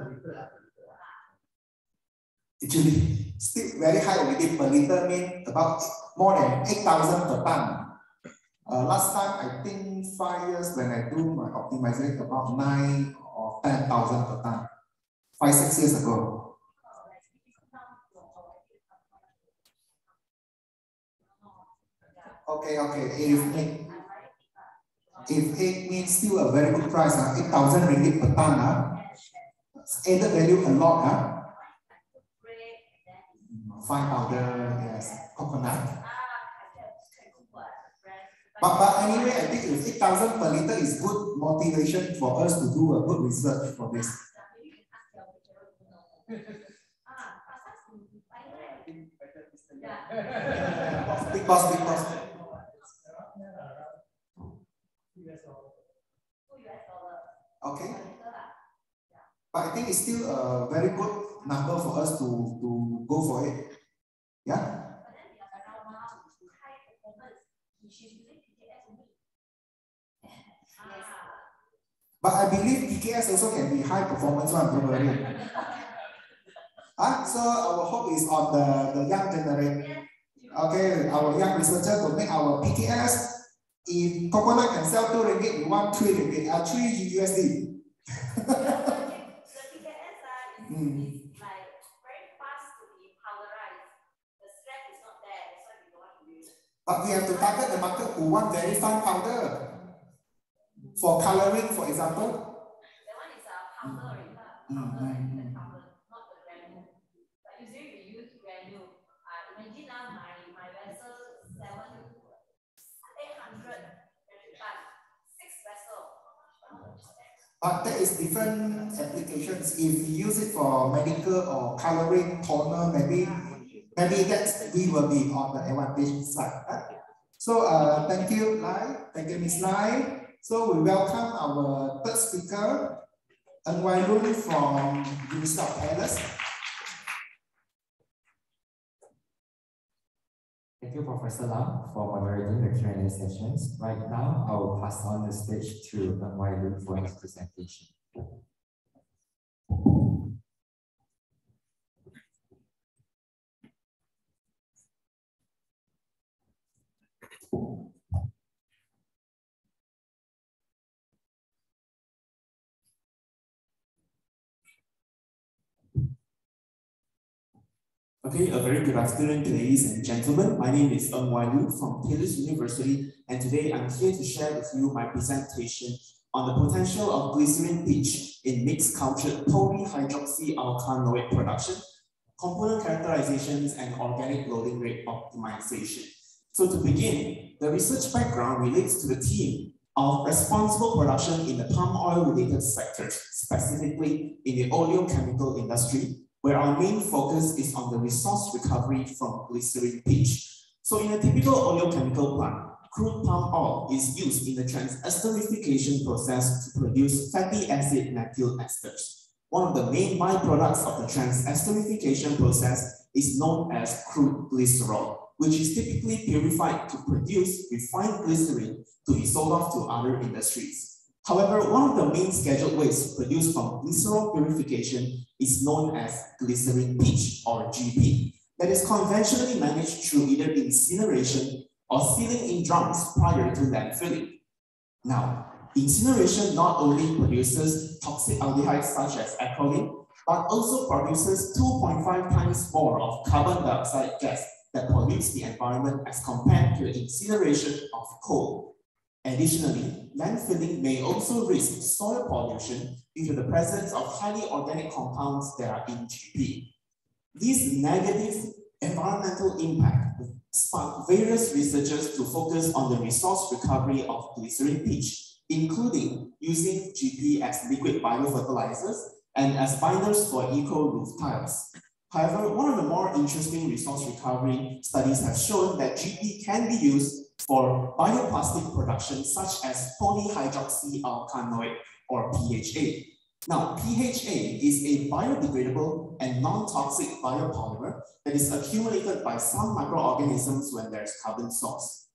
actually, still very high already per liter, mean about more than 8,000 per ton. Last time, I think 5 years when I do my optimization, about 9 or 10,000 per ton. 5, 6 years ago. Okay. If it means still a very good price, 8,000 ringgit per ton, added value a lot. Fine powder, yes, coconut. But anyway, I think if 8,000 per liter is good motivation for us to do a good research for this. Big boss.
Okay. But I think it's still a very good number for us to go for it. Yeah. But I believe PKS also can be high performance one, don't worry. So our hope is on the young generation. Okay, our young researcher will make our PKS. If coconut can sell 2 ringgit, we want 3 ringgit, 3 USD. But we have to target the market who want very fine powder. For coloring, for example.
That one is a powder, powder and the powder, not the granule. But usually we use granule. Imagine now my vessel 800 6 vessels.
But there is different applications. If we use it for medical or coloring, toner, maybe we will be on the advantage side. So thank you, Lai. Thank you, Ms. Lai. So we welcome our third speaker, Ng Wai Lun from University of Dallas.
Thank you, Professor Lam, for moderating the Q&A sessions. Right now, I will pass on the stage to Ng Wai Lun for his presentation.
Okay, a very good afternoon, ladies and gentlemen. My name is Ng Wai Lun from Taylor's University, and today I'm here to share with you my presentation on the potential of glycerin pitch in mixed cultured polyhydroxyalkanoate production, component characterizations, and organic loading rate optimization. So to begin, the research background relates to the theme of responsible production in the palm oil related sectors, specifically in the oleochemical industry, where our main focus is on the resource recovery from glycerin pitch. So in a typical oleochemical plant, crude palm oil is used in the transesterification process to produce fatty acid methyl esters. One of the main byproducts of the transesterification process is known as crude glycerol, which is typically purified to produce refined glycerin to be sold off to other industries. However, one of the main scheduled waste produced from glycerol purification is known as glycerin pitch, or GP, that is conventionally managed through either incineration or sealing in drums prior to landfilling. Now, incineration not only produces toxic aldehydes such as acrolein, but also produces 2.5 times more of carbon dioxide gas that pollutes the environment as compared to the incineration of coal. Additionally, landfilling may also risk soil pollution due to the presence of highly organic compounds that are in GP. These negative environmental impact sparked various researchers to focus on the resource recovery of glycerin pitch, including using GP as liquid biofertilizers and as binders for eco-roof tiles. However, one of the more interesting resource recovery studies have shown that GP can be used for bioplastic production such as polyhydroxyalkanoate, or PHA. Now, PHA is a biodegradable and non-toxic biopolymer that is accumulated by some microorganisms when there's carbon source.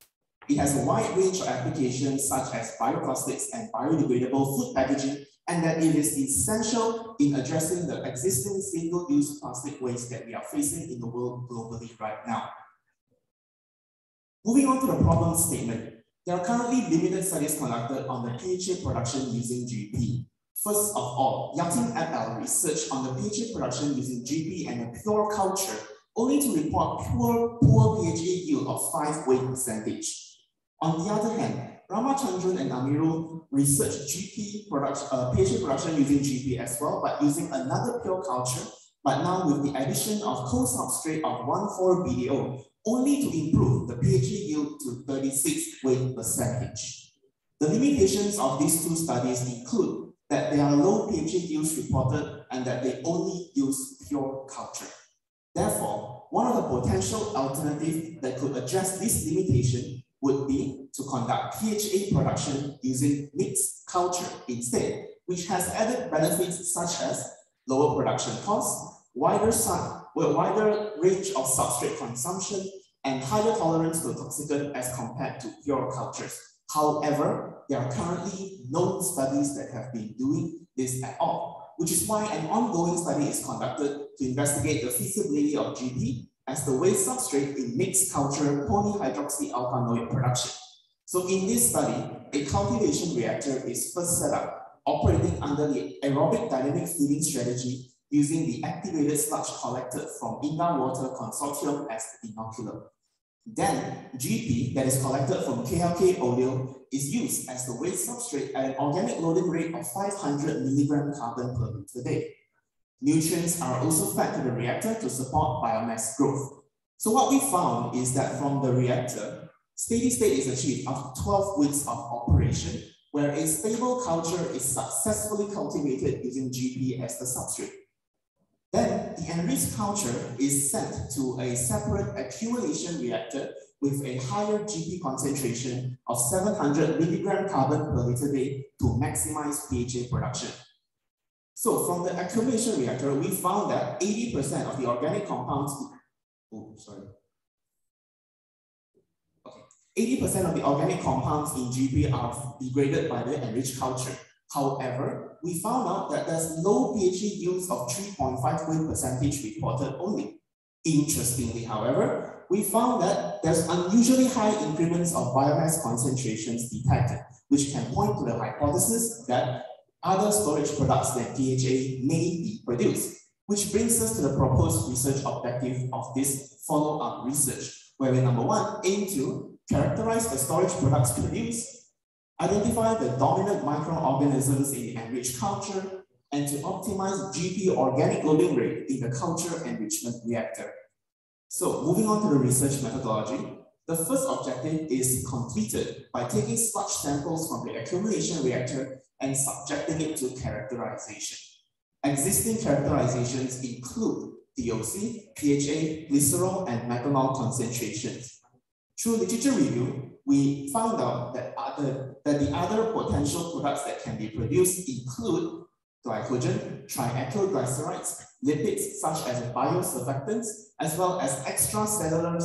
It has a wide range of applications such as bioplastics and biodegradable food packaging, and that it is essential in addressing the existing single-use plastic waste that we are facing in the world globally right now. Moving on to the problem statement, there are currently limited studies conducted on the PHA production using GP. First of all, Yatin et al. Research on the PHA production using GP and a pure culture, only to report poor PHA yield of 5 weight percentage. On the other hand, Ramachandran and Amirul researched PHA production using GP as well, but using another pure culture, but now with the addition of co-substrate of 1,4-BDO, only to improve the PHA yield to 36 weight percentage. The limitations of these two studies include that there are low PHA yields reported and that they only use pure culture. Therefore, one of the potential alternatives that could address this limitation would be to conduct PHA production using mixed culture instead, which has added benefits such as lower production costs, wider range of substrate consumption, and higher tolerance to toxicant as compared to pure cultures. However, there are currently no studies that have been doing this at all, which is why an ongoing study is conducted to investigate the feasibility of GP as the waste substrate in mixed culture polyhydroxyalkanoate production. So in this study, a cultivation reactor is first set up, operating under the aerobic dynamic feeding strategy using the activated sludge collected from Inga Water Consortium as the inoculant. Then GP that is collected from KLK oleo is used as the waste substrate at an organic loading rate of 500 milligram carbon per liter day. Nutrients are also fed to the reactor to support biomass growth. So what we found is that from the reactor, steady state is achieved after 12 weeks of operation, where a stable culture is successfully cultivated using GP as the substrate. Then the enriched culture is sent to a separate accumulation reactor with a higher GP concentration of 700 milligram carbon per liter day to maximize PHA production. So from the accumulation reactor, we found that 80% of the organic compounds, 80% of the organic compounds in GP are degraded by the enriched culture. However, we found out that there's low PHA yields of 3.5% reported only. Interestingly, however, we found that there's unusually high increments of biomass concentrations detected, which can point to the hypothesis that other storage products than PHA may be produced, which brings us to the proposed research objective of this follow-up research, where we, number one, aim to characterize the storage products produced, identify the dominant microorganisms in the enriched culture, and to optimize GP organic loading rate in the culture enrichment reactor. So moving on to the research methodology, the first objective is completed by taking sludge samples from the accumulation reactor and subjecting it to characterization. Existing characterizations include DOC, PHA, glycerol, and methanol concentrations. Through literature review, we found out that the other potential products that can be produced include glycogen, triacylglycerides, lipids such as biosurfactants, as well as extracellular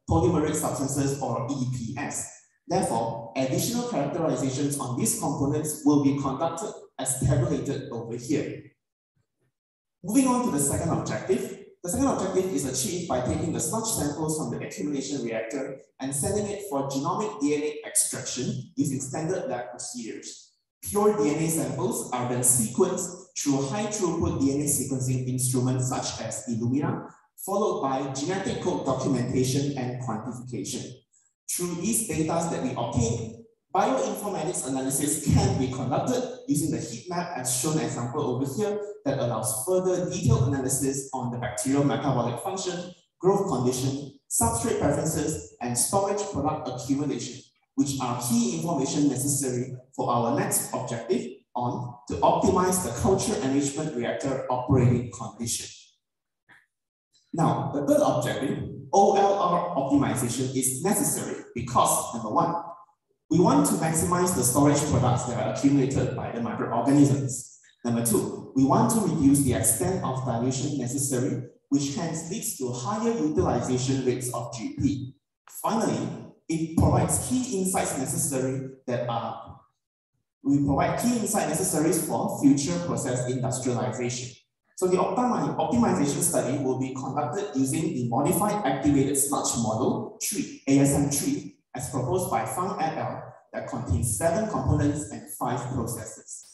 polymerase substances or EPS. Therefore, additional characterizations on these components will be conducted as tabulated over here. Moving on to the second objective. The second objective is achieved by taking the sludge samples from the accumulation reactor and sending it for genomic DNA extraction using standard lab procedures. Pure DNA samples are then sequenced through high-throughput DNA sequencing instruments such as Illumina, followed by genetic code documentation and quantification. Through these data that we obtain, bioinformatics analysis can be conducted using the heat map as shown example over here that allows further detailed analysis on the bacterial metabolic function, growth condition, substrate preferences, and storage product accumulation, which are key information necessary for our next objective to optimize the culture enrichment reactor operating condition. Now, the third objective, OLR optimization, is necessary because, number one, we want to maximize the storage products that are accumulated by the microorganisms. Number two, we want to reduce the extent of dilution necessary, which hence leads to higher utilization rates of GP. Finally, it provides key insights necessary for future process industrialization. So the optimization study will be conducted using the modified activated sludge model 3, ASM3, as proposed by Fang et al. That contains 7 components and 5 processes.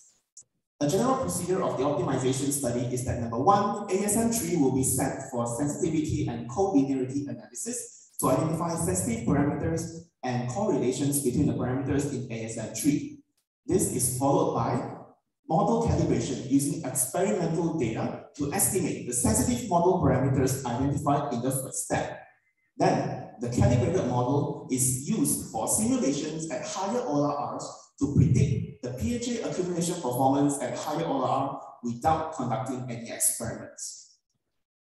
A general procedure of the optimization study is that number one, ASM3 will be sent for sensitivity and collinearity analysis to identify sensitive parameters and correlations between the parameters in ASM3. This is followed by model calibration using experimental data to estimate the sensitive model parameters identified in the first step. Then, the calibrated model is used for simulations at higher ORRs to predict the PHA accumulation performance at higher ORR without conducting any experiments.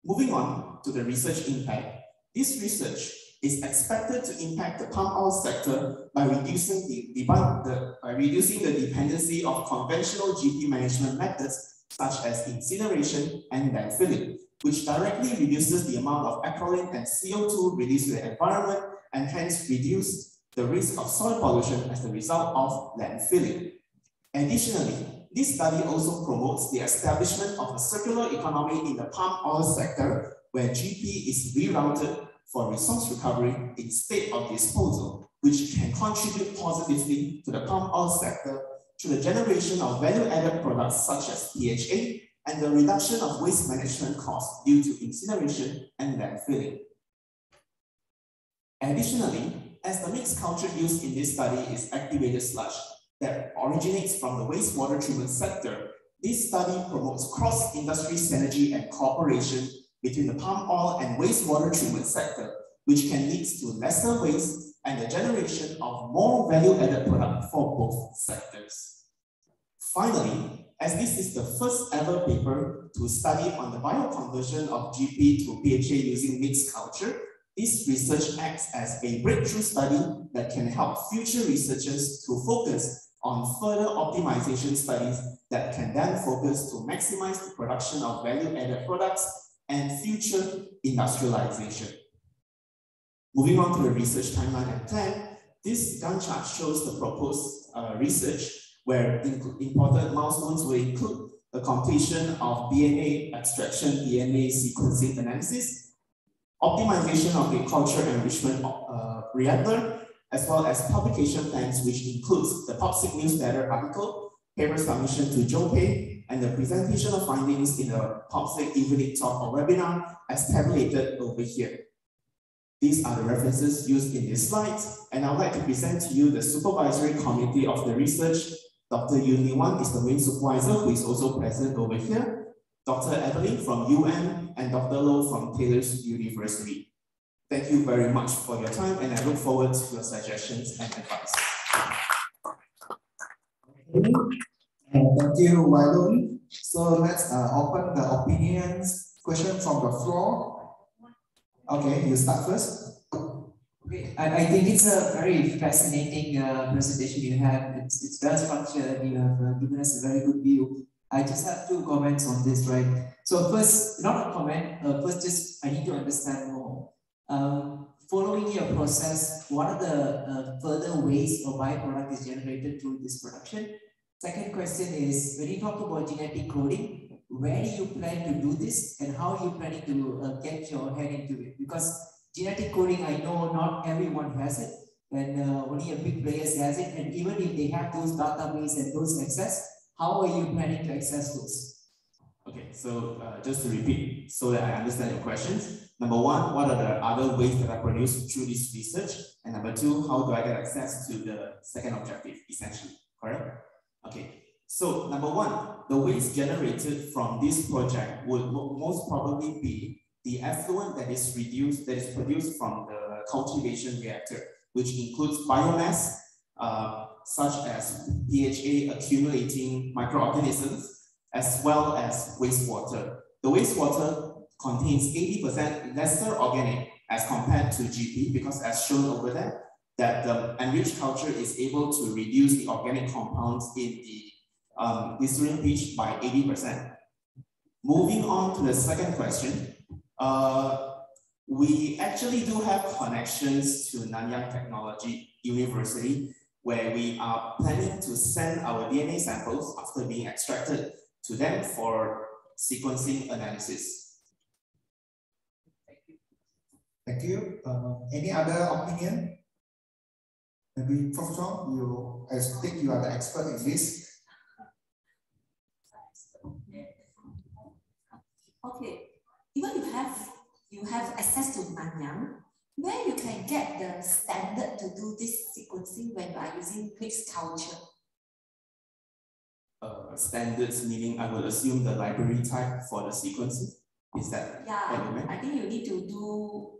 Moving on to the research impact, this research is expected to impact the palm oil sector by reducing the dependency of conventional GP management methods such as incineration and landfilling, which directly reduces the amount of echolin and CO2 released to the environment and hence reduce the risk of soil pollution as a result of landfilling. Additionally, this study also promotes the establishment of a circular economy in the palm oil sector where GP is rerouted for resource recovery instead of disposal, which can contribute positively to the palm oil sector through the generation of value-added products such as PHA and the reduction of waste management costs due to incineration and landfilling. Additionally, as the mixed culture used in this study is activated sludge that originates from the wastewater treatment sector, this study promotes cross-industry synergy and cooperation between the palm oil and wastewater treatment sector, which can lead to lesser waste and the generation of more value-added product for both sectors. Finally, as this is the first ever paper to study on the bioconversion of GP to PHA using mixed culture, this research acts as a breakthrough study that can help future researchers to focus on further optimization studies that can then focus to maximize the production of value-added products and future industrialization. Moving on to the research timeline and plan, this Gantt chart shows the proposed research where important milestones will include the completion of DNA extraction, DNA sequencing analysis, optimization of the culture enrichment reactor, as well as publication plans, which includes the PopSig newsletter article, paper submission to JOPE, and the presentation of findings in the PopSig evening talk or webinar as tabulated over here. These are the references used in this slide, and I would like to present to you the supervisory committee of the research. Dr. Yoon Lee Wan is the main supervisor, who is also present over here. Dr. Evelyn from UM and Dr. Low from Taylor's University. Thank you very much for your time, and I look forward to your suggestions and advice.
Thank you, Wai Lun. So let's open the opinions question from the floor. Okay, you start first.
Okay, I think it's a very fascinating presentation you have. It's well structured. You have given us a very good view. I just have 2 comments on this, right? So first, not a comment, first just I need to understand more. Following your process, what are the further ways or byproduct is generated through this production? Second question is, when you talk about genetic coding, where do you plan to do this and how are you planning to get your head into it? Because genetic coding, I know not everyone has it, and only a big players has it, and even if they have those databases and those access, how are you planning to access those?
Okay, so just to repeat so that I understand your questions. Number 1, what are the other ways that are produced through this research? And number 2, how do I get access to the second objective, essentially, correct? Okay, so number 1, the waste generated from this project would most probably be the effluent that is produced from the cultivation reactor, which includes biomass, such as PHA accumulating microorganisms, as well as wastewater. The wastewater contains 80% lesser organic as compared to GP, because as shown over there, that the enriched culture is able to reduce the organic compounds in the glycerin pitch by 80%. Moving on to the second question, we actually do have connections to Nanyang Technology University, where we are planning to send our DNA samples after being extracted to them for sequencing analysis.
Thank you. Any other opinion? Maybe Prof. Chong, I think you are the expert in this.
Okay, even you have access to Nanyang, where you can get the standard to do this sequencing when you are using mixed culture?
Standards meaning I would assume the library type for the sequencing. Is that what you meant?
I think you need to do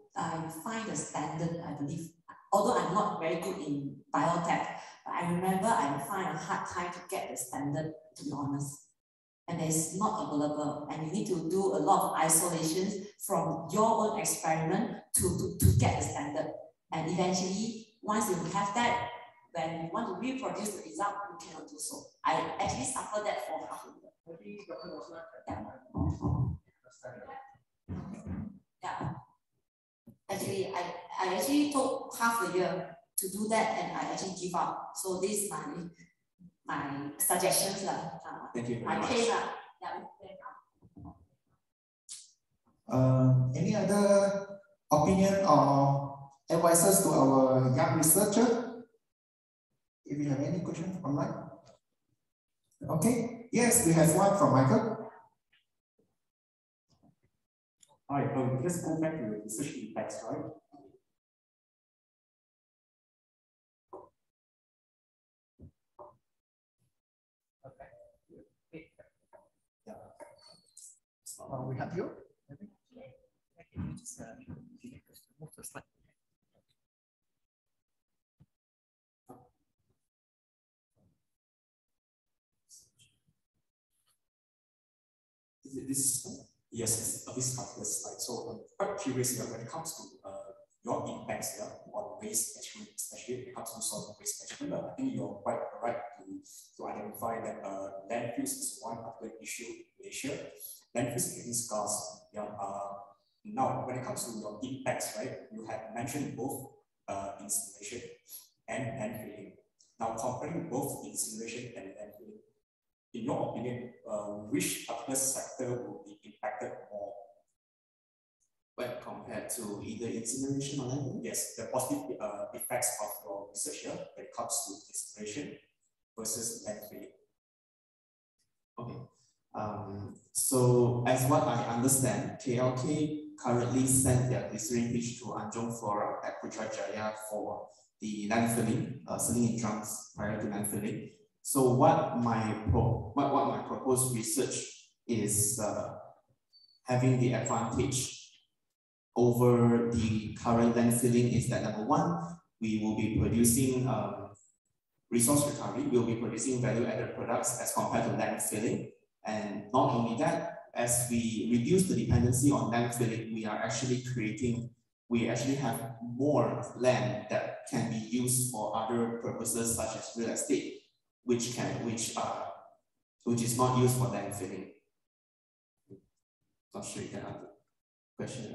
find the standard, I believe. Although I'm not very good in biotech, but I remember I find a hard time to get the standard, to be honest. and it's not available, and you need to do a lot of isolations from your own experiment to get the standard. And eventually, once you have that, when you want to reproduce the result, you cannot do so. I actually suffered that for half a year. Yeah. Actually, I actually took half a year to do that, and I actually give up. So this is my suggestions.
Thank you very
my
much.
case.
Any other opinion or advices to our young researcher? If you have any questions online. Okay. Yes, we have one from Michael.
Hi, let's go back to the research impacts, right?
We have you.
Can you just move the slide?
Yes, this particular slide. So I'm quite curious when it comes to your impacts on waste management, especially when it comes to solid waste management. I think you're quite right to identify that landfills is one particular issue in Malaysia. Landfills are getting scarce. Now, when it comes to your impacts, right, you have mentioned both incineration and landfilling. Now, comparing both incineration and landfilling, in your opinion, which particular sector will be impacted more?
When compared to either incineration or landfill?
Yes, the positive effects of your research here when it comes to incineration versus landfilling.
Okay. So as what I understand, KLK currently sent their glycerin pitch to Anjong Flora at Putrajaya for the landfilling, selling in drums prior to landfilling. So what my proposed research is having the advantage over the current landfilling is that number one, we will be producing resource recovery, we will be producing value-added products as compared to landfilling. And not only that, as we reduce the dependency on landfilling, we actually have more land that can be used for other purposes such as real estate, which is not used for landfilling. Not sure you can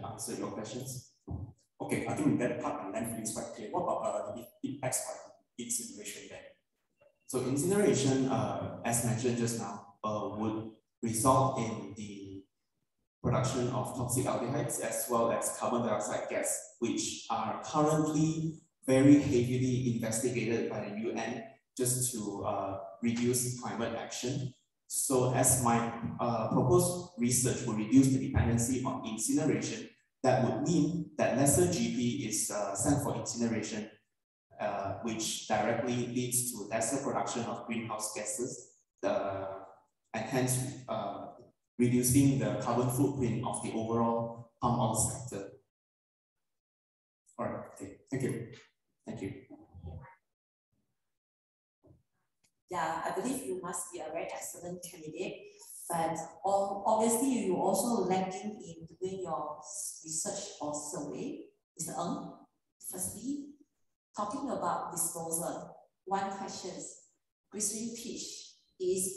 answer your questions.
Okay, I think that part on landfilling is quite clear. What about the impacts on incineration then?
So incineration, as mentioned just now, would result in the production of toxic aldehydes as well as carbon dioxide gas, which are currently very heavily investigated by the UN just to reduce climate action. So as my proposed research will reduce the dependency on incineration, that would mean that lesser GP is sent for incineration, which directly leads to lesser production of greenhouse gases, and hence reducing the carbon footprint of the overall palm oil sector.
All right, okay, thank you.
Thank you.
Yeah, I believe you must be a very excellent candidate, but obviously you also lacking in doing your research or survey. Mr. Ng, firstly, talking about disposal, one question is, glycerin pitch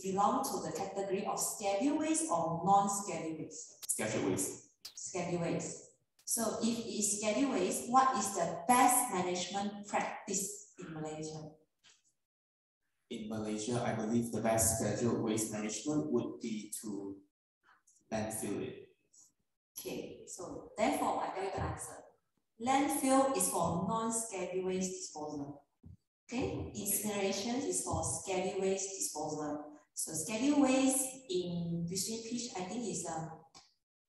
belong to the category of scheduled waste or non-scheduled waste?
Scheduled waste.
Scheduled waste. So if it is scheduled waste, what is the best management practice in Malaysia?
In Malaysia, I believe the best scheduled waste management would be to landfill it.
Okay, so therefore I tell you the answer. Landfill is for non-scheduled waste disposal. Okay, incineration is for scheduled waste disposal. So scheduled waste in glycerin pitch, I think is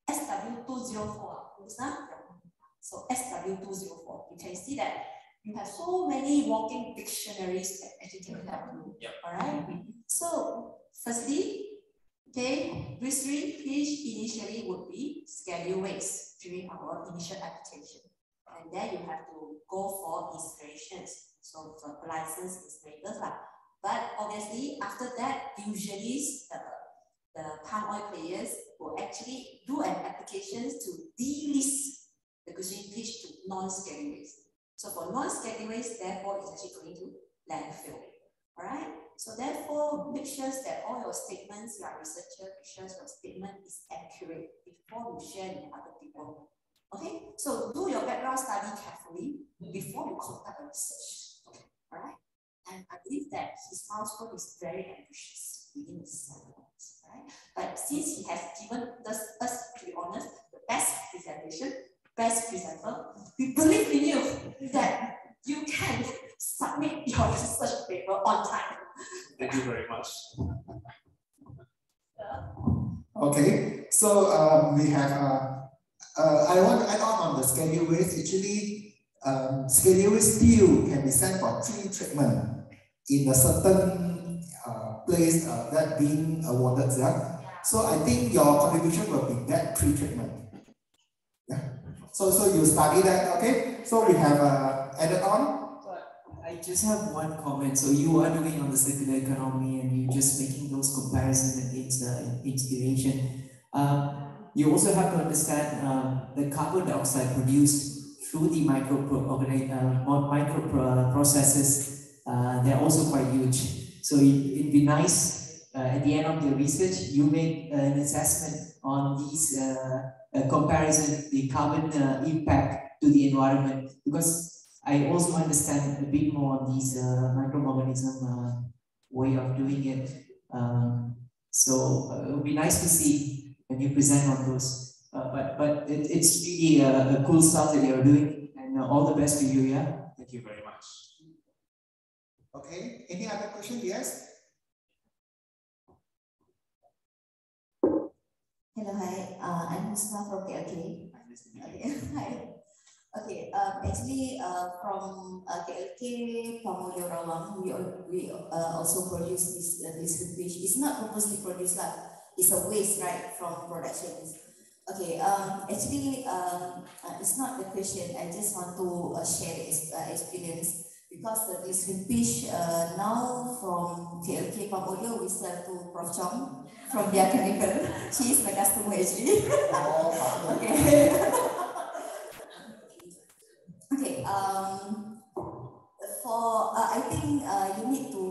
SW204. So SW204. You can see that you have so many walking dictionaries that actually can help you.
Yep.
All right. So firstly, okay, glycerin pitch initially would be scheduled waste during our initial application. And then you have to go for incinerations. So for licensed incinerators. But obviously after that, usually the palm oil players will actually do an application to delist the glycerin pitch to non-scary waste. So for non-scary waste, therefore, it's actually going to landfill. All right. So therefore, make sure that all your statements, you are a researcher, make sure your statement is accurate before you share with other people. Okay. So do your background study carefully before you conduct a research. Okay. All right. And I believe that his milestone is very ambitious within the 7 months. Right. But since he has given us, to be honest, the best presentation, best presenter, we believe in you that you can submit your research paper on time.
Thank you very much.
Okay, so we have, I want to add on the schedule waste. Actually, schedule waste still can be sent for pre-treatment in a certain place that being awarded. Yeah? So I think your contribution will be that pre-treatment. Yeah. So you study that, okay? So we have added on.
I just have one comment. So you are doing on the circular economy and you're just making those comparisons against inspiration. You also have to understand the carbon dioxide produced through the microprocesses. They're also quite huge. So it'd be nice at the end of the research, you make an assessment on these comparison, the carbon impact to the environment, because I also understand a bit more on these microorganism way of doing it. So it would be nice to see when you present on those. But it's really a cool stuff that you're doing, and all the best to you. Yeah.
Thank you very much.
Okay. Any other question? Yes.
Hello, hi. I'm Mustafa from KLK. Okay, hi. Okay, actually, from KLK, Pamulyo Rawang, we also produce this fish. It's not purposely produced, like it's a waste, right, from productions. Okay, actually, it's not the question. I just want to share the experience, because the glycerin fish now from KLK Pamulyo we sell to Prof Chong from their chemical. She is my customer actually. Okay. Okay, I think you need to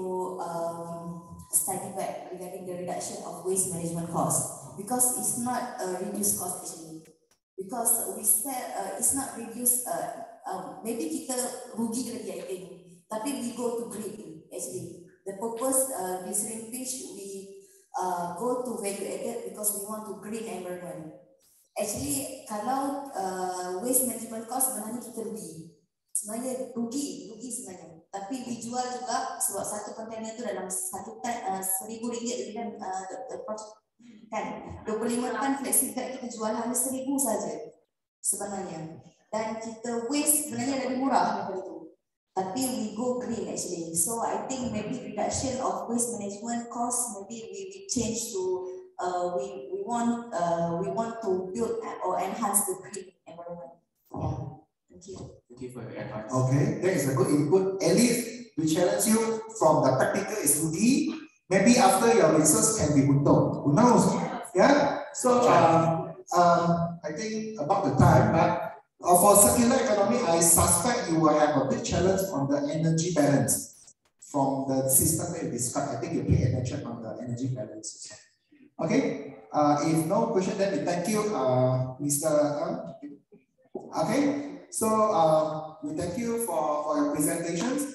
study back regarding the reduction of waste management cost, because it's not a reduced cost actually. Because we said it's not reduced, maybe kita rugi lagi I think, tapi we go to green actually. The purpose glycerin fish we go to value added because we want to green environment. Actually, kalau waste management cost sebenarnya kita rugi. Sebenarnya rugi sebenarnya. Tapi dijual juga sebab satu kontainer itu dalam satu tan RM1,000 kan, kan 25 tan flexi bag kita jual hanya 1,000 saja sebenarnya. Dan kita waste sebenarnya lebih murah daripada itu. Tapi we go green actually. So I think maybe reduction of waste management cost, maybe we change to we want to build or enhance the green environment. Yeah. Thank you.
Thank you for your advice.
Okay, that is a good input. At least we challenge you from the practical is Rudy. Maybe after your research can be untung. Who knows? Yeah. So I think about the time, but for circular economy, I suspect you will have a big challenge on the energy balance from the system that you described. I think you pay attention on the energy balance. Okay. If no question, then we thank you, Mr. Okay. So we thank you for your presentations.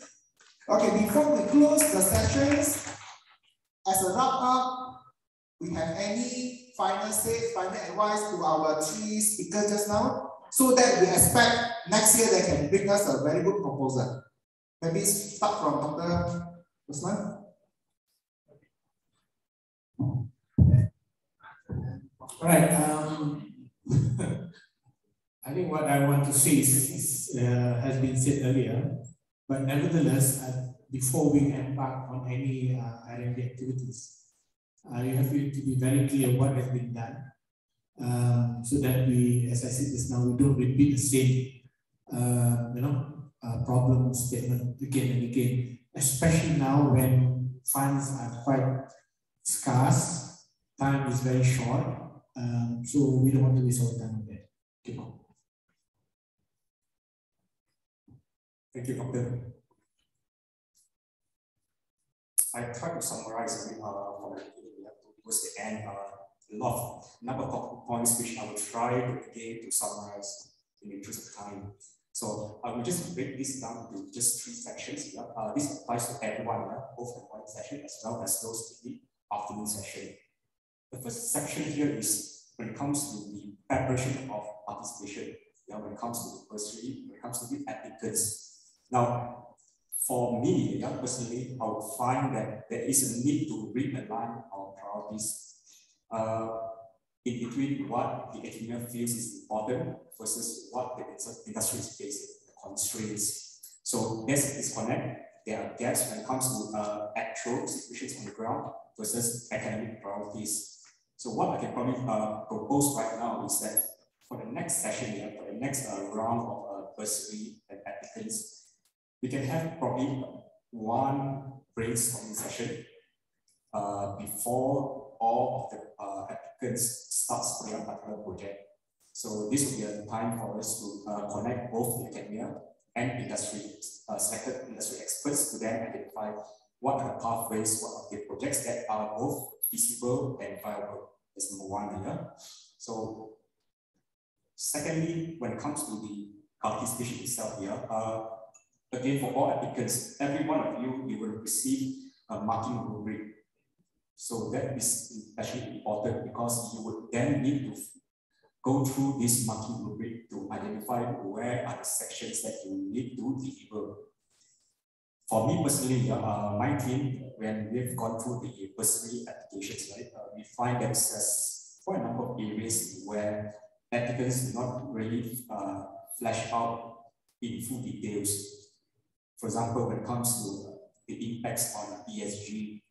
Okay, before we close the sessions, as a wrap up, we have any final say, final advice to our 3 speakers just now, so that we expect next year they can bring us a very good proposal. Maybe start from Dr. Usman.
All right. I think what I want to say has been said earlier, but nevertheless, before we embark on any R&D activities, you have to be very clear what has been done, so that we, as I said just now, we don't repeat the same, problem statement again and again, especially now when funds are quite scarce time is very short, so we don't want to waste our time on that. Okay.
Thank you, Doctor. I try to summarize a bit from the beginning towards the end. Number of points which I will try again to summarize in the interest of time. So I will just break this down to just 3 sections. This applies to everyone, both the morning session as well as those in the afternoon session. The first section here is when it comes to the preparation of participation. When it comes to the bursary, when it comes to the applicants. Now, for me, personally, I would find that there is a need to realign our priorities in between what the academia feels is important versus what the industry is facing, the constraints. So there's a disconnect. There are gaps when it comes to actual situations on the ground versus academic priorities. So what I can probably propose right now is that for the next session, for the next round of bursary and applicants, we can have probably one brainstorming session before all of the applicants start putting up a particular project. So this will be a time for us to connect both the academia and industry, selected industry experts to then identify what are the pathways, what are the projects that are both feasible and viable. That's number one here. So secondly, when it comes to the participation itself here, again, for all applicants, every one of you will receive a marking rubric. So that is especially important because you would then need to go through this marking rubric to identify where are the sections that you need to deliver. For me personally, my team, when we've gone through the bursary applications, right, we find that there's quite a number of areas where applicants do not really flesh out in full details. For example, when it comes to the impacts on ESG,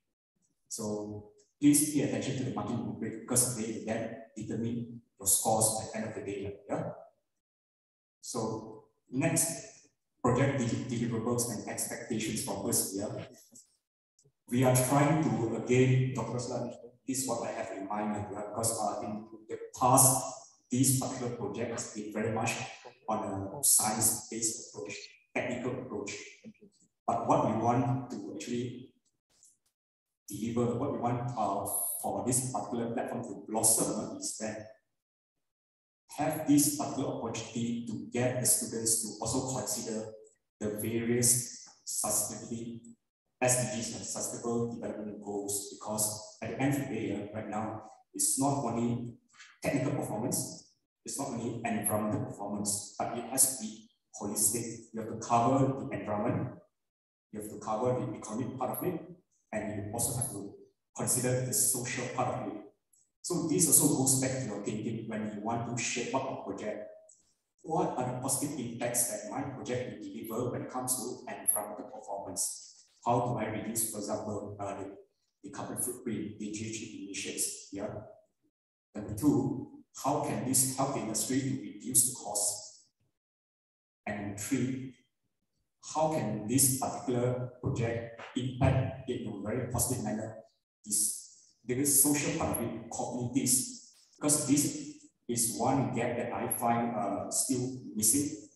so please pay attention to the marking rubric because they then determine your scores at the end of the day. Yeah? So next, project deliverables and expectations from us here. We are trying to, again, Dr. Slan, this is what I have in mind because in the past, this particular project has been very much on a science-based approach, technical approach. But what we want to actually deliver, what we want for this particular platform to blossom is that have this particular opportunity to get the students to also consider the various sustainability SDGs and sustainable development goals, because at the end of the day, right now, it's not only technical performance, it's not only environmental performance, but it has to be holistic. You have to cover the environment, you have to cover the economic part of it, and you also have to consider the social part of it. So this also goes back to your thinking when you want to shape up a project. What are the positive impacts that my project will deliver when it comes to environmental performance? How do I reduce, for example, the carbon footprint, the GHG emissions? Yeah. Number two, how can this help the industry to reduce the cost? And three, how can this particular project impact in a very positive manner the social part of it, communities? Because this is one gap that I find still missing.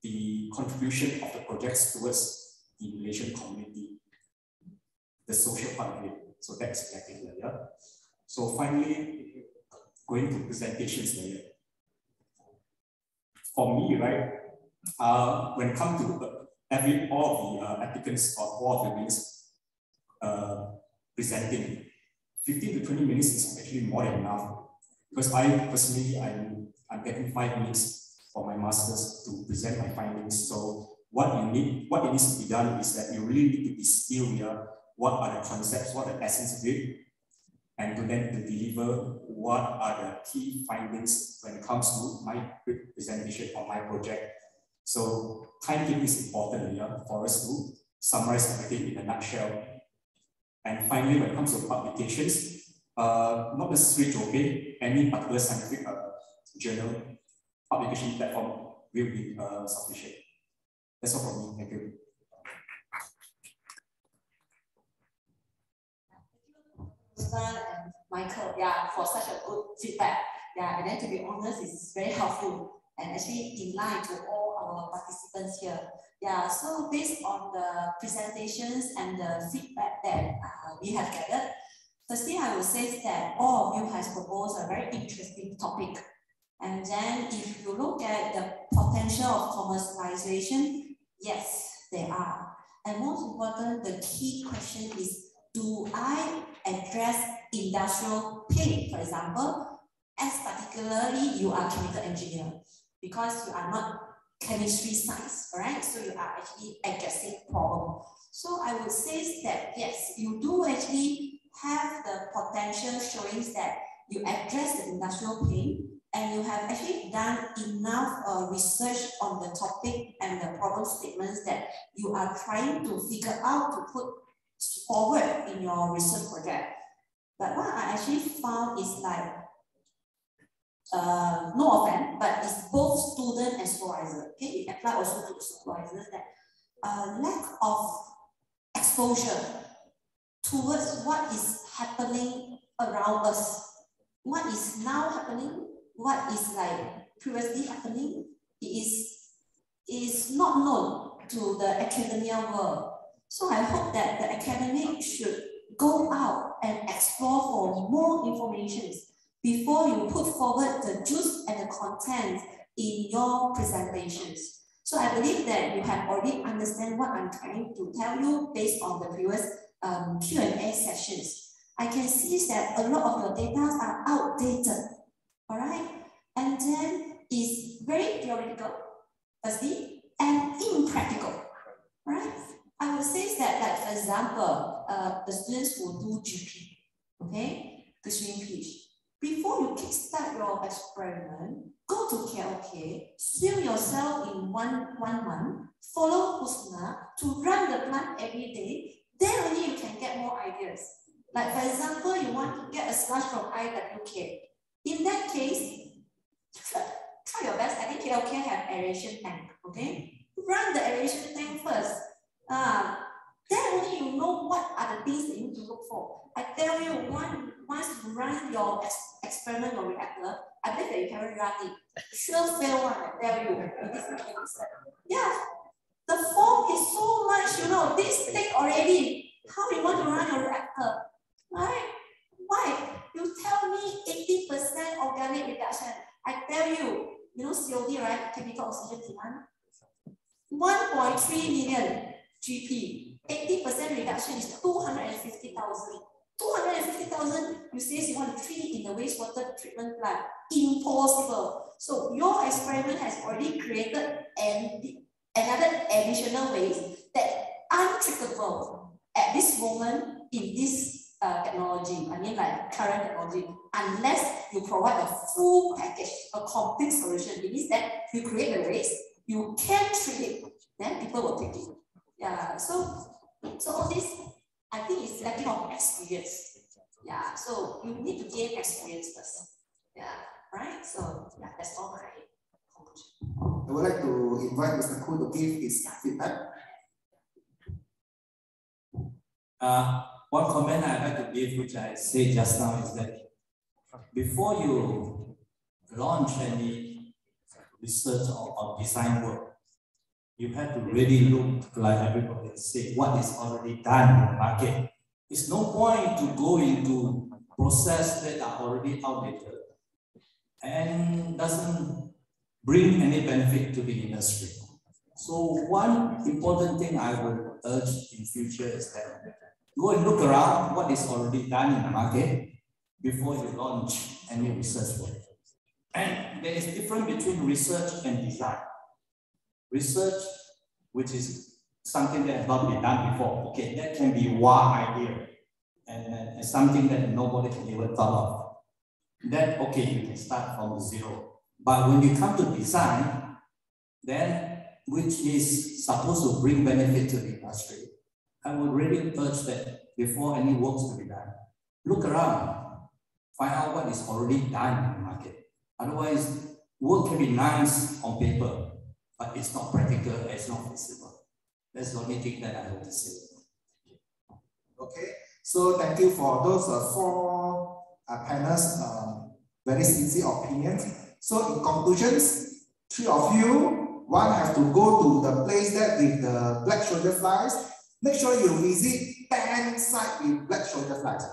The contribution of the projects towards the Malaysian community, the social part of it. So that's lacking there. Yeah? So finally, going to presentations later. For me, right, when it comes to all of the applicants or all of the minutes presenting, 15 to 20 minutes is actually more than enough. Because I personally, I'm getting 5 minutes for my masters to present my findings. So what needs to be done is that you really need to distill here what are the concepts, what are the essence of it, and to then to deliver what are the key findings when it comes to my presentation on my project. So timekeeping is important here for us to summarize everything in a nutshell. And finally, when it comes to publications, not necessarily to obey any particular scientific journal publication platform will be sufficient. That's all from me. Thank you.
Start Michael, for such a good feedback. And then to be honest, it's very helpful and actually in line to all our participants here. So based on the presentations and the feedback that we have gathered, firstly, I would say that all of you has proposed a very interesting topic. And then if you look at the potential of commercialization, yes, there are. And most important, the key question is, do I address industrial pain, for example, as particularly you are chemical engineer, because you are not chemistry science, right? So you are actually addressing problem. So I would say that yes, you do actually have the potential showing that you address the industrial pain and you have actually done enough research on the topic and the problem statements that you are trying to figure out to put forward in your research project. But what I actually found is like, no offense, but it's both student and supervisor. Okay, it applies also to the supervisors that lack of exposure towards what is happening around us. What is now happening, what is like previously happening, is not known to the academia world. So I hope that the academic should go out and explore for more information before you put forward the juice and the content in your presentations. So I believe that you have already understand what I'm trying to tell you based on the previous Q&A sessions. I can see that a lot of your data are outdated, all right? And then it's very theoretical, firstly, and impractical, right? I would say that, like, for example, the students who do GP, okay, the swimming pitch. Before you kickstart your experiment, go to KLK, swim yourself in one month, follow Husna to run the plant every day, then only you can get more ideas. Like, for example, you want to get a sludge from IWK. In that case, try your best. I think KLK have aeration tank, okay? Run the aeration tank first. Then only you know what are the things that you need to look for. I tell you, once you run your experiment or reactor, I bet that you cannot run it. Sure fail one, I tell you. Yeah, the form is so much, you know, this thing already. How you want to run your reactor? Right? Why? You tell me 80% organic reduction. I tell you, you know COD, right? Chemical oxygen demand. 1.3 million GP. 80% reduction is 250,000. 250,000, you say you want to treat it in the wastewater treatment plant. Impossible. So your experiment has already created another additional waste that untreatable at this moment in this technology. I mean, like current technology, unless you provide a full package, a complete solution. It means that you create the waste, you can treat it, then people will take it. Yeah, so all this, I think it's lacking of experience. Yeah, so you need to gain experience first. Yeah, right? So yeah, that's all my conclusion.
I would like to invite Mr. Khoo to give his feedback.
One comment I'd like to give, which I said just now, is that before you launch any research or design work, you have to really look, like everybody say, what is already done in the market. It's no point to go into process that are already outdated and doesn't bring any benefit to the industry. So one important thing I would urge in future is that go and look around what is already done in the market before you launch any research work. And there is a difference between research and design. Research, which is something that has not been done before, okay, that can be one idea and something that nobody can even thought of. That, okay, you can start from zero. But when you come to design, then which is supposed to bring benefit to the industry, I would really urge that before any works to be done, look around, find out what is already done in the market. Otherwise, work can be nice on paper, but it's not practical, it's not feasible. That's the only thing that I want to say.
Okay, so thank you for those 4 panel's very sincere opinions. So in conclusions, 3 of you, one have to go to the place that with the black shoulder flies. Make sure you visit 10 sites with black shoulder flies.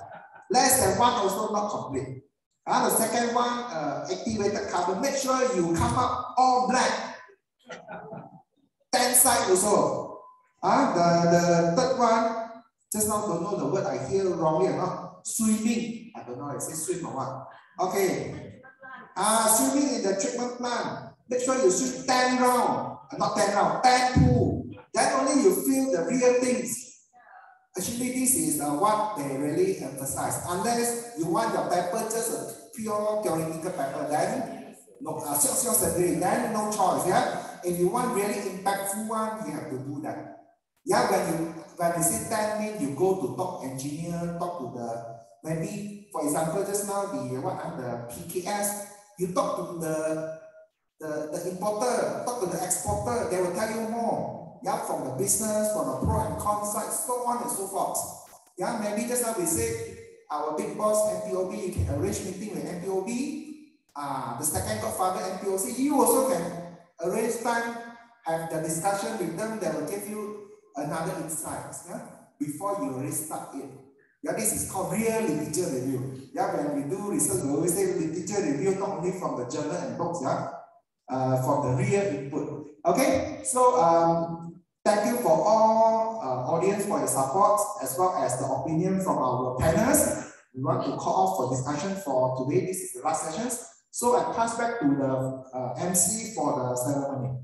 Less than 1 also not complete. The second one, activated carbon. Make sure you come up all black. 10 sites also. The third one, just now don't know the word I hear wrongly or not. Swimming. I don't know if it's swim or what. Okay. Swimming in the treatment plant. Make sure you swim 10 rounds. Not 10 rounds, 10 pool. Then only you feel the real things. Actually, this is what they really emphasize. Unless you want your paper just a pure theoretical paper, then no, then no choice. Yeah. If you want really impactful one, you have to do that. Yeah. When you say 10 means you go to top engineer, talk to the maybe for example just now the PKS. You talk to the importer, talk to the exporter. They will tell you more. Yeah, from the business, from the pro and con side, so on and so forth. Yeah, maybe just now we say our big boss MPOB, you can arrange meeting with MPOB. The second godfather MPOC, you also can arrange time, have the discussion with them. They will give you another insight. Yeah, before you already start it. Yeah, this is called real literature review. Yeah, when we do research, we always say literature review not only from the journal and books. Yeah, from the real input. Okay, so thank you for all audience for your support as well as the opinion from our panelists. We want to call off for discussion for today. This is the last session. So I pass back to the MC for the ceremony.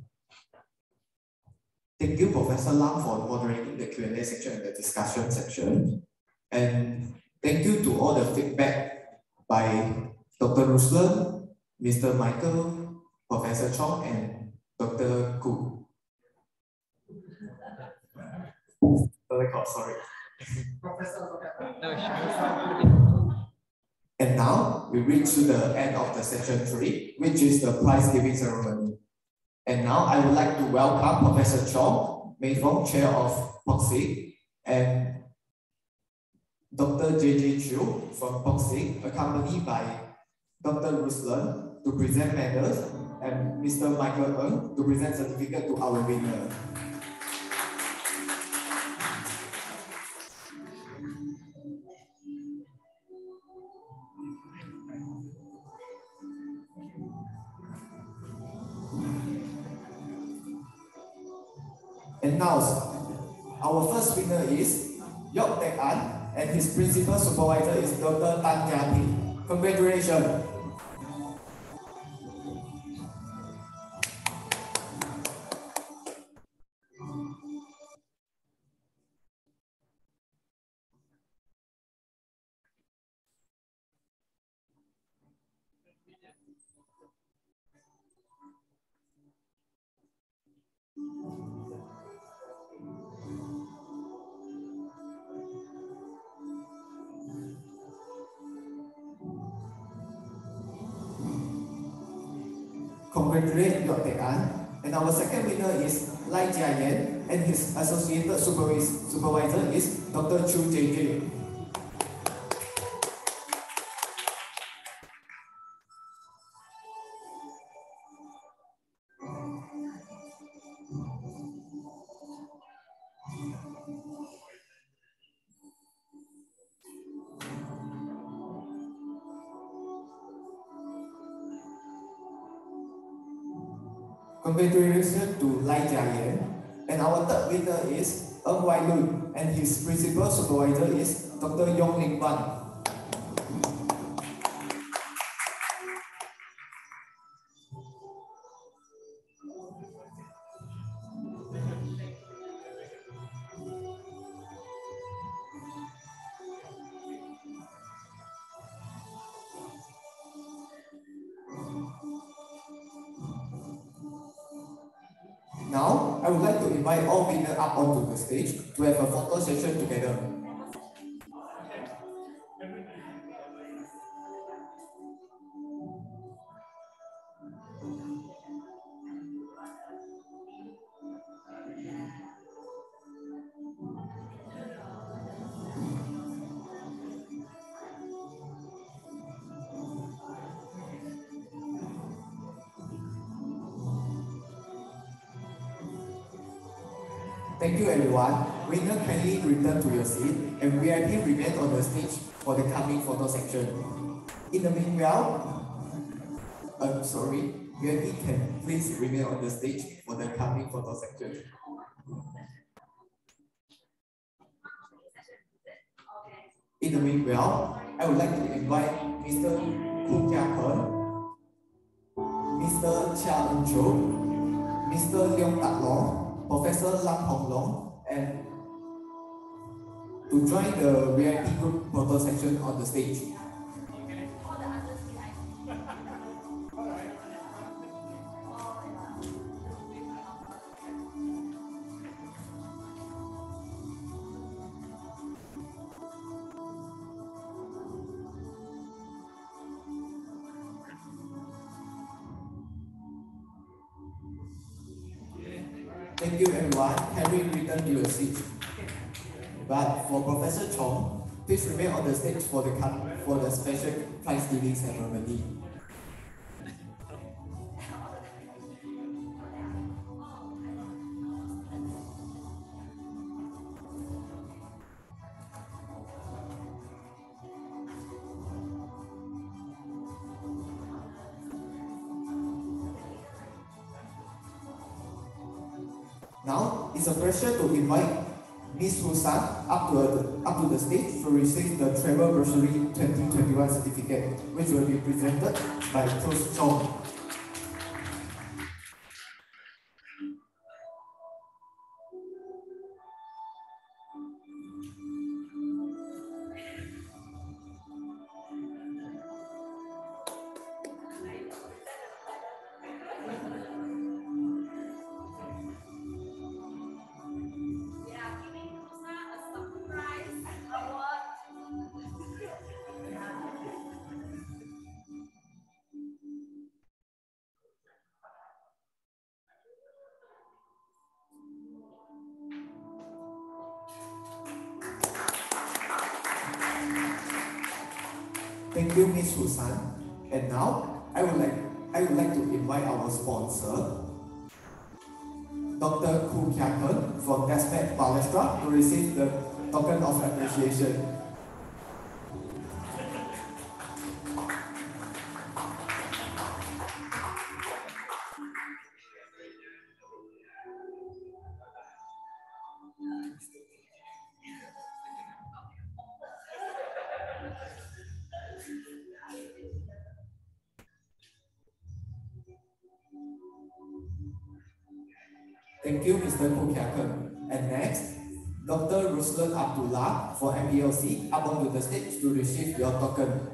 Thank you, Professor Lam, for moderating the Q&A section and the discussion section. And thank you to all the feedback by Dr. Ruslan, Mr. Michael, Professor Chong, and Dr. Koo. Sorry. And now we reach to the end of the session 3, which is the prize giving ceremony. And now I would like to welcome Professor Chong, Mei Fong, Chair of POCSIC, and Dr. J.J. Chiu from POCSIC, accompanied by Dr. Ruslan to present medals, and Mr. Michael Ng to present certificate to our winner. And now, our first winner is Yok Tek An, and his principal supervisor is Dr. Tan Jia. Congratulations. Congratulate Yok Tek An. And our second winner is Lai Jia Yan, and his associated supervisor is Dr. Chu J.J. Congratulations to Lai Jia Yan. And our third winner is Ng Wai Lun, and his principal supervisor is Dr. Yong Ling Ban. Now, I would like to invite all winners up onto the stage to have a photo session together.
Thank you everyone. Winner kindly return to your seat and VIP remain on the stage for the coming photo section. In the meanwhile, VIP can please remain on the stage for the coming photo section. In the meanwhile, I would like to invite Mr. Khoo Kia Kun, Mr. Chia Eun Cho, Mr. Leong Tak Long, Professor Lam Hong Long, and to join the VIP group photo section on the stage. Thank you everyone. Kindly return to your seat. But for Professor Chong, please remain on the stage for the special prize giving ceremony. Now, it's a pleasure to invite Ms. Husan up to the stage to receive the Travel Bursary 2021 certificate, which will be presented by Cruz Chong. Thank you, Ms. Husan. And now, I would like to invite our sponsor, Dr. Khoo Kia Kun from Desmet Palestra to receive the token of appreciation. Thank you, Mr. Khoo Kia Kun. And next, Dr. Ruslan Abdullah for MPLC up onto the stage to receive your token.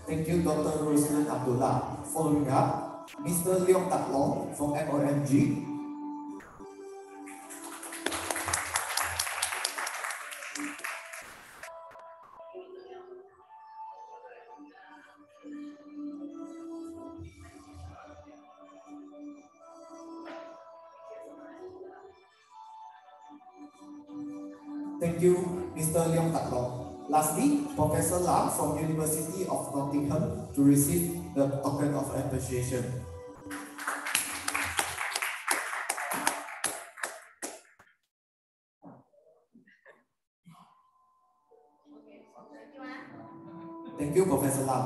Thank you, Dr. Ruslan Abdullah. Following up, Mr. Leong Tak Long from MOMG. Thank you, Mr. Leong Tak Long. Lastly, Professor Lam from University of Nottingham to receive the token of appreciation. Thank you, Professor Lam.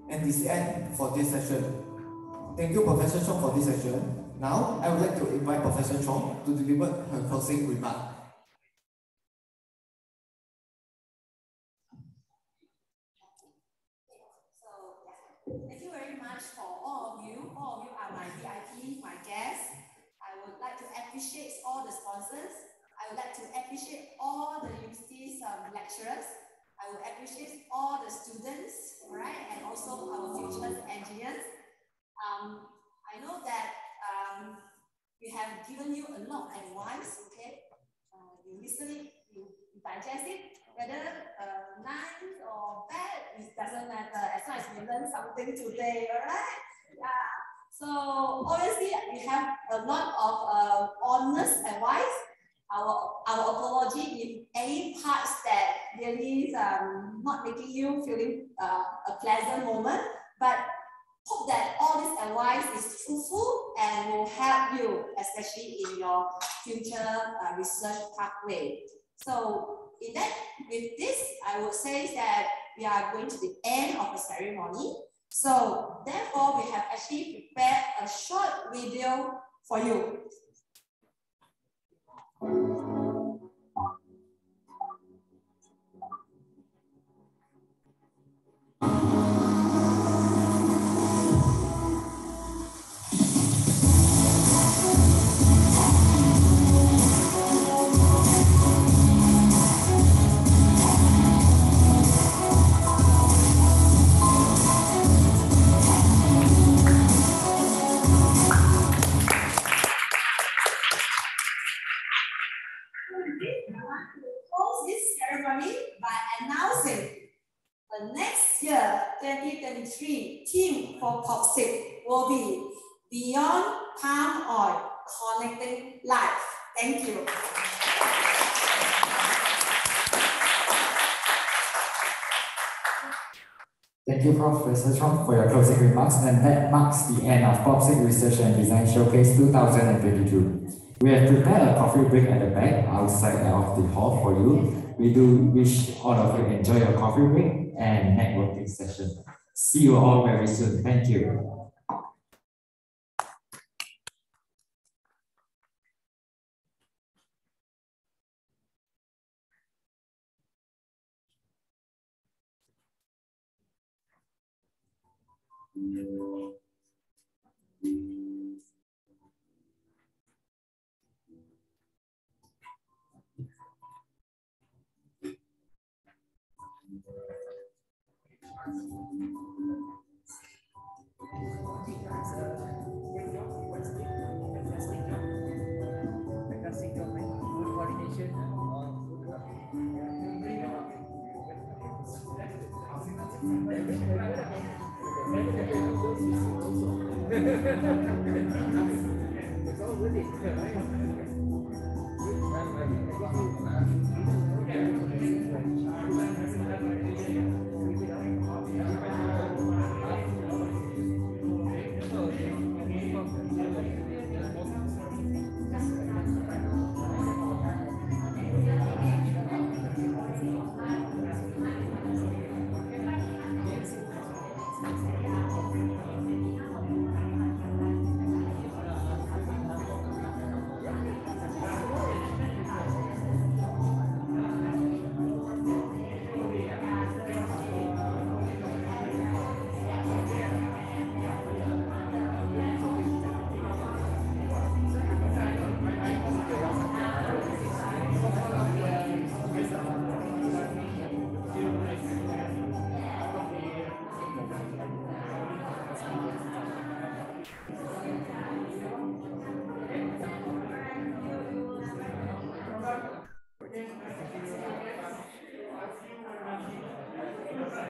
And this is the end for this session. Thank you, Professor Chong, for this session. Now, I would like to invite Professor Chong to deliver her closing remark.
Thank you very much for all of you. All of you are my VIP, my guests. I would like to appreciate all the sponsors. I would like to appreciate all the university's lecturers. I would appreciate all the students, right, and also our future engineers. I know that we have given you a lot of advice, okay? You listen it, you digest it, whether nice or bad, it doesn't matter as long as we learn something today, all right? Yeah. So obviously we have a lot of honest advice. Our apology in any parts that really is not making you feeling a pleasant moment, but hope that all this advice is truthful and will help you, especially in your future research pathway. So with this, I would say that we are going to the end of the ceremony. So therefore, we have actually prepared a short video for you. By announcing the next year, 2023 theme for COP6 will be Beyond Palm Oil, Connecting Life. Thank you.
Thank you, Professor Chong, for your closing remarks, and that marks the end of COP6 Research and Design Showcase 2022. We have prepared a coffee break at the back outside of the hall for you. We do wish all of you enjoy your coffee break and networking session. See you all very soon. Thank you.
Coordination.